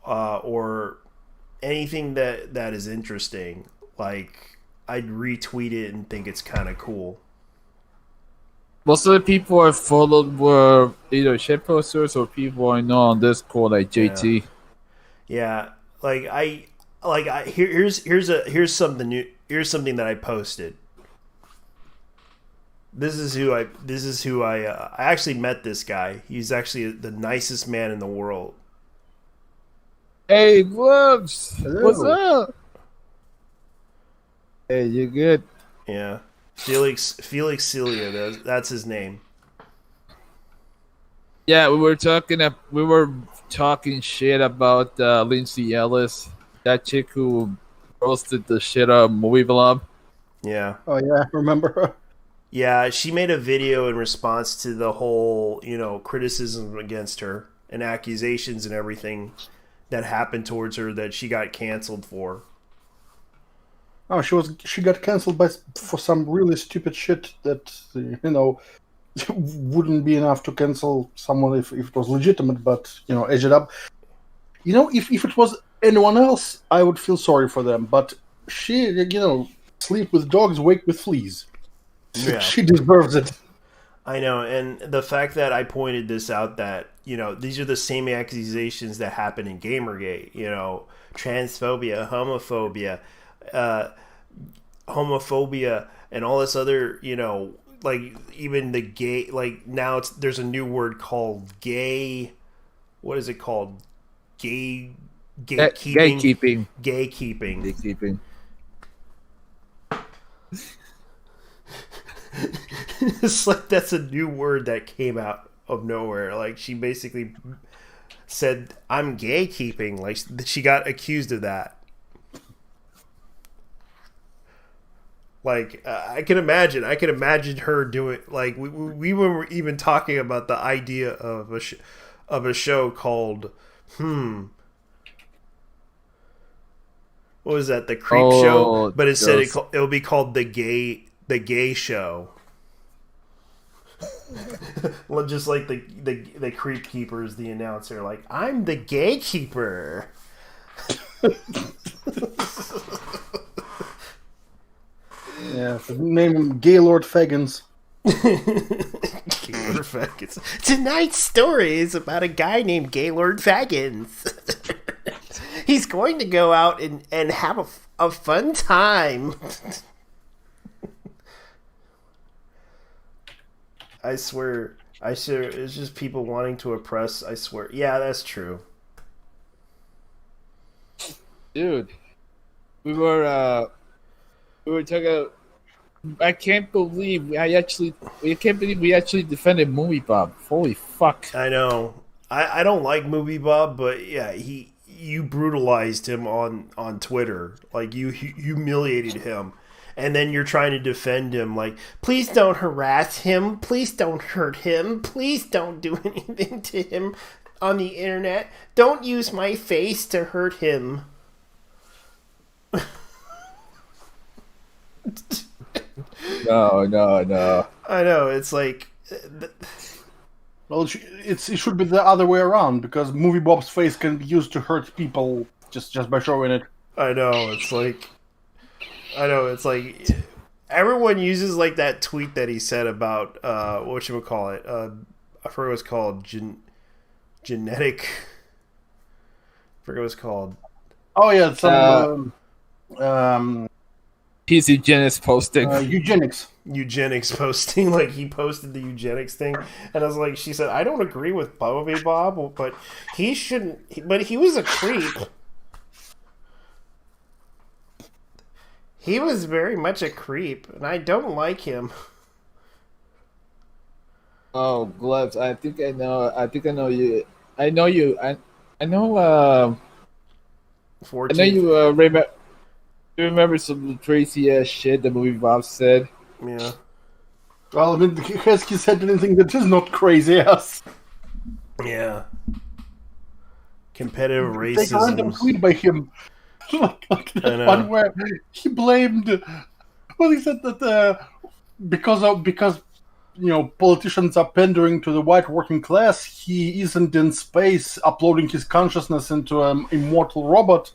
or anything that is interesting, like I'd retweet it and think it's kind of cool. Most of the people I followed were either shitposters or people I know on Discord, like JT. Yeah, here's something new. Here's something that I posted. This is who I actually met this guy. He's actually the nicest man in the world. Hey, Gloves! Hello. What's up? Hey, you good? Yeah. Felix Celia, that's his name. Yeah, we were talking shit about Linsay Ellis, that chick who roasted the shit out of Movie Blob. Yeah. Oh yeah, remember her? Yeah, she made a video in response to the whole, criticism against her and accusations and everything that happened towards her that she got canceled for. Oh, she got canceled for some really stupid shit that wouldn't be enough to cancel someone if it was legitimate, but edge it up. If it was anyone else, I would feel sorry for them. But she, sleep with dogs, wake with fleas. Yeah. She deserves it. I know, and the fact that I pointed this out, that these are the same accusations that happen in Gamergate. Transphobia, homophobia, and all this other, even the gay, now there's a new word called gay. What is it called? Gatekeeping. Gatekeeping. It's like that's a new word that came out of nowhere. Like, she basically said, "I'm gatekeeping." Like, she got accused of that. Like, I can imagine her doing, like, we were even talking about the idea of a show called what was that, the Creep Show, but instead it'll be called the Gay Show. Just like the Creep Keeper is the announcer, like, "I'm the gatekeeper." Yeah, name him Gaylord Faggins. Gaylord Faggins. Tonight's story is about a guy named Gaylord Faggins. He's going to go out and have a fun time. I swear, it's just people wanting to oppress, I swear. Yeah, that's true. Dude, we were talking. I can't believe we actually defended Movie Bob. Holy fuck! I know. I don't like Movie Bob, but yeah, you brutalized him on Twitter. Like, you humiliated him, and then you're trying to defend him. Like, please don't harass him. Please don't hurt him. Please don't do anything to him on the internet. Don't use my face to hurt him. No. I know, it's like... Well, it should be the other way around, because Movie Bob's face can be used to hurt people just by showing it. I know, it's like... Everyone uses, like, that tweet that he said about, whatchamacallit, I forget what it's called, genetic... I forget what it's called. Oh, yeah, some... He's eugenics posting. Eugenics posting. Like, he posted the eugenics thing, and I was like, she said, "I don't agree with Bobby Bob, but he shouldn't. But he was a creep. He was very much a creep, and I don't like him." Oh, Gloves! I think I know you. I know you. I know. 14th. I know you. You remember some of the crazy ass shit that Movie Bob said? Yeah. Well, I mean, has he said anything that is not crazy ass? Yeah. Competitive racism. Take a random tweet by him. like that one where he blamed. Well, he said that because politicians are pandering to the white working class, he isn't in space uploading his consciousness into an immortal robot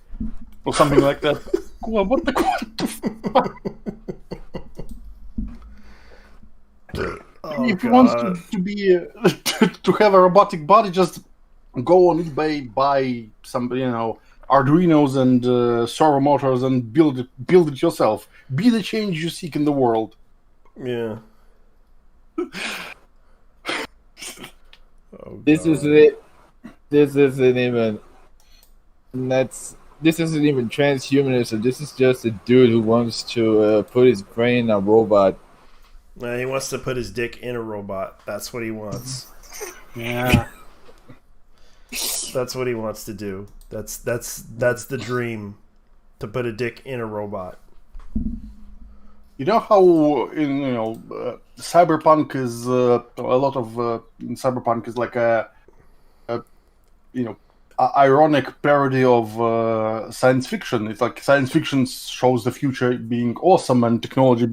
or something like that. What the fuck? If he wants to be to have a robotic body, just go on eBay, buy some Arduinos and servo motors and build it yourself. Be the change you seek in the world. Yeah. This isn't it. This isn't even. This isn't even transhumanism. This is just a dude who wants to put his brain in a robot. He wants to put his dick in a robot. That's what he wants. Yeah. That's what he wants to do. That's the dream, to put a dick in a robot. You know how cyberpunk is a lot of cyberpunk is like a ironic parody of science fiction. It's like science fiction shows the future being awesome and technology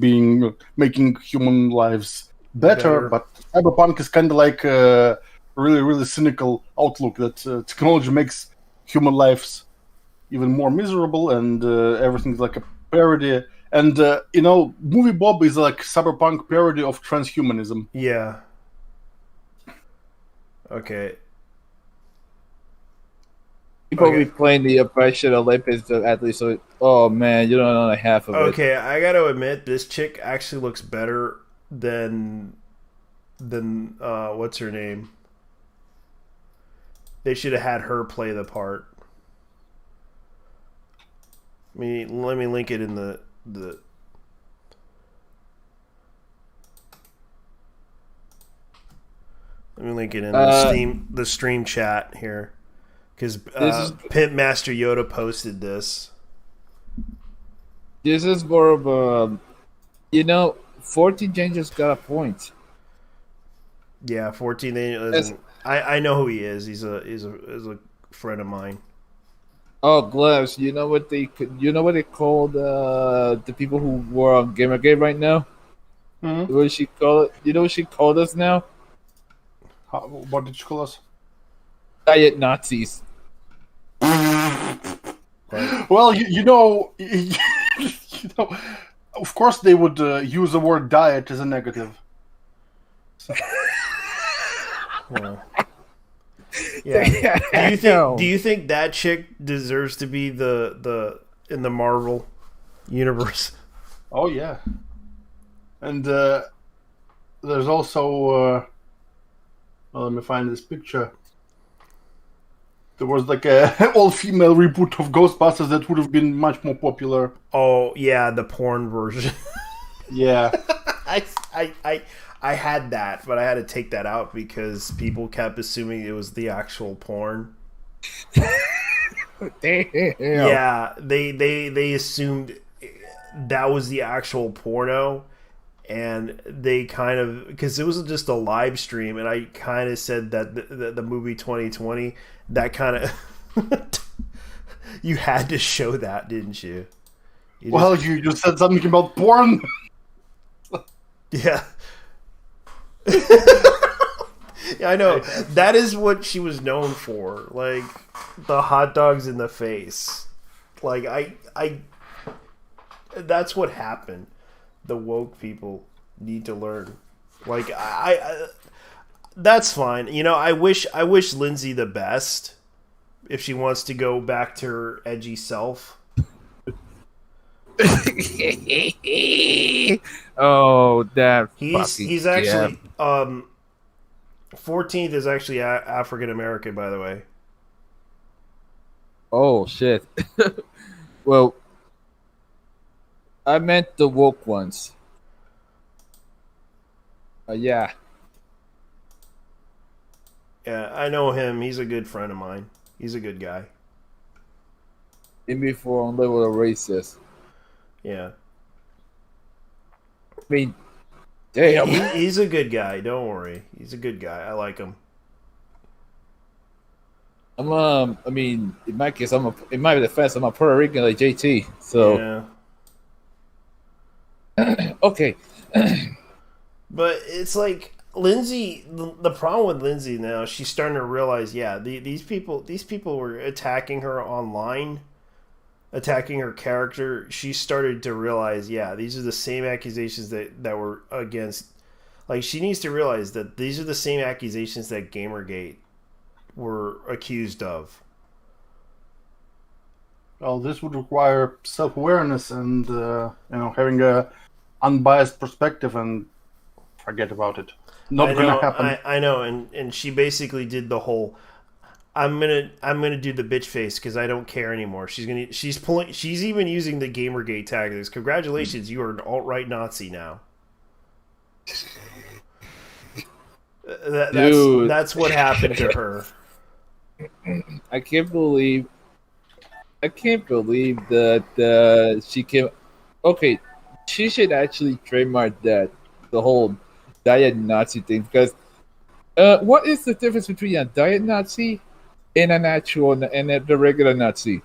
making human lives better. But cyberpunk is kind of like a really, really cynical outlook that technology makes human lives even more miserable, and everything's like a parody. And Movie Bob is like cyberpunk parody of transhumanism. Yeah. Okay. People be playing the oppression Olympics at least. So, oh man, you don't know half of it. Okay, I gotta admit, this chick actually looks better than what's her name? They should have had her play the part. Let me link it in the. Let me link it in the stream chat here, because Pimp Master Yoda posted this. This is more of a, 14 Jen just got a point. Yeah, 14. I know who he is. He's a friend of mine. Oh, gloves! You know what they called the people who were on Gamergate right now? Mm-hmm. What did she call it? You know what she called us now? What did you call us? Diet Nazis. Well, of course they would use the word diet as a negative. Yeah. Do you think that chick deserves to be the in the Marvel universe? Oh yeah. And there's also let me find this picture. There was like a all-female reboot of Ghostbusters that would have been much more popular. Oh yeah, the porn version. Yeah. I had that, but I had to take that out because people kept assuming it was the actual porn. Damn. Yeah, they assumed that was the actual porno, and they kind of, because it was just a live stream, and I kind of said that the movie 2020, that kind of you had to show that, didn't you? You just said something about porn. Yeah. Yeah, I know. That is what she was known for. Like, the hot dogs in the face. Like, I that's what happened. The woke people need to learn. Like, I that's fine. I wish Lindsay the best if she wants to go back to her edgy self. Oh, that he's actually 14th is actually African American, by the way. Oh shit. Well, I meant the woke ones. Yeah. Yeah, I know him. He's a good friend of mine. He's a good guy. In before on level of racist. Yeah. I mean, damn. He's a good guy. Don't worry. He's a good guy. I like him. I mean, in my case, in my defense, I'm a Puerto Rican like JT. So. Yeah. Okay. But it's like Linsay. The problem with Linsay now, she's starting to realize, yeah, these people were attacking her online, attacking her character. She started to realize, yeah, these are the same accusations that were against. Like, she needs to realize that these are the same accusations that Gamergate were accused of. Well, this would require self-awareness and having a unbiased perspective, and forget about it. Not gonna happen. I know, and she basically did the whole. I'm gonna do the bitch face because I don't care anymore. She's even using the Gamergate tactics. Congratulations, you are an alt-right Nazi now. That's what happened to her. I can't believe that she came. Okay, she should actually trademark that, the whole diet Nazi thing, because what is the difference between a diet Nazi and the regular Nazi?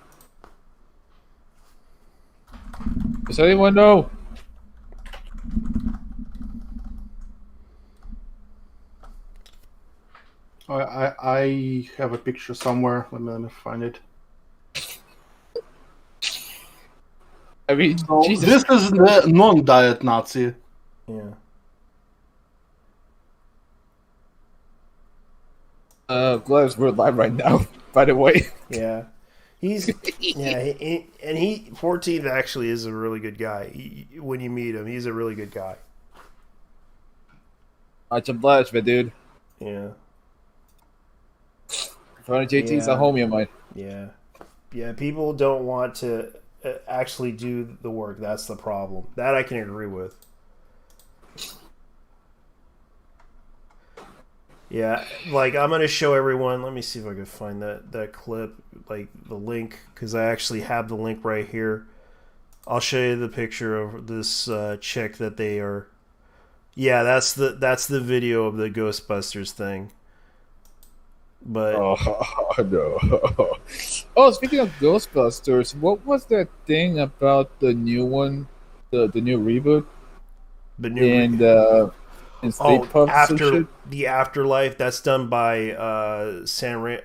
Does anyone know? I have a picture somewhere. Let me find it. I mean, so this is the non-diet Nazi. Yeah. Glad we're live right now, by the way. Yeah. And he 14th actually is a really good guy. When you meet him, he's a really good guy. Much obliged, my dude. Yeah. JT's a homie of mine. Yeah. Yeah, people don't want to actually do the work. That's the problem. That I can agree with. Yeah, like I'm going to show everyone. Let me see if I can find that clip, like the link, because I actually have the link right here. I'll show you the picture of this chick that they are. Yeah, that's the video of the Ghostbusters thing. But oh no! Oh, speaking of Ghostbusters, what was that thing about the new one, the new reboot? The new after the Afterlife. That's done by I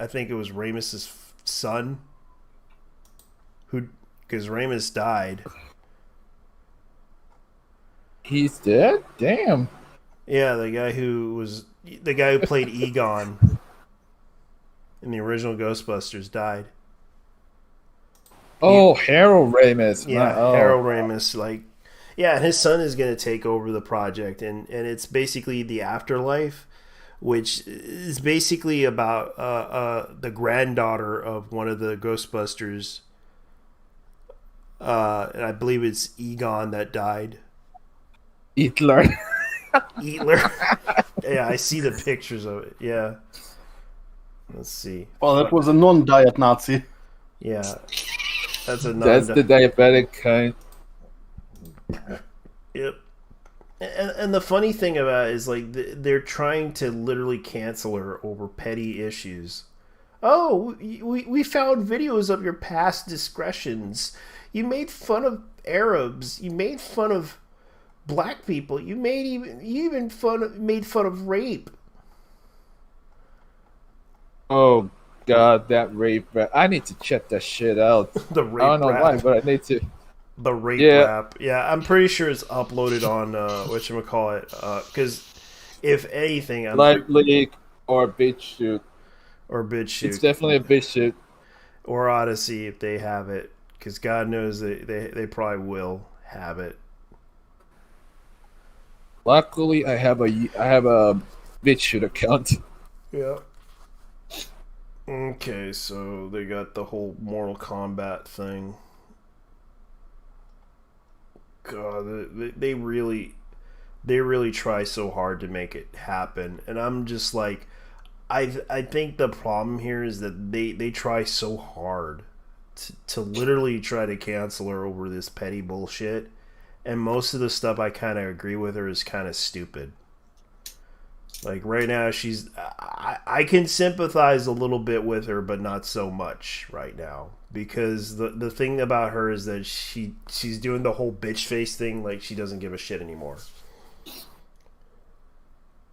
think it was Ramis' son, because Ramis died. He's dead? Damn. Yeah, the guy who played Egon in the original Ghostbusters died. Oh, Harold Ramis. Yeah, Harold Ramis. And his son is going to take over the project, and it's basically the Afterlife, which is basically about the granddaughter of one of the Ghostbusters, and I believe it's Egon that died. Hitler. Yeah, I see the pictures of it. Yeah. Let's see. Well, that was a non-diet Nazi. Yeah. That's the diabetic kind. Yep. And the funny thing about it is, like, they're trying to literally cancel her over petty issues. Oh, we found videos of your past discretions. You made fun of Arabs. You made fun of black people. You made fun of rape. Oh God, that rape rap! I need to check that shit out. The rape I don't know rap. why, but I need to. The rape rap. Yeah, I'm pretty sure it's uploaded on whatchamacallit. Because if anything, Live Leak or BitChute. Or BitChute. It's definitely a BitChute. Or Odyssey if they have it. Because God knows they probably will have it. Luckily, I have a BitChute account. Yeah. Okay, so they got the whole Mortal Kombat thing. God, they really try so hard to make it happen, and I'm just like, I think the problem here is that they try so hard to literally try to cancel her over this petty bullshit, and most of the stuff I kind of agree with her is kind of stupid. Like right now, I can sympathize a little bit with her, but not so much right now. Because the thing about her is that she's doing the whole bitch face thing, like she doesn't give a shit anymore.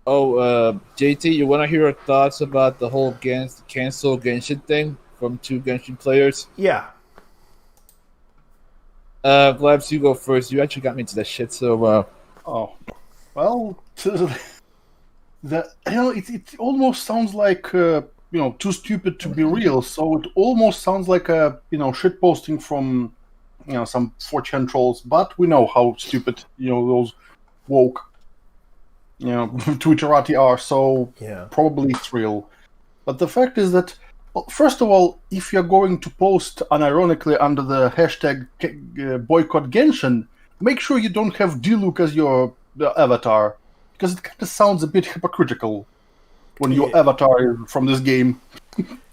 JT, you want to hear our thoughts about the whole cancel Genshin thing from 2 Genshin players? Yeah. Glabs, you go first. You actually got me into that shit, so. Oh, well, it almost sounds like too stupid to be real. So it almost sounds like a shit posting from some 4chan trolls. But we know how stupid those woke Twitterati are. So yeah, probably it's real. But the fact is that, well, first of all, if you're going to post unironically under the hashtag boycott Genshin, make sure you don't have Diluc as your avatar, because it kind of sounds a bit hypocritical when your avatar is from this game.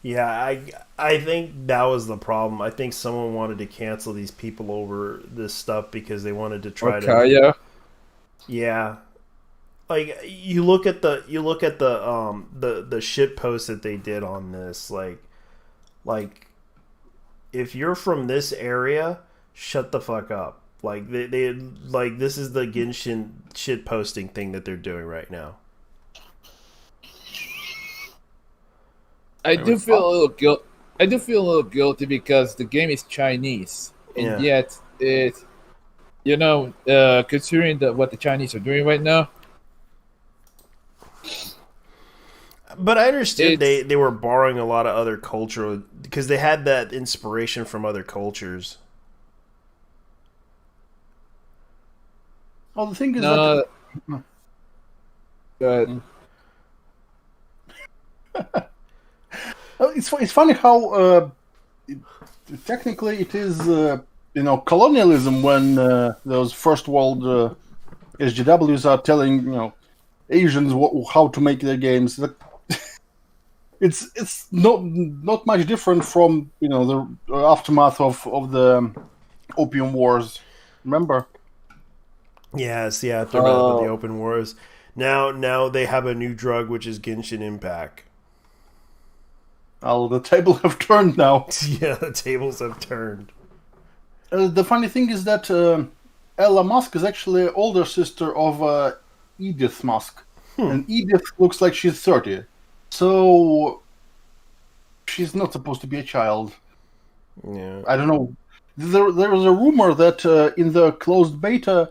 Yeah, I think that was the problem. I think someone wanted to cancel these people over this stuff because they wanted to try to. Yeah. Like you look at the shit post that they did on this, like if you're from this area, shut the fuck up. Like they like this is the Genshin shit posting thing that they're doing right now. I do feel a little guilty because the game is Chinese, and yet it, considering what the Chinese are doing right now. But I understood they were borrowing a lot of other culture because they had that inspiration from other cultures. Well, the thing is that. It's funny how technically it is colonialism when those first world SGWs are telling Asians how to make their games. It's not much different from the aftermath of the Opium Wars. Remember? Yes, the aftermath of the Opium Wars. Now they have a new drug, which is Genshin Impact. Oh, the tables have turned now. Yeah, the tables have turned. The funny thing is that Ella Musk is actually older sister of Edith Musk. And Edith looks like she's 30. So she's not supposed to be a child. Yeah. I don't know. There was a rumor that in the closed beta,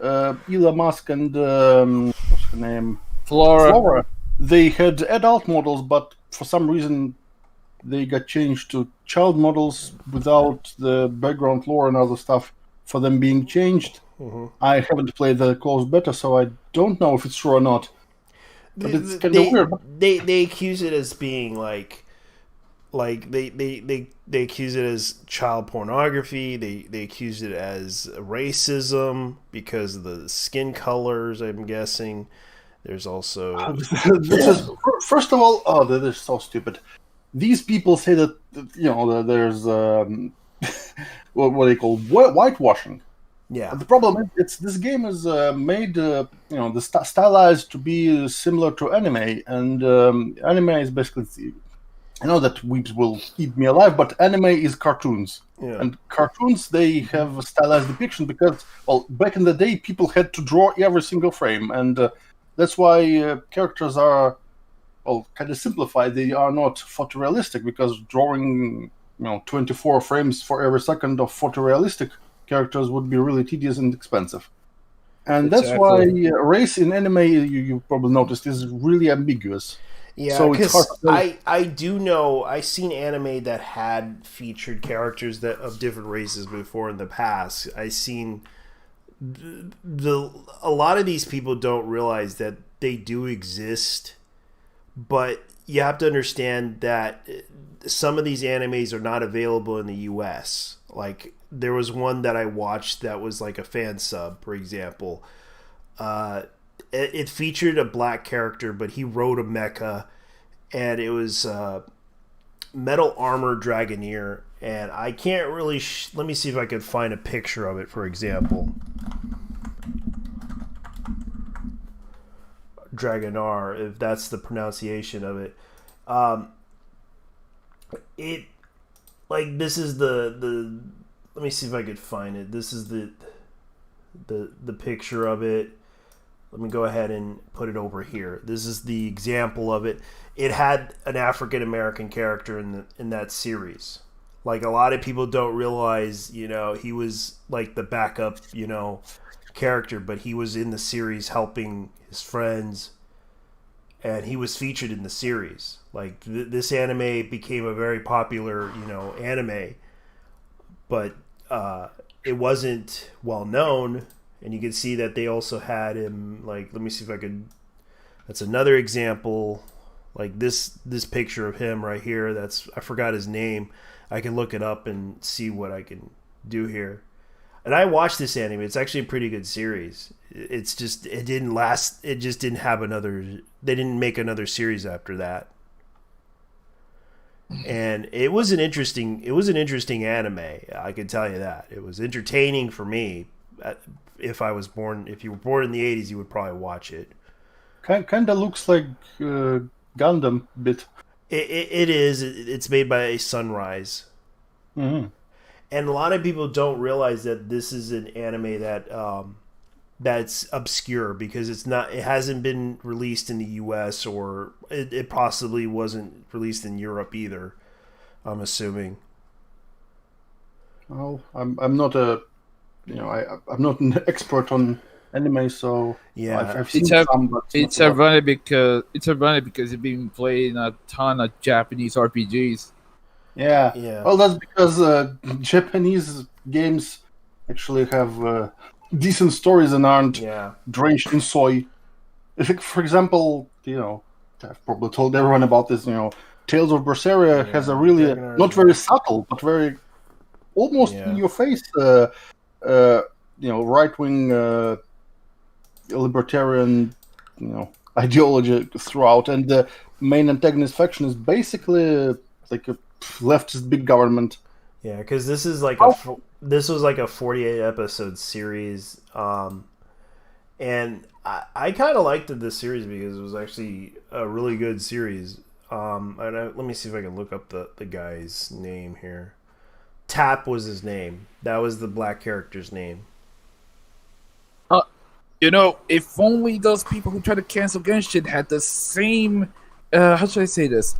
Elon Musk and what's her name? Flora. They had adult models, but for some reason they got changed to child models without the background lore and other stuff for them being changed. Mm-hmm. I haven't played the closed beta, so I don't know if it's true or not. But it's kind of weird. They accuse it as being like they accuse it as child pornography. They accuse it as racism because of the skin colors, I'm guessing. There's also first of all, that is so stupid. These people say that there's what they call whitewashing. Yeah. The problem is this game is made stylized to be similar to anime, and anime is basically. I know that weeps will eat me alive, but anime is cartoons. Yeah. And cartoons, they have a stylized depiction because, well, back in the day, people had to draw every single frame. And that's why characters are, well, kind of simplified. They are not photorealistic because drawing, 24 frames for every second of photorealistic characters would be really tedious and expensive. And that's why race in anime, you probably noticed, is really ambiguous. Yeah, because I do know I've seen anime that had featured characters that of different races before in the past. I've seen a lot of these people don't realize that they do exist, but you have to understand that some of these animes are not available in the US. Like there was one that I watched that was like a fan sub, for example. It featured a black character, but he rode a mecha, and it was Metal Armor Dragoneer. And I can't really... let me see if I can find a picture of it, for example. Dragonar, if that's the pronunciation of it. This is the... Let me see if I could find it. This is the picture of it. Let me go ahead and put it over here. This is the example of it. It had an African American character in that series. Like, a lot of people don't realize, you know, he was like the backup, you know, character, but he was in the series helping his friends, and he was featured in the series. Like, this anime became a very popular, you know, anime, but it wasn't well known. And you can see that they also had him, like, let me see if I could, that's another example, like this picture of him right here, that's, I forgot his name. I can look it up and see what I can do here. And I watched this anime. It's actually a pretty good series. It's just, it didn't last, it just didn't have another, they didn't make another series after that. And it was an interesting anime, I can tell you that. It was entertaining for me. If you were born in the 80s, you would probably watch it. Kind of looks like Gundam a bit. It is. It's made by Sunrise. Mm-hmm. And a lot of people don't realize that this is an anime that that's obscure, because it hasn't been released in the US, or it possibly wasn't released in Europe either, I'm assuming. Well, I'm not I'm not an expert on anime, so yeah, I've seen some, but it's ironic because it's been played in a ton of Japanese RPGs. Yeah. Well, that's because Japanese games actually have decent stories and aren't drenched in soy. For example, I've probably told everyone about this. Tales of Berseria has a really not very subtle, but very almost in your face, right-wing libertarian, ideology throughout, and the main antagonist faction is basically like a leftist big government. Yeah, because this is like this was like a 48 episode series, and I kind of liked this series because it was actually a really good series. Let me see if I can look up the guy's name here. Tap was his name. That was the black character's name. If only those people who try to cancel Genshin had the same, how should I say this?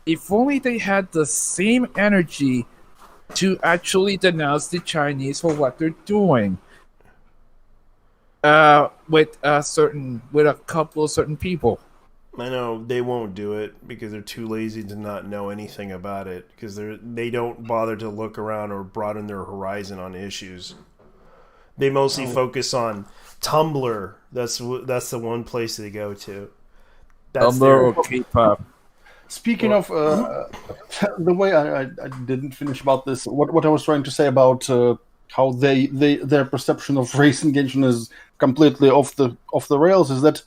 If only they had the same energy to actually denounce the Chinese for what they're doing. With a couple of certain people. I know they won't do it because they're too lazy to not know anything about it, because they don't bother to look around or broaden their horizon on issues. They mostly focus on Tumblr. That's the one place they go to. That's Tumblr or K-pop. Speaking of the way I didn't finish about this, what I was trying to say about how their perception of race engagement is completely off the rails is that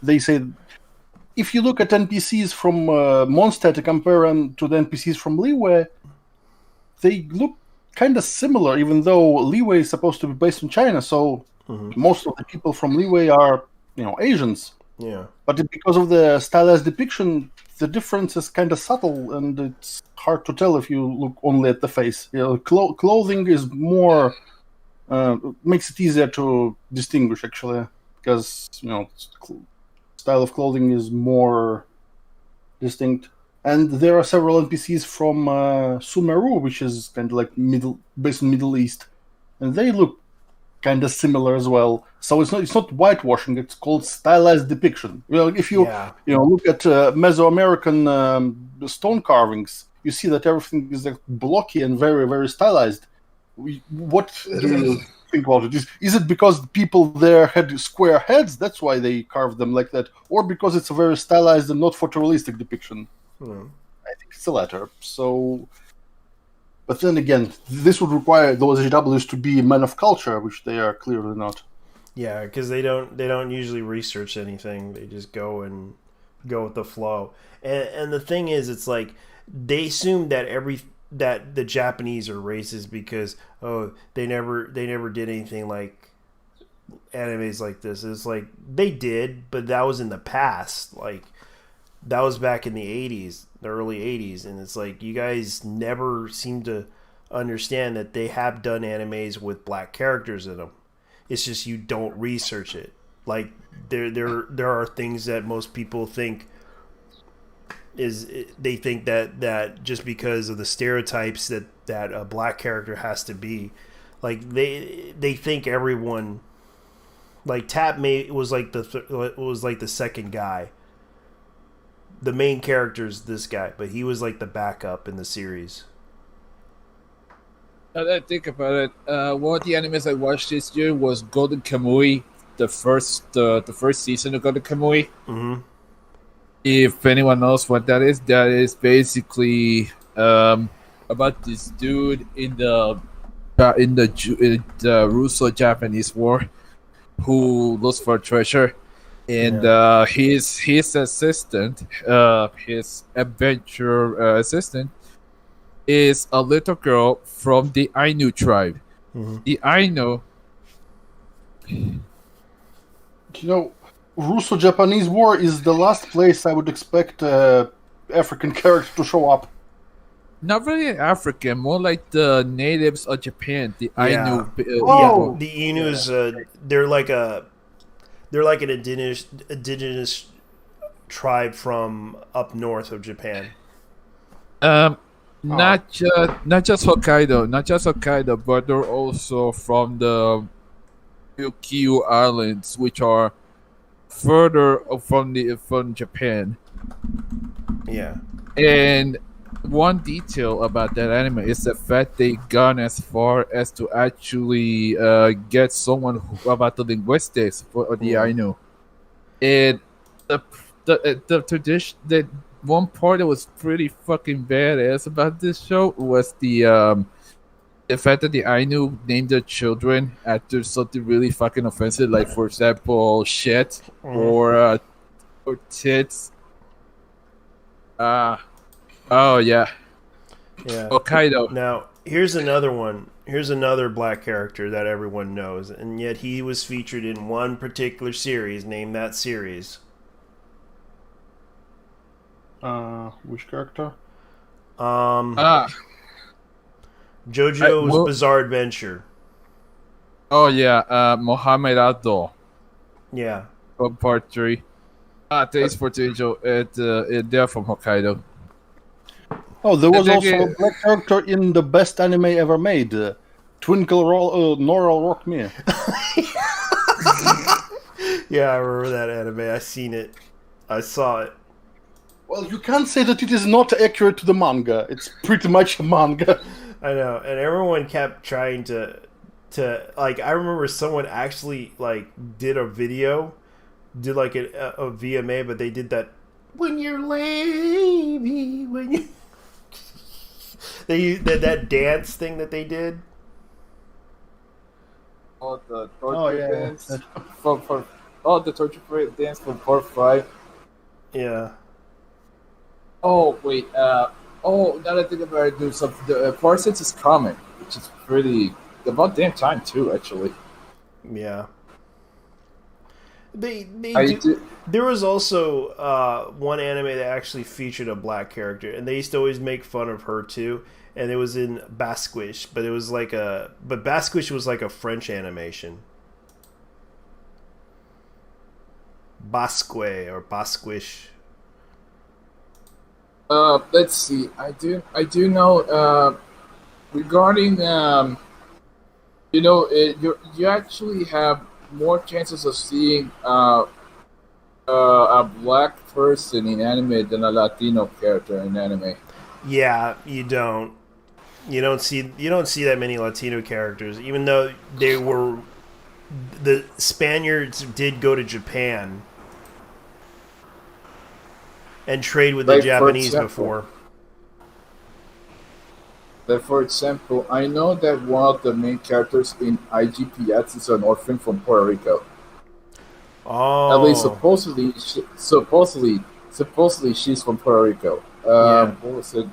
they say, if you look at NPCs from Mondstadt and compare them to the NPCs from Liyue, they look kind of similar, even though Liyue is supposed to be based in China, so most of the people from Liyue are, Asians. Yeah. But because of the stylized depiction, the difference is kind of subtle, and it's hard to tell if you look only at the face. Clothing is more makes it easier to distinguish, actually, because style of clothing is more distinct. And there are several NPCs from Sumeru, which is kind of like based in Middle East, and they look kind of similar as well. So it's not whitewashing; it's called stylized depiction. If you look at Mesoamerican stone carvings, you see that everything is like blocky and very, very stylized. What do you think about it? Is it because people there had square heads, that's why they carved them like that, or because it's a very stylized and not photorealistic depiction? I think it's the latter. So, but then again, this would require those HWs to be men of culture, which they are clearly not. Yeah, because they don't usually research anything. They just go with the flow. And the thing is, it's like they assume that that the Japanese are racist because they never did anything like animes like this. It's like they did, but that was in the past. Like that was back in the 80s, the early 80s, and it's like you guys never seem to understand that they have done animes with black characters in them. It's just you don't research it. Like there are things that most people think they think that just because of the stereotypes that a black character has to be, like they think everyone, like Tap was like the second guy. The main character's this guy, but he was like the backup in the series. Now that I think about it, one of the animes I watched this year was Golden Kamuy, the first season of Golden Kamuy. Mm-hmm. If anyone knows what that is basically about this dude in the Russo-Japanese War who looks for treasure, and his assistant, his adventure assistant, is a little girl from the Ainu tribe. Mm-hmm. The Ainu. Russo-Japanese War is the last place I would expect African character to show up. Not really African, more like the natives of Japan. The Ainu. The Ainus, they're like an indigenous tribe from up north of Japan. Not just Hokkaido, but they're also from the Ryukyu Islands, which are further from Japan. Yeah. And one detail about that anime is the fact they gone as far as to actually get someone about the linguistics for the Ainu. And the tradition, the one part that was pretty fucking badass about this show was the fact that the Ainu named their children after something really fucking offensive, like for example, shit or tits. Oh yeah. Hokkaido. Now here's another one. Here's another black character that everyone knows, and yet he was featured in one particular series. Name that series. Which character? JoJo's Bizarre Adventure. Oh yeah, Mohamed Abdul. Yeah. From part 3. Thanks for Angel. They're from Hokkaido. Oh, there was also a black character in the best anime ever made, Twinkle Noral Rock Me. Yeah, I remember that anime. I seen it. I saw it. Well, you can't say that it is not accurate to the manga. It's pretty much a manga. I know, and everyone kept trying to like. I remember someone actually like did a video, did like a VMA, but they did that when you're lazy, when you. They that dance thing that they did. Oh, the torture dance the torture dance from part 5. Yeah. Oh wait. Now that I think about it, there's the part 6 is coming, which is pretty about damn time too, actually. Yeah. There was also one anime that actually featured a black character, and they used to always make fun of her too. And it was in Basquish, but Basquish was like a French animation. Basque or Basquish. Let's see. I do know regarding you actually have more chances of seeing a black person in anime than a Latino character in anime. Yeah, you don't see that many Latino characters, even though the Spaniards did go to Japan and trade with the Japanese before. Like for example, I know that one of the main characters in IGPX is an orphan from Puerto Rico. Oh. At least supposedly she's from Puerto Rico. What was it?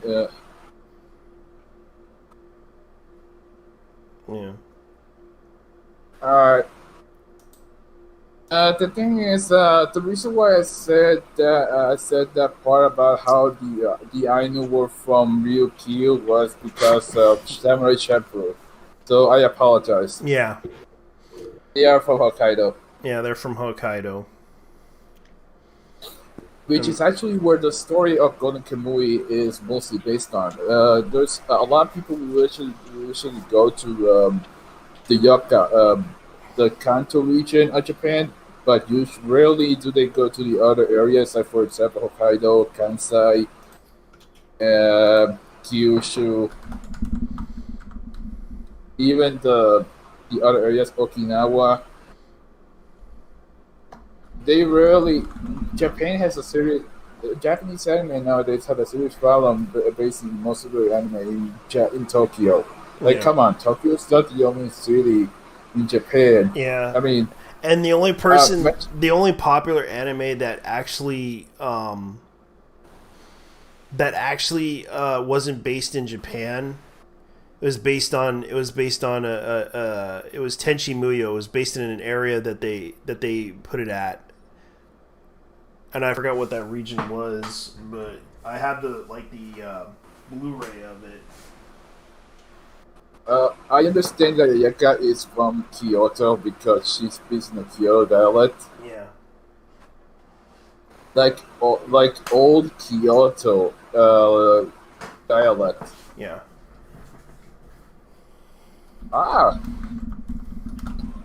Yeah. Alright. The thing is, the reason why I said that part about how the Ainu were from Ryukyu was because of Samurai Champloo. So I apologize. Yeah. They are from Hokkaido. Yeah, they're from Hokkaido. Which is actually where the story of Golden Kamui is mostly based on. There's a lot of people who usually go to the Kanto region of Japan, but rarely do they go to the other areas, like for example Hokkaido, Kansai, Kyushu, even the other areas, Okinawa. They rarely. Japan has a serious. Japanese anime nowadays have a serious problem basing most of their anime in Tokyo. Like, Yeah. come on, Tokyo's not the only city in Japan. Yeah. I mean, and the only the only popular anime that actually wasn't based in Japan. It was based on it was Tenchi Muyo. It was based in an area that they put it at. And I forgot what that region was, but I have the Blu-ray of it. I understand that Yaka is from Kyoto because she speaks in a Kyoto dialect. Yeah. Like old Kyoto dialect. Yeah.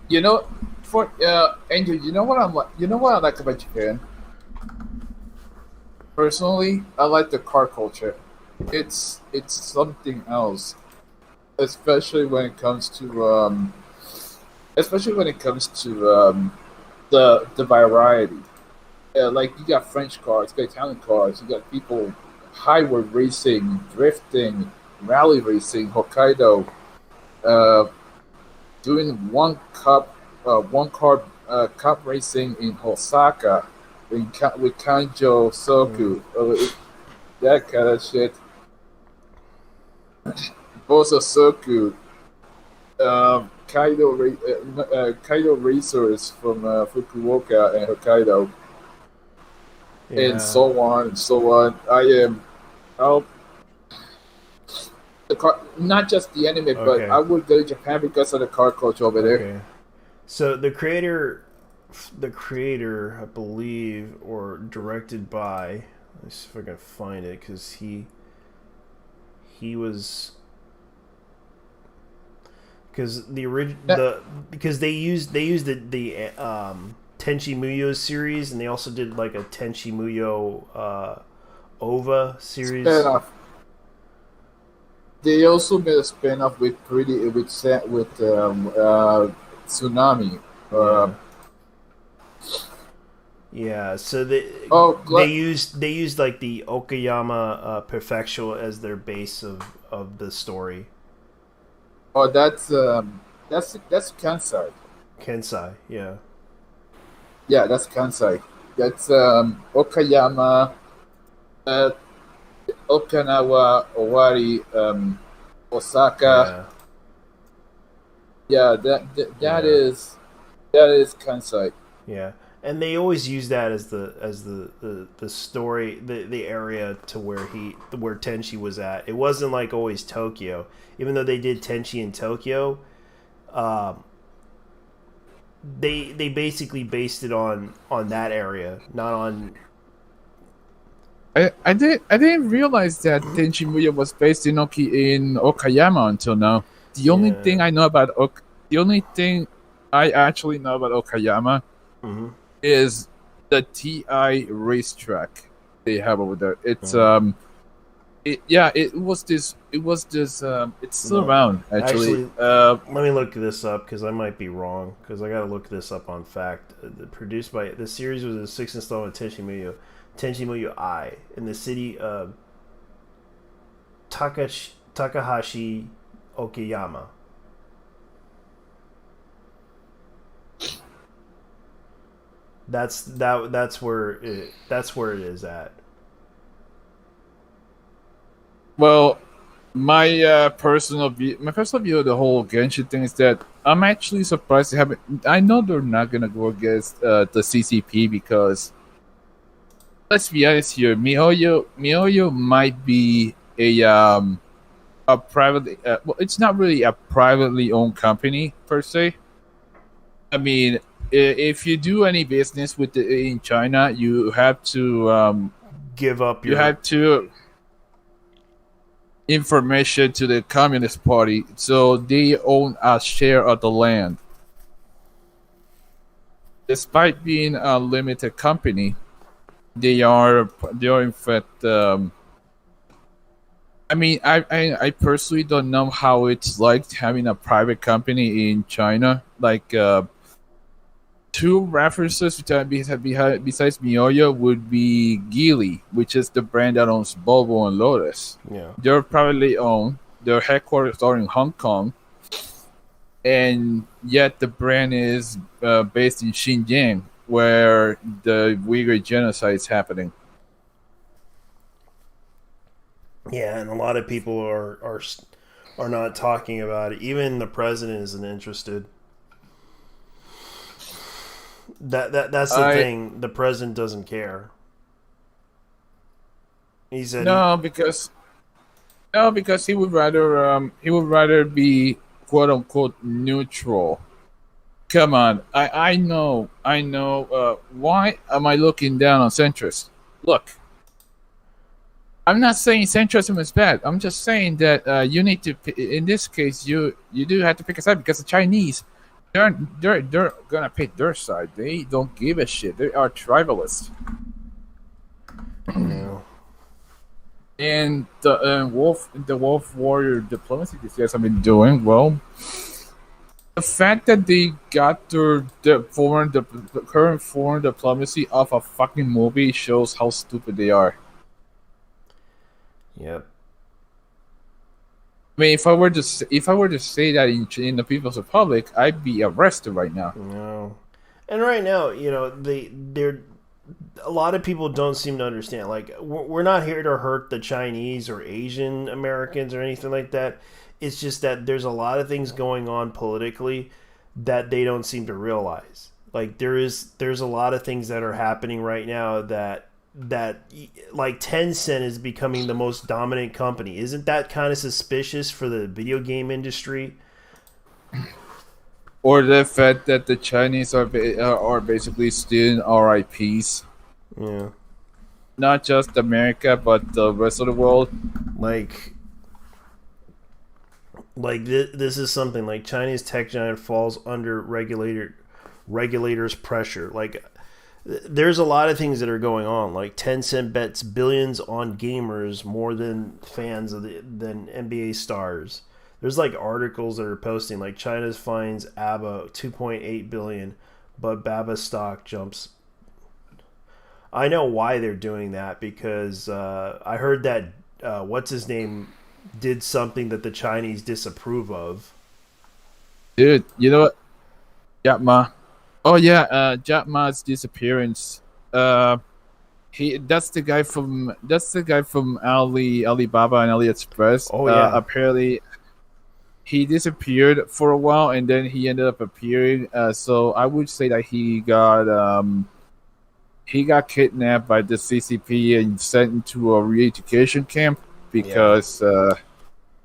You know, for Angel, you know what I like about Japan? Personally, I like the car culture. It's something else, especially when it comes to the variety. Like you got French cars, you got Italian cars, you got people highway racing, drifting, rally racing, Hokkaido, doing one car cup racing in Osaka. With Kanjo Soku, that kind of shit. Bosa Soku, Kaido racers from Fukuoka and Hokkaido, and so on and so on. Not just the anime, but I would go to Japan because of the car culture over there. So the creator, I believe, or directed by, let's see if I can find it, because he was, because because they used the Tenchi Muyo series, and they also did like a Tenchi Muyo OVA series. Spin-off. They also made a spin-off with Tsunami. Yeah, so they used like the Okayama Prefecture as their base of the story. Oh, that's Kansai. Kansai, yeah. Yeah, that's Kansai. That's Okayama, Okinawa, Owari, Osaka. Yeah, that is Kansai. Yeah. And they always use that as the story, the area to where Tenchi was at. It wasn't like always Tokyo, even though they did Tenchi in Tokyo. They basically based it on that area, not on. I didn't realize that Tenchi Muyo was based in Okayama until now. The only thing I actually know about Okayama. Mm-hmm. Is the TI racetrack they have over there. It's it's still around actually. Let me look this up because I might be wrong, because I gotta look this up on fact. Produced by the series was a 6th installment of Tenchi Muyo I in the city of Takahashi, Okayama. That's where it is at. Well, my personal view of the whole Genshin thing is that I'm actually surprised they haven't. I know they're not gonna go against the CCP because let's be honest here, MiHoYo might be a privately well, it's not really a privately owned company per se. I mean, if you do any business in China, you have to give up. You have to information to the Communist Party, so they own a share of the land. Despite being a limited company, they are in fact. I mean, I personally don't know how it's like having a private company in China. Like, two references besides Miyoyo would be Geely, which is the brand that owns Volvo and Lotus. Yeah. They're privately owned. Their headquarters are in Hong Kong. And yet the brand is based in Xinjiang, where the Uyghur genocide is happening. Yeah, and a lot of people are not talking about it. Even the president isn't interested. That's the thing. The president doesn't care. He said because he would rather be quote unquote neutral. Come on, I know. Why am I looking down on centrists? Look, I'm not saying centrism is bad. I'm just saying that you need to. In this case, you do have to pick a side, because the Chinese, they're gonna pick their side. They don't give a shit. They are tribalists. Yeah. And the Wolf Warrior diplomacy these guys have been doing well. The fact that they got the current foreign diplomacy off a fucking movie shows how stupid they are. Yep. I mean, if I were to say that in the People's Republic, I'd be arrested right now. No. And right now, they're a lot of people don't seem to understand. Like, we're not here to hurt the Chinese or Asian Americans or anything like that. It's just that there's a lot of things going on politically that they don't seem to realize. Like, there's a lot of things that are happening right now that like Tencent is becoming the most dominant company. Isn't that kind of suspicious for the video game industry? Or the fact that the Chinese are basically stealing our IPs. Yeah. Not just America, but the rest of the world. This is something like Chinese tech giant falls under regulators' pressure. Like, there's a lot of things that are going on. Like, Tencent bets billions on gamers more than fans than NBA stars. There's like articles that are posting like China fines ABBA 2.8 billion, but BABA stock jumps. I know why they're doing that, because I heard that what's his name did something that the Chinese disapprove of. Dude, you know what? Jack Ma. Oh yeah, Jack Ma's disappearance. That's the guy from Alibaba and AliExpress. Oh yeah. Apparently, he disappeared for a while and then he ended up appearing. So I would say that he got kidnapped by the CCP and sent into a re-education camp, because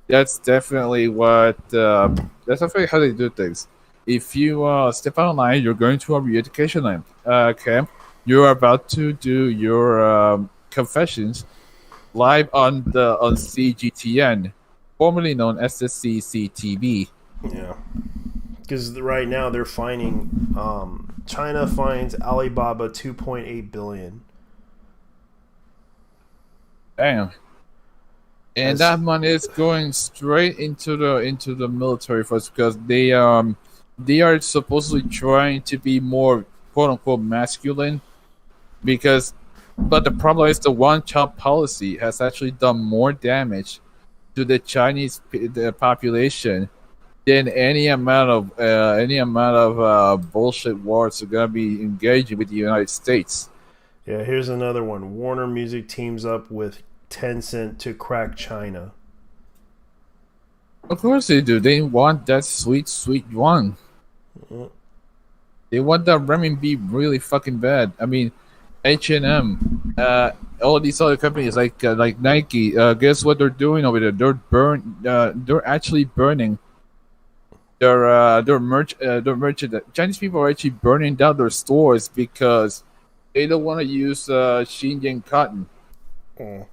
that's definitely how they do things. If you step out of line, you're going to a re-education camp. You're about to do your confessions live on CGTN, formerly known as the CCTV. Yeah, because right now they're fining. China fines Alibaba 2.8 billion. Damn. And that money is going straight into the military force, because they are supposedly trying to be more quote unquote masculine, but the problem is the one-child policy has actually done more damage to the Chinese population than any amount of bullshit wars are gonna be engaging with the United States. Yeah, here's another one. Warner Music teams up with Tencent to crack China. Of course they do. They want that sweet yuan. They want that renminbi really fucking bad. I mean, H&M, all these other companies like Nike. Guess what they're doing over there? They're actually burning the Chinese people are actually burning down their stores because they don't want to use Xinjiang cotton. Oh.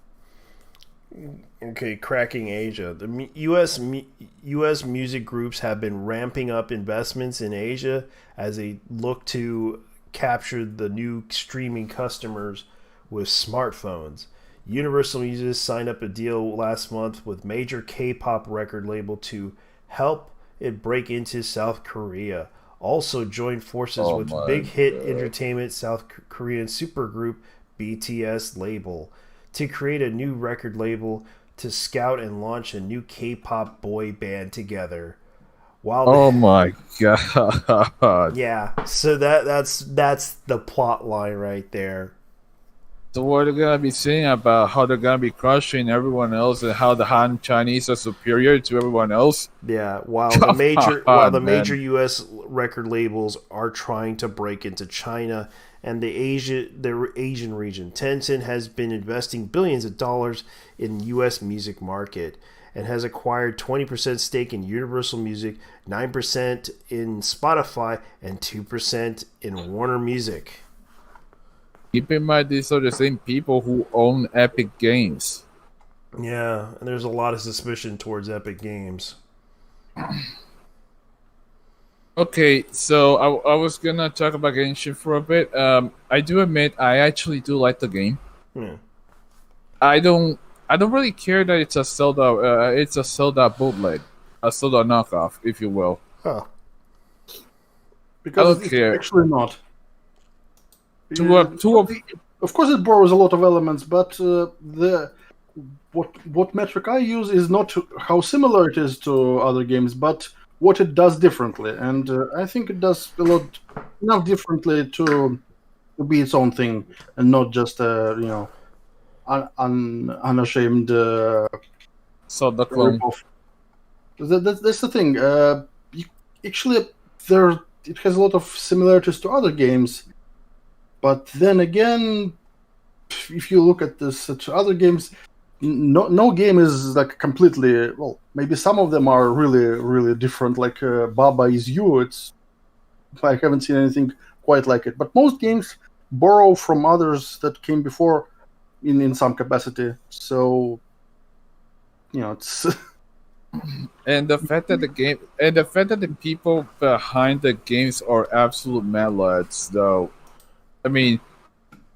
Okay, cracking Asia. The U.S. music groups have been ramping up investments in Asia as they look to capture the new streaming customers with smartphones. Universal Music signed up a deal last month with major K-pop record label to help it break into South Korea. Also joined forces with big hit entertainment South Korean supergroup BTS label to create a new record label to scout and launch a new K-pop boy band together. Oh my god! Yeah, so that's the plot line right there. So what they're gonna be saying about how they're gonna be crushing everyone else and how the Han Chinese are superior to everyone else? Yeah, while the major U.S. record labels are trying to break into China and the Asian region, Tencent has been investing billions of dollars in U.S. music market and has acquired 20% stake in Universal Music, 9% in Spotify, and 2% in Warner Music. Keep in mind, these are the same people who own Epic Games. Yeah, and there's a lot of suspicion towards Epic Games. Okay, so I was gonna talk about Genshin for a bit. I do admit I actually do like the game. I don't really care that it's a Zelda bootleg, a Zelda knockoff, if you will. Huh. Because it's actually not. Of course, it borrows a lot of elements, but what metric I use is not how similar it is to other games, but what it does differently. And I think it does enough differently to be its own thing and not just unashamed Zelda clone. That's the thing. It has a lot of similarities to other games. But then again, if you look at other games, no game is like completely. Well, maybe some of them are really, really different. Like Baba Is You. I haven't seen anything quite like it. But most games borrow from others that came before in some capacity. So, it's. And the fact that the people behind the games are absolute mad lads, though. I mean,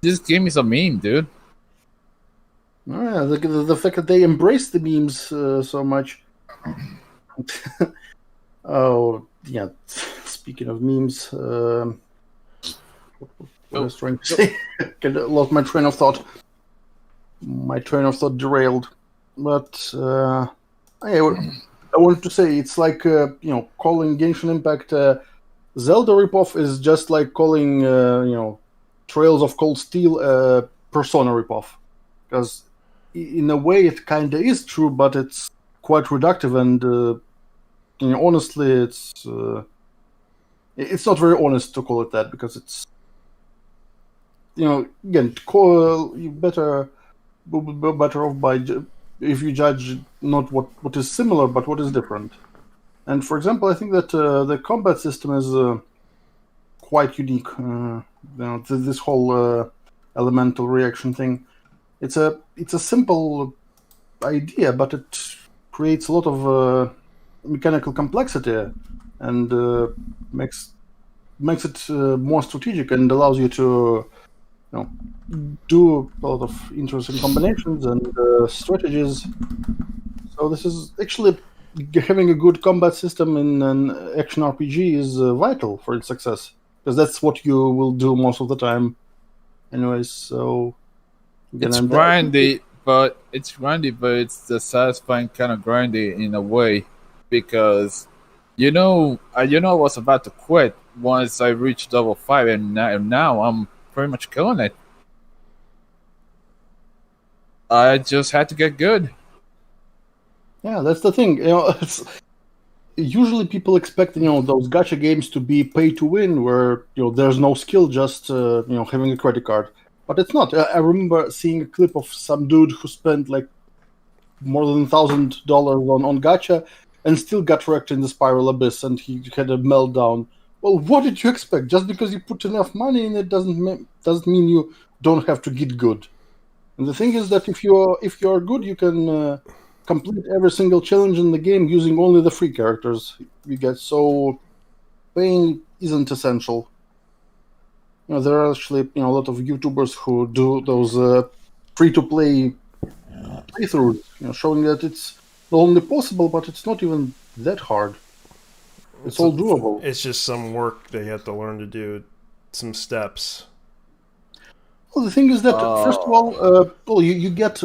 this game is a meme, dude. Oh, yeah, the fact that they embrace the memes so much. Oh, yeah. Speaking of memes, what I was trying to say? I lost my train of thought. My train of thought derailed. But I wanted to say it's like calling Genshin Impact Zelda ripoff is just like calling Trails of Cold Steel Persona ripoff, because in a way it kind of is true, but it's quite reductive and honestly it's not very honest to call it that, because it's again you better off by if you judge not what is similar but what is different. And for example, I think that the combat system is quite unique. This whole elemental reaction thing. It's a simple idea, but it creates a lot of mechanical complexity and makes it more strategic and allows you to do a lot of interesting combinations and strategies. So this is actually having a good combat system in an action RPG is vital for its success, because that's what you will do most of the time anyways. So it's grindy, but it's the satisfying kind of grindy in a way, because I was about to quit once I reached level 5, and now I'm pretty much killing it. I just had to get good. Yeah, that's the thing. Usually people expect those gacha games to be pay to win, where there's no skill, just having a credit card. But it's not. I remember seeing a clip of some dude who spent like more than $1,000 on gacha, and still got wrecked in the spiral abyss, and he had a meltdown. Well, what did you expect? Just because you put enough money in it doesn't mean you don't have to get good. And the thing is that if you are good, you can complete every single challenge in the game using only the free characters you get. So paying isn't essential. There are actually a lot of YouTubers who do those free-to-play playthroughs, showing that it's not only possible, but it's not even that hard. It's all doable. It's just some work that you have to learn to do, some steps. Well, the thing is that first of all, you get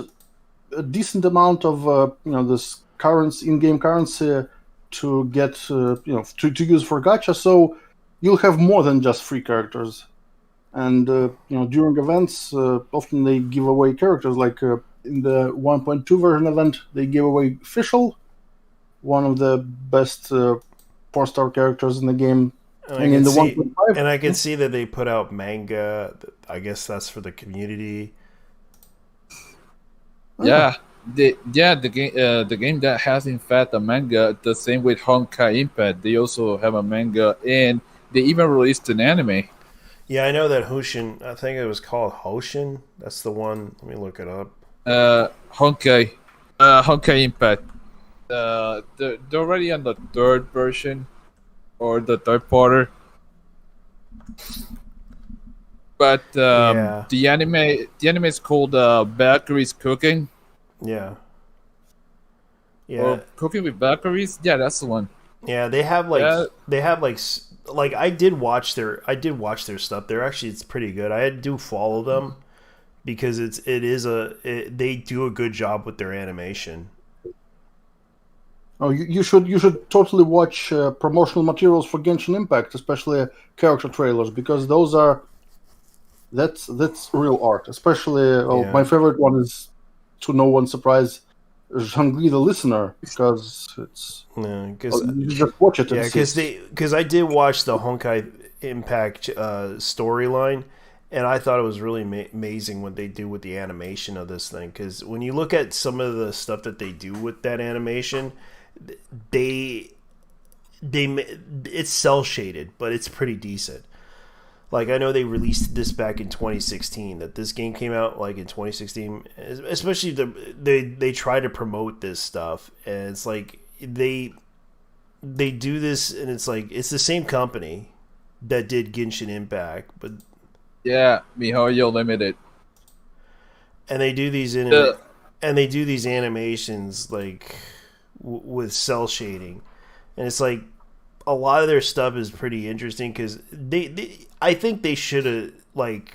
a decent amount of this currency, in-game currency, to get to use for gacha. So you'll have more than just free characters. And during events, often they give away characters. Like in the 1.2 version event, they gave away Fischl, one of the best 4-star characters in the game. And in the 1.5, and I can see that they put out manga. I guess that's for the community. Yeah, the game that has in fact a manga. The same with Honkai Impact. They also have a manga, and they even released an anime. Yeah, I know that Hoshin. I think it was called Hoshin. That's the one. Let me look it up. Honkai Impact. They're already on the third version, or the third part. But the anime is called Valkyrie's Cooking. Yeah. Or Cooking with Valkyries. Yeah, that's the one. Yeah, they have I did watch their stuff. It's pretty good. I do follow them because they do a good job with their animation. Oh, you should totally watch promotional materials for Genshin Impact, especially character trailers, because that's real art. Especially, my favorite one is, to no one's surprise, Zhangli the Listener, because it's you just watch it. Because I did watch the Honkai Impact storyline, and I thought it was really amazing what they do with the animation of this thing. Because when you look at some of the stuff that they do with that animation, it's cell shaded, but it's pretty decent. Like, I know they released this back in 2016, that this game came out like in 2016, especially they try to promote this stuff, and it's like they do this, and it's like it's the same company that did Genshin Impact, but MiHoYo Limited, and they do these animations like with cell shading, and it's like a lot of their stuff is pretty interesting because I think they should have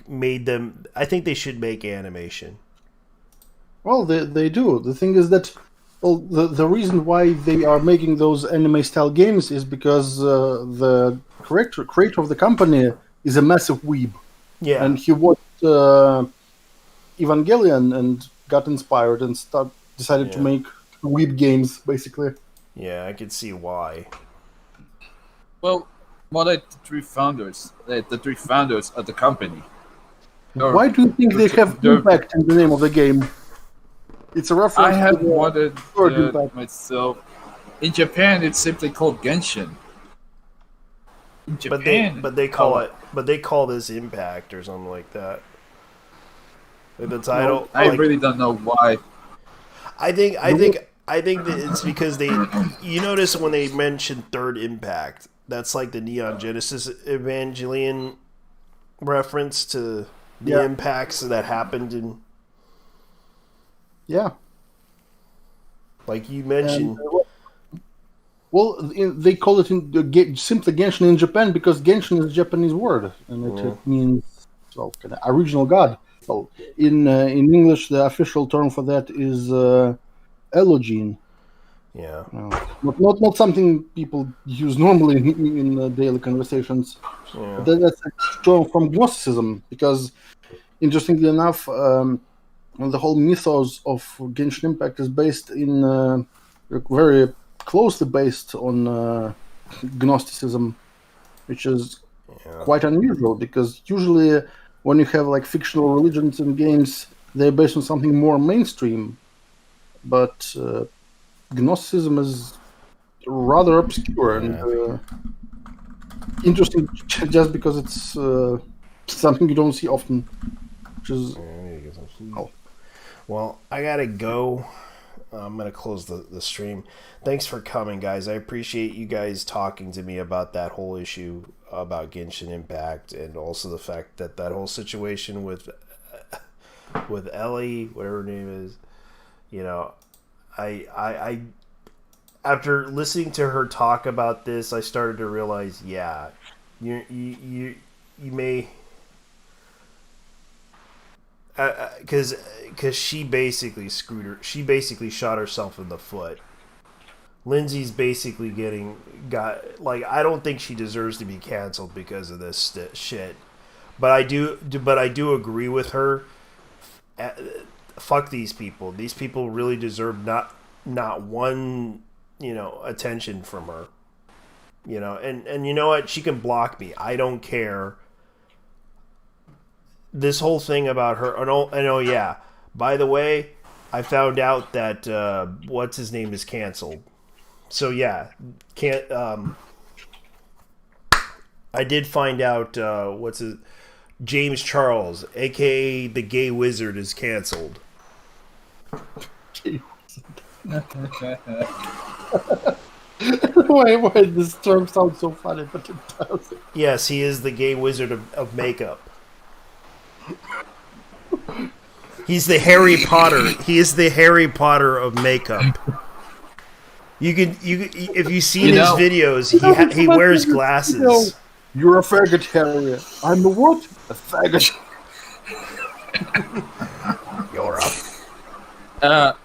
made them. I think they should make animation. Well, they do. The thing is that the reason why they are making those anime style games is because the creator of the company is a massive weeb. Yeah, and he watched Evangelion and got inspired and decided to make weeb games, basically. Yeah, I could see why. Well, more like the three founders of the company. Why do you think they have Impact in the name of the game? It's a reference. I have to wanted myself. In Japan, it's simply called Genshin. In Japan, but they call this Impact or something like that. Like the title. I really don't know why. I think that it's because you notice when they mention Third Impact, that's like the Neon Genesis Evangelion reference to the impacts that happened in. Yeah. Like you mentioned. They call it simply Genshin in Japan because Genshin is a Japanese word, and it means original god. Well, in English, the official term for that is Elogene. Yeah. Not something people use normally in daily conversations. Yeah. That's drawn from Gnosticism because, interestingly enough, the whole mythos of Genshin Impact is based in very closely based on Gnosticism, which is quite unusual because usually when you have like fictional religions in games, they're based on something more mainstream. But Gnosticism is rather obscure and interesting, just because it's something you don't see often. Which is Well, I gotta go. I'm gonna close the stream. Thanks for coming, guys. I appreciate you guys talking to me about that whole issue about Genshin Impact, and also the fact that whole situation with Ellie, whatever her name is. You know, I after listening to her talk about this, I started to realize, yeah, you may. Because she basically screwed her. She basically shot herself in the foot. Lindsay's basically I don't think she deserves to be canceled because of this shit. But I do agree with her. Fuck these people. These people really deserve not one, attention from her. And you know what? She can block me. I don't care. This whole thing about her, yeah. By the way, I found out that what's his name is canceled. So yeah, I did find out James Charles, aka the Gay Wizard, is canceled. Why this term sounds so funny, but it doesn't. Yes, he is the Gay Wizard of makeup. He's the Harry Potter. He is the Harry Potter of makeup. If you've seen his videos, he wears glasses. You're a faggot, Harry. I'm the what? A faggot. You're up.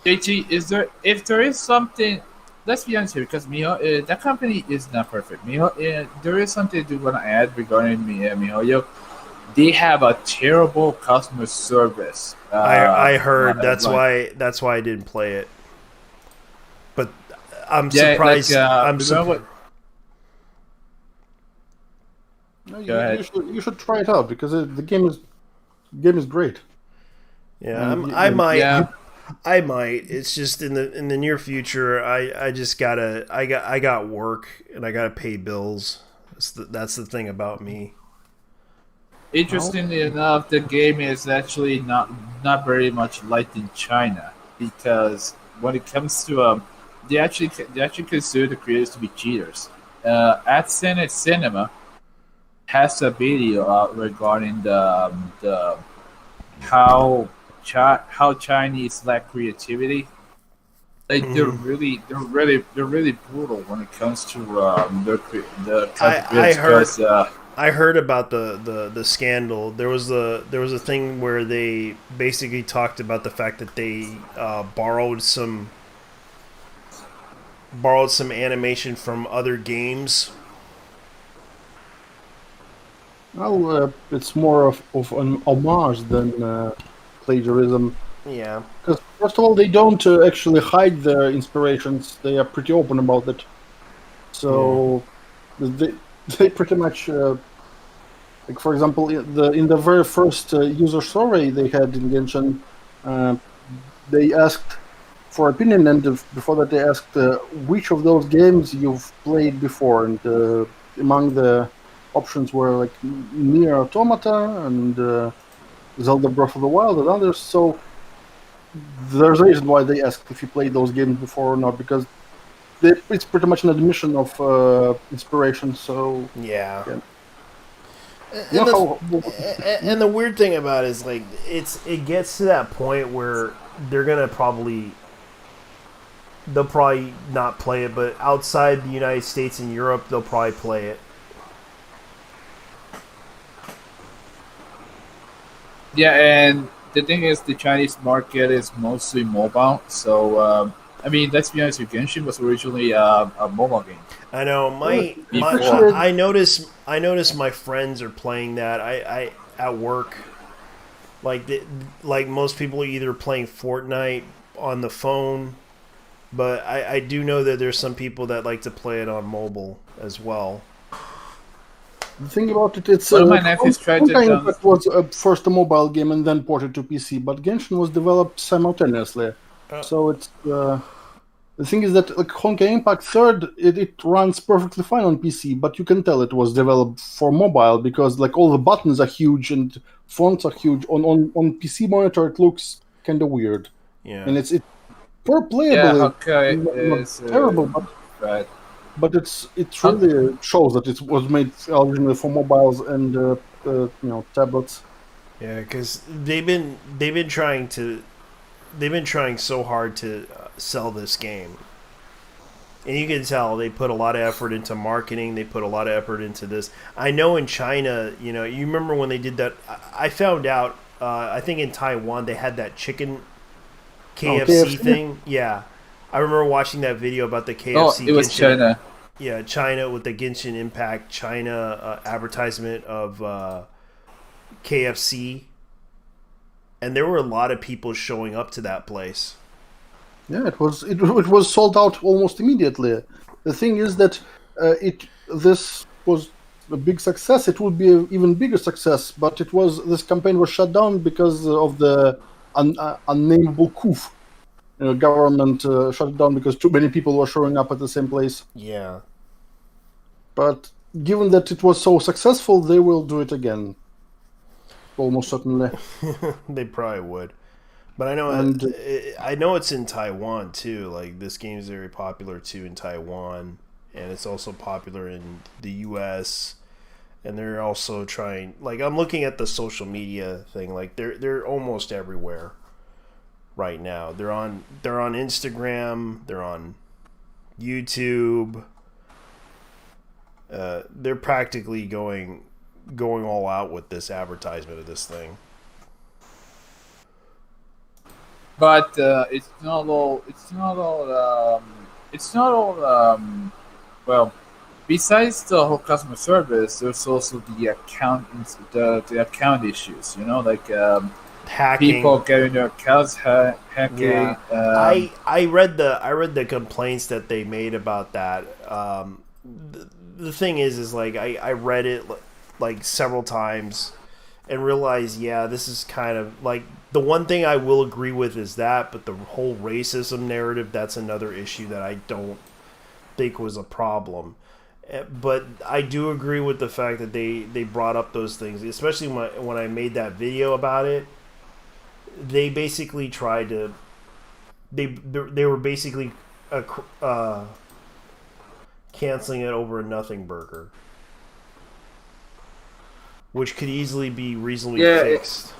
JT, if there is something, let's be honest here, because that company is not perfect. There is something I do want to add regarding MiHoYo. They have a terrible customer service. I heard that's why I didn't play it. But I'm surprised. You should try it out because the game is great. Yeah, I might. Yeah. I might. It's just in the near future. I got work and I gotta pay bills. That's the thing about me. Interestingly enough, the game is actually not very much liked in China because when it comes to they actually consider the creators to be cheaters. At Senate Cinema has a video out regarding the how Chinese lack creativity. Like they're really brutal when it comes to the I heard about the scandal. There was a thing where they basically talked about the fact that they borrowed some animation from other games. Well, it's more of an homage than plagiarism. Yeah. Because first of all, they don't actually hide their inspirations. They are pretty open about it. So they pretty much, like for example, in the very first user survey they had in Genshin, they asked for opinion, and before that they asked which of those games you've played before, and among the options were like Nier Automata and Zelda Breath of the Wild and others. So there's a reason why they asked if you played those games before or not, because it's pretty much an admission of inspiration. So yeah. And the weird thing about it is like it gets to that point where they'll probably not play it, but outside the United States and Europe they'll probably play it. Yeah, and the thing is, the Chinese market is mostly mobile. So, I mean, let's be honest, Genshin was originally a mobile game. I know. I notice my friends are playing that. I at work, like most people are either playing Fortnite on the phone, but I do know that there's some people that like to play it on mobile as well. The thing about it, it's Honkai was first a mobile game and then ported to PC, but Genshin was developed simultaneously. So it's The thing is that like Honkai Impact Third, it runs perfectly fine on PC, but you can tell it was developed for mobile because like all the buttons are huge and fonts are huge. On PC monitor, it looks kind of weird. Yeah. And it's for playable. Yeah, Honkai not is terrible, but it really shows that it was made originally for mobiles and tablets. Yeah, because they've been trying so hard to sell this game, and you can tell they put a lot of effort into marketing. They put a lot of effort into this. I know in China, you remember when they did that. I found out. I think in Taiwan they had that chicken KFC thing. Yeah, I remember watching that video about the KFC. Oh, it was China. Yeah, China with the Genshin Impact China advertisement of KFC. And there were a lot of people showing up to that place. Yeah, it was sold out almost immediately. The thing is that this was a big success. It would be an even bigger success, but this campaign was shut down because of the unnameable coup. Government shut it down because too many people were showing up at the same place. Yeah. But given that it was so successful, they will do it again. Almost certainly. They probably would. But I know it's in Taiwan too. Like this game is very popular too in Taiwan, and it's also popular in the US. And they're also trying, like, I'm looking at the social media thing, like they're almost everywhere right now. They're on Instagram, they're on YouTube. They're practically going all out with this advertisement of this thing. But it's not all. Well, besides the whole customer service, there's also the account issues. Like hacking, people getting their accounts hacking. Yeah. I read the complaints that they made about that. The thing is like I read it like several times and realized, this is kind of like the one thing I will agree with is that, but the whole racism narrative, that's another issue that I don't think was a problem. But I do agree with the fact that they brought up those things, especially when I made that video about it. They basically tried to they were basically canceling it over a nothing burger, which could easily be reasonably fixed.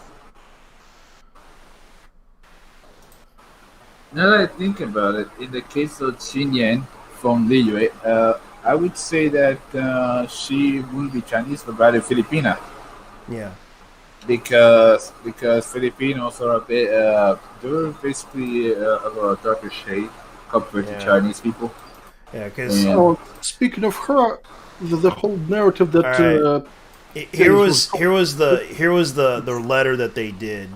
Now that I think about it, in the case of Xinyan from Liyue, I would say that she wouldn't be Chinese but rather Filipina. Yeah. Because Filipinos are a bit, they're basically a lot of darker shade compared to Chinese people. Yeah, because speaking of her, the whole narrative that here was the letter that they did,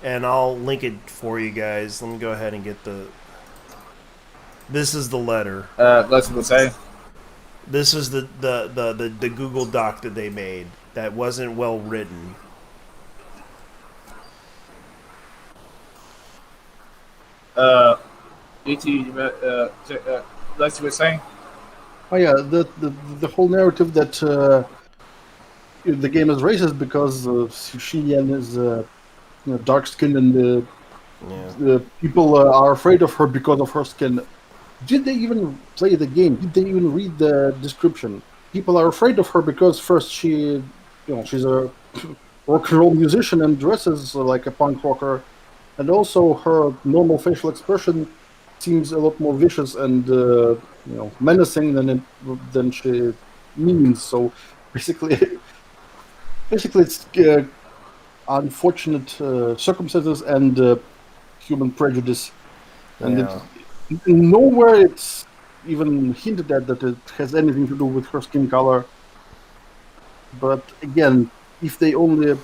and I'll link it for you guys. Let me go ahead and get the. This is the letter. Let's say. This is the Google Doc that they made that wasn't well written. Like you were saying. Oh yeah, the whole narrative that the game is racist because Xinyan is dark skinned and the people are afraid of her because of her skin. Did they even play the game? Did they even read the description? People are afraid of her because first she's a rock and roll musician and dresses like a punk rocker, and also her normal facial expression seems a lot more vicious and menacing than she means. So basically it's unfortunate circumstances and human prejudice, and nowhere it's even hinted at that it has anything to do with her skin color. But again, if they only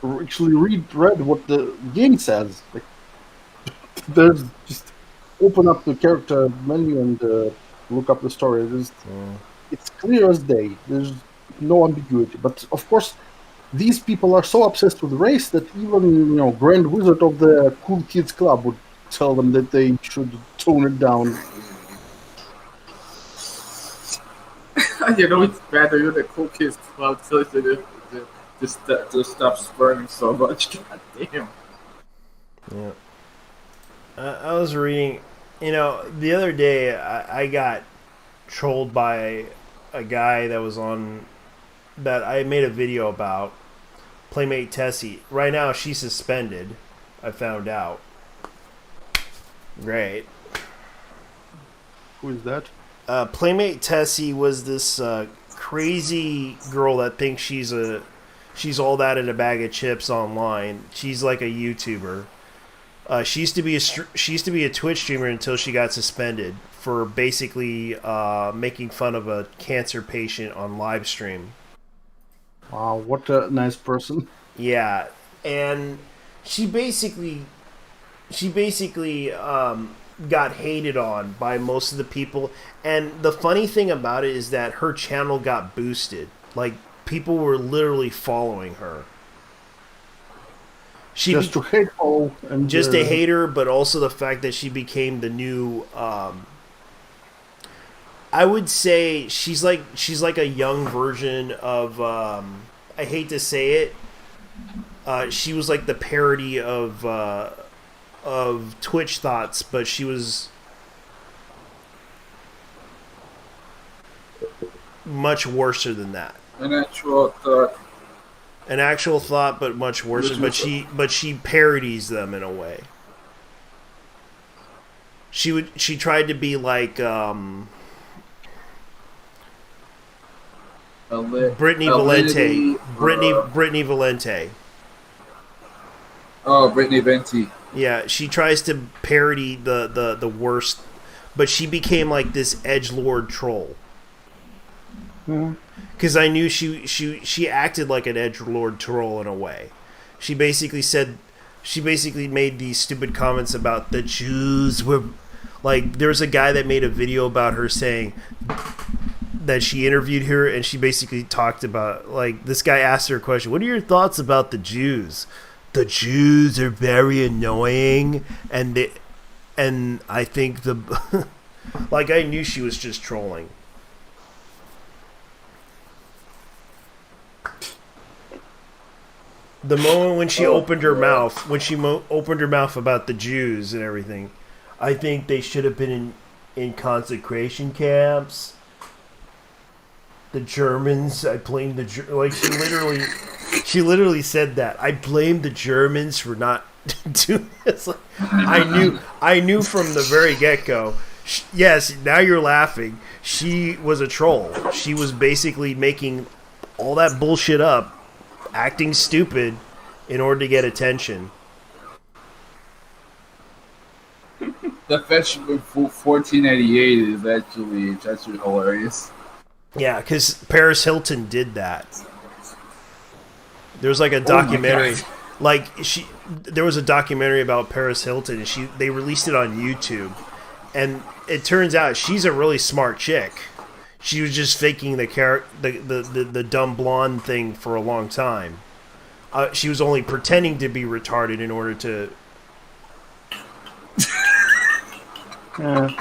actually read what the game says, like, there's just open up the character menu and look up the story. It's clear as day. There's no ambiguity. But of course, these people are so obsessed with race that even Grand Wizard of the Cool Kids Club would tell them that they should tone it down. You know, it's better you're the cool kids club tells you to stop swearing so much. God damn. Yeah. I was reading, the other day I got trolled by a guy that I made a video about, Playmate Tessie. Right now she's suspended, I found out. Great. Who is that? Playmate Tessie was this crazy girl that thinks she's all that in a bag of chips online. She's like a YouTuber. She used to be a Twitch streamer until she got suspended for basically making fun of a cancer patient on Livestream. Wow, what a nice person. Yeah, and she basically got hated on by most of the people. And the funny thing about it is that her channel got boosted. Like, people were literally following her. Just to hate her. Just to hate her, but also the fact that she became the new... I would say she's like a young version of... I hate to say it. She was like the parody of Twitch Thoughts, but she was much worse than that. An actual thought. An actual thought, but much worse. But she parodies them in a way. She tried to be like Brittany Valente. Brittany Valente. Oh, Brittany Venti. Yeah, she tries to parody the worst, but she became like this edgelord troll. Because I knew she acted like an edgelord troll in a way. She basically made these stupid comments about the Jews were like. There's a guy that made a video about her saying that she interviewed her, and she basically talked about, like, this guy asked her a question. What are your thoughts about the Jews? The Jews are very annoying, and I think like, I knew she was just trolling. The moment when she opened her mouth, opened her mouth about the Jews and everything, I think they should have been in concentration camps. The Germans, I blame like, she literally said that. I blame the Germans for not doing this. Like, I knew from the very get-go. Yes, now you're laughing. She was a troll. She was basically making all that bullshit up, acting stupid in order to get attention. The festival 1488 is actually hilarious. Yeah, because Paris Hilton did that. There was like a documentary, there was a documentary about Paris Hilton, and they released it on YouTube, and it turns out she's a really smart chick. She was just faking the dumb blonde thing for a long time. She was only pretending to be retarded in order to.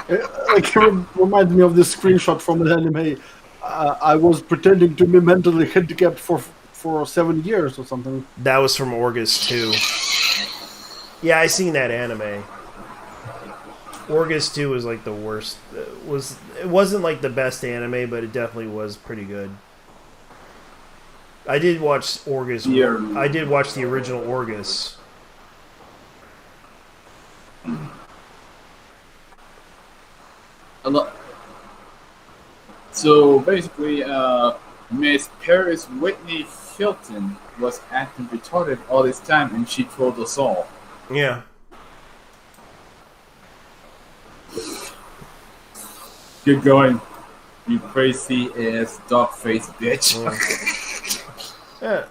It reminds me of this screenshot from an anime. I was pretending to be mentally handicapped for 7 years or something. That was from Orgus too. Yeah, I seen that anime. Orgus 2 was like the worst. It wasn't like the best anime, but it definitely was pretty good. I did watch Orgus. Yeah. I did watch the original Orgus. So basically, Miss Paris Whitney Hilton was acting retarded all this time, and she trolled us all. Yeah. Keep going, you crazy ass dog face bitch. Yeah.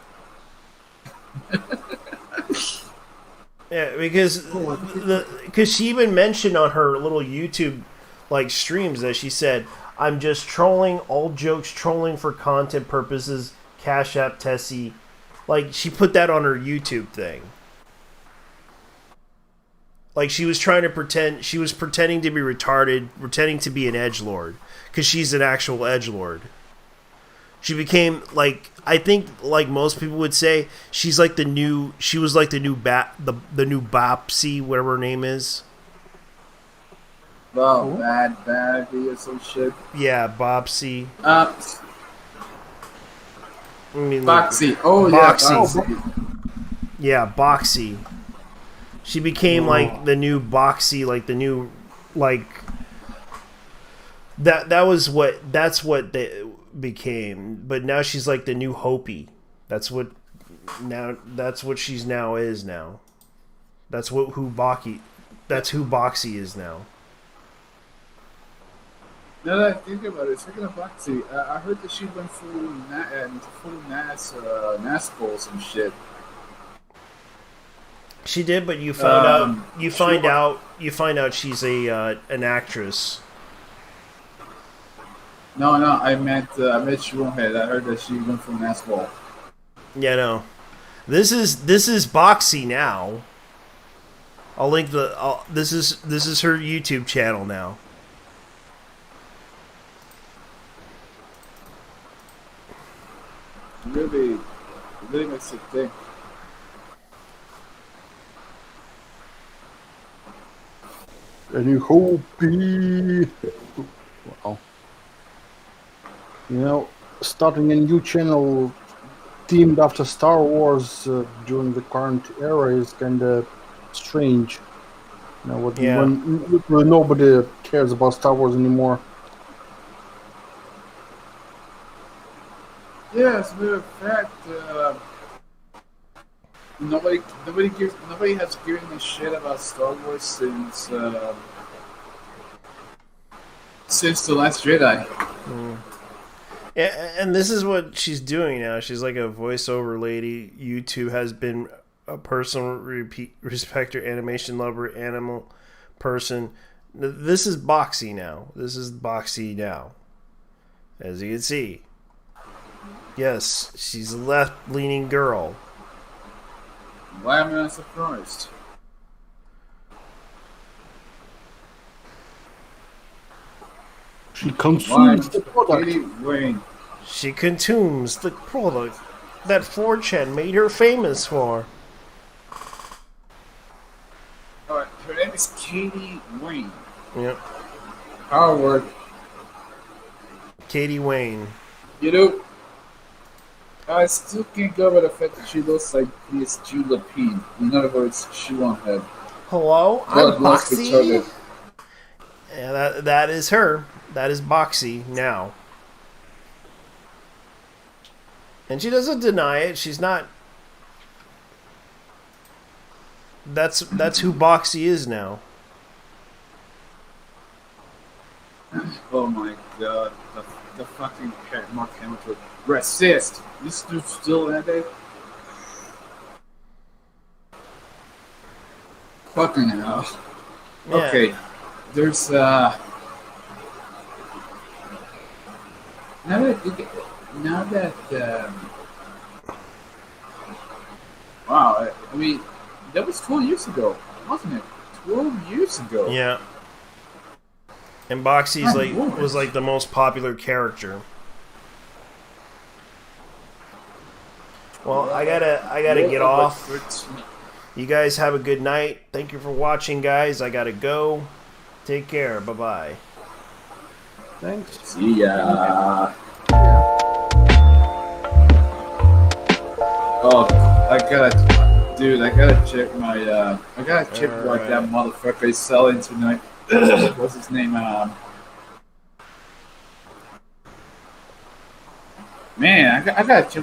Yeah, because she even mentioned on her little YouTube like streams that she said, "I'm just trolling, all jokes, trolling for content purposes. Cash App Tessie." Like, she put that on her YouTube thing. Like she was trying to pretend, she was pretending to be retarded, pretending to be an edgelord, because she's an actual edgelord. She became like, I think like most people would say, she was like the new Bopsy, whatever her name is. Oh, bad baddie or some shit. Yeah, Bopsy. I mean, Boxy. Boxy. Yeah, Boxy. She became like the new Boxy, like the new, like that's what they became. But now she's like the new Hopi. That's what she's now is now. That's who Boxy is now. Now that I think about it, speaking of Boxy, I heard that she went full NAS goals and shit. She did, but you found out. You find out she's an actress. No, I meant Shroomhead. I heard that she went full NAS ball. Yeah, no. This is Boxy now. I'll link this is her YouTube channel now. Really makes it think. A new Hopi. Wow. You know, starting a new channel themed after Star Wars during the current era is kind of strange. You know, when nobody cares about Star Wars anymore. Yeah, as a matter of fact, nobody has given a shit about Star Wars since The Last Jedi. Yeah, and this is what she's doing now. She's like a voiceover lady. YouTube has been a personal respecter, animation lover, animal person. This is Boxy now. As you can see. Yes, she's a left-leaning girl. Why am I not surprised? She consumes the product. She consumes the product that 4chan made her famous for. Alright, her name is Katie Wayne. Yep. Howard. Katie Wayne. You know, I still can't go over the fact that she looks like Miss Julia Peen. In other words, she won't have. Hello, I'm Boxy. Yeah, that is her. That is Boxy now. And she doesn't deny it. She's not. That's who Boxy is now. Oh my god, the fucking Mark Hamilton racist. This dude's still at it. Fucking hell. Yeah. Okay, there's now that wow, I mean that was 12 years ago, wasn't it? 12 years ago. Yeah. And Boxy's was like the most popular character. Well, I gotta get off. You guys have a good night. Thank you for watching, guys. I gotta go. Take care. Bye bye. Thanks. See ya. Oh, I gotta check my what that motherfucker is selling tonight. What's his name? Man, I gotta check